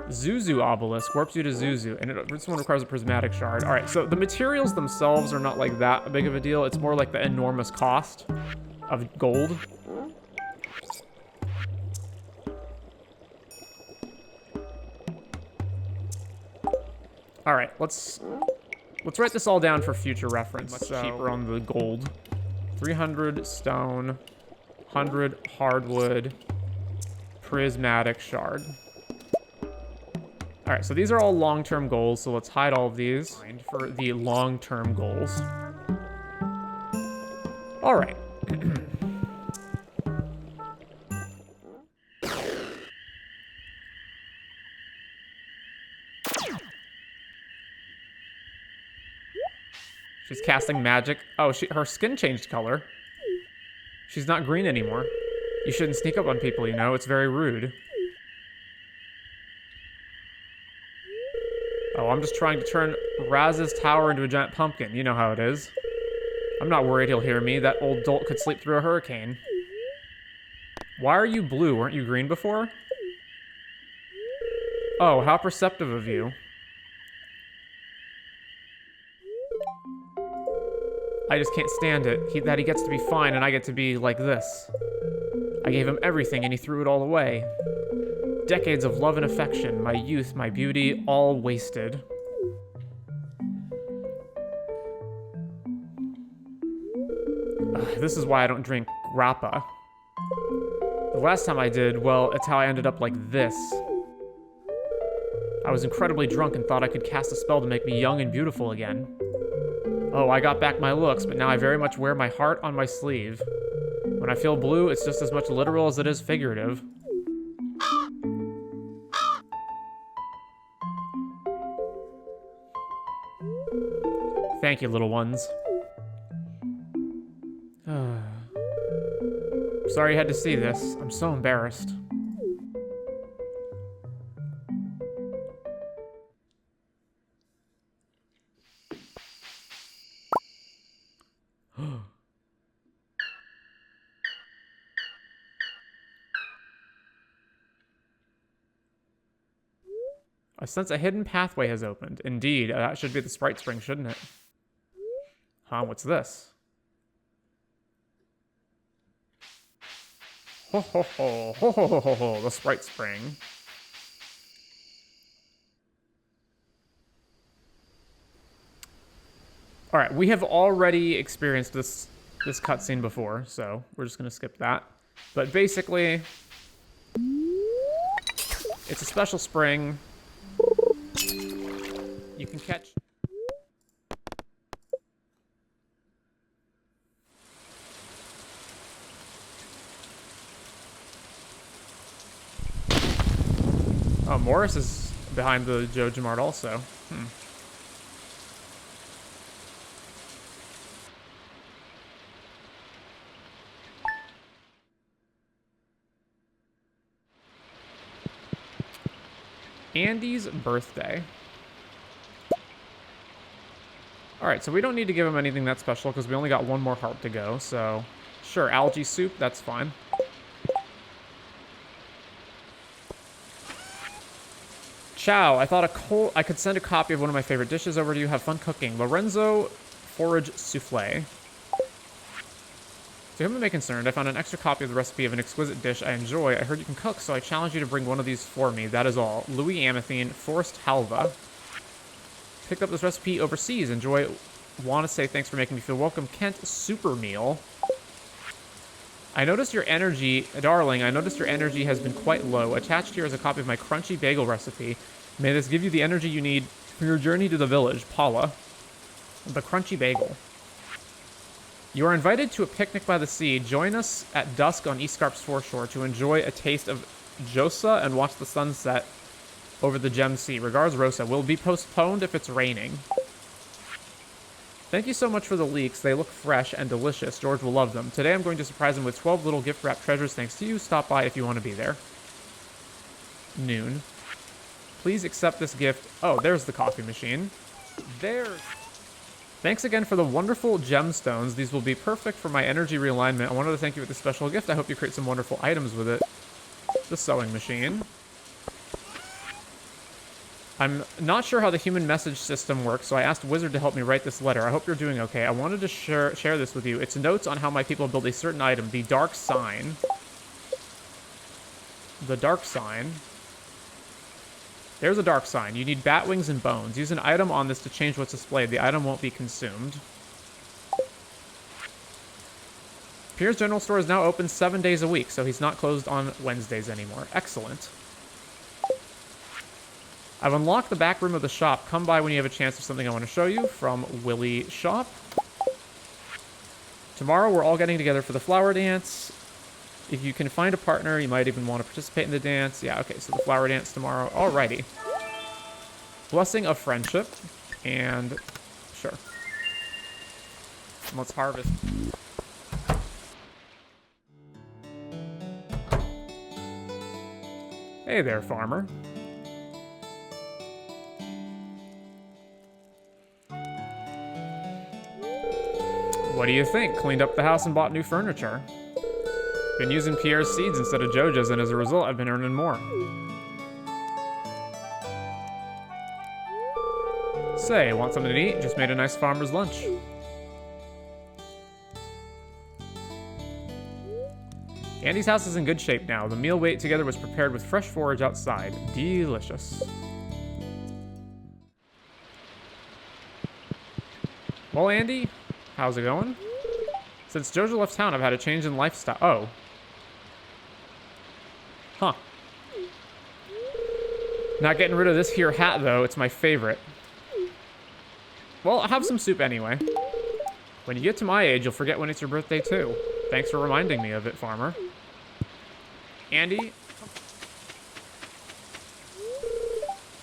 Zuzu obelisk. Warps you to Zuzu. And this one requires a prismatic shard. Alright, so the materials themselves are not, like, that big of a deal. It's more like the enormous cost of gold. Alright, let's write this all down for future reference. Much cheaper on the gold. 300 stone, 100 hardwood, prismatic shard. Alright, so these are all long-term goals, so let's hide all of these for the long-term goals. Alright. She's casting magic. Oh, her skin changed color. She's not green anymore. You shouldn't sneak up on people, you know? It's very rude. Oh, I'm just trying to turn Raz's tower into a giant pumpkin. You know how it is. I'm not worried he'll hear me. That old dolt could sleep through a hurricane. Why are you blue? Weren't you green before? Oh, how perceptive of you. I just can't stand it, that he gets to be fine and I get to be like this. I gave him everything and he threw it all away. Decades of love and affection, my youth, my beauty, all wasted. This is why I don't drink grappa. The last time I did, well, it's how I ended up like this. I was incredibly drunk and thought I could cast a spell to make me young and beautiful again. Oh, I got back my looks, but now I very much wear my heart on my sleeve. When I feel blue, it's just as much literal as it is figurative. Thank you, little ones. Sorry you had to see this. I'm so embarrassed. I sense a hidden pathway has opened. Indeed, that should be the sprite spring, shouldn't it? Huh, what's this? Ho ho ho, ho ho ho ho ho, the sprite spring. Alright, we have already experienced this cutscene before, so we're just gonna skip that. But basically, it's a special spring. You can catch... Oh, Morris is behind the Joe Mart also. Andy's birthday. Alright, so we don't need to give him anything that special because we only got one more heart to go, so... Sure, algae soup, that's fine. Chow, I thought I could send a copy of one of my favorite dishes over to you. Have fun cooking. Lorenzo Forage Souffle. To whom it may concern, I found an extra copy of the recipe of an exquisite dish I enjoy. I heard you can cook, so I challenge you to bring one of these for me. That is all. Louis Amathine, Forced Halva. Picked up this recipe overseas. Enjoy. Want to say thanks for making me feel welcome. Kent Super Meal. I noticed your energy, darling, I noticed your energy has been quite low. Attached here is a copy of my crunchy bagel recipe. May this give you the energy you need for your journey to the village. Paula. The crunchy bagel. You are invited to a picnic by the sea. Join us at dusk on East Scarp's foreshore to enjoy a taste of Josa and watch the sunset over the Gem Sea. Regards, Rosa. Will be postponed if it's raining. Thank you so much for the leeks. They look fresh and delicious. George will love them. Today I'm going to surprise him with 12 little gift-wrapped treasures thanks to you. Stop by if you want to be there. Noon. Please accept this gift. Oh, there's the coffee machine. There. Thanks again for the wonderful gemstones. These will be perfect for my energy realignment. I wanted to thank you with a special gift. I hope you create some wonderful items with it. The sewing machine. I'm not sure how the human message system works, so I asked Wizard to help me write this letter. I hope you're doing okay. I wanted to share this with you. It's notes on how my people build a certain item, the dark sign. The dark sign. There's a dark sign. You need bat wings and bones. Use an item on this to change what's displayed. The item won't be consumed. Pierre's General Store is now open 7 days a week, so he's not closed on Wednesdays anymore. Excellent. I've unlocked the back room of the shop. Come by when you have a chance. There's something I want to show you from Willie Shop. Tomorrow we're all getting together for the flower dance. If you can find a partner, you might even want to participate in the dance. Yeah, okay, so the flower dance tomorrow. Alrighty. Blessing of friendship. And sure. Let's harvest. Hey there, farmer. What do you think? Cleaned up the house and bought new furniture. Been using Pierre's seeds instead of Jojo's, and as a result, I've been earning more. Say, want something to eat? Just made a nice farmer's lunch. Andy's house is in good shape now. The meal we ate together was prepared with fresh forage outside. Delicious. Well, Andy, how's it going? Since Jojo left town, I've had a change in lifestyle. Oh. Huh. Not getting rid of this here hat, though. It's my favorite. Well, I'll have some soup anyway. When you get to my age, you'll forget when it's your birthday, too. Thanks for reminding me of it, farmer. Andy?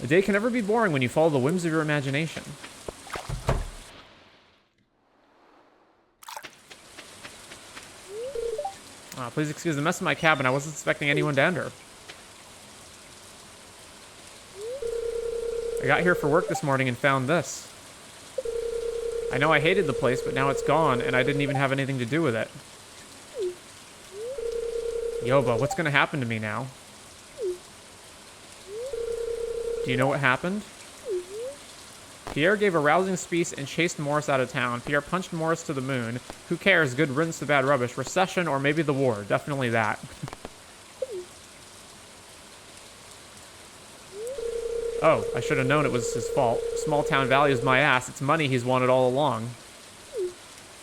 A day can never be boring when you follow the whims of your imagination. Please excuse the mess in my cabin. I wasn't expecting anyone to enter. I got here for work this morning and found this. I know I hated the place, but now it's gone, and I didn't even have anything to do with it. Yoba, what's gonna happen to me now? Do you know what happened? Pierre gave a rousing speech and chased Morris out of town. Pierre punched Morris to the moon. Who cares? Good riddance to bad rubbish. Recession or maybe the war. Definitely that. Oh, I should have known it was his fault. Small town values my ass. It's money he's wanted all along.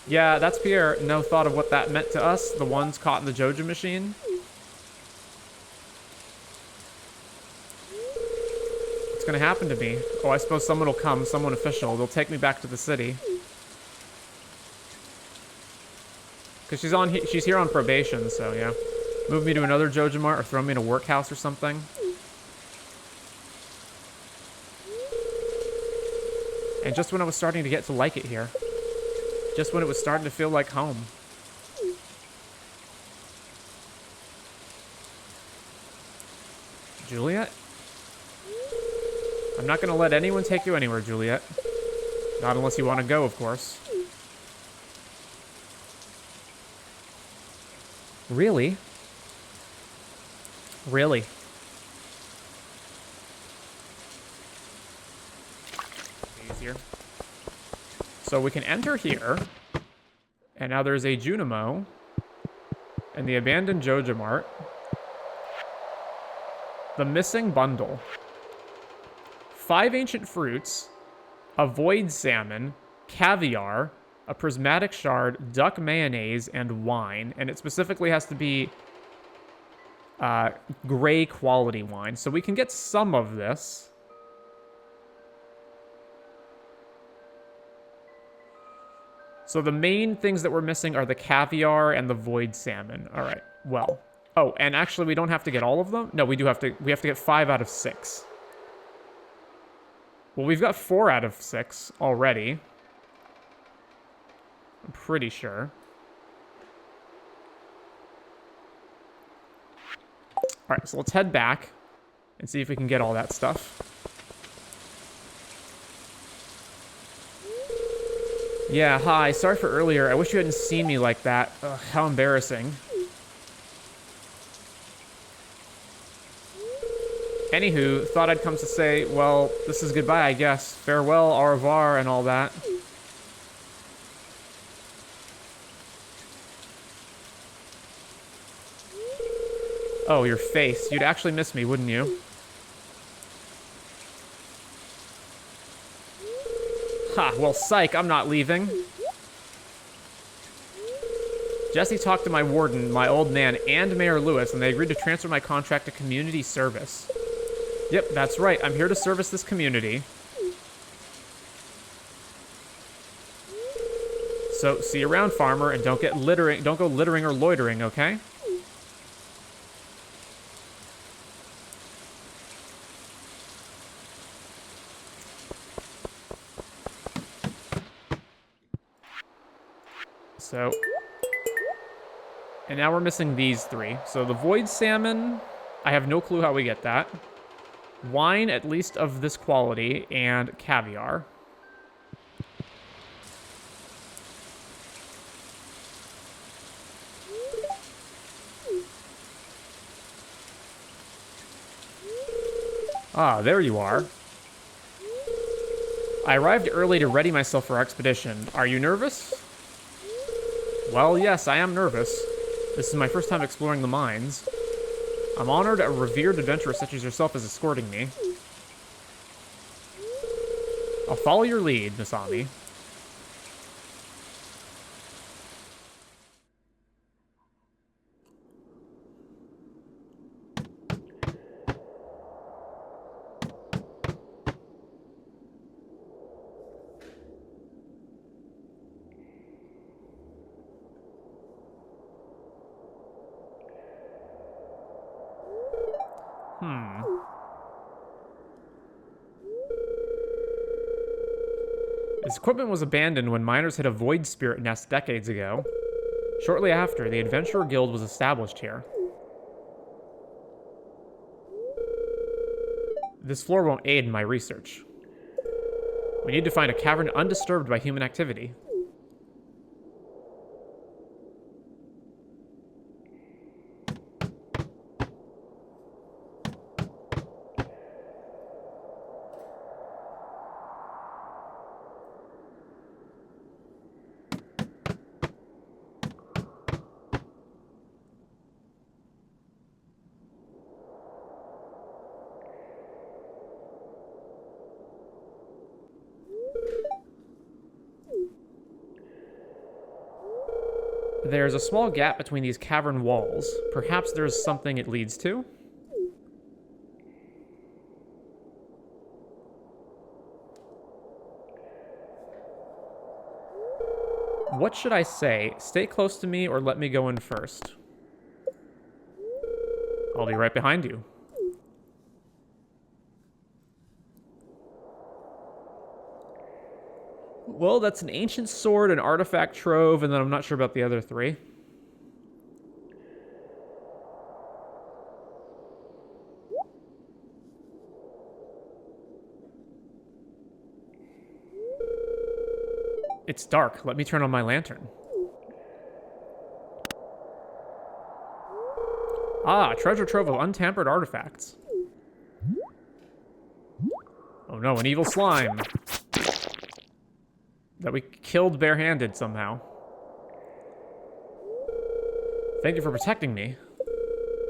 Yeah, that's Pierre. No thought of what that meant to us, the ones caught in the Jojo machine. Gonna happen to me. Oh, I suppose someone will come, someone official. They'll take me back to the city. Because she's here on probation, so yeah. Move me to another Jojo Mart or throw me in a workhouse or something. And just when I was starting to get to like it here. Just when it was starting to feel like home. Juliet? I'm not going to let anyone take you anywhere, Juliet. Not unless you want to go, of course. Really? Really? Easier. So we can enter here. And now there's a Junimo. And the abandoned Jojo Mart. The missing bundle. 5 ancient fruits, a void salmon, caviar, a prismatic shard, duck mayonnaise, and wine. And it specifically has to be gray quality wine. So we can get some of this. So the main things that we're missing are the caviar and the void salmon. All right, well. Oh, and actually we don't have to get all of them? No, we have to get 5 out of 6. Well, we've got 4 out of 6 already. I'm pretty sure. Alright, so let's head back and see if we can get all that stuff. Yeah, hi. Sorry for earlier. I wish you hadn't seen me like that. Ugh, how embarrassing. Anywho, thought I'd come to say, well, this is goodbye, I guess. Farewell, au revoir, and all that. Oh, your face. You'd actually miss me, wouldn't you? Ha, well, psych, I'm not leaving. Jesse talked to my warden, my old man, and Mayor Lewis, and they agreed to transfer my contract to community service. Yep, that's right. I'm here to service this community. So, see you around, farmer, and don't go littering or loitering, okay? So, and now we're missing these three. So the void salmon, I have no clue how we get that. Wine, at least of this quality, and caviar. Ah, there you are. I arrived early to ready myself for our expedition. Are you nervous? Well, yes, I am nervous. This is my first time exploring the mines. I'm honored a revered adventurer such as yourself is escorting me. I'll follow your lead, Masami. This equipment was abandoned when miners hit a void spirit nest decades ago. Shortly after, the Adventurer Guild was established here. This floor won't aid in my research. We need to find a cavern undisturbed by human activity. There's a small gap between these cavern walls. Perhaps there's something it leads to? What should I say? Stay close to me or let me go in first? I'll be right behind you. Well, that's an ancient sword, an artifact trove, and then I'm not sure about the other three. It's dark. Let me turn on my lantern. Ah, treasure trove of untampered artifacts. Oh no, an evil slime. That we killed barehanded somehow. Thank you for protecting me.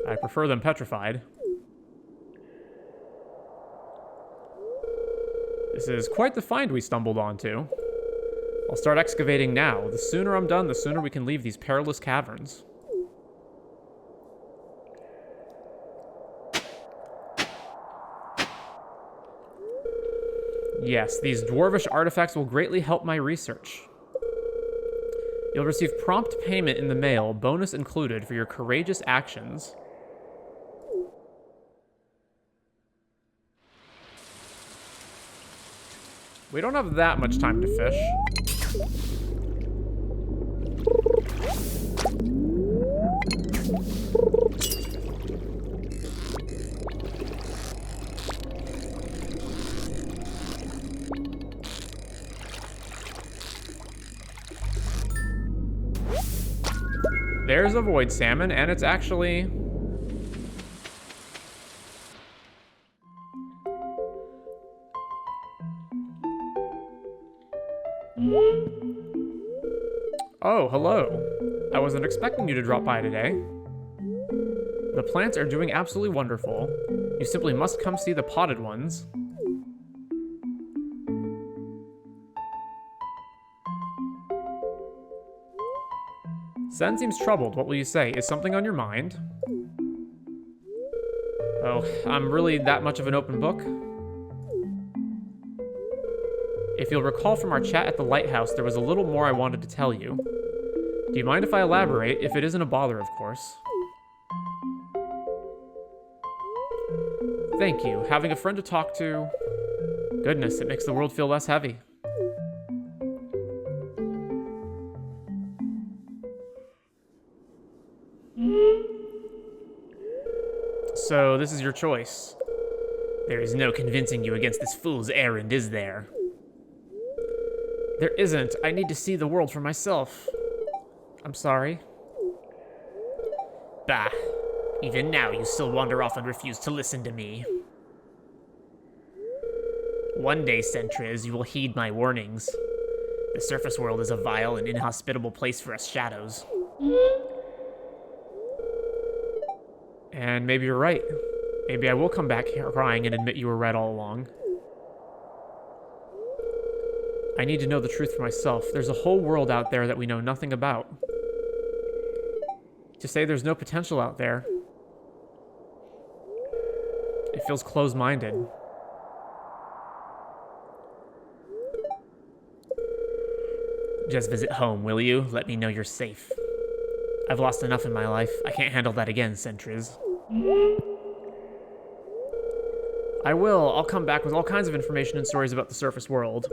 I prefer them petrified. This is quite the find we stumbled onto. I'll start excavating now. The sooner I'm done, the sooner we can leave these perilous caverns. Yes, these dwarvish artifacts will greatly help my research. You'll receive prompt payment in the mail, bonus included, for your courageous actions. We don't have that much time to fish. There's a void salmon, and it's actually... Oh, hello. I wasn't expecting you to drop by today. The plants are doing absolutely wonderful. You simply must come see the potted ones. Zen seems troubled. What will you say? Is something on your mind? Oh, I'm really that much of an open book? If you'll recall from our chat at the lighthouse, there was a little more I wanted to tell you. Do you mind if I elaborate? If it isn't a bother, of course. Thank you. Having a friend to talk to... Goodness, it makes the world feel less heavy. So, this is your choice. There is no convincing you against this fool's errand, is there? There isn't. I need to see the world for myself. I'm sorry. Bah. Even now, you still wander off and refuse to listen to me. One day, Sentrez, you will heed my warnings. The surface world is a vile and inhospitable place for us shadows. And maybe you're right. Maybe I will come back here crying and admit you were right all along. I need to know the truth for myself. There's a whole world out there that we know nothing about. To say there's no potential out there, it feels closed-minded. Just visit home, will you? Let me know you're safe. I've lost enough in my life. I can't handle that again, Sentrez. I will. I'll come back with all kinds of information and stories about the surface world.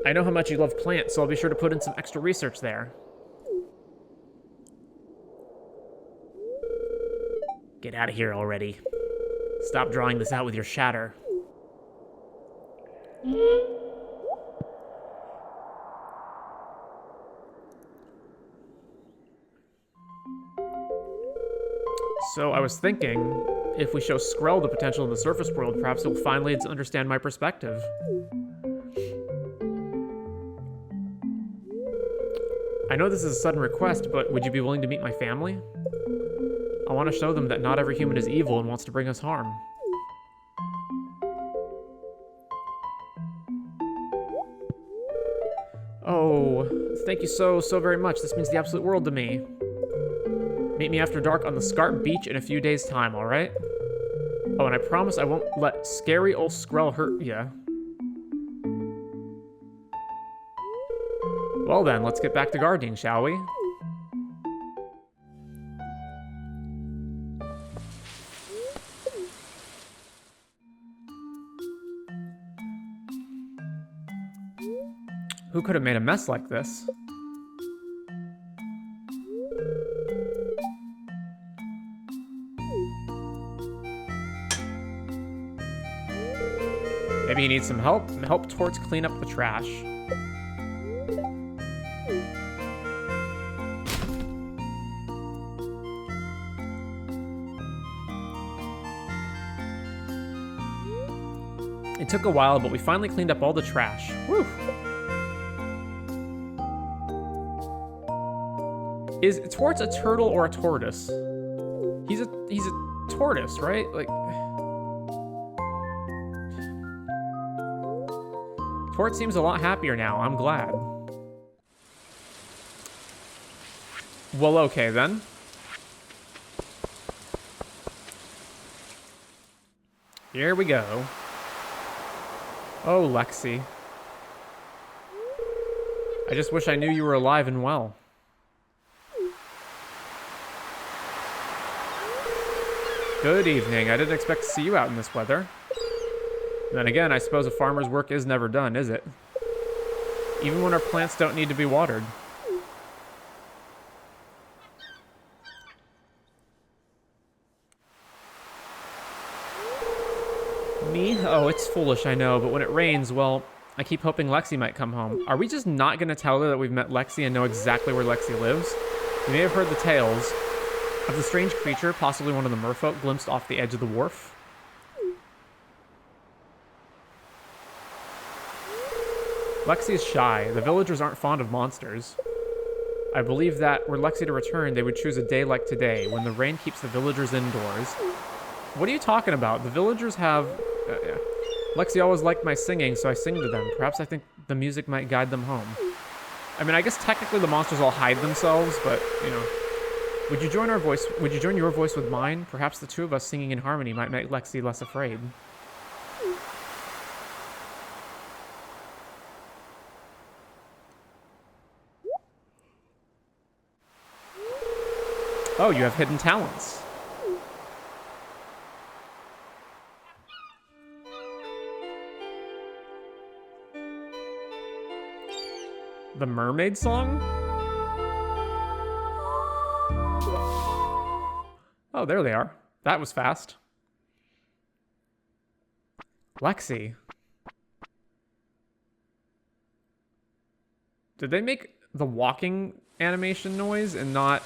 I know how much you love plants, so I'll be sure to put in some extra research there. Get out of here already. Stop drawing this out with your shatter. So I was thinking, if we show Skrell the potential of the surface world, perhaps he'll finally understand my perspective. I know this is a sudden request, but would you be willing to meet my family? I want to show them that not every human is evil and wants to bring us harm. Oh, thank you so very much. This means the absolute world to me. Meet me after dark on the Scarp beach in a few days' time, alright? Oh, and I promise I won't let scary old Skrell hurt ya. Well then, let's get back to gardening, shall we? Who could have made a mess like this? Maybe he needs some help. Help Torts clean up the trash. It took a while, but we finally cleaned up all the trash. Whew. Is Torts a turtle or a tortoise? He's a tortoise, right? Like, Tort seems a lot happier now. I'm glad. Well, okay then. Here we go. Oh, Lexi. I just wish I knew you were alive and well. Good evening. I didn't expect to see you out in this weather. Then again, I suppose a farmer's work is never done, is it? Even when our plants don't need to be watered. Me? Oh, it's foolish, I know, but when it rains, well, I keep hoping Lexi might come home. Are we just not going to tell her that we've met Lexi and know exactly where Lexi lives? You may have heard the tales of the strange creature, possibly one of the merfolk, glimpsed off the edge of the wharf. Lexi is shy. The villagers aren't fond of monsters. I believe that were Lexi to return, they would choose a day like today, when the rain keeps the villagers indoors. What are you talking about? The villagers have... yeah. Lexi always liked my singing, so I sing to them. Perhaps I think the music might guide them home. I mean, I guess technically the monsters all hide themselves, but, you know... Would you join your voice with mine? Perhaps the two of us singing in harmony might make Lexi less afraid. Oh, you have hidden talents. The mermaid song? Oh, there they are. That was fast. Lexi. Did they make the walking animation noise and not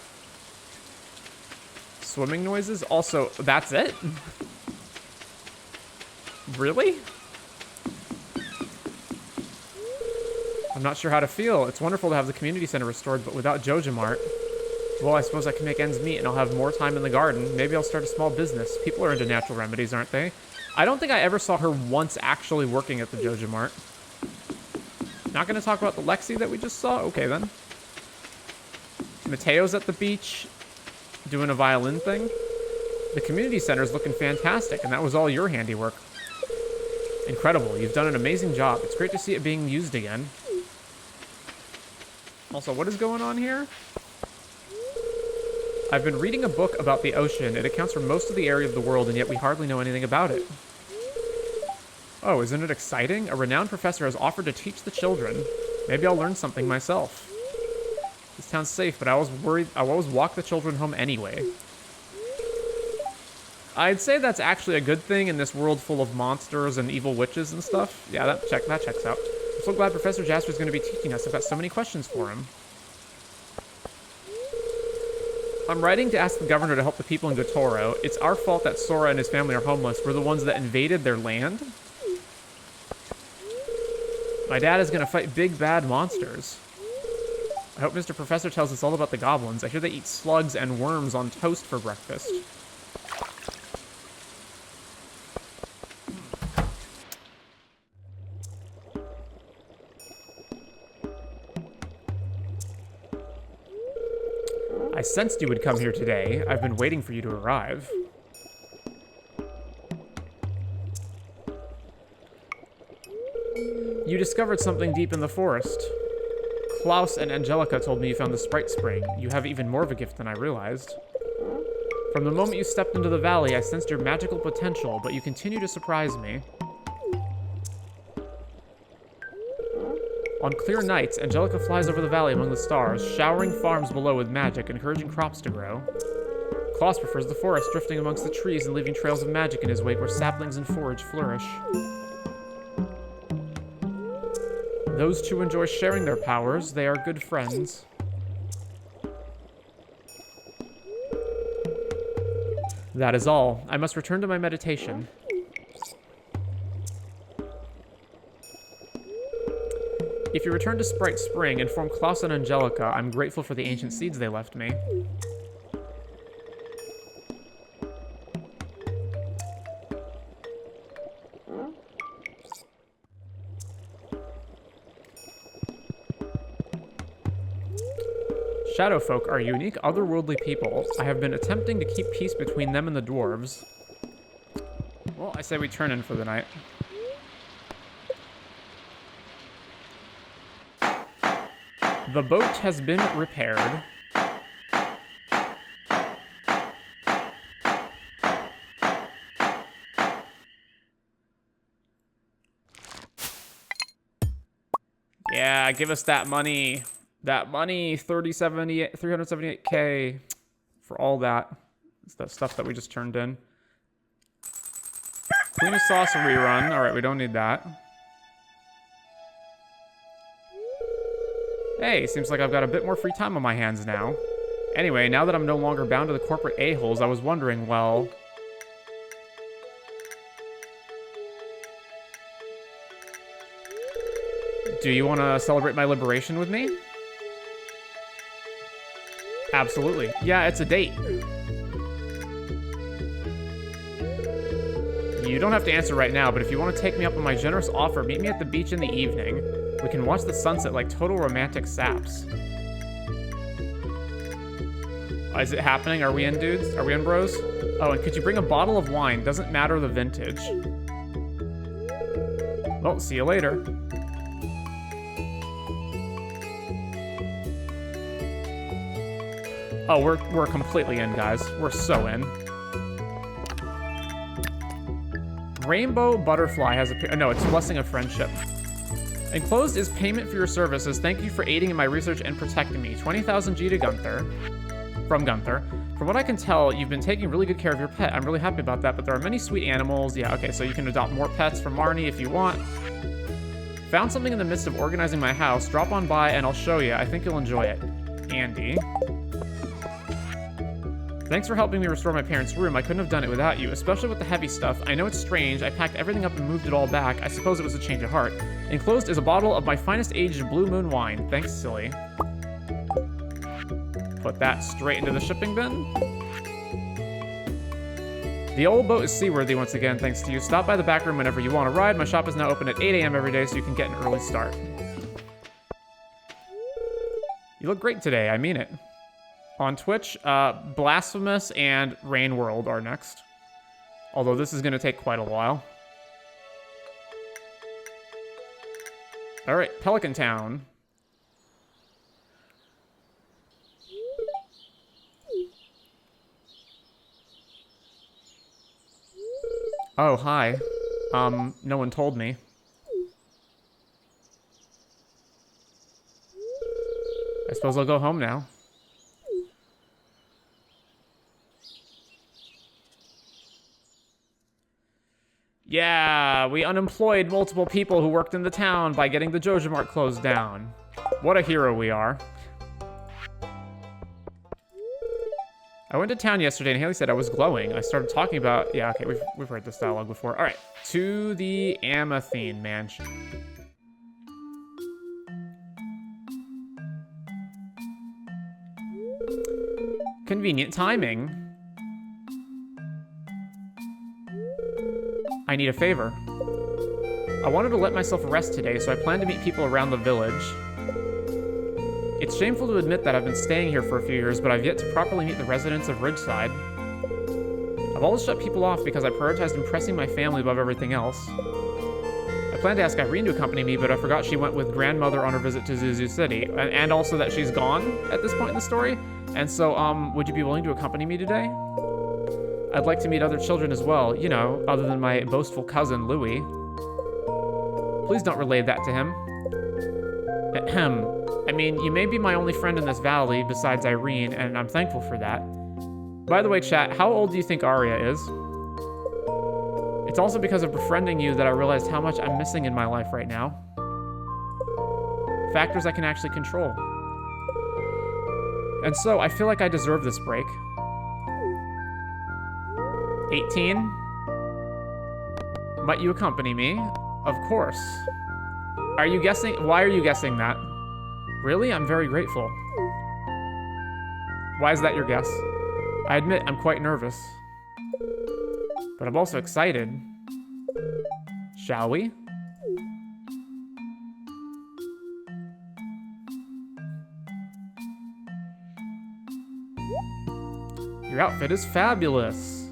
swimming noises? Also, that's it? Really? I'm not sure how to feel. It's wonderful to have the community center restored, but without Joja Mart, well, I suppose I can make ends meet and I'll have more time in the garden. Maybe I'll start a small business. People are into natural remedies, aren't they? I don't think I ever saw her once actually working at the Joja Mart. Not going to talk about the Lexi that we just saw? Okay, then. Mateo's at the beach doing a violin thing. The community center's looking fantastic, and that was all your handiwork. Incredible. You've done an amazing job. It's great to see it being used again. Also, what is going on here? I've been reading a book about the ocean. It accounts for most of the area of the world, and yet we hardly know anything about it. Oh, isn't it exciting? A renowned professor has offered to teach the children. Maybe I'll learn something myself. This town's safe, but I was worried. I always walk the children home anyway. I'd say that's actually a good thing in this world full of monsters and evil witches and stuff. Yeah, that checks out. I'm so glad Professor Jasper's going to be teaching us. I've got so many questions for him. I'm writing to ask the governor to help the people in Gotoro. It's our fault that Sora and his family are homeless. We're the ones that invaded their land. My dad is going to fight big, bad monsters. I hope Mr. Professor tells us all about the goblins. I hear they eat slugs and worms on toast for breakfast. I sensed you would come here today. I've been waiting for you to arrive. You discovered something deep in the forest. Klaus and Angelica told me you found the Sprite Spring. You have even more of a gift than I realized. From the moment you stepped into the valley, I sensed your magical potential, but you continue to surprise me. On clear nights, Angelica flies over the valley among the stars, showering farms below with magic, encouraging crops to grow. Klaus prefers the forest, drifting amongst the trees and leaving trails of magic in his wake where saplings and forage flourish. Those two enjoy sharing their powers. They are good friends. That is all. I must return to my meditation. If you return to Sprite Spring, inform Klaus and Angelica. I'm grateful for the ancient seeds they left me. Shadowfolk are unique, otherworldly people. I have been attempting to keep peace between them and the dwarves. Well, I say we turn in for the night. The boat has been repaired. Yeah, give us that money. That money, 378K for all that. It's that stuff that we just turned in. Queen of Sauce rerun. Alright, we don't need that. Hey, seems like I've got a bit more free time on my hands now. Anyway, now that I'm no longer bound to the corporate a-holes, I was wondering, well... do you want to celebrate my liberation with me? Absolutely. Yeah, it's a date. You don't have to answer right now, but if you want to take me up on my generous offer, meet me at the beach in the evening. We can watch the sunset like total romantic saps. Is it happening? Are we in, dudes? Are we in, bros? Oh, and could you bring a bottle of wine? Doesn't matter the vintage. Well, see you later. Oh, we're completely in, guys. We're so in. Rainbow Butterfly has a... no, it's Blessing of Friendship. Enclosed is payment for your services. Thank you for aiding in my research and protecting me. 20,000 G to Gunther. From Gunther. From what I can tell, you've been taking really good care of your pet. I'm really happy about that, but there are many sweet animals. Yeah, okay, so you can adopt more pets from Marnie if you want. Found something in the midst of organizing my house. Drop on by and I'll show you. I think you'll enjoy it. Andy. Thanks for helping me restore my parents' room. I couldn't have done it without you, especially with the heavy stuff. I know it's strange. I packed everything up and moved it all back. I suppose it was a change of heart. Enclosed is a bottle of my finest aged Blue Moon wine. Thanks, silly. Put that straight into the shipping bin. The old boat is seaworthy once again, thanks to you. Stop by the back room whenever you want to ride. My shop is now open at 8 a.m. every day, so you can get an early start. You look great today, I mean it. On Twitch, Blasphemous and Rain World are next. Although this is going to take quite a while. Alright, Pelican Town. Oh, hi. No one told me. I suppose I'll go home now. Yeah, we unemployed multiple people who worked in the town by getting the Joja Mart closed down. What a hero we are. I went to town yesterday and Haley said I was glowing. I started talking about... yeah, okay, we've heard this dialogue before. All right, to the Amathine Mansion. Convenient timing. I need a favor. I wanted to let myself rest today, so I plan to meet people around the village. It's shameful to admit that I've been staying here for a few years, but I've yet to properly meet the residents of Ridgeside. I've always shut people off because I prioritized impressing my family above everything else. I planned to ask Irene to accompany me, but I forgot she went with grandmother on her visit to Zuzu City, and also that she's gone at this point in the story. And so, would you be willing to accompany me today? I'd like to meet other children as well, you know, other than my boastful cousin, Louis. Please don't relay that to him. Ahem. I mean, you may be my only friend in this valley besides Irene, and I'm thankful for that. By the way, chat, how old do you think Arya is? It's also because of befriending you that I realized how much I'm missing in my life right now. Factors I can actually control. And so, I feel like I deserve this break. 18? Might you accompany me? Of course. Are you guessing? Why are you guessing that? Really? I'm very grateful. Why is that your guess? I admit I'm quite nervous. But I'm also excited. Shall we? Your outfit is fabulous.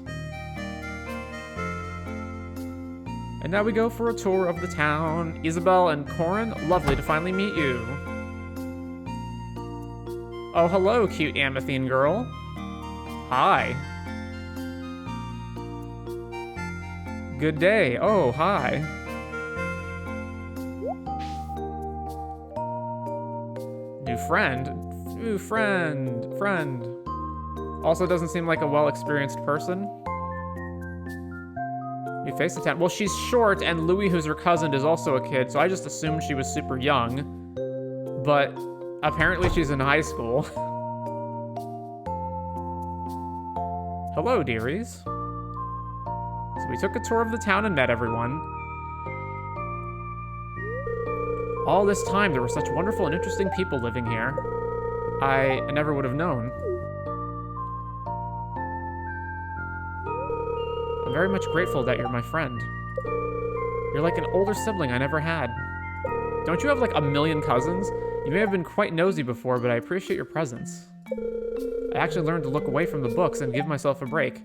And now we go for a tour of the town. Isabel and Corin, lovely to finally meet you. Oh, hello, cute Amathine girl. Hi. Good day. Oh, hi. New friend. Ooh, friend. Also doesn't seem like a well-experienced person. We faced the town. Well, she's short, and Louis, who's her cousin, is also a kid, so I just assumed she was super young. But apparently she's in high school. Hello, dearies. So we took a tour of the town and met everyone. All this time, there were such wonderful and interesting people living here. I never would have known. I'm very much grateful that you're my friend. You're like an older sibling I never had. Don't you have like a million cousins? You may have been quite nosy before, but I appreciate your presence. I actually learned to look away from the books and give myself a break.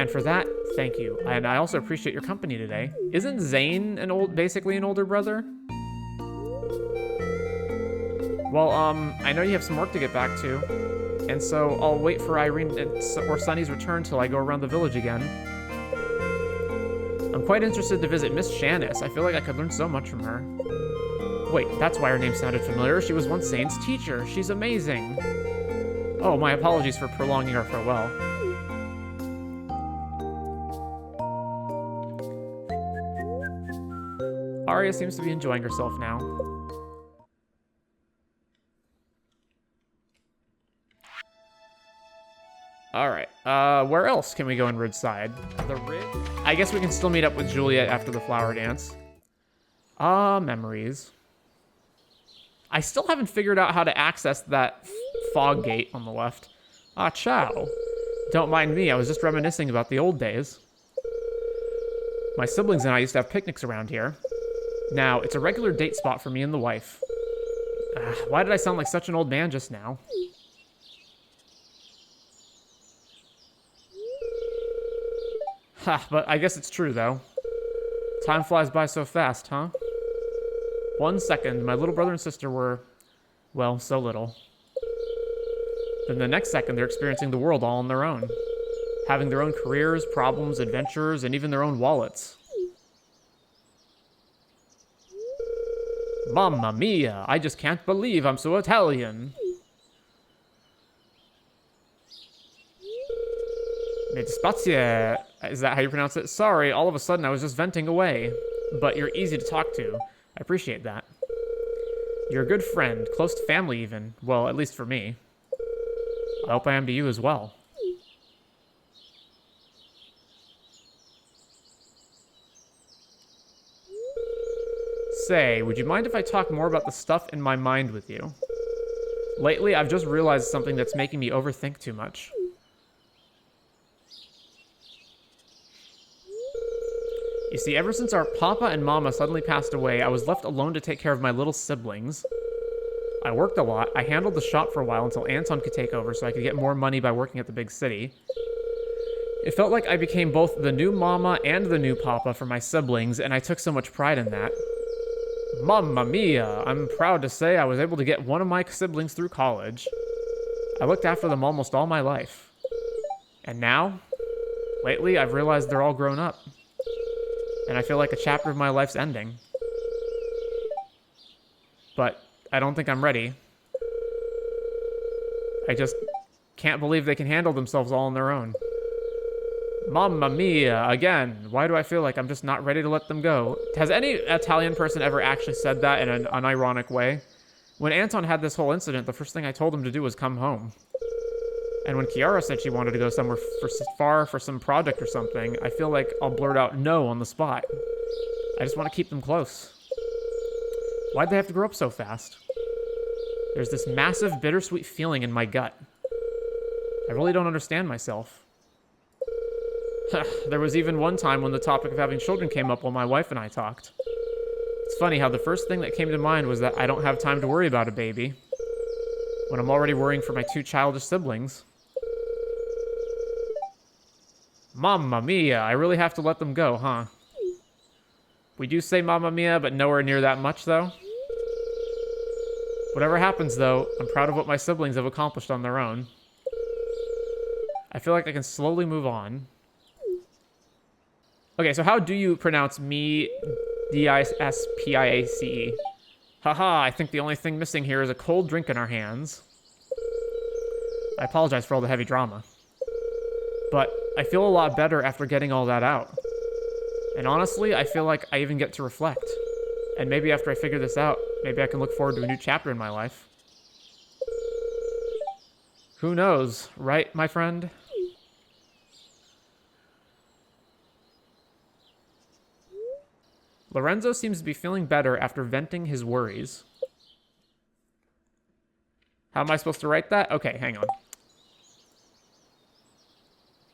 And for that, thank you. And I also appreciate your company today. Isn't Zane basically an older brother? Well, I know you have some work to get back to. And so I'll wait for Irene or Sunny's return till I go around the village again. I'm quite interested to visit Miss Shanice. I feel like I could learn so much from her. Wait, that's why her name sounded familiar. She was once Zane's teacher. She's amazing. Oh, my apologies for prolonging our farewell. Arya seems to be enjoying herself now. Alright, where else can we go in Ridgeside? The Ridge? I guess we can still meet up with Juliet after the flower dance. Memories. I still haven't figured out how to access that fog gate on the left. Ciao. Don't mind me, I was just reminiscing about the old days. My siblings and I used to have picnics around here. Now, it's a regular date spot for me and the wife. Why did I sound like such an old man just now? Ha, but I guess it's true, though. Time flies by so fast, huh? 1 second, my little brother and sister were, well, so little. Then the next second, they're experiencing the world all on their own. Having their own careers, problems, adventures, and even their own wallets. Mamma mia, I just can't believe I'm so Italian. Mi dispiace. Is that how you pronounce it? Sorry, all of a sudden I was just venting away. But you're easy to talk to. I appreciate that. You're a good friend, close to family even. Well, at least for me. I hope I am to you as well. Say, would you mind if I talk more about the stuff in my mind with you? Lately, I've just realized something that's making me overthink too much. You see, ever since our papa and mama suddenly passed away, I was left alone to take care of my little siblings. I worked a lot. I handled the shop for a while until Anton could take over so I could get more money by working at the big city. It felt like I became both the new mama and the new papa for my siblings, and I took so much pride in that. Mamma mia! I'm proud to say I was able to get one of my siblings through college. I looked after them almost all my life. And now, lately, I've realized they're all grown up. And I feel like a chapter of my life's ending. But I don't think I'm ready. I just can't believe they can handle themselves all on their own. Mamma mia, again. Why do I feel like I'm just not ready to let them go? Has any Italian person ever actually said that in an unironic way? When Anton had this whole incident, the first thing I told him to do was come home. And when Kiara said she wanted to go somewhere far for some project or something, I feel like I'll blurt out no on the spot. I just want to keep them close. Why'd they have to grow up so fast? There's this massive bittersweet feeling in my gut. I really don't understand myself. There was even one time when the topic of having children came up while my wife and I talked. It's funny how the first thing that came to mind was that I don't have time to worry about a baby, when I'm already worrying for my 2 childish siblings. Mamma mia, I really have to let them go, huh? We do say mamma mia, but nowhere near that much, though. Whatever happens, though, I'm proud of what my siblings have accomplished on their own. I feel like I can slowly move on. Okay, so how do you pronounce me, D-I-S-P-I-A-C-E? Haha, I think the only thing missing here is a cold drink in our hands. I apologize for all the heavy drama. But I feel a lot better after getting all that out. And honestly, I feel like I even get to reflect. And maybe after I figure this out, maybe I can look forward to a new chapter in my life. Who knows, right, my friend? Lorenzo seems to be feeling better after venting his worries. How am I supposed to write that? Okay, hang on.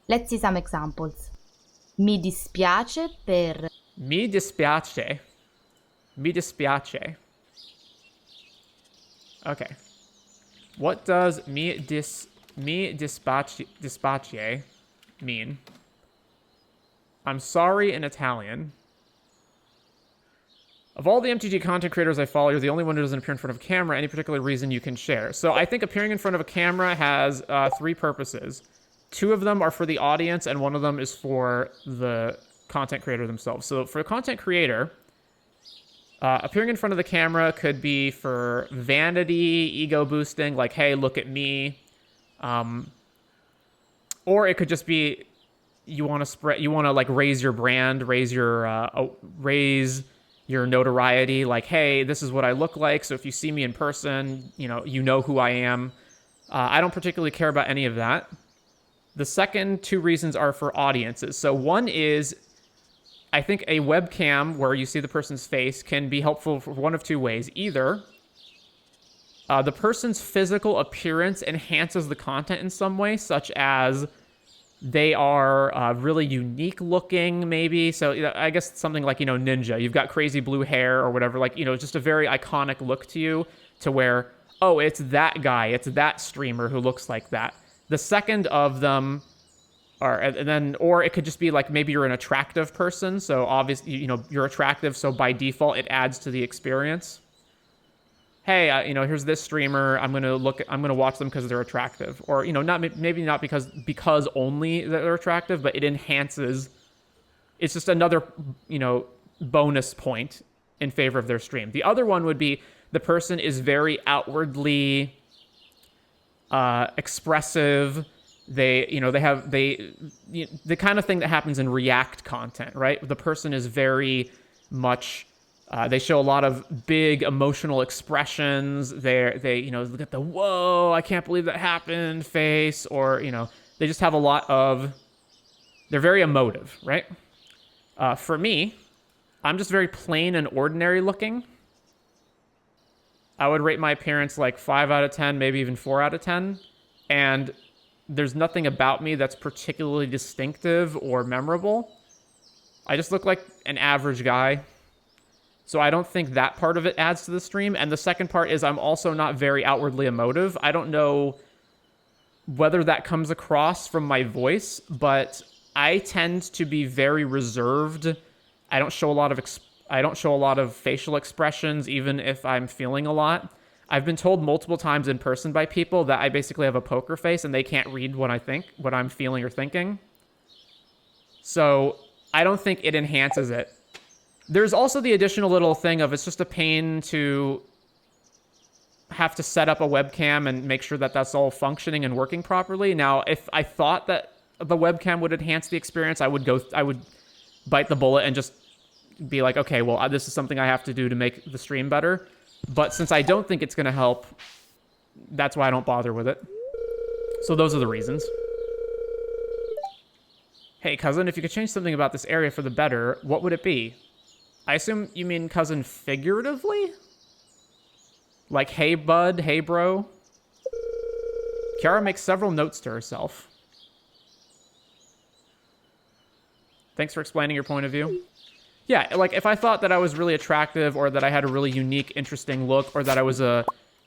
Let's see some examples. Mi dispiace per... Mi dispiace. Mi dispiace. Okay. What does mi dispiace mean? I'm sorry in Italian. Of all the MTG content creators I follow, you're the only one who doesn't appear in front of a camera. Any particular reason you can share? So I think appearing in front of a camera has 3 purposes. 2 of them are for the audience, and 1 of them is for the content creator themselves. So for a content creator, appearing in front of the camera could be for vanity, ego boosting, like, hey, look at me. Or it could just be you want to like raise your brand, raise your notoriety, like, hey, this is what I look like, so if you see me in person, you know who I am. I don't particularly care about any of that. The second 2 reasons are for audiences. So one is, I think a webcam where you see the person's face can be helpful for one of 2 ways. Either the person's physical appearance enhances the content in some way, such as they are really unique looking, maybe. So I guess something like, Ninja. You've got crazy blue hair or whatever, like, just a very iconic look to you, to where, oh, it's that guy, it's that streamer who looks like that. The second of them or it could just be like, maybe you're an attractive person, so obviously, you're attractive, so by default it adds to the experience. Hey, here's this streamer. I'm gonna watch them because they're attractive, or maybe not because only they're attractive, but it enhances. It's just another bonus point in favor of their stream. The other one would be the person is very outwardly expressive. The kind of thing that happens in React content, right? The person is very much. They show a lot of big emotional expressions. They look at the whoa, I can't believe that happened face, or they just have a lot of. They're very emotive, right? For me, I'm just very plain and ordinary looking. I would rate my appearance like 5 out of 10, maybe even 4 out of 10, and there's nothing about me that's particularly distinctive or memorable. I just look like an average guy. So I don't think that part of it adds to the stream. And the second part is I'm also not very outwardly emotive. I don't know whether that comes across from my voice, but I tend to be very reserved. I don't show a lot of facial expressions, even if I'm feeling a lot. I've been told multiple times in person by people that I basically have a poker face and they can't read what I'm feeling or thinking. So I don't think it enhances it. There's also the additional little thing of it's just a pain to have to set up a webcam and make sure that that's all functioning and working properly. Now, if I thought that the webcam would enhance the experience, I would bite the bullet and just be like, okay, well, this is something I have to do to make the stream better. But since I don't think it's going to help, that's why I don't bother with it. So those are the reasons. Hey, cousin, if you could change something about this area for the better, what would it be? I assume you mean cousin figuratively? Like, hey, bud, hey, bro? Kiara makes several notes to herself. Thanks for explaining your point of view. Yeah, like, if I thought that I was really attractive, or that I had a really unique, interesting look, or that I was a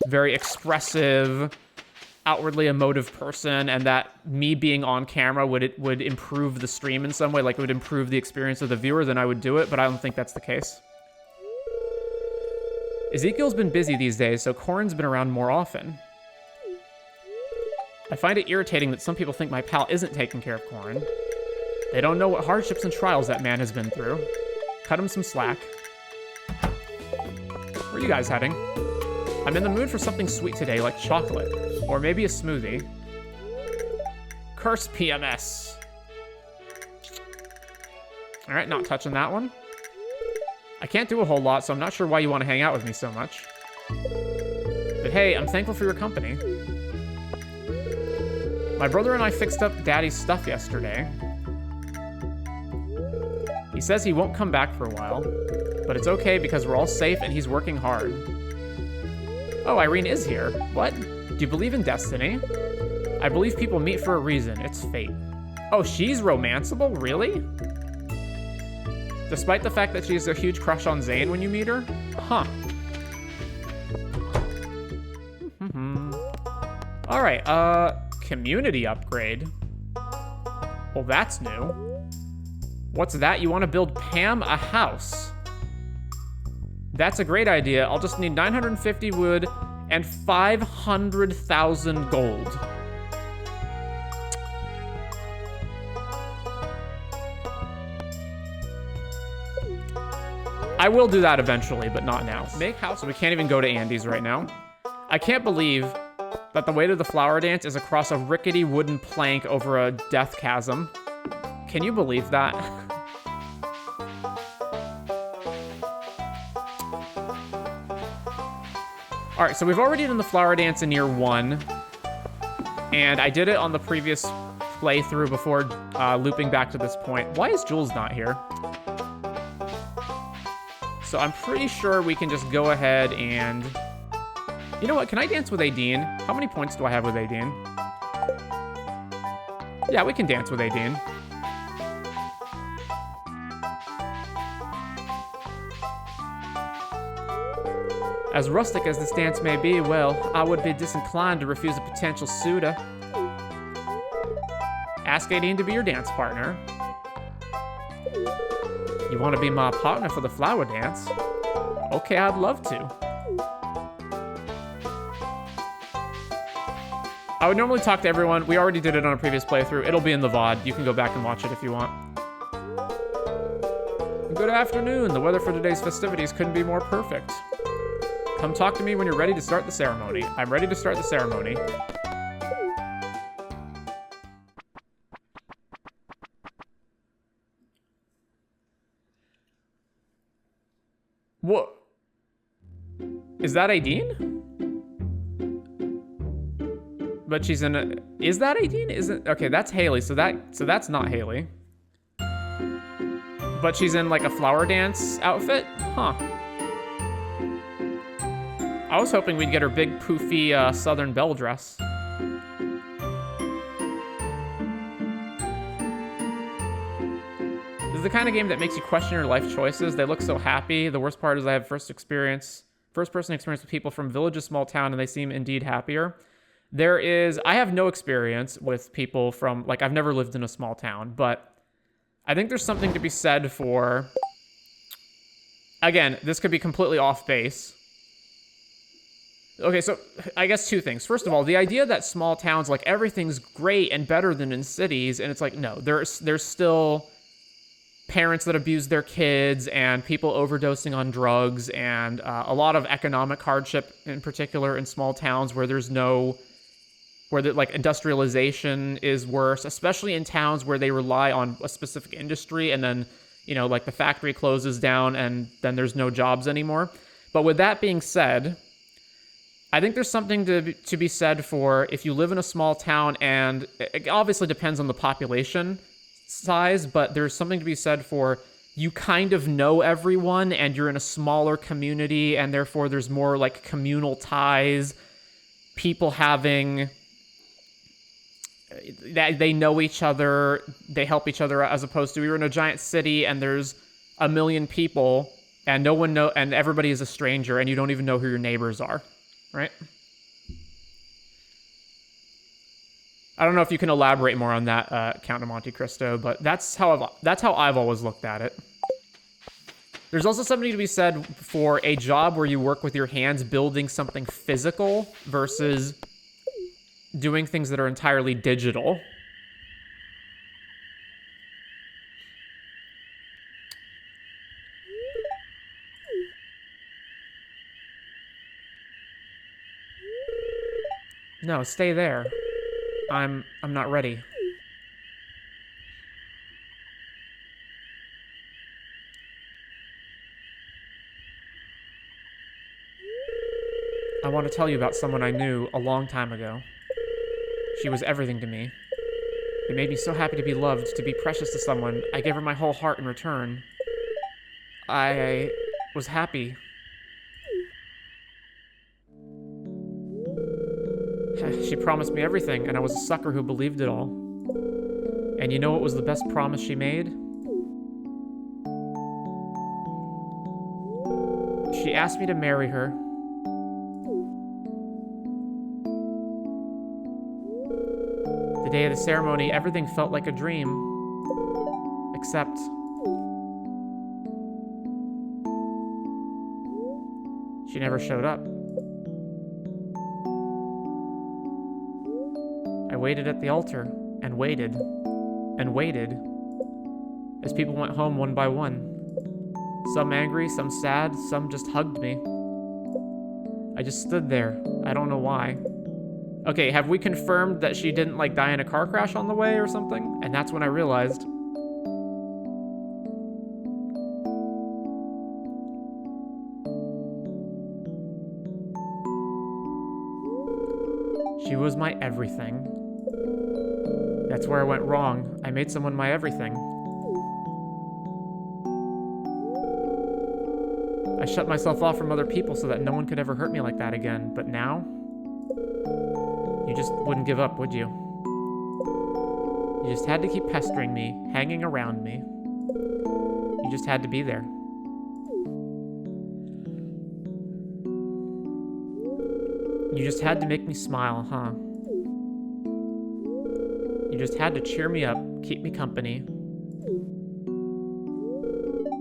very expressive, outwardly emotive person, and that me being on camera would improve the stream in some way, like it would improve the experience of the viewer, then I would do it, but I don't think that's the case. Ezekiel's been busy these days, so Corin's been around more often. I find it irritating that some people think my pal isn't taking care of Corin. They don't know what hardships and trials that man has been through. Cut him some slack. Where are you guys heading? I'm in the mood for something sweet today, like chocolate. Or maybe a smoothie. Curse PMS. All right, not touching that one. I can't do a whole lot, so I'm not sure why you want to hang out with me so much. But hey, I'm thankful for your company. My brother and I fixed up Daddy's stuff yesterday. He says he won't come back for a while, but it's okay because we're all safe and he's working hard. Oh, Irene is here. What? Do you believe in destiny? I believe people meet for a reason. It's fate. Oh, she's romanceable? Really? Despite the fact that she has a huge crush on Zane when you meet her? Huh. Alright, community upgrade. Well, that's new. What's that? You want to build Pam a house? That's a great idea. I'll just need 950 wood and 500,000 gold. I will do that eventually, but not now. Make house. We can't even go to Andy's right now. I can't believe that the way to the flower dance is across a rickety wooden plank over a death chasm. Can you believe that? All right, so we've already done the flower dance in year 1, and I did it on the previous playthrough before looping back to this point. Why is Jules not here? So I'm pretty sure we can just go ahead and... You know what? Can I dance with Aideen? How many points do I have with Aideen? Yeah, we can dance with Aideen. As rustic as this dance may be, well, I would be disinclined to refuse a potential suitor. Ask Aideen to be your dance partner. You want to be my partner for the flower dance? Okay, I'd love to. I would normally talk to everyone. We already did it on a previous playthrough. It'll be in the VOD. You can go back and watch it if you want. Good afternoon. The weather for today's festivities couldn't be more perfect. Come talk to me when you're ready to start the ceremony. I'm ready to start the ceremony. What? Is that Aideen? But she's in a... Is that Aideen? Isn't... Okay, that's Haley, so that's not Haley. But she's in, like, a flower dance outfit? Huh. I was hoping we'd get her big, poofy, Southern belle dress. This is the kind of game that makes you question your life choices. They look so happy. The worst part is I have first-person experience with people from village or small town, and they seem indeed happier. I have no experience with people from, like, I've never lived in a small town, but I think there's something to be said for, again, this could be completely off base. Okay, so I guess two things. First of all, the idea that small towns, like, everything's great and better than in cities, and it's like, no, there's still parents that abuse their kids and people overdosing on drugs and a lot of economic hardship, in particular in small towns where like industrialization is worse, especially in towns where they rely on a specific industry and then, you know, like the factory closes down and then there's no jobs anymore. But with that being said, I think there's something to be said for if you live in a small town, and it obviously depends on the population size, but there's something to be said for you kind of know everyone and you're in a smaller community and therefore there's more like communal ties, people having... They know each other, they help each other, as opposed to you're in a giant city and there's a million people and and everybody is a stranger and you don't even know who your neighbors are, right? I don't know if you can elaborate more on that, Count of Monte Cristo, but that's how I've always looked at it. There's also something to be said for a job where you work with your hands building something physical versus doing things that are entirely digital. No, stay there. I'm not ready. I want to tell you about someone I knew a long time ago. She was everything to me. It made me so happy to be loved, to be precious to someone. I gave her my whole heart in return. I was happy. She promised me everything, and I was a sucker who believed it all. And you know what was the best promise she made? She asked me to marry her. The day of the ceremony, everything felt like a dream. Except... she never showed up. I waited at the altar, and waited, and waited, as people went home one by one. Some angry, some sad, some just hugged me. I just stood there. I don't know why. Okay, have we confirmed that she didn't, like, die in a car crash on the way or something? And that's when I realized. She was my everything. That's where I went wrong. I made someone my everything. I shut myself off from other people so that no one could ever hurt me like that again. But now, you just wouldn't give up, would you? You just had to keep pestering me, hanging around me. You just had to be there. You just had to make me smile, huh? You just had to cheer me up, keep me company.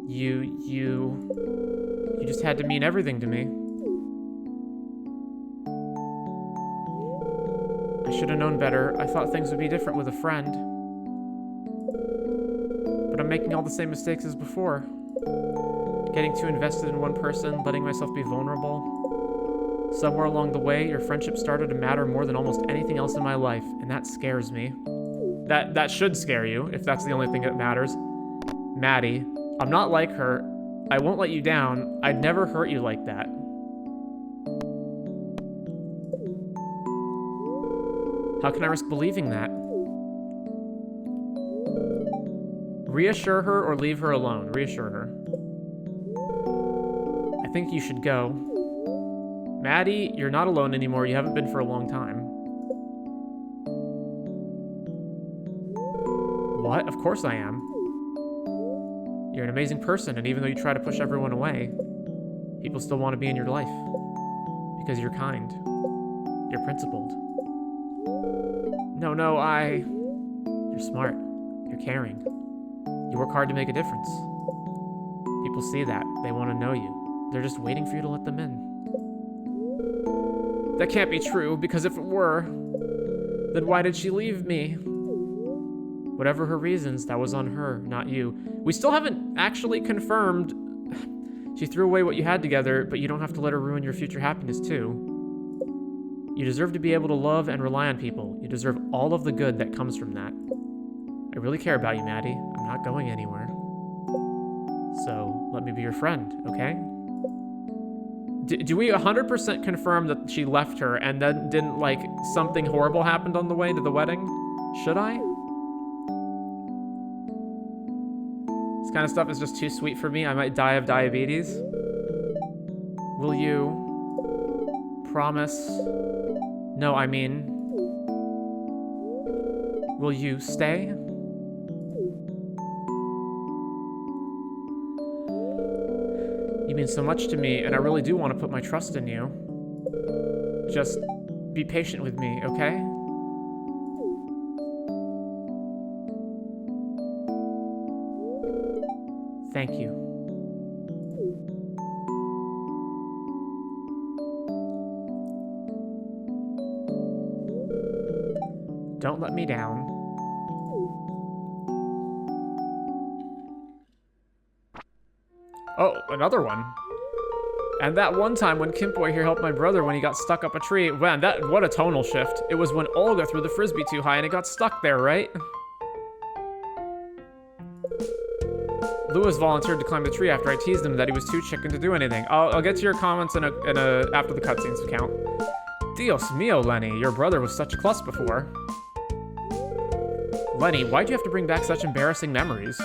You just had to mean everything to me. I should have known better. I thought things would be different with a friend. But I'm making all the same mistakes as before. Getting too invested in one person, letting myself be vulnerable. Somewhere along the way, your friendship started to matter more than almost anything else in my life, and that scares me. That should scare you, if that's the only thing that matters. Maddie, I'm not like her. I won't let you down. I'd never hurt you like that. How can I risk believing that? Reassure her or leave her alone. Reassure her. I think you should go. Maddie, you're not alone anymore. You haven't been for a long time. What? Of course I am. You're an amazing person, and even though you try to push everyone away, people still want to be in your life. Because you're kind. You're principled. No, you're smart. You're caring. You work hard to make a difference. People see that. They want to know you. They're just waiting for you to let them in. That can't be true, because if it were, then why did she leave me? Whatever her reasons, that was on her, not you. We still haven't actually confirmed. She threw away what you had together, but you don't have to let her ruin your future happiness, too. You deserve to be able to love and rely on people. You deserve all of the good that comes from that. I really care about you, Maddie. I'm not going anywhere. So, let me be your friend, okay? Do we 100% confirm that she left her and then didn't, like, something horrible happened on the way to the wedding? Should I? This kind of stuff is just too sweet for me. I might die of diabetes. Will you promise? No, I mean, will you stay? You mean so much to me, and I really do want to put my trust in you. Just be patient with me, okay? Thank you. Don't let me down. Oh, another one. And that one time when Kimpboy here helped my brother when he got stuck up a tree. Man, what a tonal shift. It was when Olga threw the frisbee too high and it got stuck there, right? Lewis volunteered to climb the tree after I teased him that he was too chicken to do anything. I'll get to your comments after the cutscenes count. Dios mio, Lenny, your brother was such a klutz before. Lenny, why'd you have to bring back such embarrassing memories?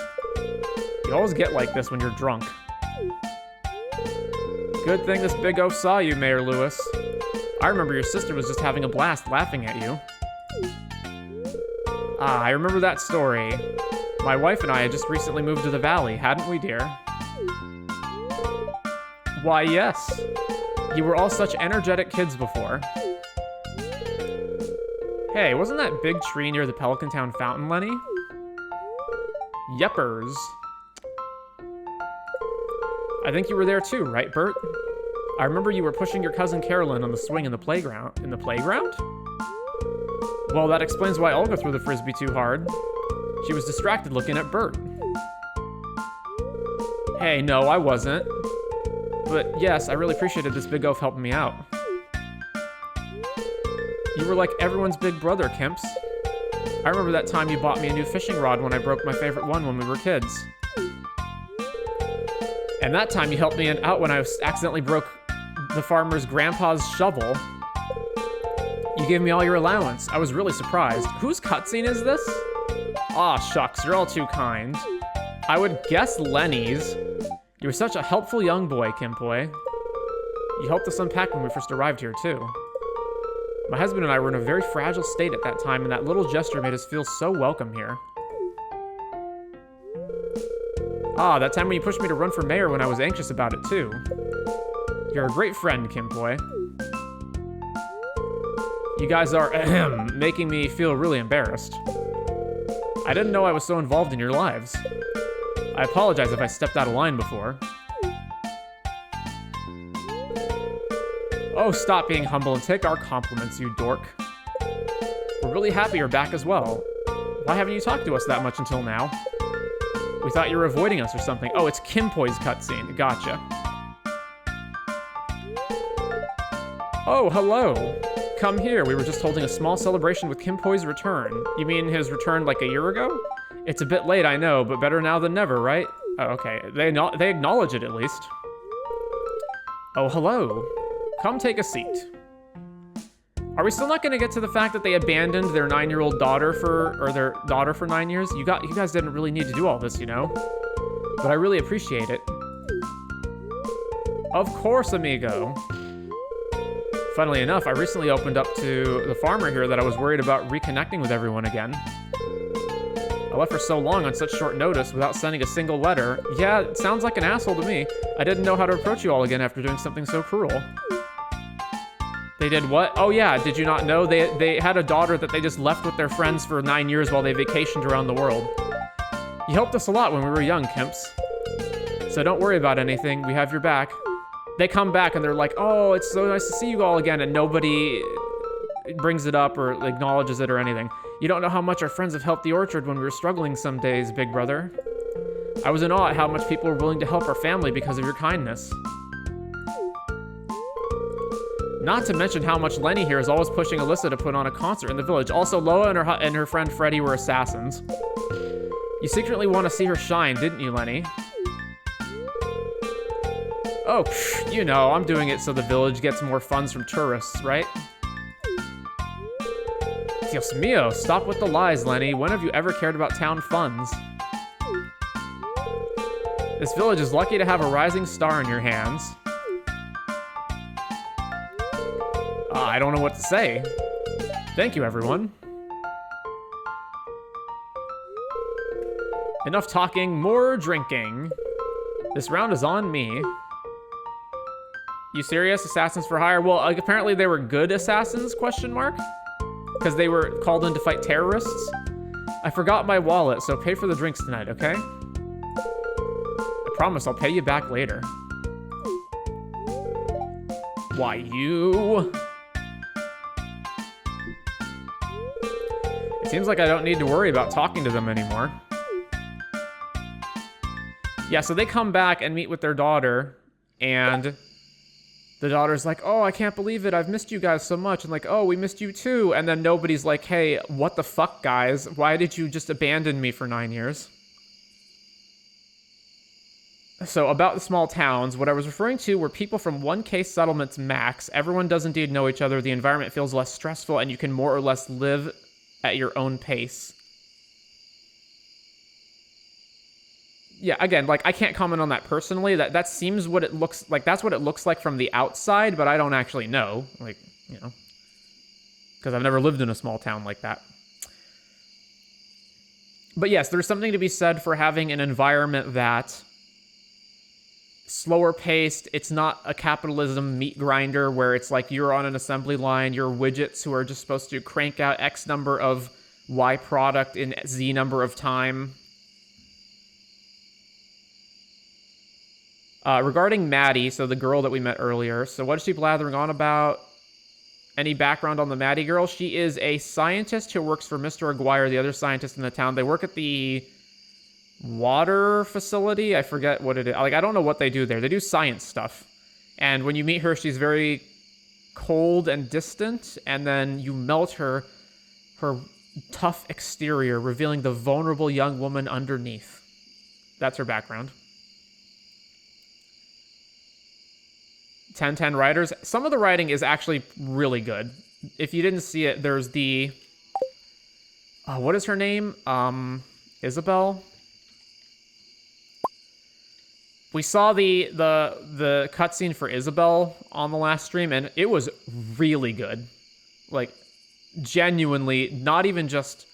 You always get like this when you're drunk. Good thing this big oaf saw you, Mayor Lewis. I remember your sister was just having a blast laughing at you. Ah, I remember that story. My wife and I had just recently moved to the valley, hadn't we, dear? Why, yes. You were all such energetic kids before. Hey, wasn't that big tree near the Pelican Town fountain, Lenny? Yeppers. I think you were there too, right, Bert? I remember you were pushing your cousin Carolyn on the swing in the playground. In the playground? Well, that explains why Olga threw the frisbee too hard. She was distracted looking at Bert. Hey, no, I wasn't. But yes, I really appreciated this big oaf helping me out. You were like everyone's big brother, Kimps. I remember that time you bought me a new fishing rod when I broke my favorite one when we were kids. And that time you helped me out when I accidentally broke the farmer's grandpa's shovel. You gave me all your allowance. I was really surprised. Whose cutscene is this? Aw, shucks, you're all too kind. I would guess Lenny's. You were such a helpful young boy, Kimpoy. You helped us unpack when we first arrived here, too. My husband and I were in a very fragile state at that time, and that little gesture made us feel so welcome here. Ah, that time when you pushed me to run for mayor when I was anxious about it, too. You're a great friend, Kimpoy. You guys are, making me feel really embarrassed. I didn't know I was so involved in your lives. I apologize if I stepped out of line before. Oh, stop being humble and take our compliments, you dork. We're really happy you're back as well. Why haven't you talked to us that much until now? We thought you were avoiding us or something. Oh, it's Kimpoy's cutscene. Gotcha. Oh, hello. Come here. We were just holding a small celebration with Kimpoy's return. You mean his return like a year ago? It's a bit late, I know, but better now than never, right? Oh, okay. They acknowledge it, at least. Oh, hello. Come take a seat. Are we still not going to get to the fact that they abandoned their 9-year-old daughter their daughter for 9 years? You guys didn't really need to do all this, you know? But I really appreciate it. Of course, amigo. Funnily enough, I recently opened up to the farmer here that I was worried about reconnecting with everyone again. I left for so long on such short notice without sending a single letter. Yeah, it sounds like an asshole to me. I didn't know how to approach you all again after doing something so cruel. They did what? Oh yeah, did you not know? They had a daughter that they just left with their friends for 9 years while they vacationed around the world. You helped us a lot when we were young, Kimps. So don't worry about anything, we have your back. They come back and they're like, oh, it's so nice to see you all again, and nobody brings it up or acknowledges it or anything. You don't know how much our friends have helped the orchard when we were struggling some days, big brother. I was in awe at how much people were willing to help our family because of your kindness. Not to mention how much Lenny here is always pushing Alyssa to put on a concert in the village. Also, Loa and her friend Freddie were assassins. You secretly want to see her shine, didn't you, Lenny? Oh, you know, I'm doing it so the village gets more funds from tourists, right? Dios mio, stop with the lies, Lenny. When have you ever cared about town funds? This village is lucky to have a rising star in your hands. I don't know what to say. Thank you, everyone. Enough talking, more drinking. This round is on me. You serious? Assassins for hire? Well, apparently they were good assassins, question mark? Because they were called in to fight terrorists? I forgot my wallet, so pay for the drinks tonight, okay? I promise I'll pay you back later. Why, you... It seems like I don't need to worry about talking to them anymore. Yeah, so they come back and meet with their daughter, and the daughter's like, oh, I can't believe it. I've missed you guys so much. And like, oh, we missed you too. And then nobody's like, hey, what the fuck, guys? Why did you just abandon me for 9 years? So about the small towns, what I was referring to were people from 1K settlements max. Everyone does indeed know each other. The environment feels less stressful, and you can more or less live at your own pace. Yeah, again, like, I can't comment on that personally. That seems what it looks like. That's what it looks like from the outside, but I don't actually know. Like, you know, because I've never lived in a small town like that. But yes, there's something to be said for having an environment that slower paced. It's not a capitalism meat grinder where it's like you're on an assembly line, you're widgets who are just supposed to crank out X number of Y product in Z number of time. Regarding Maddie, so the girl that we met earlier, so what is she blathering on about? Any background on the Maddie girl? She is a scientist who works for Mr. Aguirre, the other scientist in the town. They work at the water facility. I forget what it is. Like, I don't know what they do there. They do science stuff. And when you meet her, she's very cold and distant. And then you melt her tough exterior, revealing the vulnerable young woman underneath. That's her background. 1010 writers. Some of the writing is actually really good. If you didn't see it, there's the... what is her name? Isabel? We saw the cutscene for Isabel on the last stream, and it was really good. Like, genuinely, not even just,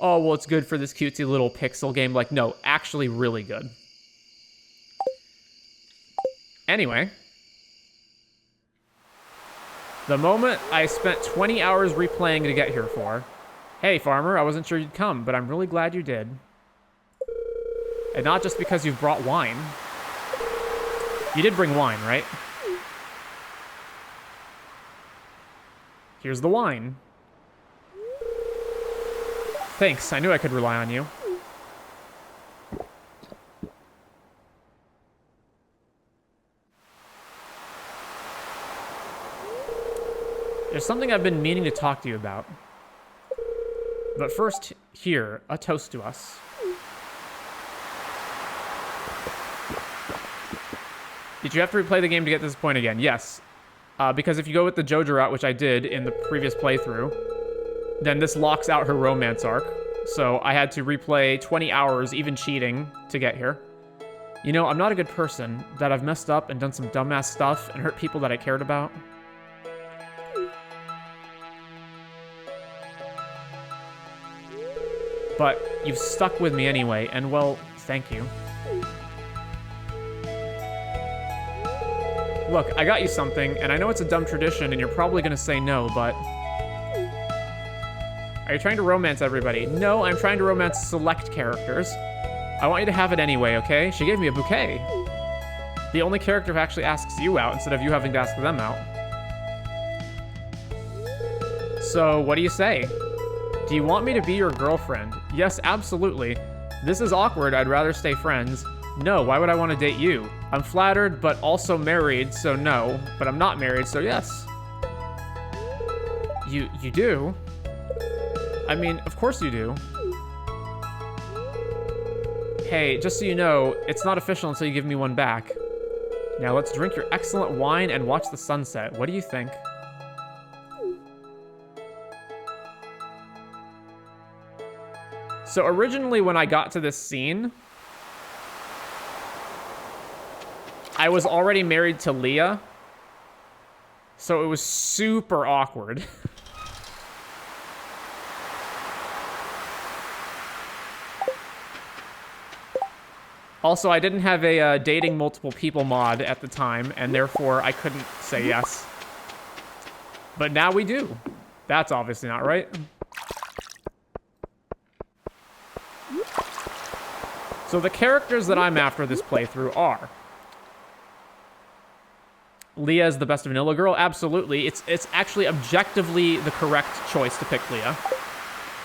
oh, well, it's good for this cutesy little pixel game. Like, no, actually really good. Anyway... the moment I spent 20 hours replaying to get here for. Hey, farmer, I wasn't sure you'd come, but I'm really glad you did. And not just because you've brought wine. You did bring wine, right? Here's the wine. Thanks, I knew I could rely on you. There's something I've been meaning to talk to you about. But first, here, a toast to us. Did you have to replay the game to get to this point again? Yes. Because if you go with the JoJo route, which I did in the previous playthrough, then this locks out her romance arc. So I had to replay 20 hours, even cheating, to get here. You know, I'm not a good person, that I've messed up and done some dumbass stuff and hurt people that I cared about. But you've stuck with me anyway, and well, thank you. Look, I got you something, and I know it's a dumb tradition, and you're probably gonna say no, but... Are you trying to romance everybody? No, I'm trying to romance select characters. I want you to have it anyway, okay? She gave me a bouquet. The only character who actually asks you out, instead of you having to ask them out. So, what do you say? Do you want me to be your girlfriend? Yes, absolutely. This is awkward, I'd rather stay friends. No, why would I want to date you? I'm flattered, but also married, so no. But I'm not married, so yes. You do? I mean, of course you do. Hey, just so you know, it's not official until you give me one back. Now let's drink your excellent wine and watch the sunset. What do you think? So originally when I got to this scene, I was already married to Leah. So it was super awkward. Also, I didn't have a dating multiple people mod at the time, and therefore I couldn't say yes. But now we do. That's obviously not right. So the characters that I'm after this playthrough are... Leah is the best vanilla girl? Absolutely. It's actually objectively the correct choice to pick Leah.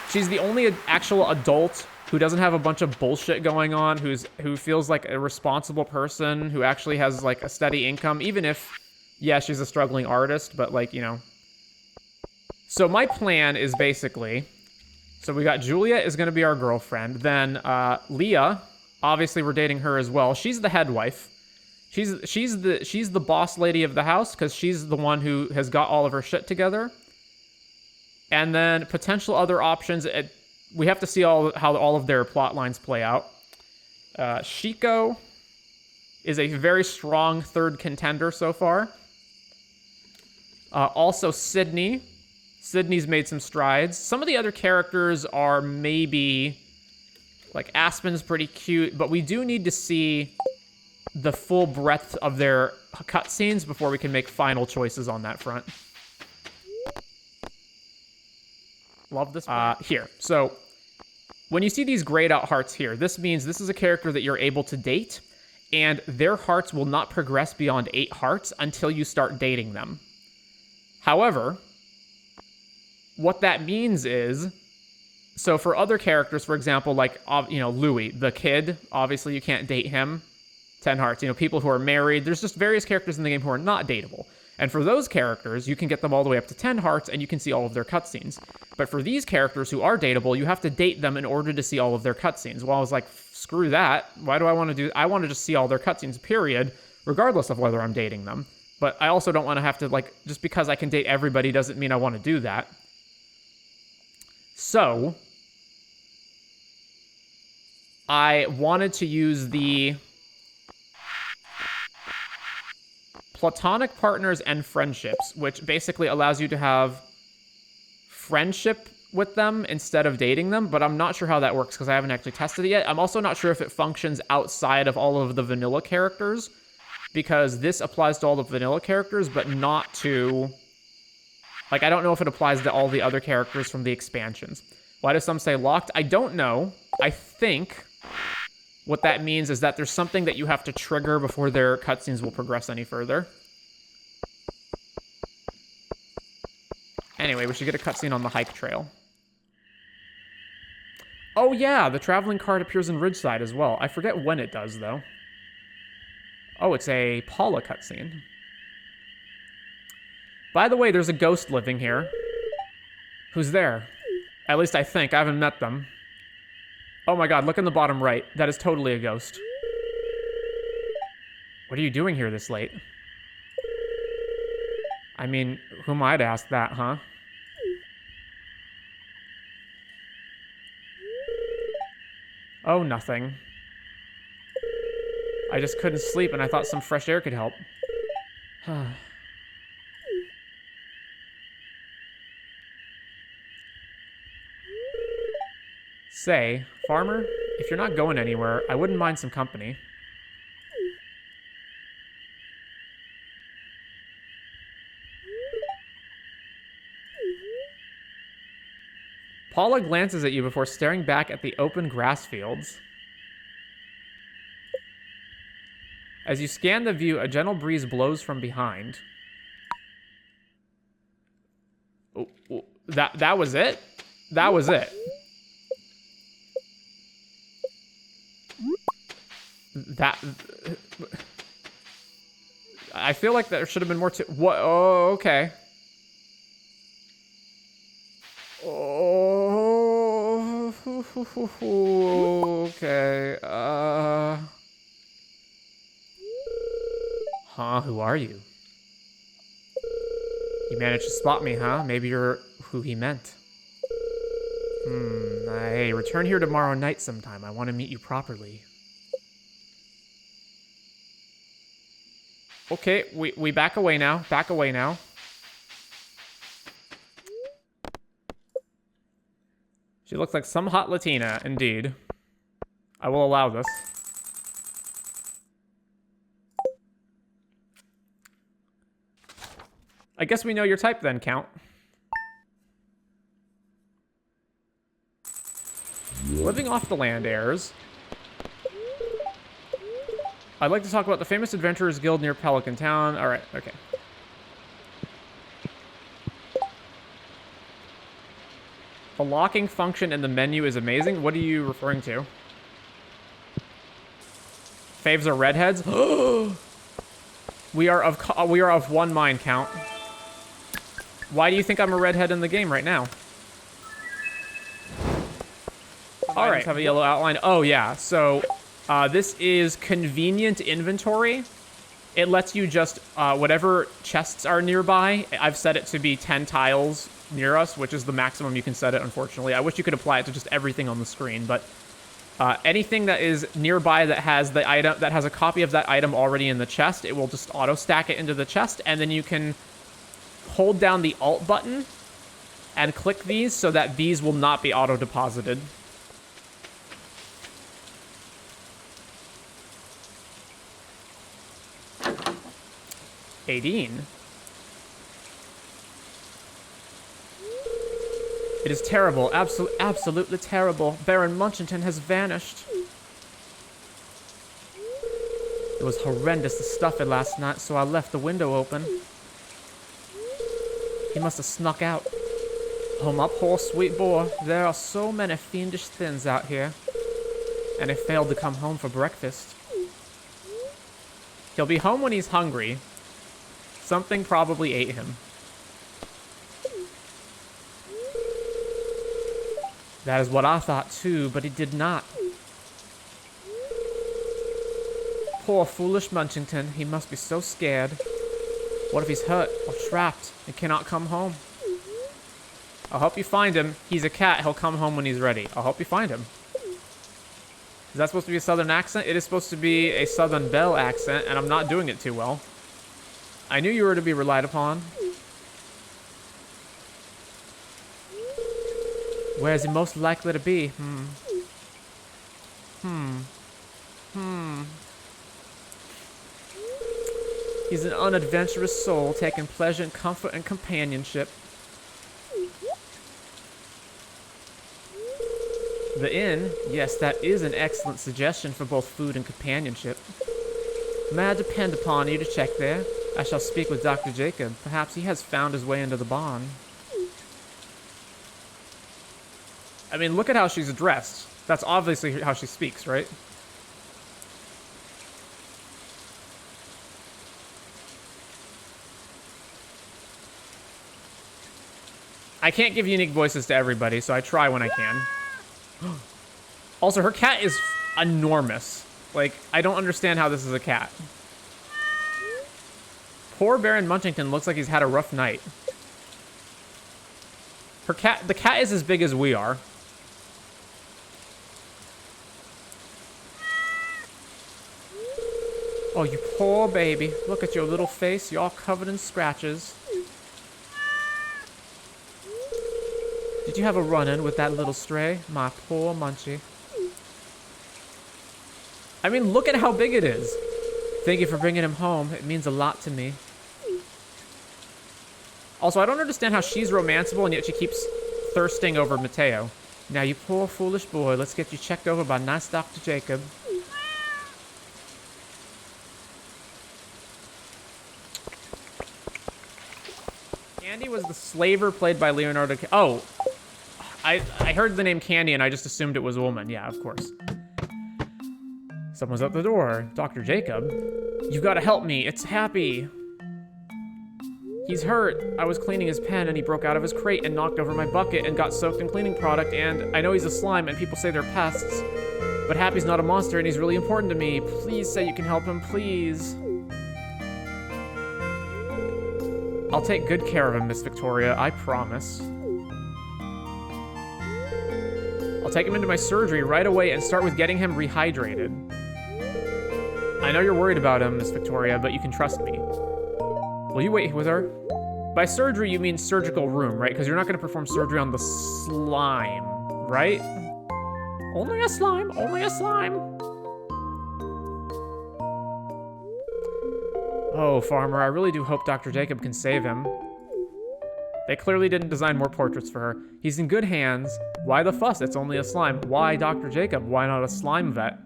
She's the only actual adult who doesn't have a bunch of bullshit going on, who feels like a responsible person, who actually has, like, a steady income, even if, yeah, she's a struggling artist, but, like, you know. So my plan is basically... So we got Julia is going to be our girlfriend. Then Leah Obviously, we're dating her as well. She's the head wife. She's the boss lady of the house because she's the one who has got all of her shit together. And then potential other options. We have to see how all of their plot lines play out. Shiko is a very strong third contender so far. Also, Sydney. Sydney's made some strides. Some of the other characters are maybe... Like, Aspen's pretty cute, but we do need to see the full breadth of their cutscenes before we can make final choices on that front. Love this part. Here. So, when you see these grayed out hearts here, this means this is a character that you're able to date, and their hearts will not progress beyond 8 hearts until you start dating them. However, what that means is... So for other characters, for example, like, Louis, the kid, obviously you can't date him. 10 hearts. People who are married. There's just various characters in the game who are not dateable. And for those characters, you can get them all the way up to 10 hearts, and you can see all of their cutscenes. But for these characters who are dateable, you have to date them in order to see all of their cutscenes. Well, I was like, screw that. Why do I want to do... I want to just see all their cutscenes, period, regardless of whether I'm dating them. But I also don't want to have to, like... Just because I can date everybody doesn't mean I want to do that. So... I wanted to use the platonic partners and friendships, which basically allows you to have friendship with them instead of dating them, but I'm not sure how that works because I haven't actually tested it yet. I'm also not sure if it functions outside of all of the vanilla characters, because this applies to all the vanilla characters, but not to... Like, I don't know if it applies to all the other characters from the expansions. Why do some say locked? I don't know. I think... What that means is that there's something that you have to trigger before their cutscenes will progress any further. Anyway, we should get a cutscene on the hike trail. Oh yeah, the traveling cart appears in Ridgeside as well. I forget when it does, though. Oh, it's a Paula cutscene. By the way, there's a ghost living here. Who's there? At least I think. I haven't met them. Oh my god, look in the bottom right. That is totally a ghost. What are you doing here this late? I mean, who am I to ask that, huh? Oh, nothing. I just couldn't sleep and I thought some fresh air could help. Say, farmer, if you're not going anywhere, I wouldn't mind some company. Paula glances at you before staring back at the open grass fields. As you scan the view, a gentle breeze blows from behind. Oh, that was it? That was it. I feel like there should have been more to... What? Oh, okay. Oh, okay. Huh? Who are you? You managed to spot me, huh? Maybe you're who he meant. Hey, return here tomorrow night sometime. I want to meet you properly. Okay, we back away now. Back away now. She looks like some hot Latina, indeed. I will allow this. I guess we know your type then, Count. Living off the land heirs. I'd like to talk about the famous Adventurers Guild near Pelican Town. All right, okay. The locking function in the menu is amazing. What are you referring to? Faves are redheads? We are of one mind, Count. Why do you think I'm a redhead in the game right now? All right. Have a yellow outline. Oh yeah. So, This is convenient inventory. It lets you just, whatever chests are nearby, I've set it to be 10 tiles near us, which is the maximum you can set it, unfortunately. I wish you could apply it to just everything on the screen, but anything that is nearby that has the item, that has a copy of that item already in the chest, it will just auto-stack it into the chest, and then you can hold down the Alt button and click these so that these will not be auto-deposited. Aideen. It is terrible, absolutely terrible. Baron Munchington has vanished. It was horrendous to stuff it last night, so I left the window open. He must have snuck out. Oh, my poor sweet boy. There are so many fiendish things out here. And he failed to come home for breakfast. He'll be home when he's hungry. Something probably ate him. That is what I thought too, but he did not. Poor foolish Munchington. He must be so scared. What if he's hurt or trapped and cannot come home? I'll help you find him. He's a cat. He'll come home when he's ready. I'll help you find him. Is that supposed to be a southern accent? It is supposed to be a Southern Belle accent, and I'm not doing it too well. I knew you were to be relied upon. Where is he most likely to be? He's an unadventurous soul, taking pleasure in comfort and companionship. The inn? Yes, that is an excellent suggestion for both food and companionship. May I depend upon you to check there? I shall speak with Dr. Jacob. Perhaps he has found his way into the barn. I mean, look at how she's dressed. That's obviously how she speaks, right? I can't give unique voices to everybody, so I try when I can. Also, her cat is enormous. Like, I don't understand how this is a cat. Poor Baron Munchington looks like he's had a rough night. The cat is as big as we are. Oh, you poor baby. Look at your little face. You're all covered in scratches. Did you have a run-in with that little stray? My poor Munchie. I mean, look at how big it is. Thank you for bringing him home. It means a lot to me. Also, I don't understand how she's romanceable and yet she keeps thirsting over Mateo. Now, you poor foolish boy. Let's get you checked over by nice Dr. Jacob. Candy was the slaver played by Leonardo. Oh, I heard the name Candy and I just assumed it was a woman. Yeah, of course. Someone's at the door. Dr. Jacob. You've got to help me. It's Happy. He's hurt. I was cleaning his pen and he broke out of his crate and knocked over my bucket and got soaked in cleaning product, and I know he's a slime and people say they're pests, but Happy's not a monster and he's really important to me. Please say you can help him, please. I'll take good care of him, Miss Victoria. I promise. I'll take him into my surgery right away and start with getting him rehydrated. I know you're worried about him, Miss Victoria, but you can trust me. Will you wait with her? By surgery, you mean surgical room, right? Because you're not going to perform surgery on the slime, right? Only a slime, only a slime. Oh, Farmer, I really do hope Dr. Jacob can save him. They clearly didn't design more portraits for her. He's in good hands. Why the fuss? It's only a slime. Why Dr. Jacob? Why not a slime vet?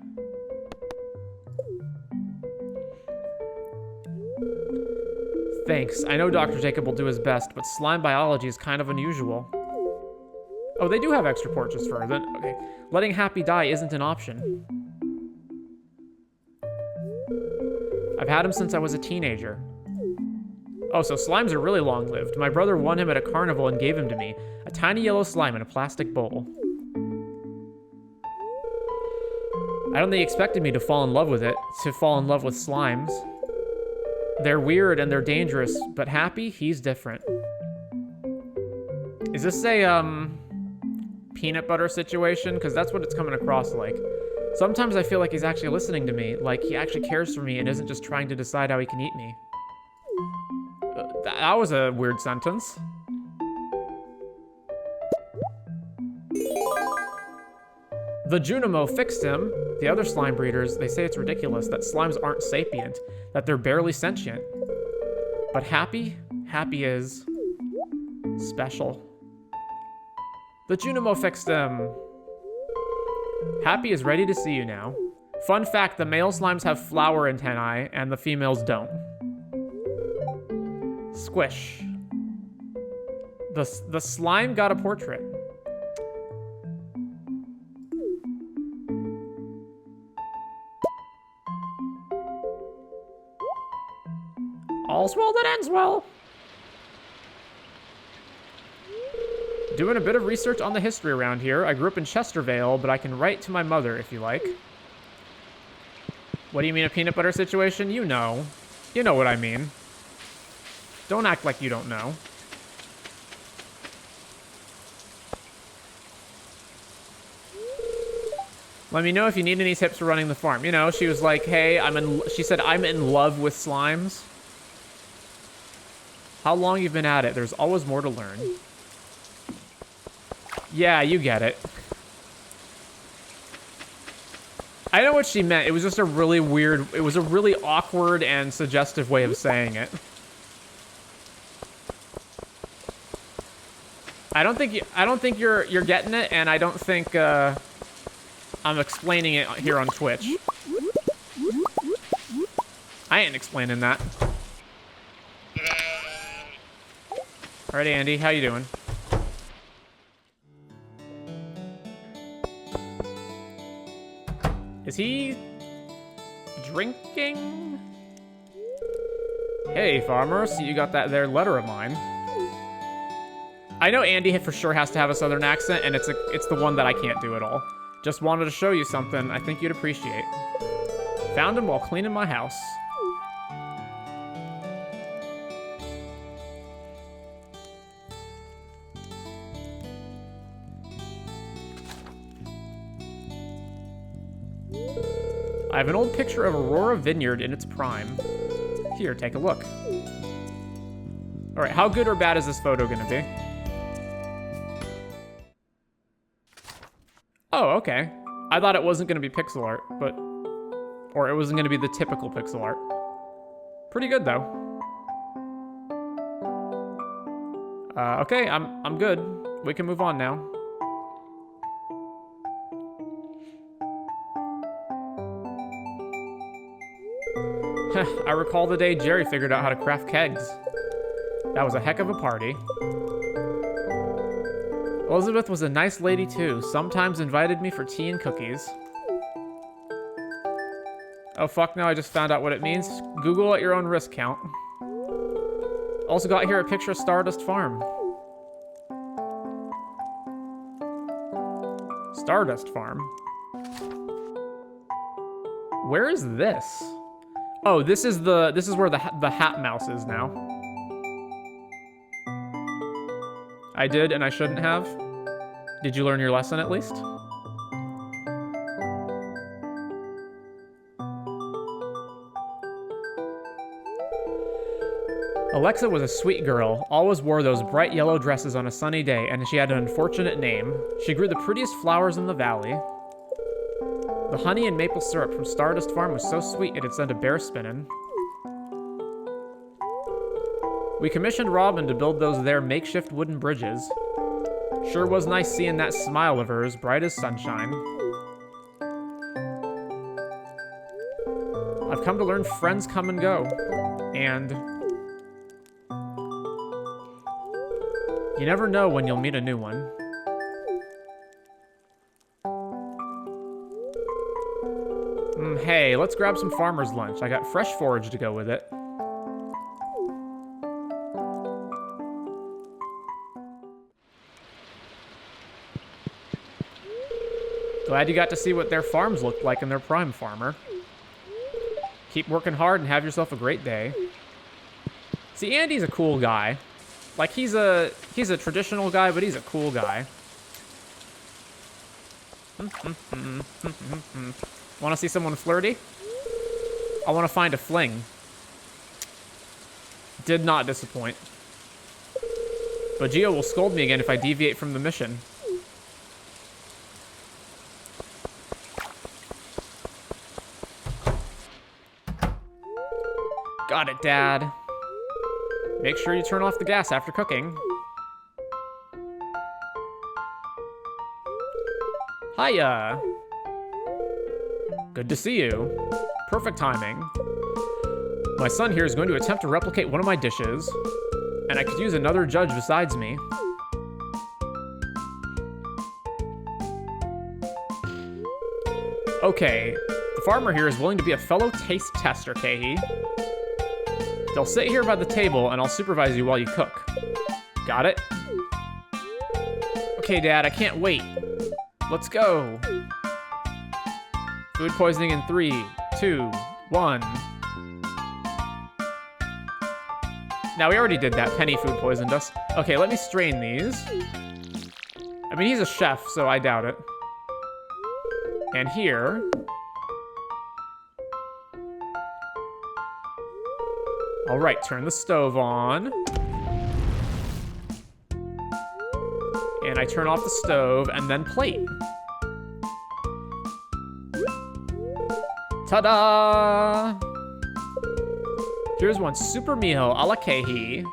Thanks. I know Dr. Jacob will do his best, but slime biology is kind of unusual. Oh, they do have extra portraits for her. Then, okay. Letting Happy die isn't an option. I've had him since I was a teenager. Oh, so slimes are really long-lived. My brother won him at a carnival and gave him to me. A tiny yellow slime in a plastic bowl. I don't think he expected me to fall in love with it, to fall in love with slimes. They're weird and they're dangerous, but Happy, he's different. Is this a, peanut butter situation? Because that's what it's coming across like. Sometimes I feel like he's actually listening to me, like he actually cares for me and isn't just trying to decide how he can eat me. That was a weird sentence. The Junimo fixed him. The other slime breeders, they say it's ridiculous that slimes aren't sapient, that they're barely sentient. But Happy is special. The Junimo fixed him. Happy is ready to see you now. Fun fact, the male slimes have flower antennae and the females don't. Squish. The slime got a portrait. All's well that ends well. Doing a bit of research on the history around here. I grew up in Chestervale, but I can write to my mother if you like. What do you mean a peanut butter situation? You know. You know what I mean. Don't act like you don't know. Let me know if you need any tips for running the farm. You know, she was like, hey, she said, I'm in love with slimes. How long you've been at it? There's always more to learn. Yeah, you get it. I know what she meant. It was just a really weird, it was a really awkward and suggestive way of saying it. I don't think you're getting it, and I don't think I'm explaining it here on Twitch. I ain't explaining that. Alright, Andy, how you doing? Is he drinking? Hey, farmer, see you got that there letter of mine. I know Andy for sure has to have a southern accent, and it's the one that I can't do at all. Just wanted to show you something I think you'd appreciate. Found him while cleaning my house. I have an old picture of Aurora Vineyard in its prime. Here, take a look. Alright, how good or bad is this photo gonna be? Oh, okay. I thought it wasn't gonna be pixel art, but... Or it wasn't gonna be the typical pixel art. Pretty good, though. Okay, I'm good. We can move on now. I recall the day Jerry figured out how to craft kegs. That was a heck of a party. Elizabeth was a nice lady too, sometimes invited me for tea and cookies. Oh fuck, now I just found out what it means. Google at your own risk, count. Also got here a picture of Stardust Farm. Stardust Farm? Where is this? Oh, this is where the hat mouse is now. I did, and I shouldn't have. Did you learn your lesson at least? Alexa was a sweet girl, always wore those bright yellow dresses on a sunny day, and she had an unfortunate name. She grew the prettiest flowers in the valley. The honey and maple syrup from Stardust Farm was so sweet it'd send a bear spinning. We commissioned Robin to build those there makeshift wooden bridges. Sure was nice seeing that smile of hers, bright as sunshine. I've come to learn friends come and go. And... you never know when you'll meet a new one. Hey, let's grab some farmer's lunch. I got fresh forage to go with it. Do Glad you got to see what their farms looked like in their prime, farmer. Keep working hard and have yourself a great day. See, Andy's a cool guy. Like, he's a traditional guy, but he's a cool guy. Want to see someone flirty? I want to find a fling. Did not disappoint. But Gio will scold me again if I deviate from the mission. Got it, Dad. Make sure you turn off the gas after cooking. Hiya. Good to see you. Perfect timing. My son here is going to attempt to replicate one of my dishes, and I could use another judge besides me. Okay, the farmer here is willing to be a fellow taste tester, Kehi. They'll sit here by the table, and I'll supervise you while you cook. Got it? Okay, Dad, I can't wait. Let's go. Food poisoning in 3, 2, 1. Now, we already did that. Penny food poisoned us. Okay, let me strain these. I mean, he's a chef, so I doubt it. And here... Alright, turn the stove on. And I turn off the stove, and then plate. Ta-da! Here's one super meal a la Kehi.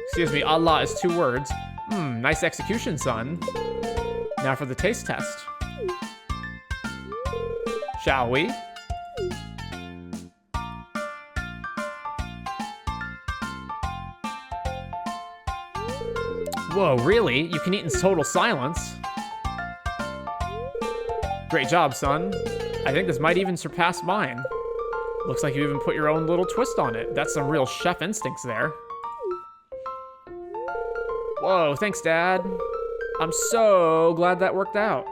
Excuse me, Allah is 2 words. Nice execution, son. Now for the taste test. Shall we? Whoa, really? You can eat in total silence? Great job, son. I think this might even surpass mine. Looks like you even put your own little twist on it. That's some real chef instincts there. Whoa, thanks, Dad. I'm so glad that worked out.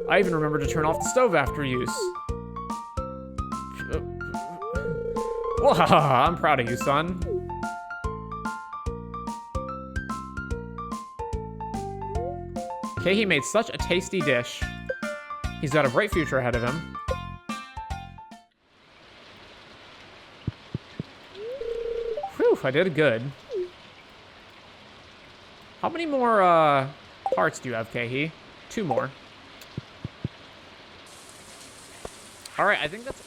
I even remembered to turn off the stove after use. Whoa, I'm proud of you, son. Kehi made such a tasty dish. He's got a bright future ahead of him. Whew, I did good. How many more parts do you have, Kehi? 2 more. Alright, I think that's...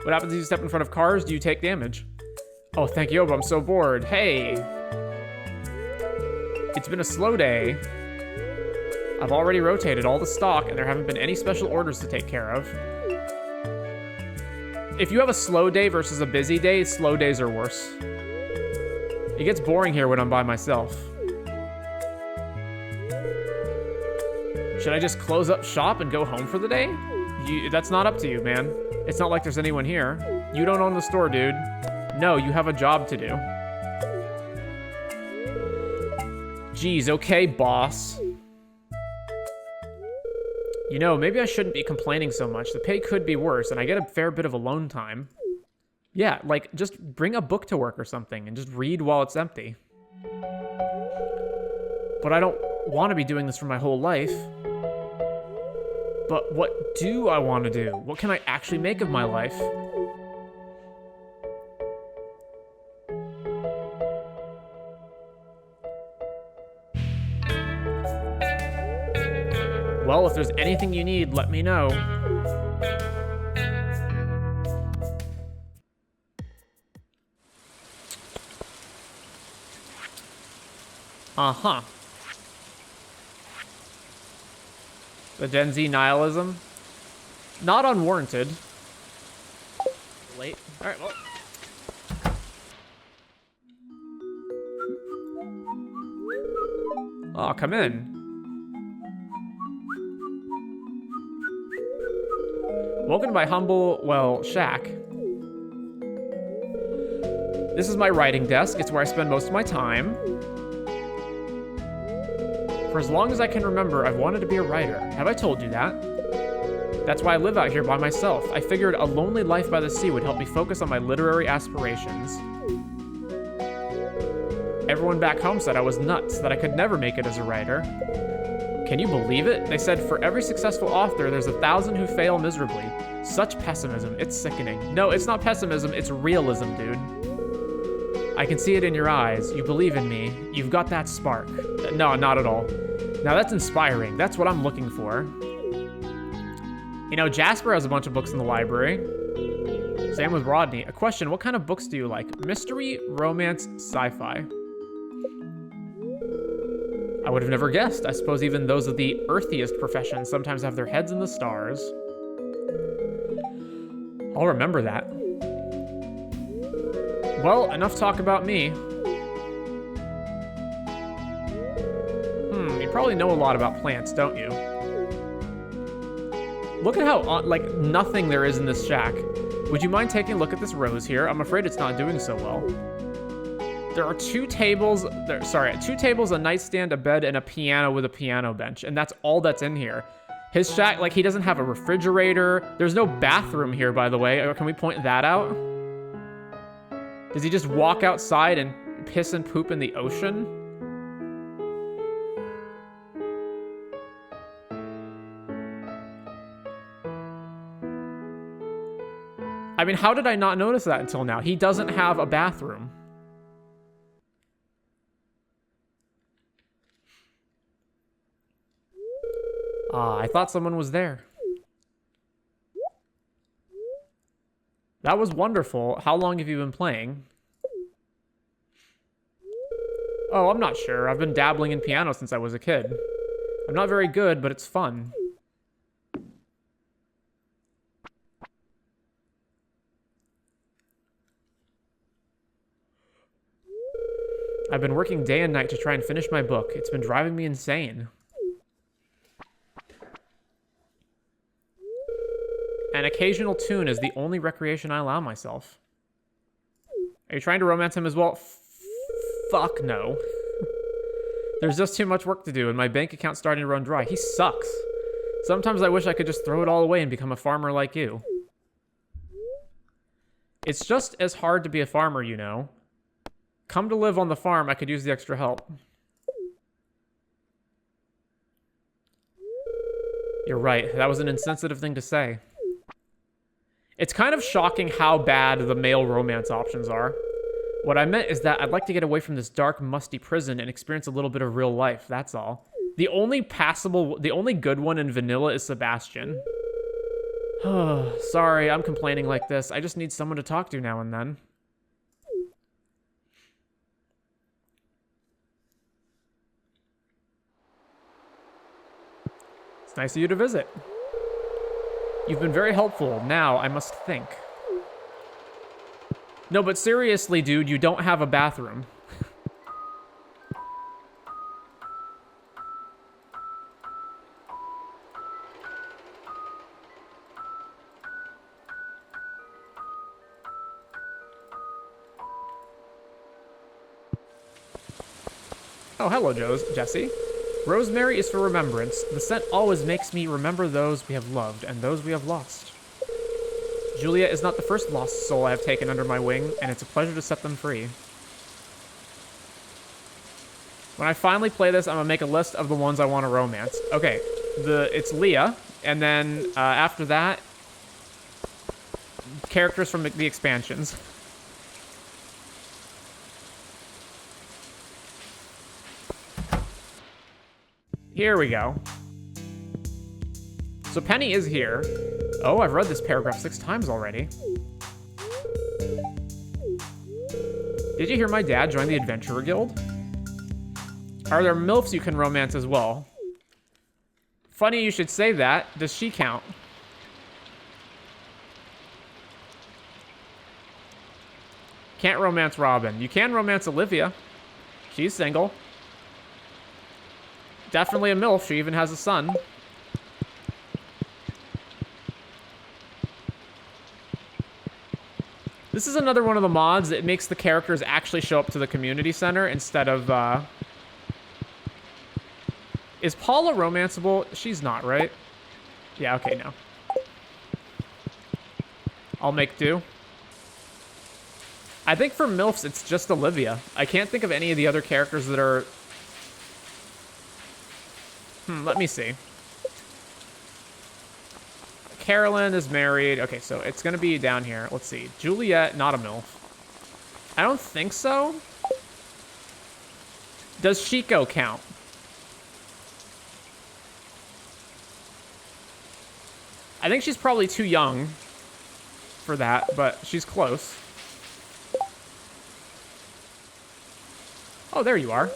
What happens if you step in front of cars? Do you take damage? Oh, thank you, but I'm so bored. Hey! It's been a slow day. I've already rotated all the stock, and there haven't been any special orders to take care of. If you have a slow day versus a busy day, slow days are worse. It gets boring here when I'm by myself. Should I just close up shop and go home for the day? That's not up to you, man. It's not like there's anyone here. You don't own the store, dude. No, you have a job to do. Geez, okay, boss. You know, maybe I shouldn't be complaining so much. The pay could be worse, and I get a fair bit of alone time. Yeah, like, just bring a book to work or something, and just read while it's empty. But I don't want to be doing this for my whole life. But what do I want to do? What can I actually make of my life? Well, if there's anything you need, let me know. Uh-huh. The Gen Z nihilism. Not unwarranted. Late. Alright, well. Oh, come in. Welcome to my humble, well, shack. This is my writing desk. It's where I spend most of my time. For as long as I can remember, I've wanted to be a writer. Have I told you that? That's why I live out here by myself. I figured a lonely life by the sea would help me focus on my literary aspirations. Everyone back home said I was nuts, that I could never make it as a writer. Can you believe it? They said for every successful author, there's 1,000 who fail miserably. Such pessimism, it's sickening. No, it's not pessimism, it's realism, dude. I can see it in your eyes. You believe in me. You've got that spark. No, not at all. Now that's inspiring. That's what I'm looking for. You know, Jasper has a bunch of books in the library. Same with Rodney. A question, what kind of books do you like? Mystery, romance, sci-fi? I would have never guessed. I suppose even those of the earthiest professions sometimes have their heads in the stars. I'll remember that. Well, enough talk about me. You probably know a lot about plants, don't you? Look at how, like, nothing there is in this shack. Would you mind taking a look at this rose here? I'm afraid it's not doing so well. There are two tables, a nightstand, a bed, and a piano with a piano bench, and that's all that's in here. His shack, like, he doesn't have a refrigerator. There's no bathroom here, by the way. Can we point that out? Does he just walk outside and piss and poop in the ocean? I mean, how did I not notice that until now? He doesn't have a bathroom. I thought someone was there. That was wonderful. How long have you been playing? Oh, I'm not sure. I've been dabbling in piano since I was a kid. I'm not very good, but it's fun. I've been working day and night to try and finish my book. It's been driving me insane. An occasional tune is the only recreation I allow myself. Are you trying to romance him as well? Fuck no. There's just too much work to do, and my bank account's starting to run dry. He sucks. Sometimes I wish I could just throw it all away and become a farmer like you. It's just as hard to be a farmer, you know. Come to live on the farm, I could use the extra help. You're right, that was an insensitive thing to say. It's kind of shocking how bad the male romance options are. What I meant is that I'd like to get away from this dark, musty prison and experience a little bit of real life, that's all. The only good one in vanilla is Sebastian. Sorry, I'm complaining like this. I just need someone to talk to now and then. It's nice of you to visit. You've been very helpful. Now, I must think. No, but seriously, dude, you don't have a bathroom. Oh, hello, Jesse. Rosemary is for remembrance. The scent always makes me remember those we have loved and those we have lost. Julia is not the first lost soul I have taken under my wing, and it's a pleasure to set them free. When I finally play this, I'm gonna make a list of the ones I want to romance. Okay, it's Leah, and then after that, characters from the expansions. Here we go. So Penny is here. Oh, I've read this paragraph 6 times already. Did you hear my dad join the Adventurer Guild? Are there MILFs you can romance as well? Funny you should say that. Does she count? Can't romance Robin. You can romance Olivia. She's single. Definitely a MILF. She even has a son. This is another one of the mods that makes the characters actually show up to the community center instead of, Is Paula romanceable? She's not, right? Yeah, okay, no. I'll make do. I think for MILFs, it's just Olivia. I can't think of any of the other characters that are... let me see. Carolyn is married. Okay, so it's going to be down here. Let's see. Juliet, not a MILF. I don't think so. Does Chico count? I think she's probably too young for that, but she's close. Oh, there you are.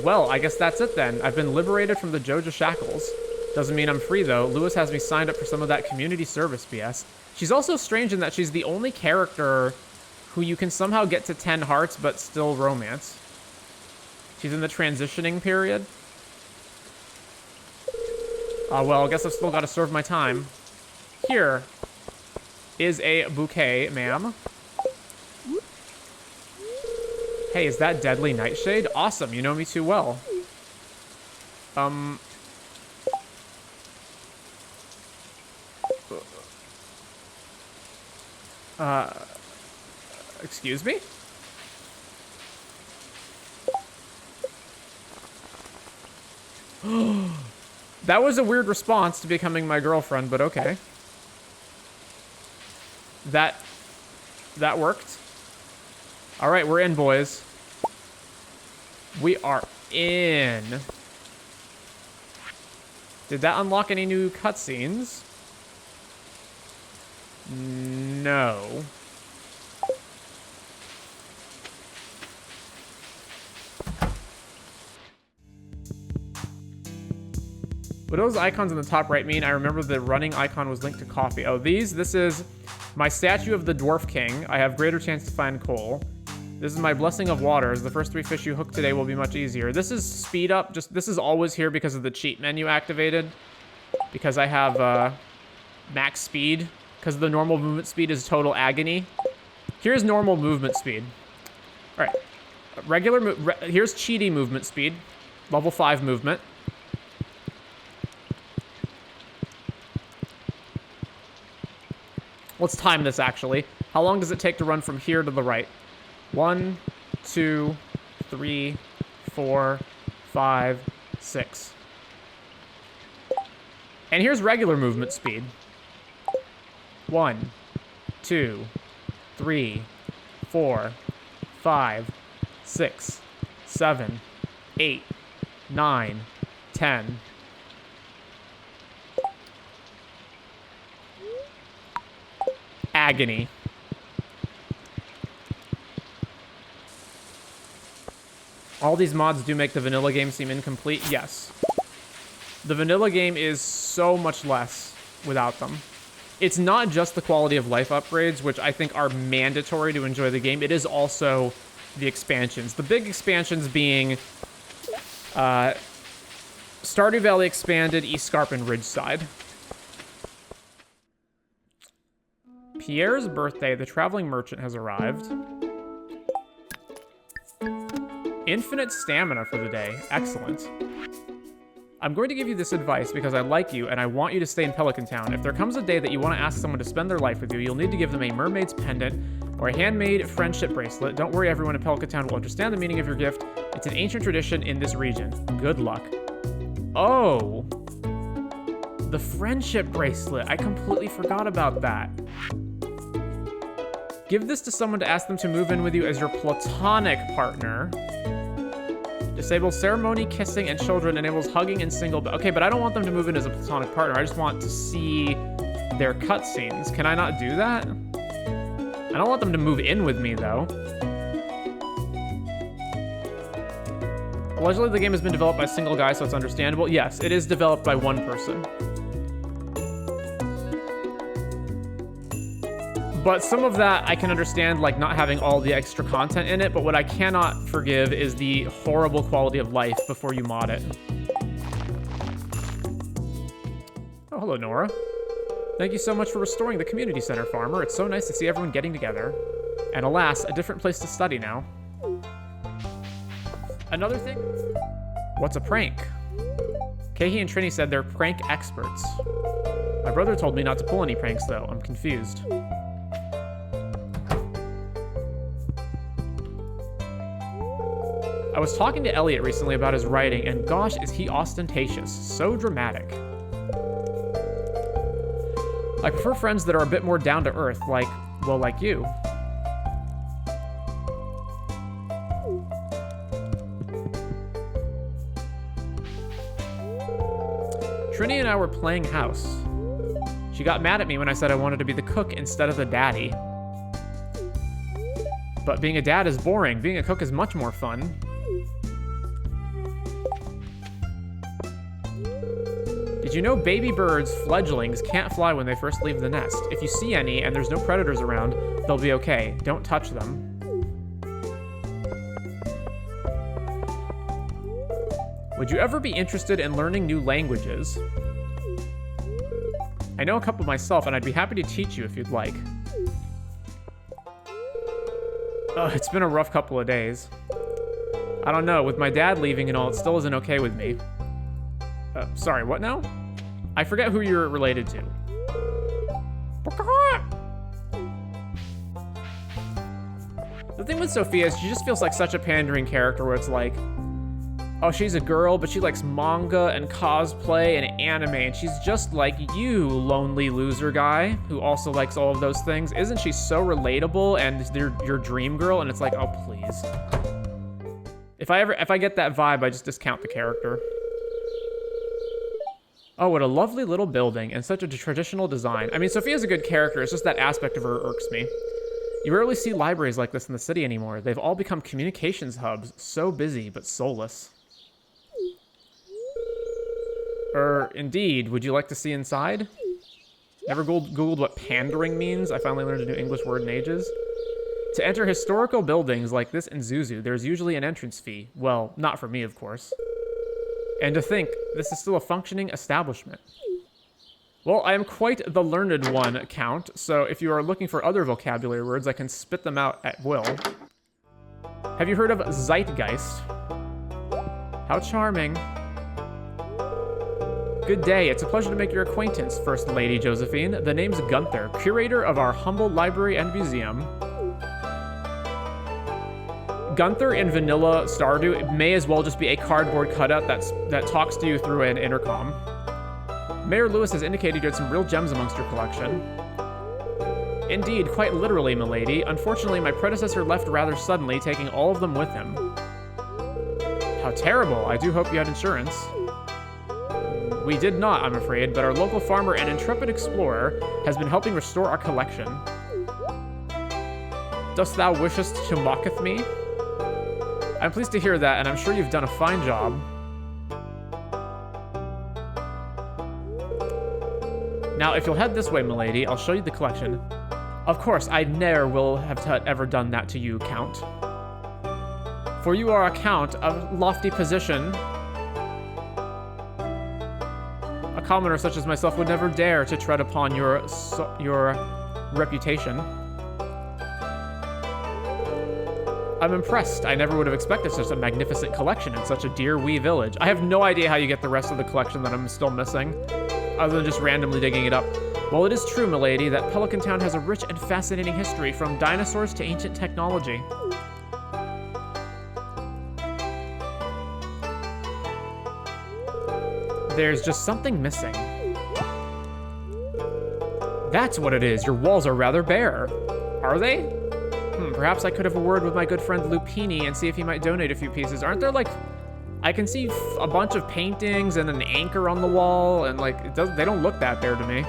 Well, I guess that's it then. I've been liberated from the Joja shackles. Doesn't mean I'm free, though. Lewis has me signed up for some of that community service BS. She's also strange in that she's the only character who you can somehow get to 10 hearts, but still romance. She's in the transitioning period. Well, I guess I've still got to serve my time. Here is a bouquet, ma'am. Hey, is that Deadly Nightshade? Awesome, you know me too well. Excuse me? That was a weird response to becoming my girlfriend, but okay. That worked. All right, we're in, boys. We are in. Did that unlock any new cutscenes? No. What do those icons in the top right mean? I remember the running icon was linked to coffee. Oh, this is my statue of the Dwarf King. I have greater chance to find coal. This is my blessing of waters. The first 3 fish you hook today will be much easier. This is speed up. This is always here because of the cheat menu activated. Because I have max speed. Because the normal movement speed is total agony. Here's normal movement speed. All right. Here's cheaty movement speed. Level 5 movement. Let's time this, actually. How long does it take to run from here to the right? 1, 2, 3, 4, 5, 6. And here's regular movement speed. 1, 2, 3, 4, 5, 6, 7, 8, 9, 10. Agony. All these mods do make the vanilla game seem incomplete. Yes. The vanilla game is so much less without them. It's not just the quality of life upgrades, which I think are mandatory to enjoy the game. It is also the expansions. The big expansions being Stardew Valley Expanded, Scarp, and Ridgeside. Pierre's birthday, the traveling merchant, has arrived. Infinite stamina for the day. Excellent. I'm going to give you this advice because I like you and I want you to stay in Pelican Town. If there comes a day that you want to ask someone to spend their life with you, you'll need to give them a mermaid's pendant or a handmade friendship bracelet. Don't worry, everyone in Pelican Town will understand the meaning of your gift. It's an ancient tradition in this region. Good luck. Oh. The friendship bracelet. I completely forgot about that. Give this to someone to ask them to move in with you as your platonic partner. Disables ceremony, kissing, and children. Enables hugging and single. Okay, but I don't want them to move in as a platonic partner. I just want to see their cutscenes. Can I not do that? I don't want them to move in with me, though. Allegedly, the game has been developed by a single guy, so it's understandable. Yes, it is developed by one person. But some of that I can understand, like not having all the extra content in it, but what I cannot forgive is the horrible quality of life before you mod it. Oh, hello, Nora. Thank you so much for restoring the community center, Farmer. It's so nice to see everyone getting together. And alas, a different place to study now. Another thing? What's a prank? Kehi and Trini said they're prank experts. My brother told me not to pull any pranks, though. I'm confused. I was talking to Elliot recently about his writing, and gosh, is he ostentatious. So dramatic. I prefer friends that are a bit more down to earth, like you. Trini and I were playing house. She got mad at me when I said I wanted to be the cook instead of the daddy. But being a dad is boring. Being a cook is much more fun. Did you know baby birds, fledglings, can't fly when they first leave the nest? If you see any and there's no predators around, they'll be okay. Don't touch them. Would you ever be interested in learning new languages? I know a couple myself, and I'd be happy to teach you if you'd like. It's been a rough couple of days. I don't know, with my dad leaving and all, it still isn't okay with me. Sorry, what now? I forget who you're related to. The thing with Sophia is she just feels like such a pandering character where it's like, oh, she's a girl, but she likes manga and cosplay and anime, and she's just like you, lonely loser guy, who also likes all of those things. Isn't she so relatable and your dream girl? And it's like, oh, please. If I get that vibe, I just discount the character. Oh, what a lovely little building and such a traditional design. I mean, Sophia's a good character. It's just that aspect of her irks me. You rarely see libraries like this in the city anymore. They've all become communications hubs, so busy but soulless. Indeed. Would you like to see inside? Never Googled what pandering means. I finally learned a new English word in ages. To enter historical buildings like this in Zuzu, there's usually an entrance fee. Well, not for me, of course. And to think, this is still a functioning establishment. Well, I am quite the learned one, Count, so if you are looking for other vocabulary words, I can spit them out at will. Have you heard of Zeitgeist? How charming. Good day, it's a pleasure to make your acquaintance, First Lady Josephine. The name's Gunther, curator of our humble library and museum. Gunther in vanilla Stardew, it may as well just be a cardboard cutout that talks to you through an intercom. Mayor Lewis has indicated you had some real gems amongst your collection. Indeed, quite literally, milady. Unfortunately, my predecessor left rather suddenly, taking all of them with him. How terrible. I do hope you had insurance. We did not, I'm afraid, but our local farmer and intrepid explorer has been helping restore our collection. Dost thou wishest to mocketh me? I'm pleased to hear that, and I'm sure you've done a fine job. Now, if you'll head this way, milady, I'll show you the collection. Of course, I ne'er will have ever done that to you, Count. For you are a count of lofty position. A commoner such as myself would never dare to tread upon your reputation. I'm impressed. I never would have expected such a magnificent collection in such a dear wee village. I have no idea how you get the rest of the collection that I'm still missing, other than just randomly digging it up. Well, it is true, milady, that Pelican Town has a rich and fascinating history, from dinosaurs to ancient technology. There's just something missing. That's what it is. Your walls are rather bare. Are they? Perhaps I could have a word with my good friend Lupini and see if he might donate a few pieces. Aren't there, like... I can see a bunch of paintings and an anchor on the wall, and, like, they don't look that bare to me.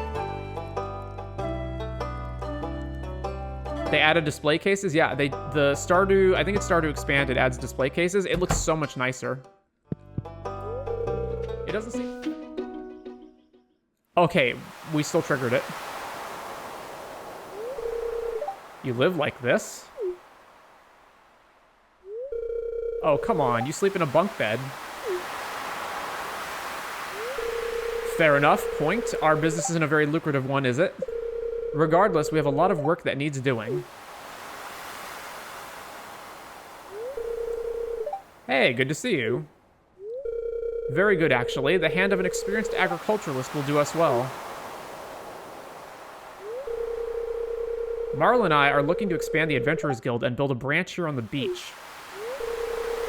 They added display cases? Yeah, the Stardew... I think it's Stardew Expanded adds display cases. It looks so much nicer. It doesn't seem... Okay, we still triggered it. You live like this? Oh, come on. You sleep in a bunk bed. Fair enough. Point. Our business isn't a very lucrative one, is it? Regardless, we have a lot of work that needs doing. Hey, good to see you. Very good, actually. The hand of an experienced agriculturalist will do us well. Marla and I are looking to expand the Adventurers Guild and build a branch here on the beach.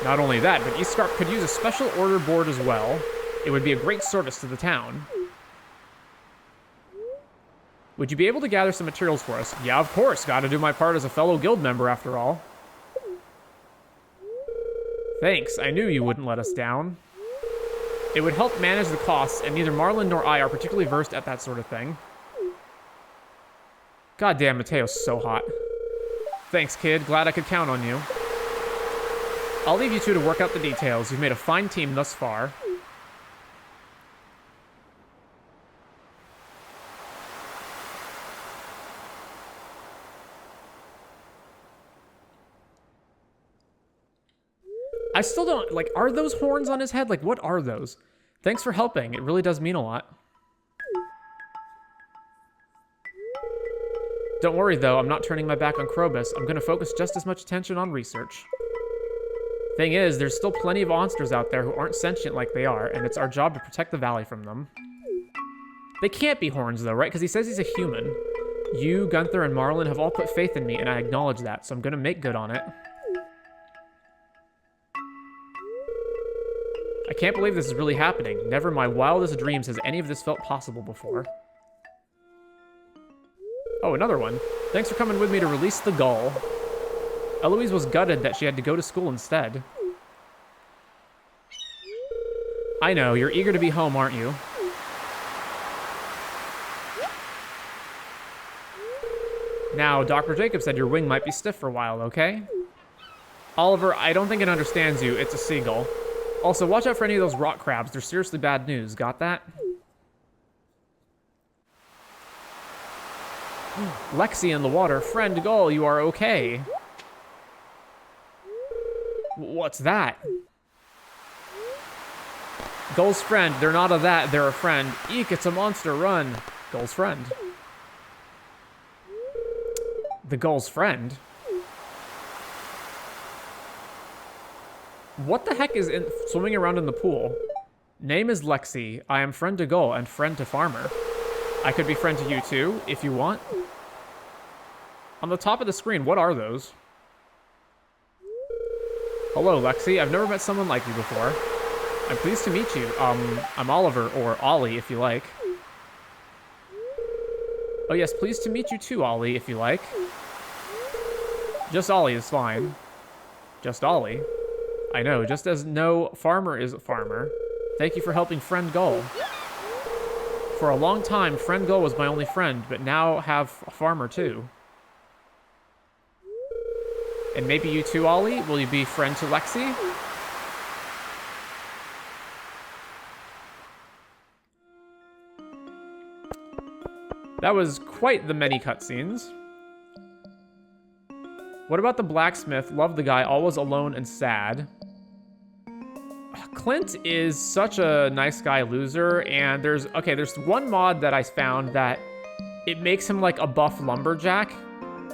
Not only that, but East Scarp could use a special order board as well. It would be a great service to the town. Would you be able to gather some materials for us? Yeah, of course. Gotta do my part as a fellow guild member, after all. Thanks. I knew you wouldn't let us down. It would help manage the costs, and neither Marlon nor I are particularly versed at that sort of thing. Goddamn, Mateo's so hot. Thanks, kid. Glad I could count on you. I'll leave you two to work out the details. You've made a fine team thus far. I still don't, like, are those horns on his head? Like, what are those? Thanks for helping. It really does mean a lot. Don't worry, though. I'm not turning my back on Krobus. I'm going to focus just as much attention on research. Thing is, there's still plenty of monsters out there who aren't sentient like they are, and it's our job to protect the valley from them. They can't be horns, though, right? Because he says he's a human. You, Gunther, and Marlon have all put faith in me, and I acknowledge that, so I'm going to make good on it. I can't believe this is really happening. Never in my wildest dreams has any of this felt possible before. Oh, another one. Thanks for coming with me to release the gull. Eloise was gutted that she had to go to school instead. I know, you're eager to be home, aren't you? Now, Dr. Jacob said your wing might be stiff for a while, okay? Oliver, I don't think it understands you. It's a seagull. Also, watch out for any of those rock crabs. They're seriously bad news. Got that? Lexi in the water. Friend Gull, you are okay. What's that? Gull's friend. They're not a that. They're a friend. Eek, it's a monster. Run. Gull's friend. The Gull's friend? What the heck is swimming around in the pool? Name is Lexi. I am friend to Gull and friend to Farmer. I could be friend to you too, if you want. On the top of the screen, what are those? Hello, Lexi. I've never met someone like you before. I'm pleased to meet you. I'm Oliver, or Ollie, if you like. Oh yes, pleased to meet you too, Ollie, if you like. Just Ollie is fine. Just Ollie. I know, just as no farmer is a farmer. Thank you for helping friend Gull. For a long time, friend Gull was my only friend, but now have a farmer too. And maybe you too, Ollie? Will you be friend to Lexi? That was quite the many cutscenes. What about the blacksmith? Love the guy, always alone and sad. Clint is such a nice guy loser, and there's one mod that I found that it makes him like a buff lumberjack,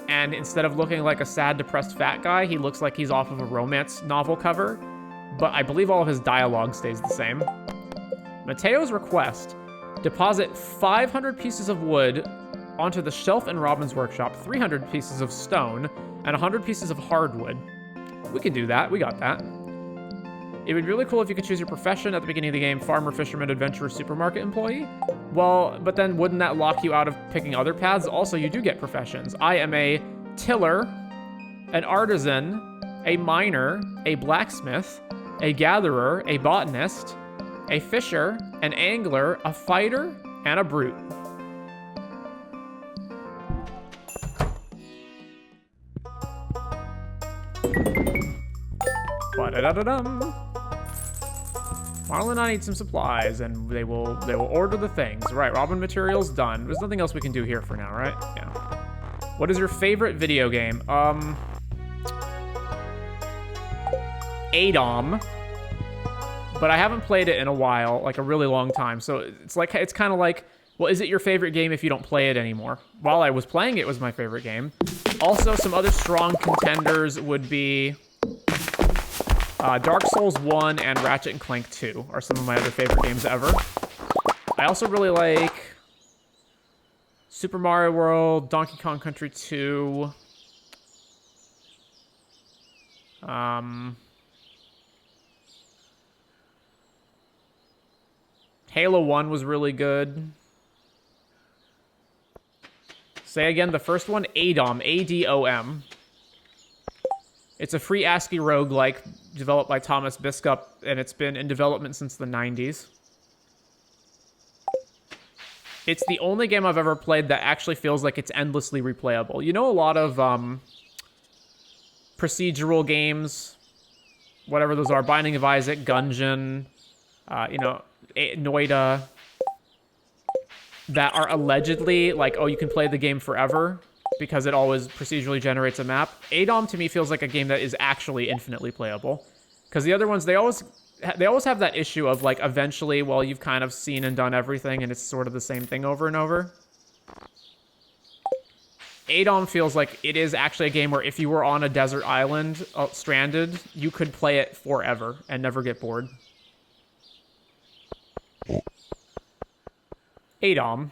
and instead of looking like a sad, depressed fat guy, he looks like he's off of a romance novel cover, but I believe all of his dialogue stays the same. Mateo's request: deposit 500 pieces of wood onto the shelf in Robin's workshop, 300 pieces of stone, and 100 pieces of hardwood. We can do that. We got that. It would be really cool if you could choose your profession at the beginning of the game: farmer, fisherman, adventurer, supermarket employee. Well, but then wouldn't that lock you out of picking other paths? Also, you do get professions. I am a tiller, an artisan, a miner, a blacksmith, a gatherer, a botanist, a fisher, an angler, a fighter, and a brute. Ba-da-da-da-dum. Marlon and I need some supplies, and they will order the things. Right, Robin materials done. There's nothing else we can do here for now, right? Yeah. What is your favorite video game? ADOM. but I haven't played it in a while, like a really long time. So it's kind of like, well, is it your favorite game if you don't play it anymore? While I was playing it, it was my favorite game. Also, some other strong contenders would be Dark Souls 1 and Ratchet & Clank 2 are some of my other favorite games ever. I also really like Super Mario World, Donkey Kong Country 2. Halo 1 was really good. Say again, the first one, ADOM, A-D-O-M. It's a free ASCII roguelike developed by Thomas Biskup, and it's been in development since the 90s. It's the only game I've ever played that actually feels like it's endlessly replayable. You know, a lot of procedural games, whatever those are, Binding of Isaac, Gungeon, Noida, that are allegedly like, oh, you can play the game forever because it always procedurally generates a map. ADOM to me feels like a game that is actually infinitely playable. Because the other ones, they always have that issue of like eventually, well, you've kind of seen and done everything and it's sort of the same thing over and over. ADOM feels like it is actually a game where if you were on a desert island, stranded, you could play it forever and never get bored. ADOM.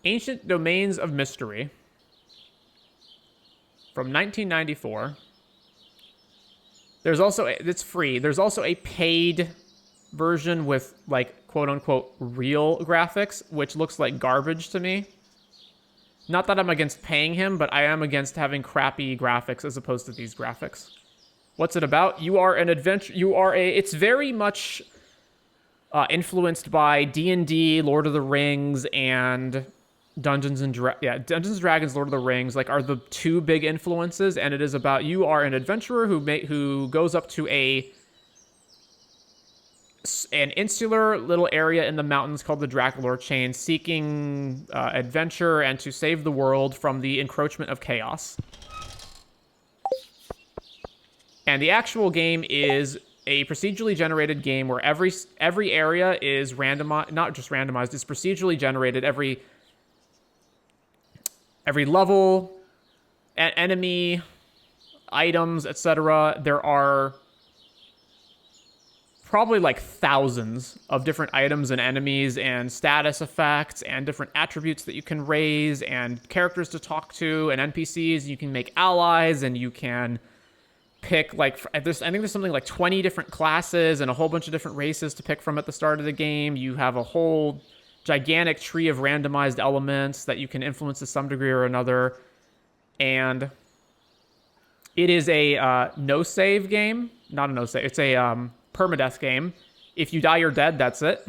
Ancient Domains of Mystery. From 1994. There's also, it's free. There's also a paid version with, like, quote-unquote real graphics, which looks like garbage to me. Not that I'm against paying him, but I am against having crappy graphics as opposed to these graphics. What's it about? You are an adventure. It's very much influenced by D&D, Lord of the Rings, and Dungeons and Dragons, Lord of the Rings, like, are the two big influences, and it is about you are an adventurer who goes up to an insular little area in the mountains called the Draculor Chain, seeking adventure and to save the world from the encroachment of chaos. And the actual game is a procedurally generated game where every area is randomized, not just randomized, it's procedurally generated. Every level, enemy, items, etc. There are probably like thousands of different items and enemies and status effects and different attributes that you can raise and characters to talk to and NPCs. You can make allies and you can pick, like, I think there's something like 20 different classes and a whole bunch of different races to pick from at the start of the game. You have a whole gigantic tree of randomized elements that you can influence to some degree or another. And it is a no-save game. Not a no-save. It's a permadeath game. If you die, you're dead. That's it.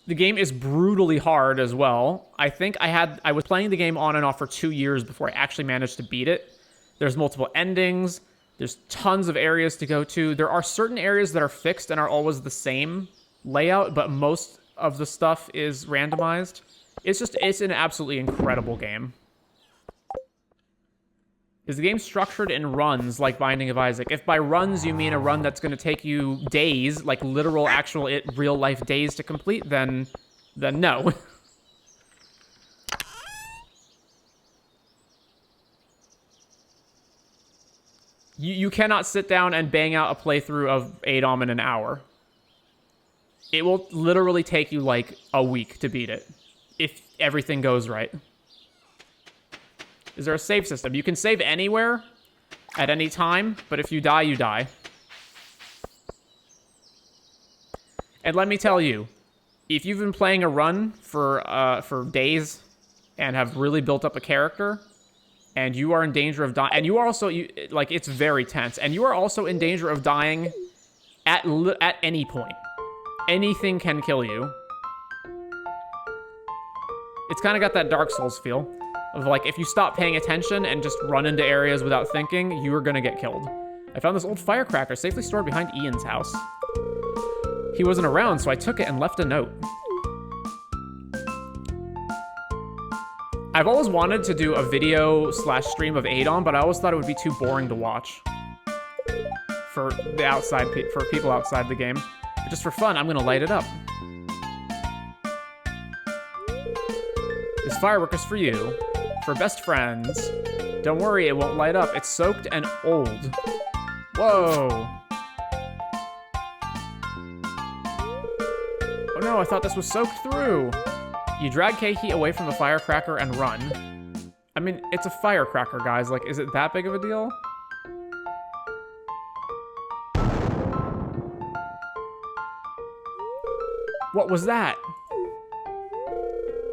The game is brutally hard as well. I think I was playing the game on and off for 2 years before I actually managed to beat it. There's multiple endings. There's tons of areas to go to. There are certain areas that are fixed and are always the same layout, but most of the stuff is randomized. It's an absolutely incredible game. Is the game structured in runs like Binding of Isaac? If by runs you mean a run that's going to take you days, like literal, actual, real-life days to complete, then no. You cannot sit down and bang out a playthrough of ADOM in an hour. It will literally take you like a week to beat it, if everything goes right. Is there a save system? You can save anywhere, at any time, but if you die, you die. And let me tell you, if you've been playing a run for days and have really built up a character, and you are in danger of dying, and you are also, like, it's very tense, and you are also in danger of dying at any point. Anything can kill you. It's kind of got that Dark Souls feel of, like, if you stop paying attention and just run into areas without thinking, you are gonna get killed. I found this old firecracker safely stored behind Ian's house. He wasn't around, so I took it and left a note. I've always wanted to do a video slash stream of Adon, but I always thought it would be too boring to watch. For the outside, for people outside the game. But just for fun, I'm gonna light it up. This firework is for you. For best friends. Don't worry, it won't light up. It's soaked and old. Whoa. Oh no, I thought this was soaked through. You drag Keiki away from the firecracker and run. I mean, it's a firecracker, guys. Like, is it that big of a deal? What was that?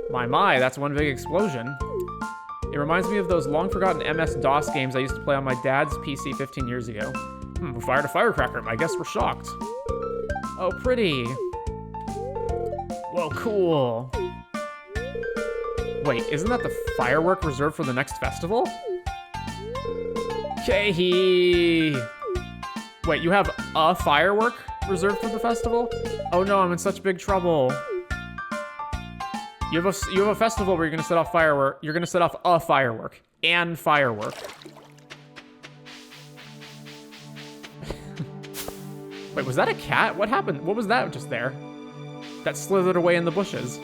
My, that's one big explosion. It reminds me of those long-forgotten MS-DOS games I used to play on my dad's PC 15 years ago. We fired a firecracker. I guess we're shocked. Oh, pretty. Whoa, cool. Wait, isn't that the firework reserved for the next festival? Kehi! Wait, you have a firework reserved for the festival? Oh no, I'm in such big trouble. You have a festival where you're gonna set off firework. You're gonna set off a firework and firework. Wait, was that a cat? What happened? What was that just there? That slithered away in the bushes.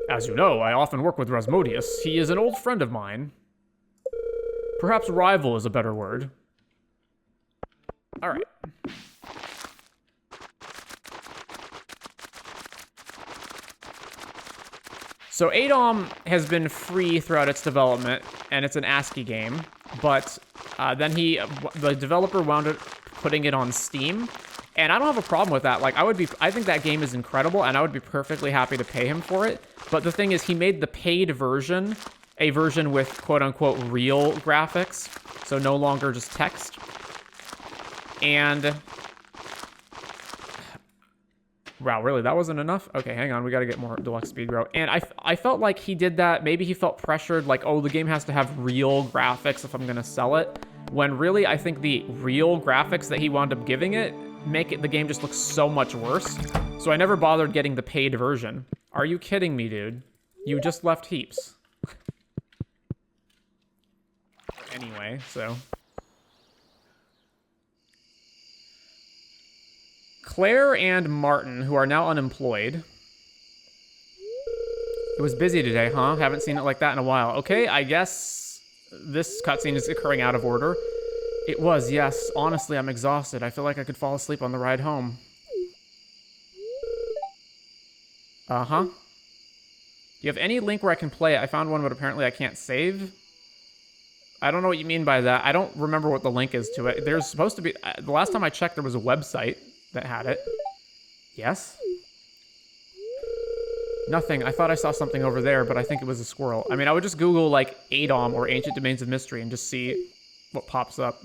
As you know, I often work with Rasmodius. He is an old friend of mine. Perhaps rival is a better word. All right. So Adom has been free throughout its development, and it's an ASCII game, but then the developer wound up putting it on Steam, and I don't have a problem with that. Like, I think that game is incredible, and I would be perfectly happy to pay him for it, but the thing is, he made the paid version a version with quote-unquote real graphics, so no longer just text, and... Wow, really? That wasn't enough? Okay, hang on. We got to get more deluxe speed grow. And I felt like he did that. Maybe he felt pressured, like, oh, the game has to have real graphics if I'm going to sell it. When really, I think the real graphics that he wound up giving it make the game just look so much worse. So I never bothered getting the paid version. Are you kidding me, dude? You just left heaps. Anyway, so... Claire and Martin, who are now unemployed. It was busy today, huh? Haven't seen it like that in a while. Okay, I guess this cutscene is occurring out of order. It was, yes. Honestly, I'm exhausted. I feel like I could fall asleep on the ride home. Uh-huh. Do you have any link where I can play it? I found one, but apparently I can't save. I don't know what you mean by that. I don't remember what the link is to it. There's supposed to be... The last time I checked, there was a website that had it. Yes? Nothing. I thought I saw something over there, but I think it was a squirrel. I mean, I would just Google, like, ADOM or Ancient Domains of Mystery and just see what pops up.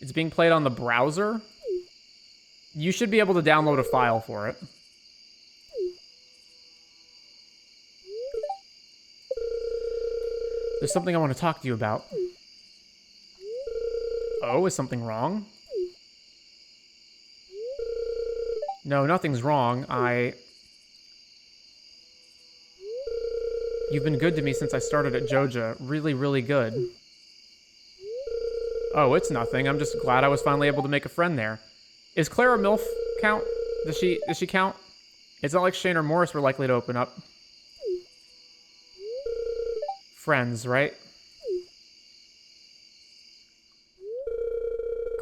It's being played on the browser? You should be able to download a file for it. There's something I want to talk to you about. Oh, is something wrong? No, nothing's wrong. You've been good to me since I started at Joja. Really, really good. Oh, it's nothing. I'm just glad I was finally able to make a friend there. Is Clara MILF count? Does she count? It's not like Shane or Morris were likely to open up. Friends, right?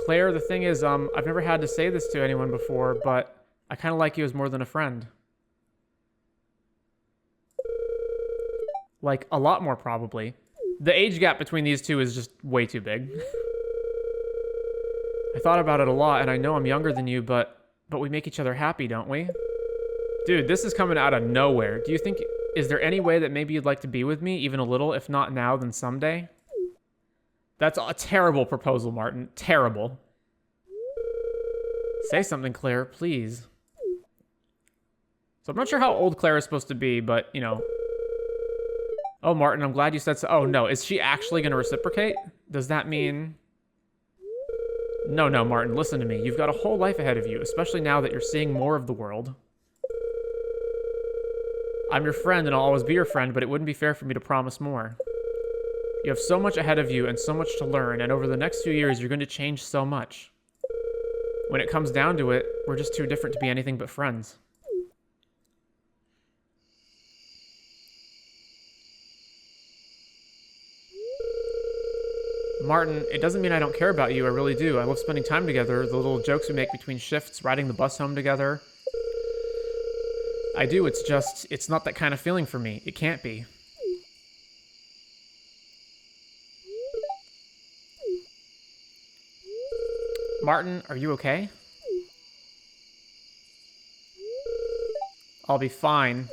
Claire, the thing is, I've never had to say this to anyone before, but I kind of like you as more than a friend. Like, a lot more, probably. The age gap between these two is just way too big. I thought about it a lot, and I know I'm younger than you, but we make each other happy, don't we? Dude, this is coming out of nowhere. Do you think... Is there any way that maybe you'd like to be with me, even a little? If not now, then someday? That's a terrible proposal, Martin. Terrible. Say something, Claire, please. So I'm not sure how old Claire is supposed to be, but, you know. Oh, Martin, I'm glad you said so. Oh, no. Is she actually going to reciprocate? Does that mean... No, no, Martin, listen to me. You've got a whole life ahead of you, especially now that you're seeing more of the world. I'm your friend, and I'll always be your friend, but it wouldn't be fair for me to promise more. You have so much ahead of you and so much to learn, and over the next few years, you're going to change so much. When it comes down to it, we're just too different to be anything but friends. Martin, it doesn't mean I don't care about you. I really do. I love spending time together, the little jokes we make between shifts, riding the bus home together. I do. It's just, it's not that kind of feeling for me. It can't be. Martin, are you okay? I'll be fine.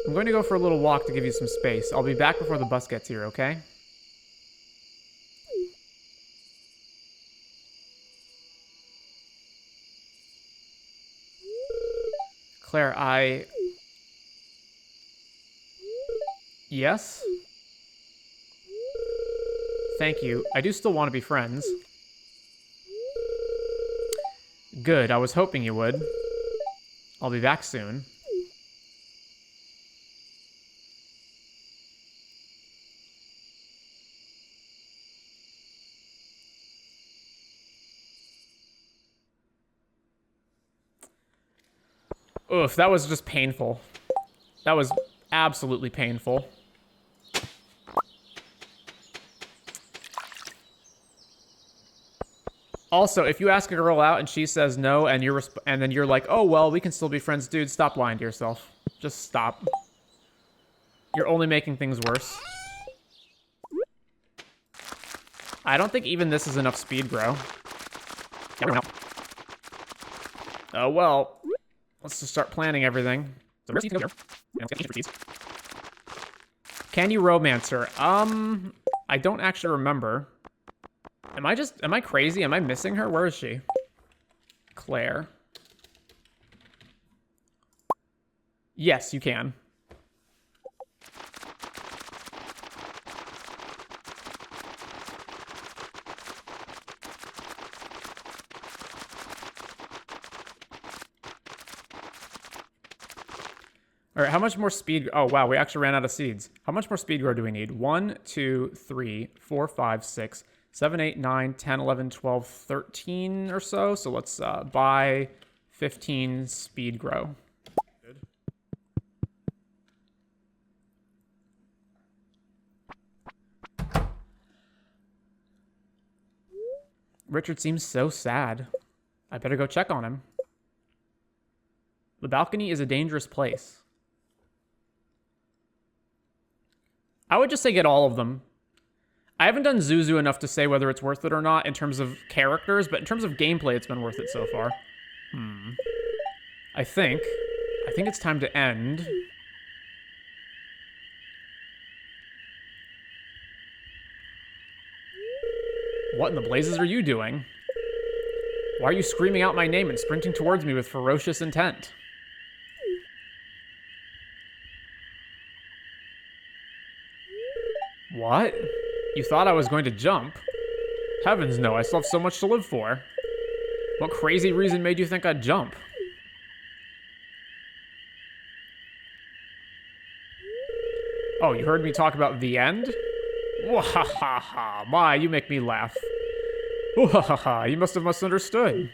I'm going to go for a little walk to give you some space. I'll be back before the bus gets here, okay? Claire, Yes? Thank you. I do still want to be friends. Good, I was hoping you would. I'll be back soon. Oof, that was just painful. That was absolutely painful. Also, if you ask a girl out and she says no, and then you're like, oh well, we can still be friends, dude, stop lying to yourself. Just stop. You're only making things worse. I don't think even this is enough speed grow. Oh well. Let's just start planning everything. Can you romance her? I don't actually remember. Am I crazy? Am I missing her? Where is she? Claire. Yes, you can. All right, how much more speed? Oh, wow, we actually ran out of seeds. How much more speed grow do we need? 1, 2, 3, 4, 5, 6, 7, 8, 9, 10, 11, 12, 13 or so. So let's buy 15 speed grow. Good. Richard seems so sad. I better go check on him. The balcony is a dangerous place. I would just say get all of them. I haven't done Zuzu enough to say whether it's worth it or not in terms of characters, but in terms of gameplay, it's been worth it so far. I think it's time to end. What in the blazes are you doing? Why are you screaming out my name and sprinting towards me with ferocious intent? What? You thought I was going to jump? Heavens no, I still have so much to live for. What crazy reason made you think I'd jump? Oh, you heard me talk about the end? Wahahaha, my, you make me laugh. Wahahaha, you must have misunderstood.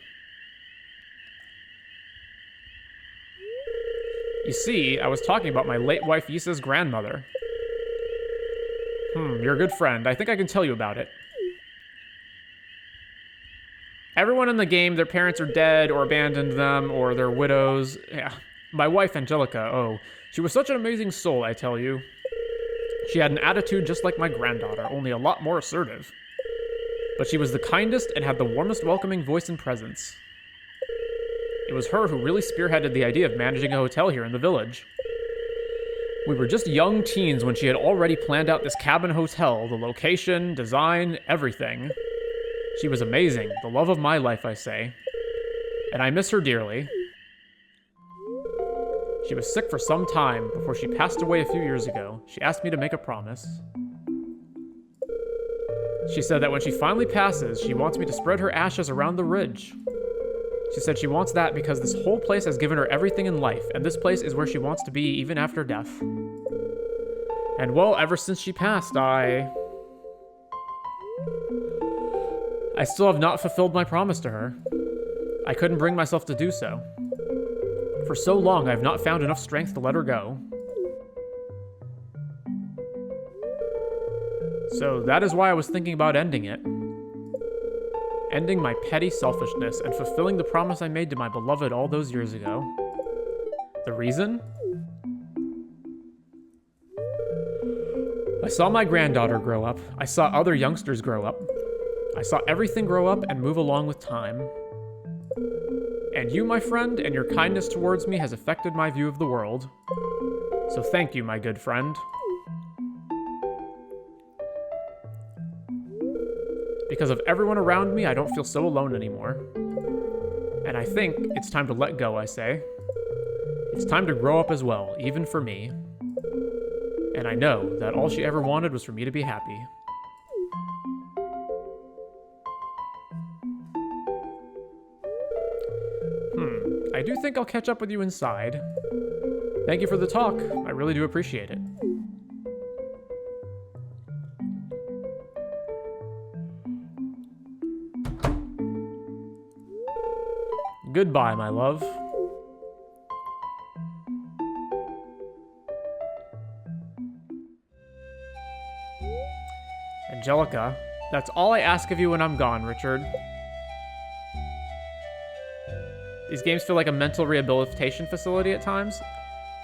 You see, I was talking about my late wife Yisa's grandmother. You're a good friend. I think I can tell you about it. Everyone in the game, their parents are dead or abandoned them or they're widows. Yeah. My wife, Angelica, oh, she was such an amazing soul, I tell you. She had an attitude just like my granddaughter, only a lot more assertive. But she was the kindest and had the warmest welcoming voice and presence. It was her who really spearheaded the idea of managing a hotel here in the village. We were just young teens when she had already planned out this cabin hotel, the location, design, everything. She was amazing, the love of my life, I say. And I miss her dearly. She was sick for some time before she passed away a few years ago. She asked me to make a promise. She said that when she finally passes, she wants me to spread her ashes around the ridge. She said she wants that because this whole place has given her everything in life, and this place is where she wants to be even after death. And well, ever since she passed, I still have not fulfilled my promise to her. I couldn't bring myself to do so. For so long, I have not found enough strength to let her go. So that is why I was thinking about ending it. Ending my petty selfishness and fulfilling the promise I made to my beloved all those years ago. The reason? I saw my granddaughter grow up. I saw other youngsters grow up. I saw everything grow up and move along with time. And you, my friend, and your kindness towards me has affected my view of the world. So thank you, my good friend. Because of everyone around me, I don't feel so alone anymore. And I think it's time to let go, I say. It's time to grow up as well, even for me. And I know that all she ever wanted was for me to be happy. I do think I'll catch up with you inside. Thank you for the talk. I really do appreciate it. Goodbye, my love. Angelica, that's all I ask of you when I'm gone, Richard. These games feel like a mental rehabilitation facility at times.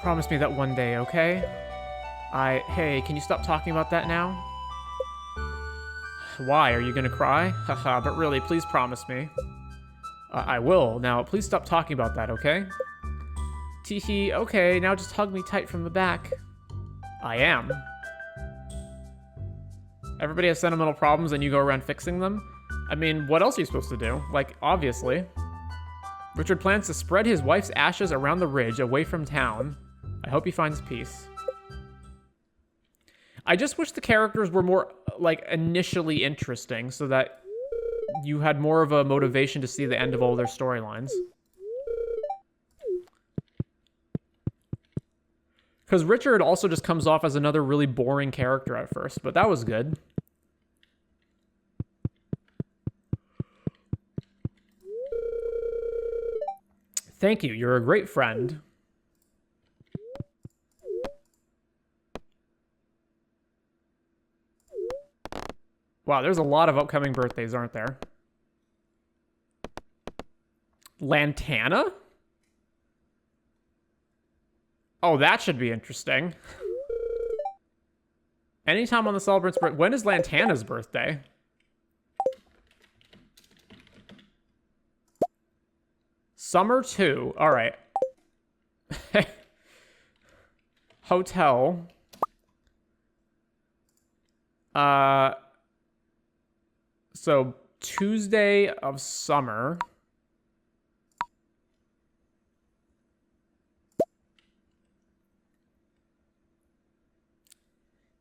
Promise me that one day, okay? Hey, can you stop talking about that now? Why, are you gonna cry? Haha, but really, please promise me. I will. Now, please stop talking about that, okay? Teehee, okay, now just hug me tight from the back. I am. Everybody has sentimental problems and you go around fixing them? I mean, what else are you supposed to do? Like, obviously. Richard plans to spread his wife's ashes around the ridge away from town. I hope he finds peace. I just wish the characters were more, like, initially interesting so that you had more of a motivation to see the end of all their storylines. Because Richard also just comes off as another really boring character at first, but that was good. Thank you, you're a great friend. Wow, there's a lot of upcoming birthdays, aren't there? Lantana? Oh, that should be interesting. Anytime on the celebrant's birthday. When is Lantana's birthday? Summer 2. All right. Hotel. So Tuesday of summer.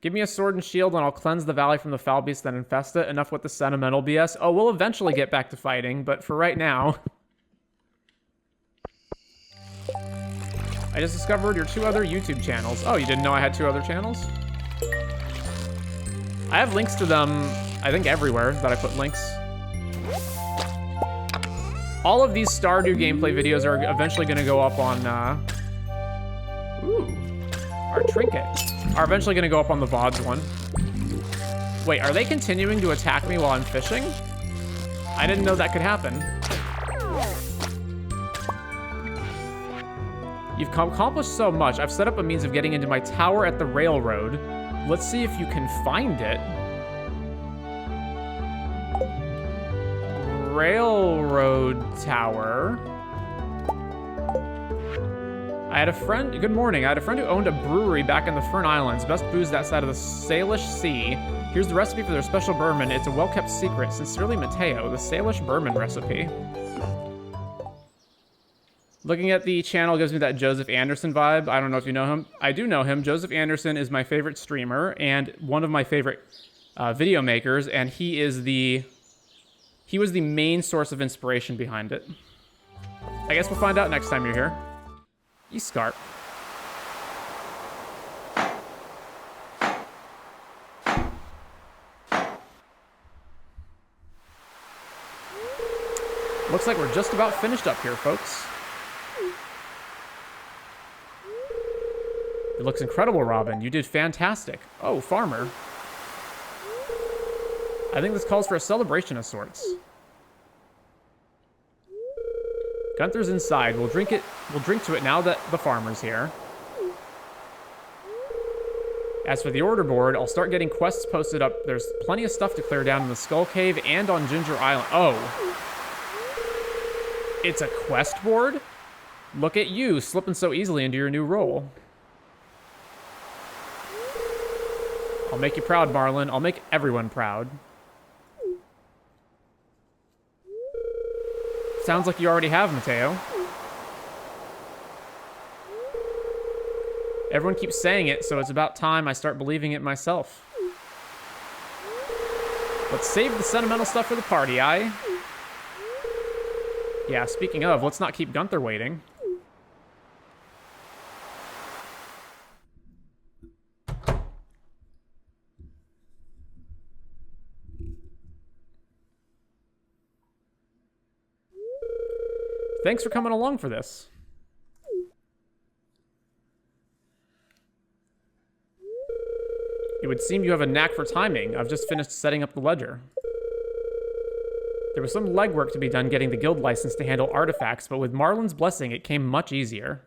Give me a sword and shield and I'll cleanse the valley from the foul beasts that infest it. Enough with the sentimental BS. Oh, we'll eventually get back to fighting, but for right now... I just discovered your 2 other YouTube channels. Oh, you didn't know I had 2 other channels? I have links to them, I think, everywhere that I put links. All of these Stardew gameplay videos are eventually going to go up on... our trinket. Are eventually going to go up on the VODs one. Wait, are they continuing to attack me while I'm fishing? I didn't know that could happen. You've accomplished so much. I've set up a means of getting into my tower at the railroad. Let's see if you can find it. Railroad tower. I had a friend, good morning. I had a friend who owned a brewery back in the Fern Islands. Best booze that side of the Salish Sea. Here's the recipe for their special bourbon. It's a well-kept secret. Sincerely, Mateo, the Salish bourbon recipe. Looking at the channel gives me that Joseph Anderson vibe. I don't know if you know him. I do know him. Joseph Anderson is my favorite streamer and one of my favorite video makers, and he was the main source of inspiration behind it. I guess we'll find out next time you're here. Scarp. Looks like we're just about finished up here, folks. It looks incredible, Robin. You did fantastic. Oh, farmer. I think this calls for a celebration of sorts. Gunther's inside. We'll drink to it now that the farmer's here. As for the order board, I'll start getting quests posted up. There's plenty of stuff to clear down in the Skull Cave and on Ginger Island. Oh. It's a quest board? Look at you, slipping so easily into your new role. I'll make you proud, Marlin. I'll make everyone proud. Sounds like you already have, Mateo. Everyone keeps saying it, so it's about time I start believing it myself. Let's save the sentimental stuff for the party, aye? Yeah, speaking of, let's not keep Gunther waiting. Thanks for coming along for this. It would seem you have a knack for timing. I've just finished setting up the ledger. There was some legwork to be done getting the guild license to handle artifacts, but with Marlin's blessing, it came much easier.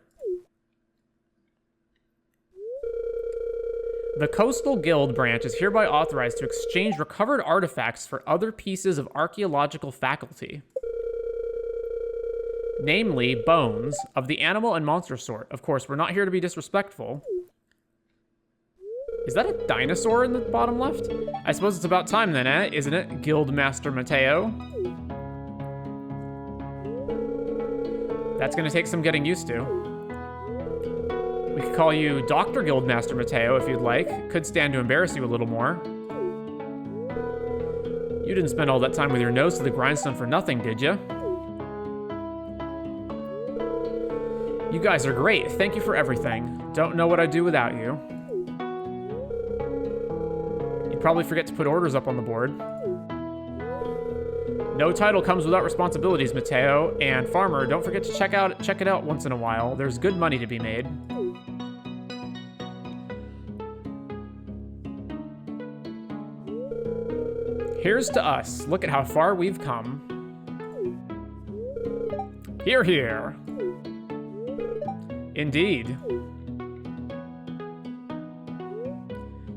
The Coastal Guild branch is hereby authorized to exchange recovered artifacts for other pieces of archaeological faculty. Namely, bones of the animal and monster sort. Of course, we're not here to be disrespectful. Is that a dinosaur in the bottom left? I suppose it's about time then, eh? Isn't it, Guildmaster Mateo? That's gonna take some getting used to. We could call you Dr. Guildmaster Mateo if you'd like. Could stand to embarrass you a little more. You didn't spend all that time with your nose to the grindstone for nothing, did you? You guys are great. Thank you for everything. Don't know what I'd do without you. You'd probably forget to put orders up on the board. No title comes without responsibilities, Mateo. And Farmer, don't forget to check it out once in a while. There's good money to be made. Here's to us. Look at how far we've come. Hear, hear. Indeed.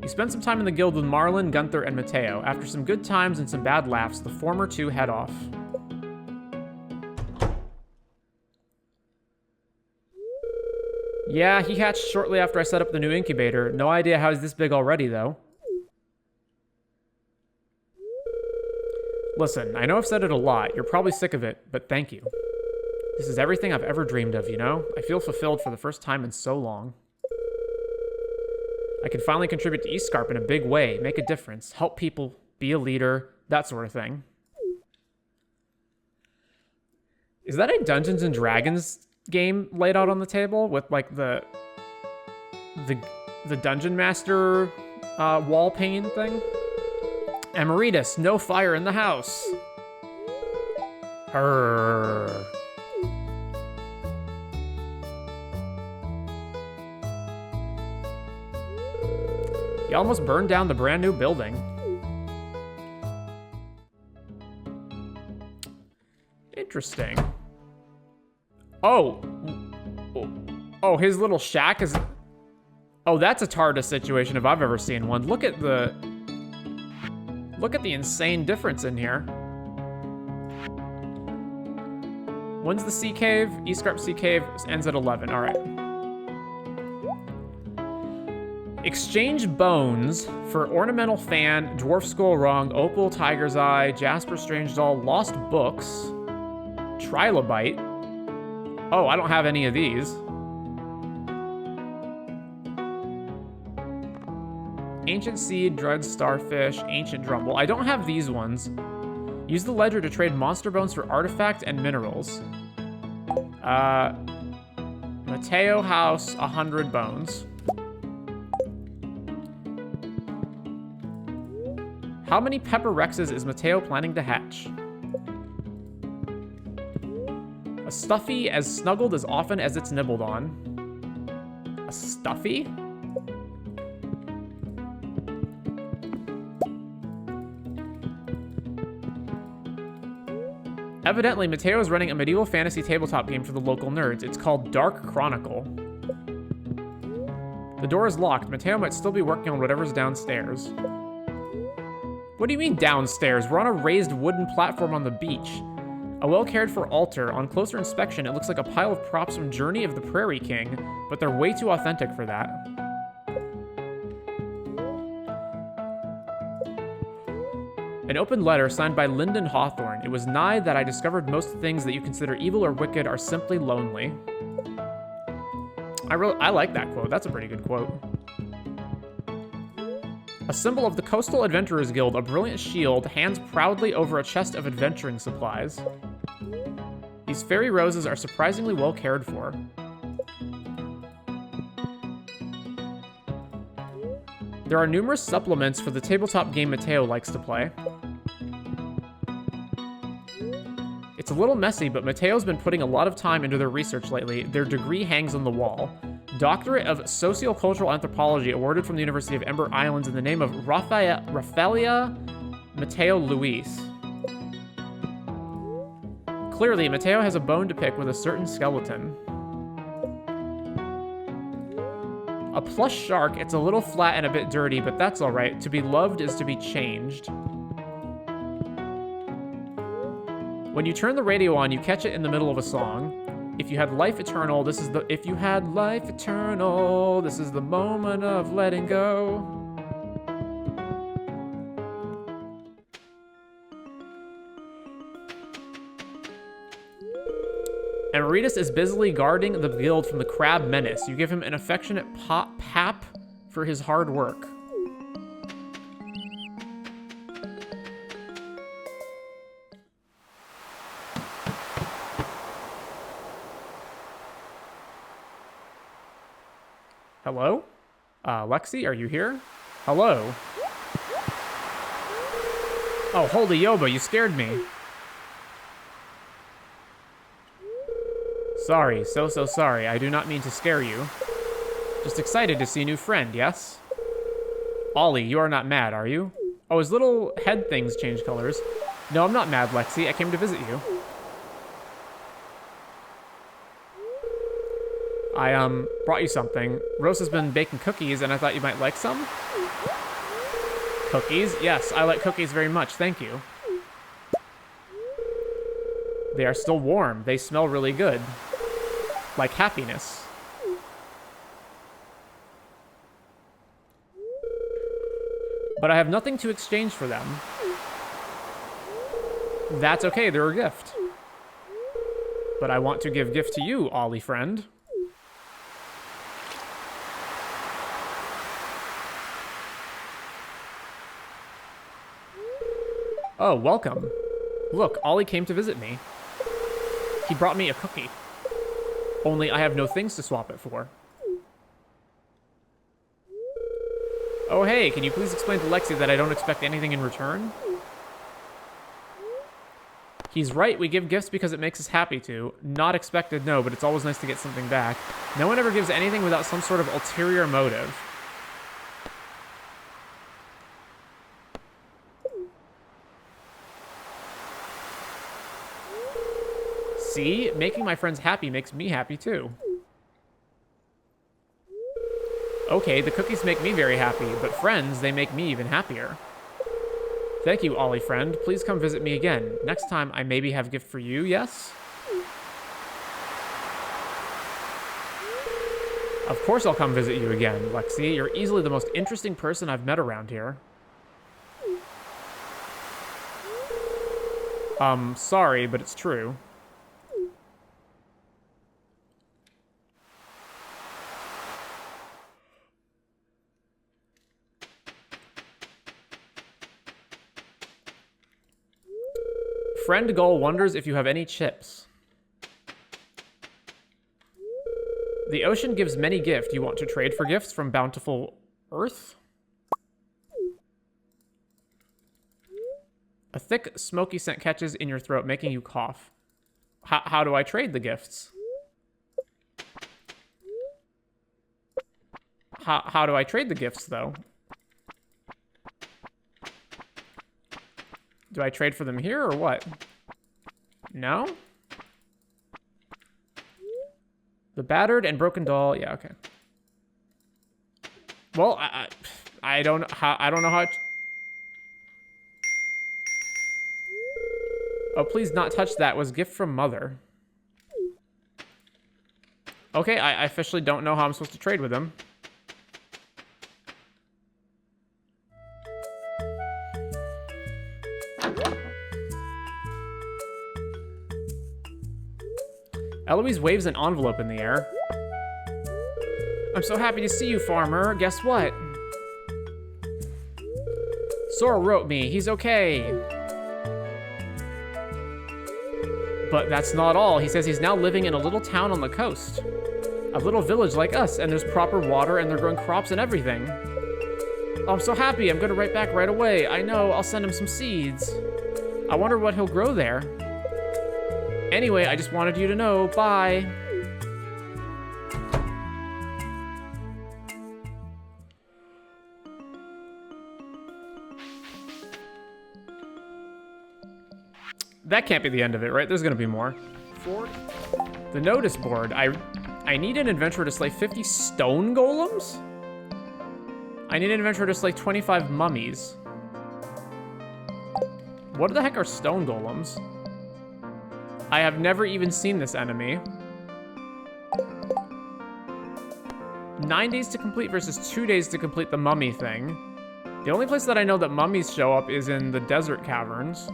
You spend some time in the guild with Marlin, Gunther, and Mateo. After some good times and some bad laughs, the former two head off. Yeah, he hatched shortly after I set up the new incubator. No idea how he's this big already, though. Listen, I know I've said it a lot. You're probably sick of it, but thank you. This is everything I've ever dreamed of, you know? I feel fulfilled for the first time in so long. I can finally contribute to Scarp in a big way, make a difference, help people, be a leader, that sort of thing. Is that a Dungeons and Dragons game laid out on the table with like the Dungeon Master wall paint thing? Emeritus, no fire in the house. Arrgh. He almost burned down the brand new building. Interesting. Oh, his little shack is... Oh, that's a TARDIS situation if I've ever seen one. Look at the insane difference in here. When's the Sea Cave? Scarp Sea Cave ends at 11. All right. Exchange bones for ornamental fan, dwarf skull rung, opal tiger's eye, jasper strange doll, lost books, trilobite. Oh, I don't have any of these. Ancient Seed, Dread Starfish, Ancient Drum. Well, I don't have these ones. Use the ledger to trade monster bones for artifact and minerals. Mateo House, 100 bones. How many Pepper Rexes is Mateo planning to hatch? A Stuffy as snuggled as often as it's nibbled on. A Stuffy? Evidently, Mateo is running a medieval fantasy tabletop game for the local nerds. It's called Dark Chronicle. The door is locked. Mateo might still be working on whatever's downstairs. What do you mean downstairs? We're on a raised wooden platform on the beach. A well-cared-for altar. On closer inspection, it looks like a pile of props from Journey of the Prairie King, but they're way too authentic for that. An open letter signed by Lyndon Hawthorne. It was nigh that I discovered most things that you consider evil or wicked are simply lonely. I like that quote. That's a pretty good quote. A symbol of the Coastal Adventurers Guild, a brilliant shield, hands proudly over a chest of adventuring supplies. These fairy roses are surprisingly well cared for. There are numerous supplements for the tabletop game Mateo likes to play. It's a little messy, but Mateo's been putting a lot of time into their research lately. Their degree hangs on the wall. Doctorate of Sociocultural Anthropology awarded from the University of Ember Islands in the name of Rafaela Mateo Luis. Clearly, Mateo has a bone to pick with a certain skeleton. A plush shark. It's a little flat and a bit dirty, but that's alright. To be loved is to be changed. When you turn the radio on, you catch it in the middle of a song. If you had life eternal, this is the moment of letting go. Emeritus is busily guarding the guild from the crab menace. You give him an affectionate pap for his hard work. Hello? Lexi, are you here? Hello? Oh, holy Yoba, you scared me. Sorry, so sorry. I do not mean to scare you. Just excited to see a new friend, yes? Ollie, you are not mad, are you? Oh, his little head things change colors. No, I'm not mad, Lexi. I came to visit you. I, brought you something. Rose has been baking cookies, and I thought you might like some. Cookies? Yes, I like cookies very much, thank you. They are still warm. They smell really good. Like happiness. But I have nothing to exchange for them. That's okay, they're a gift. But I want to give gift to you, Ollie friend. Oh, welcome. Look, Ollie came to visit me. He brought me a cookie. Only I have no things to swap it for. Oh hey, can you please explain to Lexi that I don't expect anything in return? He's right, we give gifts because it makes us happy to. Not expected, no, but it's always nice to get something back. No one ever gives anything without some sort of ulterior motive. See? Making my friends happy makes me happy too. Okay, the cookies make me very happy, but friends, they make me even happier. Thank you, Ollie friend. Please come visit me again. Next time, I maybe have a gift for you, yes? Of course I'll come visit you again, Lexi. You're easily the most interesting person I've met around here. Sorry, but it's true. Friend Gull wonders if you have any chips. The ocean gives many gifts. You want to trade for gifts from bountiful earth? A thick, smoky scent catches in your throat, making you cough. How do I trade the gifts? How do I trade the gifts, though? Do I trade for them here, or what? No? The battered and broken doll. Yeah, okay. Well, I don't know how. Oh, please not touch that. Was gift from mother. Okay, I officially don't know how I'm supposed to trade with him. Eloise waves an envelope in the air. I'm so happy to see you, farmer. Guess what? Sora wrote me. He's okay. But that's not all. He says he's now living in a little town on the coast. A little village like us, and there's proper water, and they're growing crops and everything. Oh, I'm so happy. I'm gonna write back right away. I know. I'll send him some seeds. I wonder what he'll grow there. Anyway, I just wanted you to know. Bye. That can't be the end of it, right? There's gonna be more. The notice board. I need an adventurer to slay 50 stone golems? I need an adventurer to slay 25 mummies. What the heck are stone golems? I have never even seen this enemy. 9 days to complete versus 2 days to complete the mummy thing. The only place that I know that mummies show up is in the desert caverns.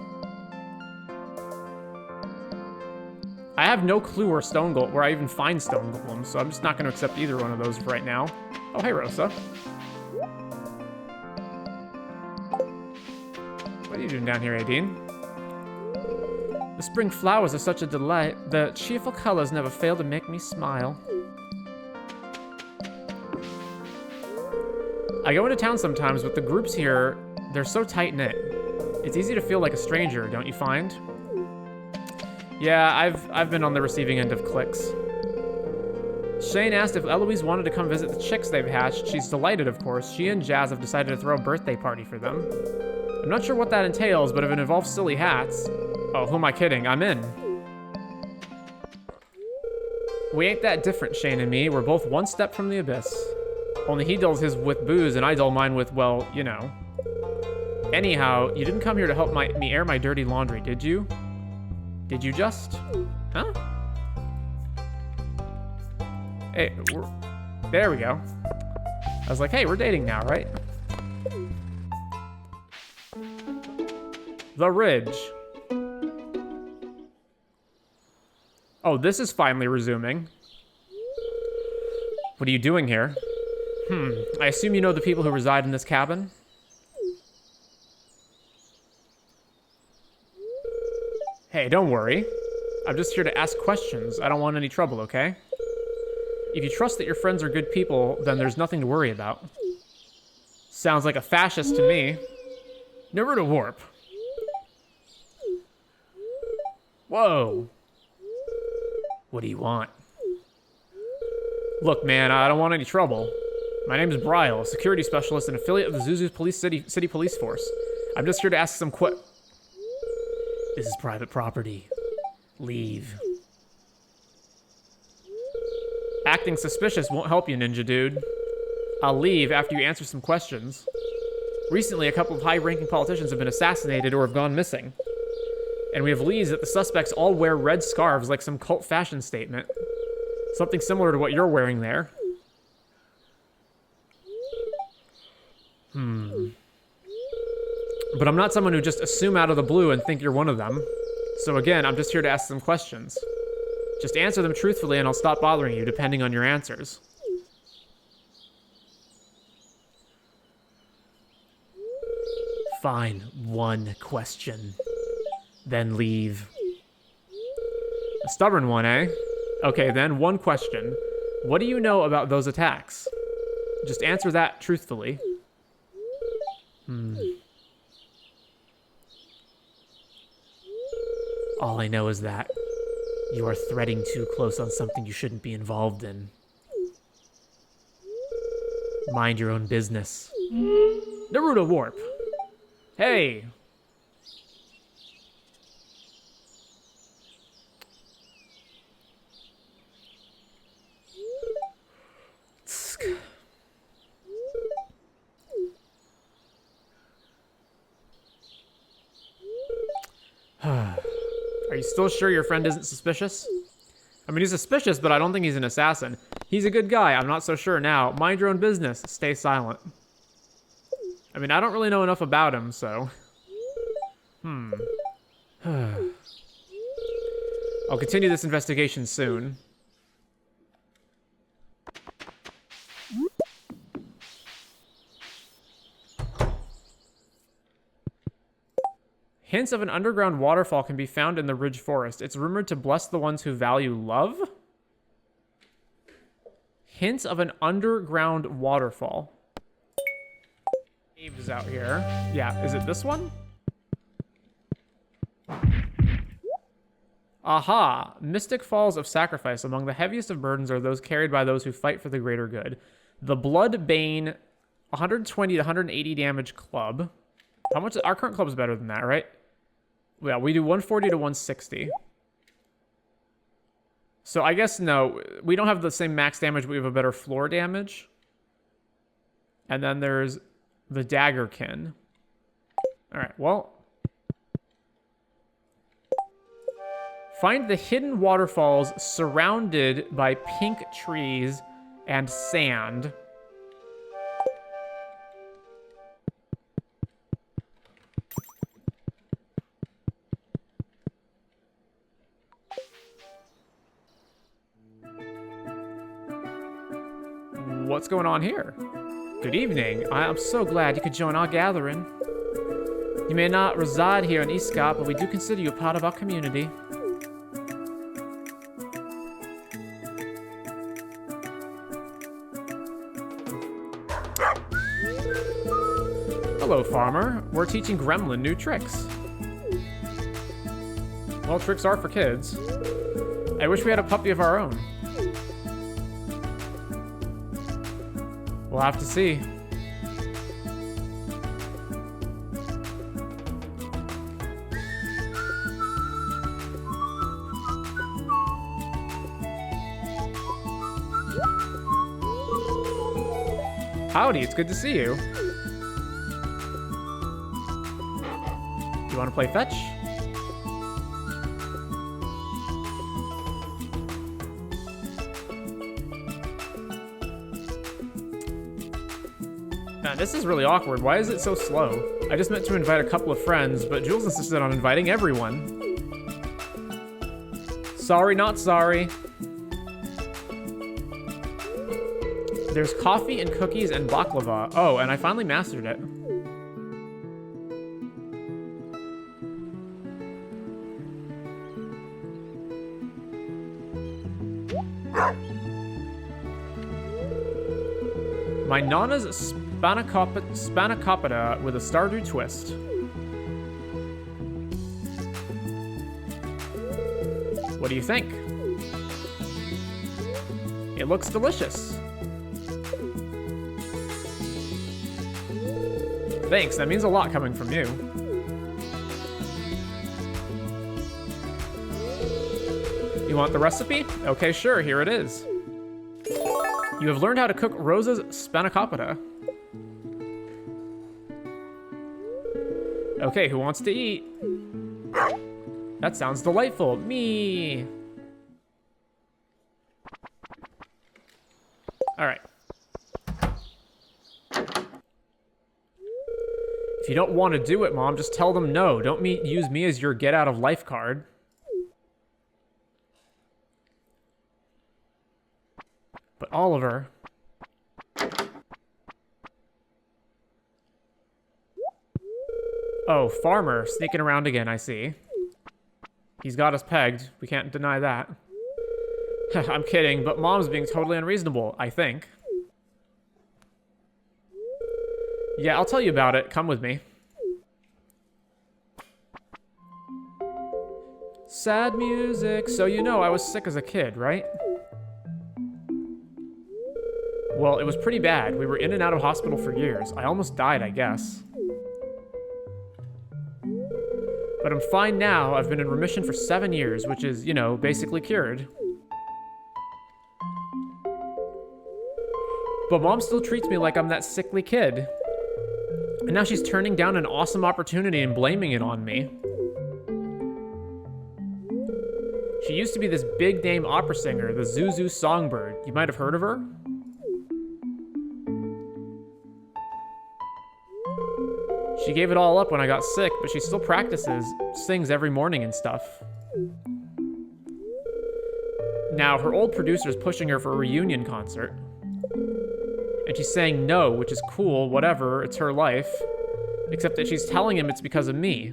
I have no clue where I even find stone golems, so I'm just not going to accept either one of those right now. Oh, hey, Rosa. What are you doing down here, Aideen? The spring flowers are such a delight. The cheerful colors never fail to make me smile. I go into town sometimes, but the groups here, they're so tight-knit. It's easy to feel like a stranger, don't you find? Yeah, I've been on the receiving end of cliques. Shane asked if Eloise wanted to come visit the chicks they've hatched. She's delighted, of course. She and Jazz have decided to throw a birthday party for them. I'm not sure what that entails, but if it involves silly hats... Oh, who am I kidding? I'm in. We ain't that different, Shane and me. We're both one step from the abyss. Only he dulls his with booze, and I dull mine with, well, you know. Anyhow, you didn't come here to help me air my dirty laundry, did you? Did you just? Huh? Hey, there we go. I was like, hey, we're dating now, right? The Ridge. Oh, this is finally resuming. What are you doing here? I assume you know the people who reside in this cabin? Hey, don't worry. I'm just here to ask questions. I don't want any trouble, okay? If you trust that your friends are good people, then there's nothing to worry about. Sounds like a fascist to me. Never to warp. Whoa. What do you want? Look, man, I don't want any trouble. My name is Bryle, a security specialist and affiliate of the Zuzu's City Police Force. I'm just here to ask some This is private property. Leave. Acting suspicious won't help you, ninja dude. I'll leave after you answer some questions. Recently, a couple of high-ranking politicians have been assassinated or have gone missing. And we have leads that the suspects all wear red scarves like some cult fashion statement. Something similar to what you're wearing there. But I'm not someone who just assume out of the blue and think you're one of them. So again, I'm just here to ask some questions. Just answer them truthfully and I'll stop bothering you depending on your answers. Fine, one question. then leave. A stubborn one, eh? Okay, then, one question. What do you know about those attacks? Just answer that truthfully. All I know is that you are threading too close on something you shouldn't be involved in. Mind your own business. Naruto Warp. Hey. Are you still sure your friend isn't suspicious? I mean, he's suspicious, but I don't think he's an assassin. He's a good guy. I'm not so sure now. Mind your own business. Stay silent. I mean, I don't really know enough about him, so... I'll continue this investigation soon. Hints of an underground waterfall can be found in the Ridge Forest. It's rumored to bless the ones who value love. Hints of an underground waterfall. Caves out here. Yeah, is it this one? Aha! Mystic Falls of Sacrifice. Among the heaviest of burdens are those carried by those who fight for the greater good. The Blood Bane, 120 to 180 damage club. How much? Our current club's better than that, right? Yeah, we do 140 to 160. So I guess no, we don't have the same max damage, but we have a better floor damage. And then there's the Daggerkin. All right, well. Find the hidden waterfalls surrounded by pink trees and sand. What's going on here? Good evening. I'm so glad you could join our gathering. You may not reside here in East Scarp, but we do consider you a part of our community. Hello, farmer. We're teaching Gremlin new tricks. Well, tricks are for kids. I wish we had a puppy of our own. We'll have to see. Howdy, it's good to see you. You want to play fetch? Man, this is really awkward. Why is it so slow? I just meant to invite a couple of friends, but Jules insisted on inviting everyone. Sorry, not sorry. There's coffee and cookies and baklava. Oh, and I finally mastered it. My Nana's spanakopita with a Stardew twist. What do you think? It looks delicious. Thanks, that means a lot coming from you. You want the recipe? Okay, sure, here it is. You have learned how to cook Rosa's spanakopita. Okay, who wants to eat? That sounds delightful. Me. All right. If you don't want to do it, Mom, just tell them no. Don't use me as your get out of life card. But Oliver... Oh, farmer, sneaking around again, I see. He's got us pegged. We can't deny that. I'm kidding, but Mom's being totally unreasonable, I think. Yeah, I'll tell you about it. Come with me. Sad music. So you know I was sick as a kid, right? Well, it was pretty bad. We were in and out of hospital for years. I almost died, I guess. But I'm fine now. I've been in remission for 7 years, which is, you know, basically cured. But Mom still treats me like I'm that sickly kid. And now she's turning down an awesome opportunity and blaming it on me. She used to be this big-name opera singer, the Zuzu Songbird. You might have heard of her? She gave it all up when I got sick, but she still practices, sings every morning and stuff. Now, her old producer's pushing her for a reunion concert. And she's saying no, which is cool, whatever, it's her life. Except that she's telling him it's because of me.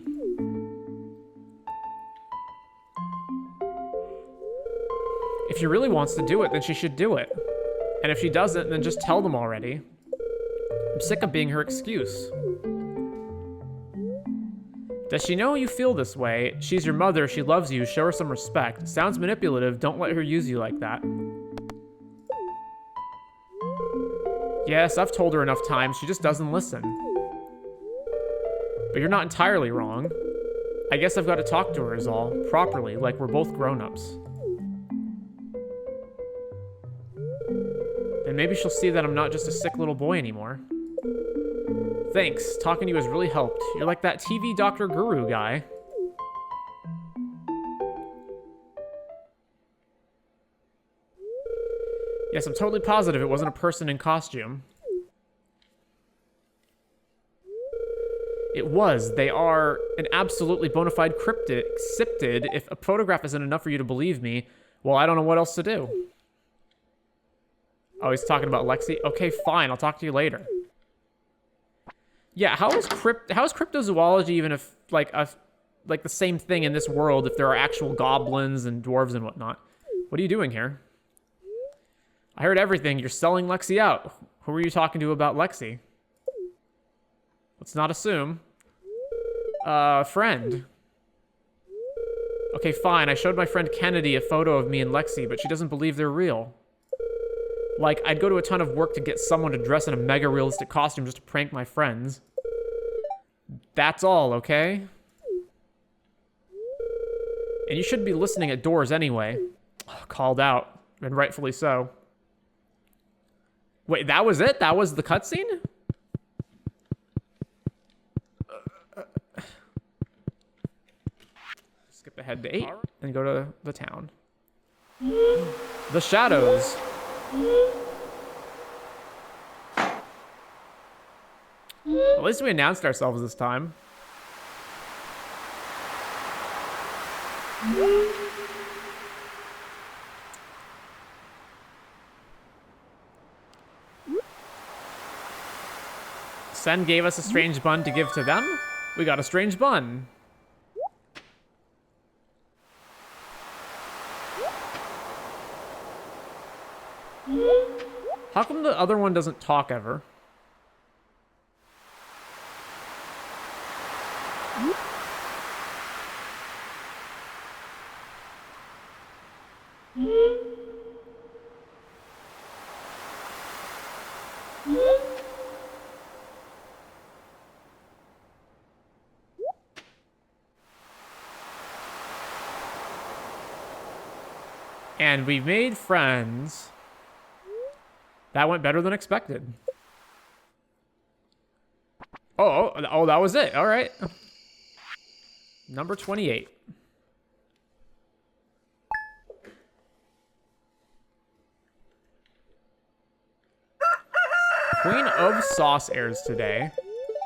If she really wants to do it, then she should do it. And if she doesn't, then just tell them already. I'm sick of being her excuse. Does she know you feel this way? She's your mother, she loves you, show her some respect. Sounds manipulative, don't let her use you like that. Yes, I've told her enough times, she just doesn't listen. But you're not entirely wrong. I guess I've got to talk to her is all, properly, like we're both grown-ups. And maybe she'll see that I'm not just a sick little boy anymore. Thanks, talking to you has really helped. You're like that TV Dr. Guru guy. Yes, I'm totally positive it wasn't a person in costume. It was. They are an absolutely bona fide cryptid. If a photograph isn't enough for you to believe me, well, I don't know what else to do. Oh, he's talking about Lexi? Okay, fine. I'll talk to you later. Yeah, how is cryptozoology even if like the same thing in this world if there are actual goblins and dwarves and whatnot? What are you doing here? I heard everything. You're selling Lexi out. Who were you talking to about Lexi? Let's not assume. Friend. Okay, fine. I showed my friend Kennedy a photo of me and Lexi, but she doesn't believe they're real. Like, I'd go to a ton of work to get someone to dress in a mega realistic costume just to prank my friends. That's all, okay? And you shouldn't be listening at doors anyway. Called out, and rightfully so. Wait, that was it? That was the cutscene? Skip ahead to 8 and go to the town. The shadows. At least we announced ourselves this time. Sen gave us a strange bun to give to them. We got a strange bun. How come the other one doesn't talk ever? And we made friends. That went better than expected. Oh, that was it. All right. Number 28. Queen of Sauce airs today.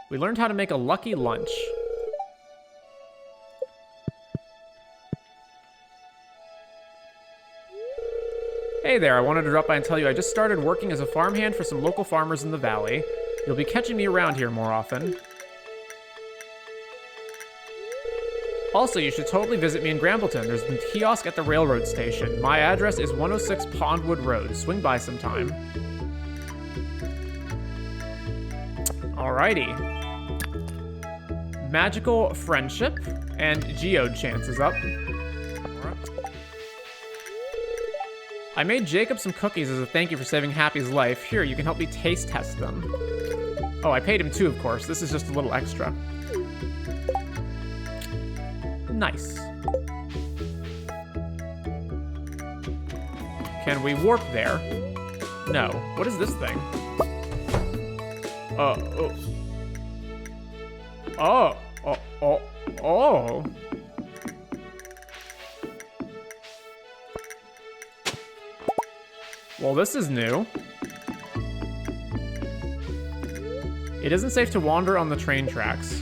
We learned how to make a lucky lunch. Hey there, I wanted to drop by and tell you I just started working as a farmhand for some local farmers in the valley. You'll be catching me around here more often. Also, you should totally visit me in Grampleton. There's a kiosk at the railroad station. My address is 106 Pondwood Road. Swing by sometime. Alrighty. Magical friendship and geode chances up. I made Jacob some cookies as a thank you for saving Happy's life. Here, you can help me taste test them. Oh, I paid him too, of course. This is just a little extra. Nice. Can we warp there? No. What is this thing? Oh. Oh. Well, this is new. It isn't safe to wander on the train tracks.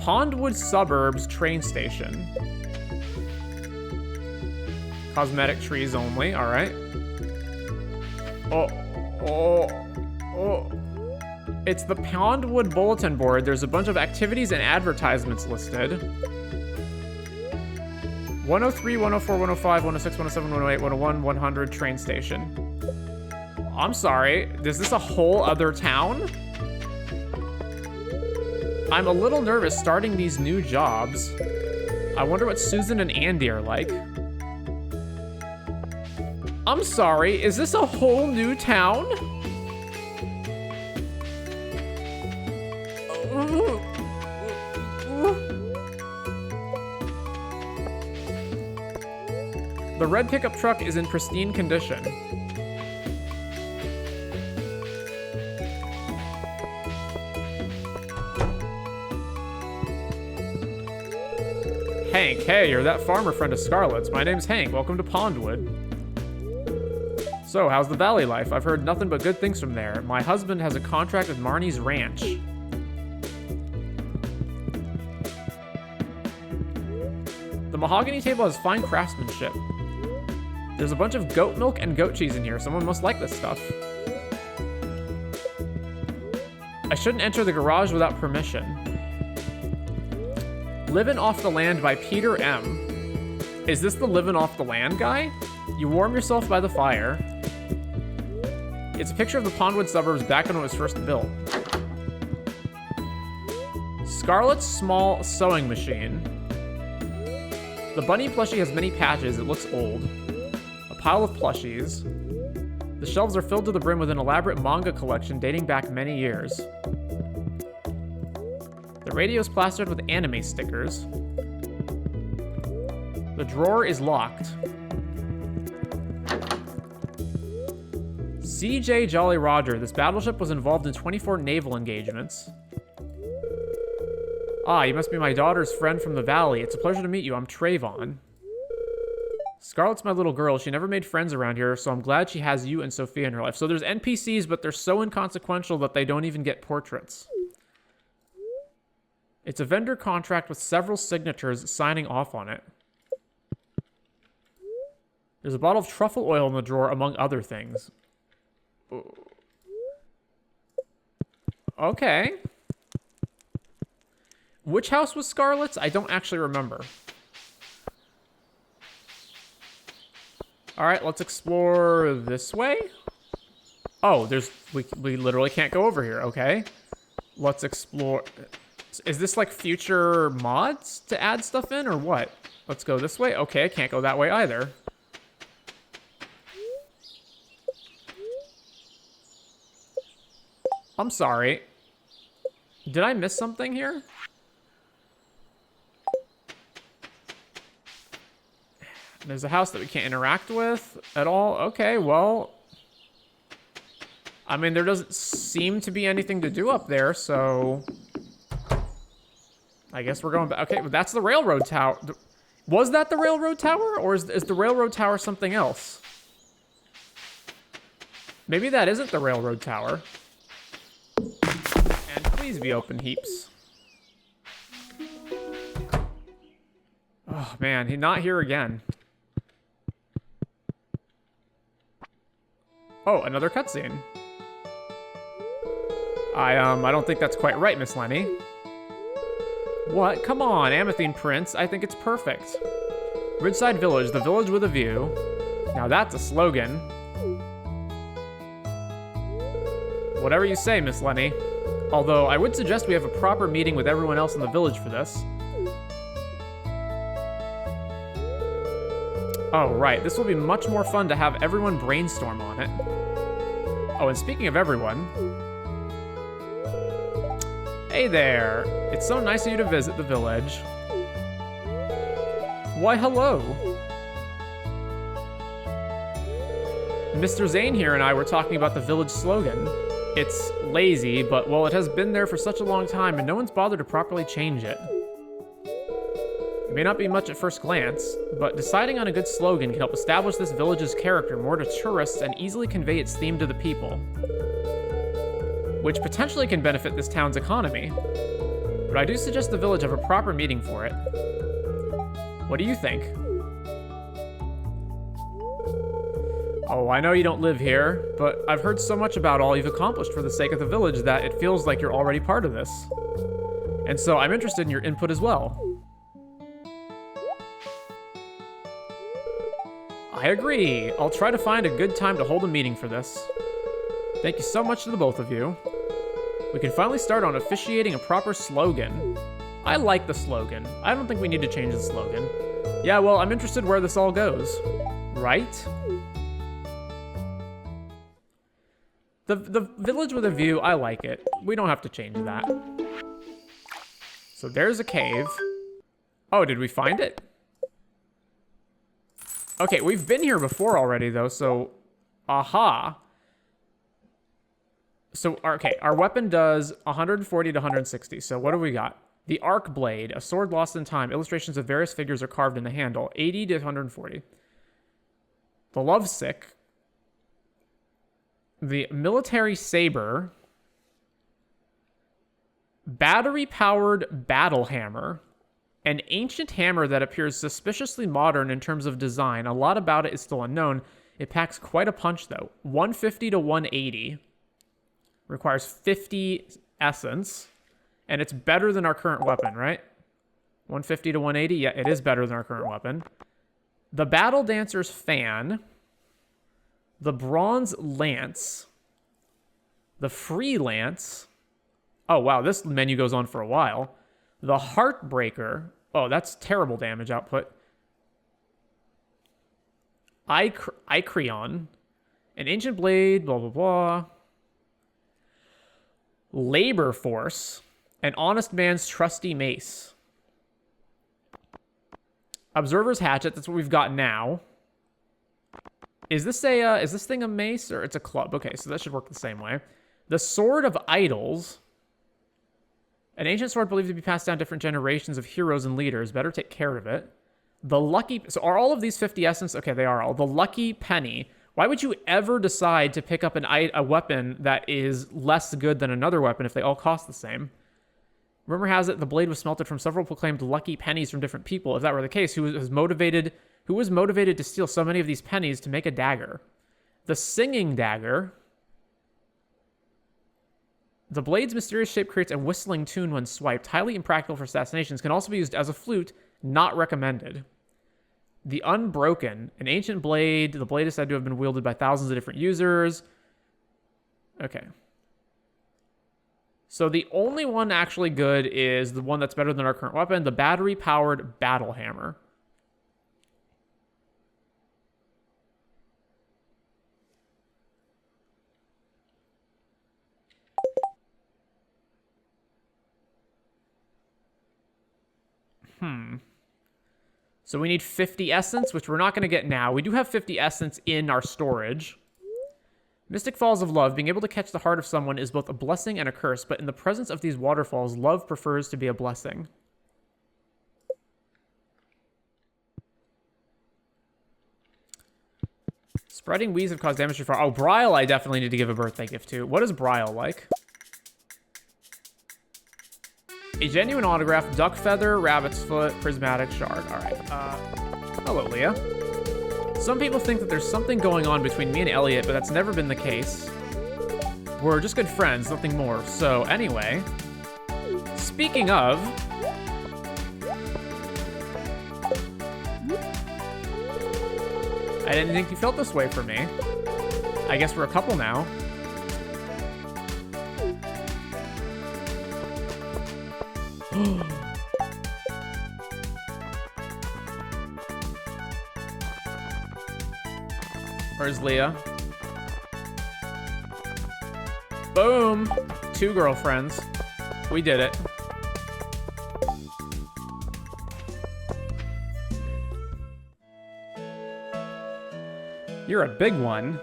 Pondwood Suburbs train station. Cosmetic trees only, alright. Oh. It's the Pondwood bulletin board. There's a bunch of activities and advertisements listed. 103, 104, 105, 106, 107, 108, 101, 100 train station. I'm sorry, is this a whole other town? I'm a little nervous starting these new jobs. I wonder what Susan and Andy are like. I'm sorry, is this a whole new town? The red pickup truck is in pristine condition. Hank, hey, you're that farmer friend of Scarlett's. My name's Hank. Welcome to Pondwood. So, how's the valley life? I've heard nothing but good things from there. My husband has a contract with Marnie's ranch. The mahogany table has fine craftsmanship. There's a bunch of goat milk and goat cheese in here. Someone must like this stuff. I shouldn't enter the garage without permission. Livin' Off the Land by Peter M. Is this the Livin' Off the Land guy? You warm yourself by the fire. It's a picture of the Pondwood suburbs back when it was first built. Scarlett's small sewing machine. The bunny plushie has many patches. It looks old. A pile of plushies. The shelves are filled to the brim with an elaborate manga collection dating back many years. The radio is plastered with anime stickers. The drawer is locked. CJ Jolly Roger. This battleship was involved in 24 naval engagements. Ah, you must be my daughter's friend from the valley. It's a pleasure to meet you. I'm Trayvon. Scarlett's my little girl. She never made friends around here, so I'm glad she has you and Sophia in her life. So there's NPCs, but they're so inconsequential that they don't even get portraits. It's a vendor contract with several signatures signing off on it. There's a bottle of truffle oil in the drawer, among other things. Okay. Which house was Scarlett's? I don't actually remember. All right, let's explore this way. Oh, we literally can't go over here. Okay. Let's explore. Is this like future mods to add stuff in or what? Let's go this way. Okay, I can't go that way either. I'm sorry. Did I miss something here? There's a house that we can't interact with at all. Okay, well. I mean, there doesn't seem to be anything to do up there, so. I guess we're going back. Okay, but that's the railroad tower. Was that the railroad tower? Or is the railroad tower something else? Maybe that isn't the railroad tower. And please be open, heaps. Oh, man, he's not here again. Oh, another cutscene. I don't think that's quite right, Miss Lenny. What? Come on, Amathine Prince. I think it's perfect. Ridgeside Village, the village with a view. Now that's a slogan. Whatever you say, Miss Lenny. Although, I would suggest we have a proper meeting with everyone else in the village for this. Oh, right. This will be much more fun to have everyone brainstorm on it. Oh, and speaking of everyone... Hey there. It's so nice of you to visit the village. Why, hello. Mr. Zane here and I were talking about the village slogan. It's lazy, but, well, it has been there for such a long time and no one's bothered to properly change it. It may not be much at first glance, but deciding on a good slogan can help establish this village's character more to tourists and easily convey its theme to the people, which potentially can benefit this town's economy. But I do suggest the village have a proper meeting for it. What do you think? Oh, I know you don't live here, but I've heard so much about all you've accomplished for the sake of the village that it feels like you're already part of this. And so I'm interested in your input as well. I agree. I'll try to find a good time to hold a meeting for this. Thank you so much to the both of you. We can finally start on officiating a proper slogan. I like the slogan. I don't think we need to change the slogan. Yeah, well, I'm interested where this all goes. Right? The village with a view, I like it. We don't have to change that. So there's a cave. Oh, did we find it? Okay, we've been here before already, though, so... Aha. So, okay, our weapon does 140 to 160, so what do we got? The Arc Blade, a sword lost in time. Illustrations of various figures are carved in the handle. 80 to 140. The Lovesick. The Military Saber. Battery-powered Battle Hammer. An ancient hammer that appears suspiciously modern in terms of design. A lot about it is still unknown. It packs quite a punch, though. 150 to 180. Requires 50 essence. And it's better than our current weapon, right? 150 to 180? Yeah, it is better than our current weapon. The Battle Dancer's Fan. The Bronze Lance. The Free Lance. Oh, wow, this menu goes on for a while. The Heartbreaker. Oh, that's terrible damage output. Icreon. An Ancient Blade, blah, blah, blah. Labor Force. An Honest Man's Trusty Mace. Observer's Hatchet, that's what we've got now. Is this thing a mace or it's a club? Okay, so that should work the same way. The Sword of Idols. An ancient sword believed to be passed down different generations of heroes and leaders. Better take care of it. The Lucky... So are all of these 50 essence? Okay, they are all. The Lucky Penny. Why would you ever decide to pick up a weapon that is less good than another weapon if they all cost the same? Rumor has it the blade was smelted from several proclaimed lucky pennies from different people. If that were the case, who was motivated to steal so many of these pennies to make a dagger? The Singing Dagger. The blade's mysterious shape creates a whistling tune when swiped. Highly impractical for assassinations. Can also be used as a flute. Not recommended. The Unbroken. An ancient blade. The blade is said to have been wielded by thousands of different users. Okay. So the only one actually good is the one that's better than our current weapon. The battery-powered Battle Hammer. So we need 50 essence, which we're not going to get now. We do have 50 essence in our storage. Mystic Falls of Love. Being able to catch the heart of someone is both a blessing and a curse, but in the presence of these waterfalls, love prefers to be a blessing. Spreading weeds have caused damage to far. Oh, Brile I definitely need to give a birthday gift to. What is Brile like? A genuine autograph, duck feather, rabbit's foot, prismatic shard. All right. Hello, Leah. Some people think that there's something going on between me and Elliot, but that's never been the case. We're just good friends, nothing more. So, anyway. Speaking of... I didn't think you felt this way for me. I guess we're a couple now. Where's Leah? Boom! 2 girlfriends. We did it. You're a big one.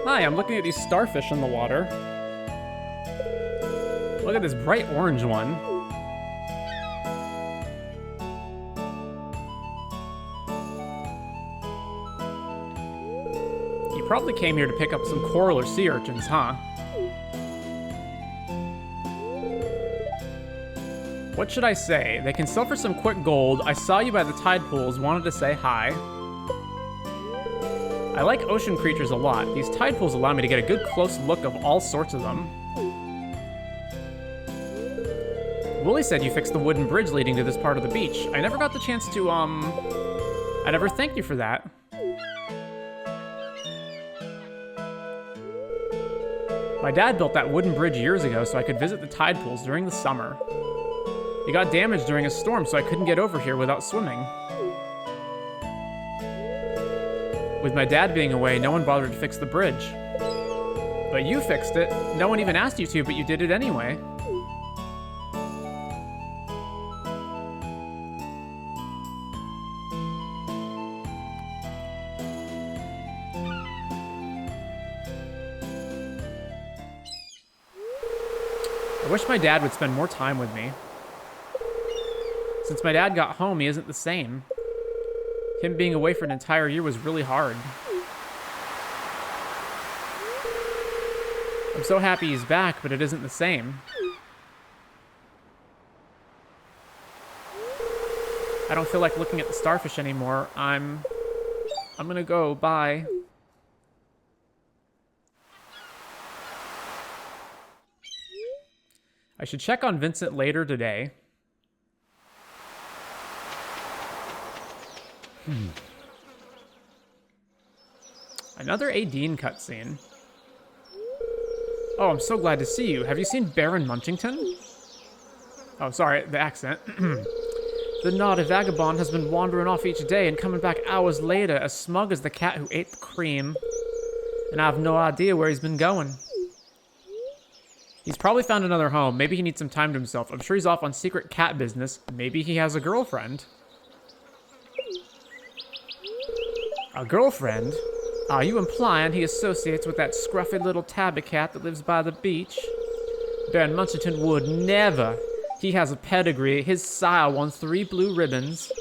Hi, I'm looking at these starfish in the water. Look at this bright orange one. You probably came here to pick up some coral or sea urchins, huh? What should I say? They can sell for some quick gold. I saw you by the tide pools, wanted to say hi. I like ocean creatures a lot. These tide pools allow me to get a good close look of all sorts of them. Wooly said you fixed the wooden bridge leading to this part of the beach. I never got the chance to, I never thanked you for that. My dad built that wooden bridge years ago so I could visit the tide pools during the summer. It got damaged during a storm, so I couldn't get over here without swimming. With my dad being away, no one bothered to fix the bridge. But you fixed it. No one even asked you to, but you did it anyway. I wish my dad would spend more time with me. Since my dad got home, he isn't the same. Him being away for an entire year was really hard. I'm so happy he's back, but it isn't the same. I don't feel like looking at the starfish anymore. I'm gonna go. Bye. I should check on Vincent later today. Another Adine cutscene. Oh, I'm so glad to see you. Have you seen Baron Munchington? Oh, sorry, the accent. The naughty vagabond has been wandering off each day and coming back hours later as smug as the cat who ate the cream. And I have no idea where he's been going. He's probably found another home. Maybe he needs some time to himself. I'm sure he's off on secret cat business. Maybe he has a girlfriend. A girlfriend? Are you implying he associates with that scruffy little tabby cat that lives by the beach? Baron Munchington would never. He has a pedigree. His sire won 3 blue ribbons.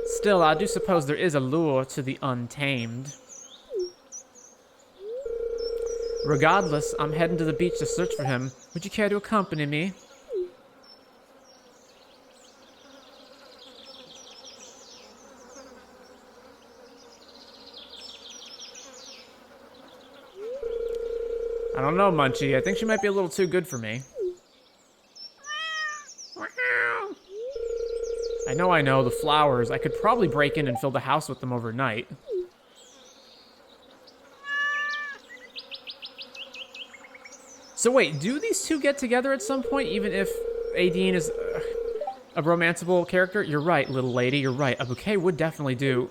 Still, I do suppose there is a lure to the untamed. Regardless, I'm heading to the beach to search for him. Would you care to accompany me? I don't know, Munchie. I think she might be a little too good for me. I know, the flowers. I could probably break in and fill the house with them overnight. So wait, do these two get together at some point, even if Adine is a romanceable character? You're right, little lady, you're right. A bouquet would definitely do.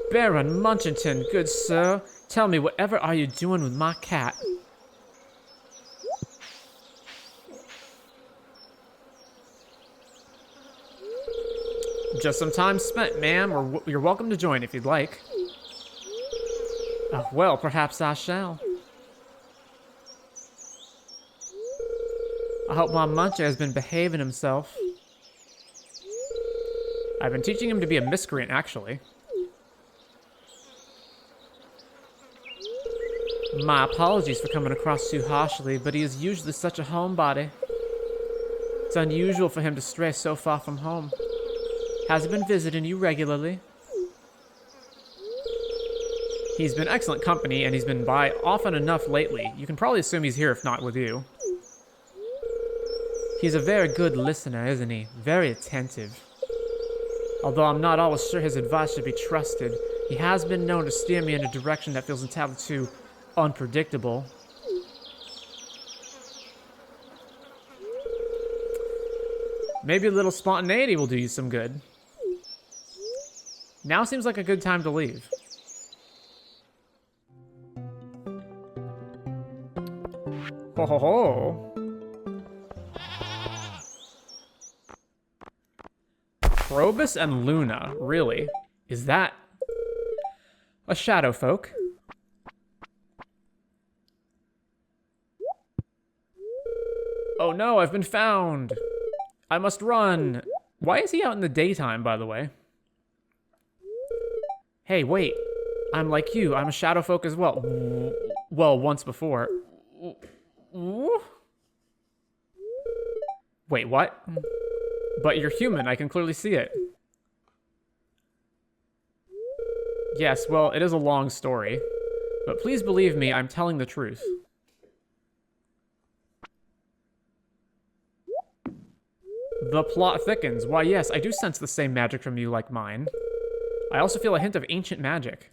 Baron Munchington, good sir. Tell me, whatever are you doing with my cat? Just some time spent, ma'am, or you're welcome to join if you'd like. Well, perhaps I shall. I hope my Muncher has been behaving himself. I've been teaching him to be a miscreant, actually. My apologies for coming across too harshly, but he is usually such a homebody. It's unusual for him to stray so far from home. Has he been visiting you regularly? He's been excellent company, and he's been by often enough lately. You can probably assume he's here if not with you. He's a very good listener, isn't he? Very attentive. Although I'm not always sure his advice should be trusted, he has been known to steer me in a direction that feels entirely too unpredictable. Maybe a little spontaneity will do you some good. Now seems like a good time to leave. Ho ho ho! Krobus and Luna, really? Is that a shadow folk? Oh no, I've been found! I must run! Why is he out in the daytime, by the way? Hey, wait. I'm like you, I'm a shadow folk as well. Well, once before. Wait, what? But you're human, I can clearly see it. Yes, well, it is a long story. But please believe me, I'm telling the truth. The plot thickens. Why, yes, I do sense the same magic from you like mine. I also feel a hint of ancient magic.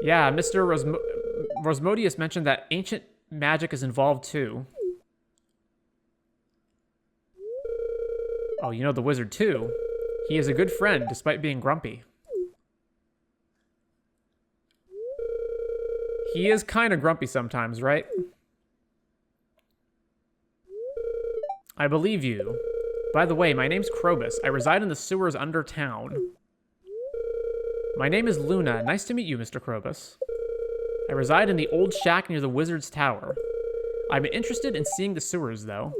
Yeah, Mr. Rosmodius mentioned that ancient magic is involved too. Oh, you know the wizard too. He is a good friend, despite being grumpy. He is kind of grumpy sometimes, right? I believe you. By the way, my name's Krobus. I reside in the sewers under town. My name is Luna. Nice to meet you, Mr. Krobus. I reside in the old shack near the wizard's tower. I'm interested in seeing the sewers, though.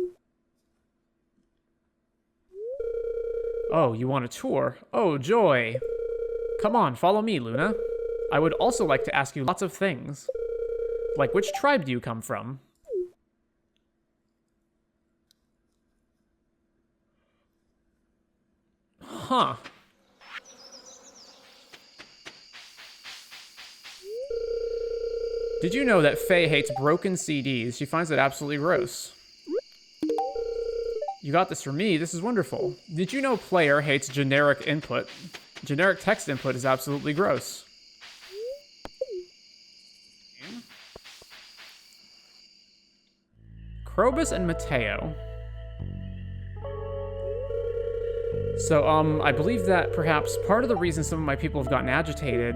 Oh, you want a tour? Oh, joy. Come on, follow me, Luna. I would also like to ask you lots of things. Like, which tribe do you come from? Huh. Did you know that Faye hates broken CDs? She finds it absolutely gross. You got this from me. This is wonderful. Did you know player hates generic input? Generic text input is absolutely gross. Krobus and Mateo. So, I believe that perhaps part of the reason some of my people have gotten agitated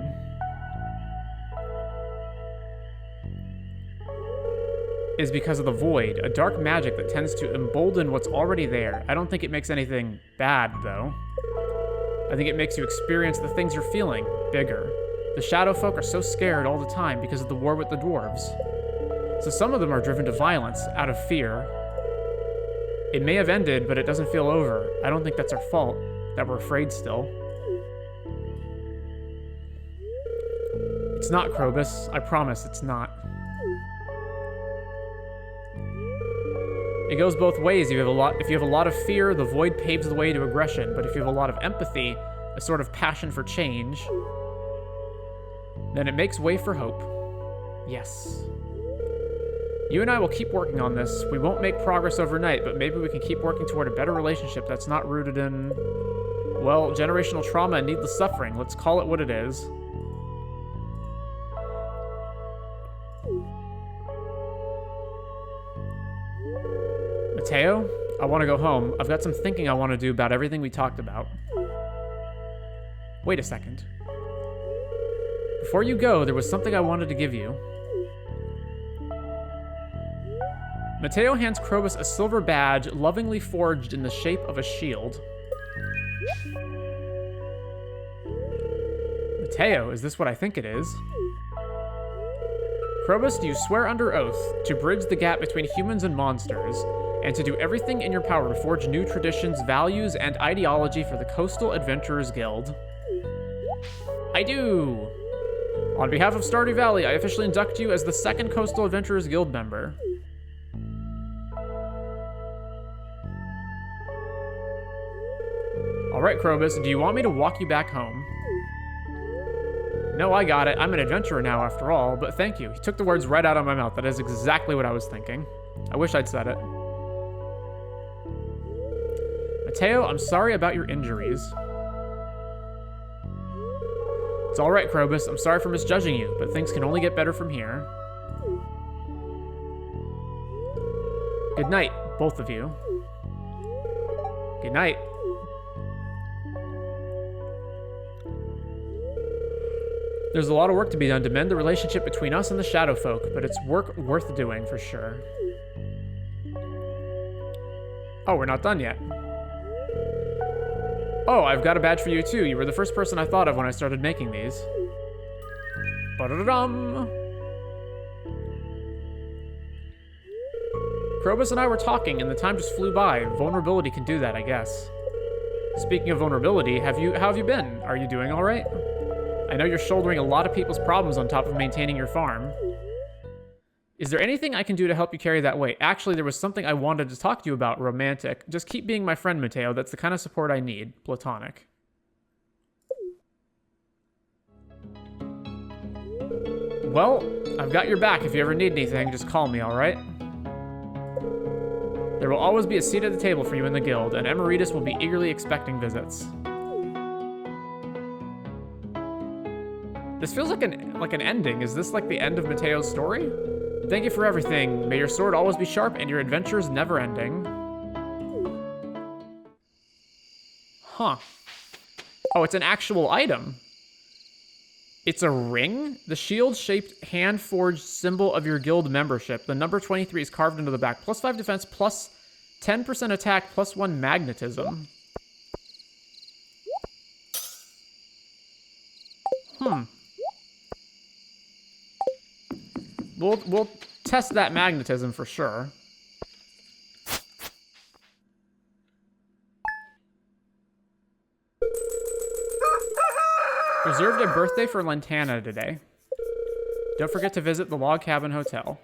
is because of the void, a dark magic that tends to embolden what's already there. I don't think it makes anything bad, though. I think it makes you experience the things you're feeling bigger. The shadow folk are so scared all the time because of the war with the dwarves. So some of them are driven to violence out of fear. It may have ended, but it doesn't feel over. I don't think that's our fault, that we're afraid still. It's not, Krobus. I promise it's not. It goes both ways. If you have a lot of fear, the void paves the way to aggression. But if you have a lot of empathy, a sort of passion for change, then it makes way for hope. Yes. You and I will keep working on this. We won't make progress overnight, but maybe we can keep working toward a better relationship that's not rooted in, well, generational trauma and needless suffering. Let's call it what it is. Mateo, I want to go home. I've got some thinking I want to do about everything we talked about. Wait a second. Before you go, there was something I wanted to give you. Mateo hands Krobus a silver badge lovingly forged in the shape of a shield. Mateo, is this what I think it is? Krobus, do you swear under oath to bridge the gap between humans and monsters, and to do everything in your power to forge new traditions, values, and ideology for the Coastal Adventurers Guild? I do! On behalf of Stardew Valley, I officially induct you as the second Coastal Adventurers Guild member. Alright, Krobus, do you want me to walk you back home? No, I got it. I'm an adventurer now, after all, but thank you. He took the words right out of my mouth. That is exactly what I was thinking. I wish I'd said it. Mateo, I'm sorry about your injuries. It's alright, Krobus. I'm sorry for misjudging you, but things can only get better from here. Good night, both of you. Good night. There's a lot of work to be done to mend the relationship between us and the Shadow Folk, but it's work worth doing for sure. Oh, we're not done yet. Oh, I've got a badge for you too. You were the first person I thought of when I started making these. Ba-da-dum! Krobus and I were talking, and the time just flew by. Vulnerability can do that, I guess. Speaking of vulnerability, how have you been? Are you doing all right? I know you're shouldering a lot of people's problems on top of maintaining your farm. Is there anything I can do to help you carry that weight? Actually, there was something I wanted to talk to you about, romantic. Just keep being my friend, Mateo. That's the kind of support I need. Platonic. Well, I've got your back. If you ever need anything, just call me, all right? There will always be a seat at the table for you in the guild, and Emeritus will be eagerly expecting visits. This feels like an ending. Is this like the end of Mateo's story? Thank you for everything. May your sword always be sharp and your adventures never ending. Huh. Oh, it's an actual item. It's a ring? The shield-shaped, hand-forged symbol of your guild membership. The number 23 is carved into the back. Plus 5 defense, plus 10% attack, plus 1 magnetism. We'll test that magnetism for sure. Reserved a birthday for Lantana today. Don't forget to visit the Log Cabin Hotel.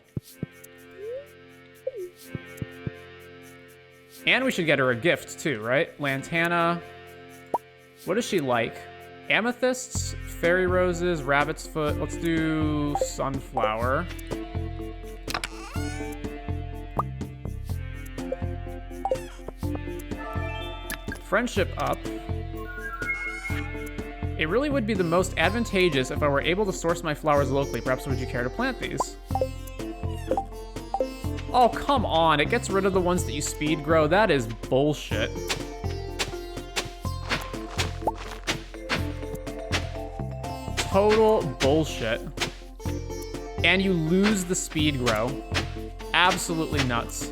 And we should get her a gift too, right? Lantana. What is she like? Amethysts, fairy roses, rabbit's foot. Let's do sunflower. Friendship up. It really would be the most advantageous if I were able to source my flowers locally. Perhaps would you care to plant these? Oh, come on. It gets rid of the ones that you speed grow. That is bullshit. Total bullshit. And you lose the speed grow. Absolutely nuts.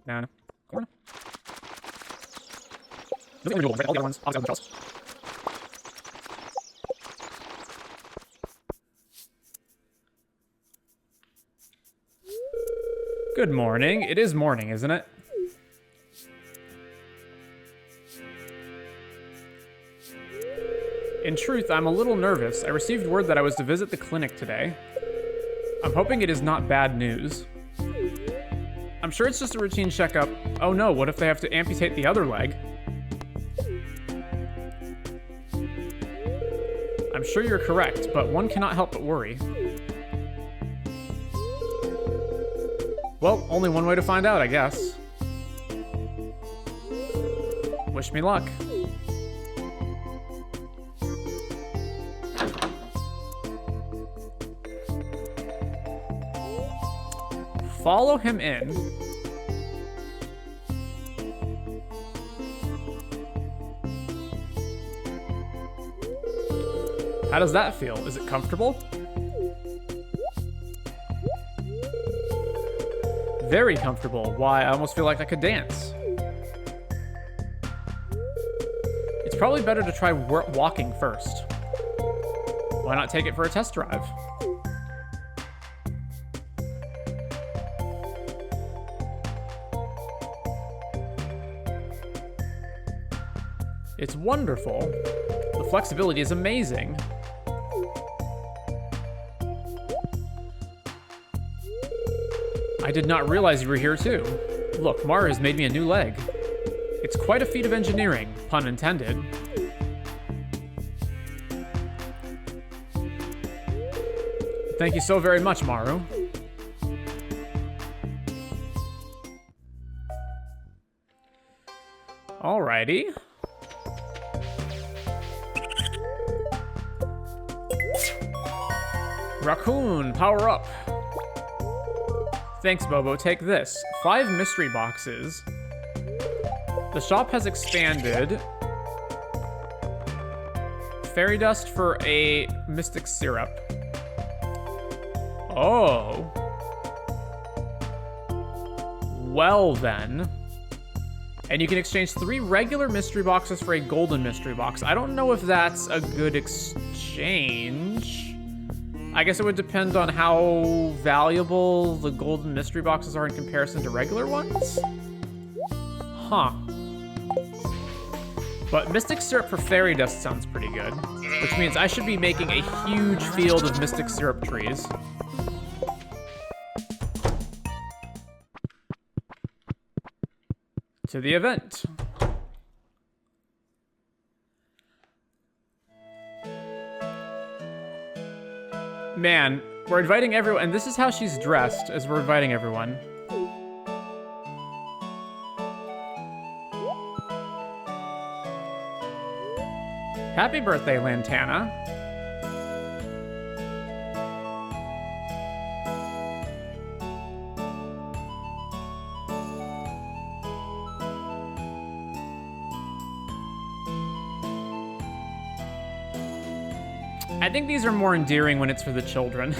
No. Corner. All the other ones. All the other controls. Good morning. It is morning, isn't it? In truth, I'm a little nervous. I received word that I was to visit the clinic today. I'm hoping it is not bad news. I'm sure it's just a routine checkup. Oh no, what if they have to amputate the other leg? I'm sure you're correct, but one cannot help but worry. Well, only one way to find out, I guess. Wish me luck. Follow him in. How does that feel? Is it comfortable? Very comfortable. Why, I almost feel like I could dance. It's probably better to try walking first. Why not take it for a test drive? It's wonderful. The flexibility is amazing. I did not realize you were here too. Look, Mara has made me a new leg. It's quite a feat of engineering, pun intended. Thank you so very much, Maru. Alrighty. Raccoon, power up. Thanks, Bobo. Take this. 5 mystery boxes. The shop has expanded. Fairy dust for a mystic syrup. Oh. Well then. And you can exchange 3 regular mystery boxes for a golden mystery box. I don't know if that's a good exchange. I guess it would depend on how valuable the golden mystery boxes are in comparison to regular ones? Huh. But mystic syrup for fairy dust sounds pretty good, which means I should be making a huge field of mystic syrup trees. To the event. Man, we're inviting everyone, and this is how she's dressed as we're inviting everyone. Happy birthday, Lantana. I think these are more endearing when it's for the children.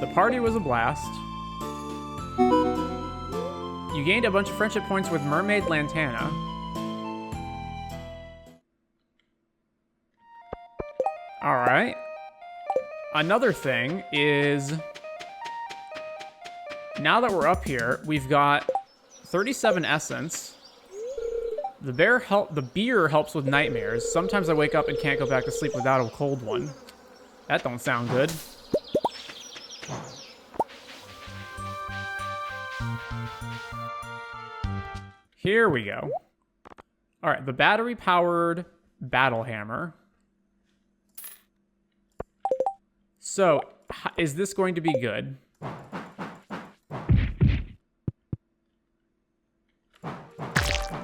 The party was a blast. You gained a bunch of friendship points with Mermaid Lantana. Alright. Another thing is, now that we're up here, we've got 37 essence. The beer helps with nightmares. Sometimes I wake up and can't go back to sleep without a cold one. That don't sound good. Here we go. All right, the battery-powered battle hammer. So, is this going to be good?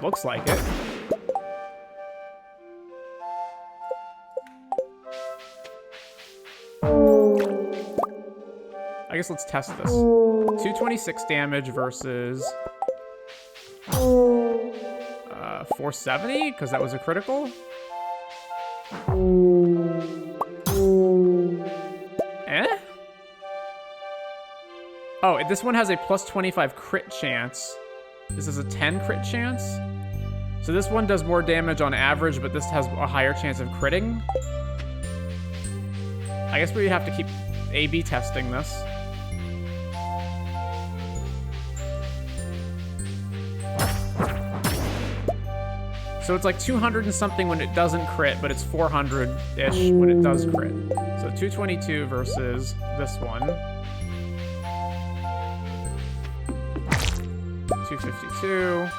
Looks like it. I guess let's test this. 226 damage versus 470, because that was a critical. Oh, this one has a plus 25 crit chance. This is a 10 crit chance. So this one does more damage on average, but this has a higher chance of critting. I guess we have to keep A/B testing this. So it's like 200 and something when it doesn't crit, but it's 400-ish when it does crit. So 222 versus this one. 252.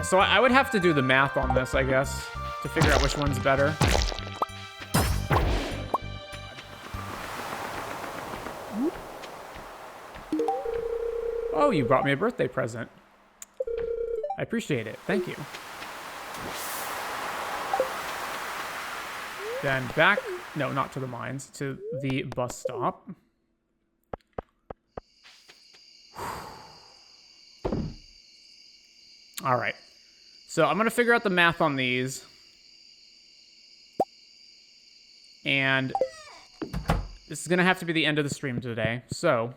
So I would have to do the math on this, I guess, to figure out which one's better. Oh, you brought me a birthday present. I appreciate it. Thank you. Then back... No, not to the mines. To the bus stop. All right. So I'm going to figure out the math on these. And this is going to have to be the end of the stream today. So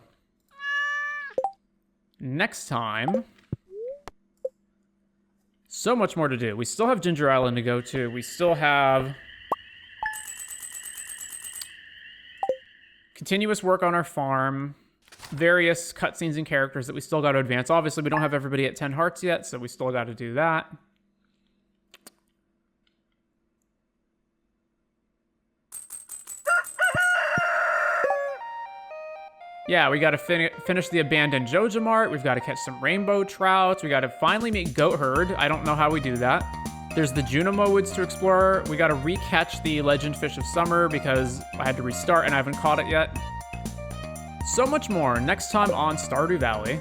next time... So much more to do. We still have Ginger Island to go to. We still have... continuous work on our farm. various cutscenes and characters that we still got to advance. Obviously, we don't have everybody at 10 hearts yet, so we still got to do that. Yeah, we got to finish the abandoned Joja Mart. We've got to catch some rainbow trouts. We got to finally meet Goat Herd. I don't know how we do that. There's the Junimo Woods to explore. We got to recatch the Legend Fish of Summer because I had to restart and I haven't caught it yet. So much more next time on Stardew Valley.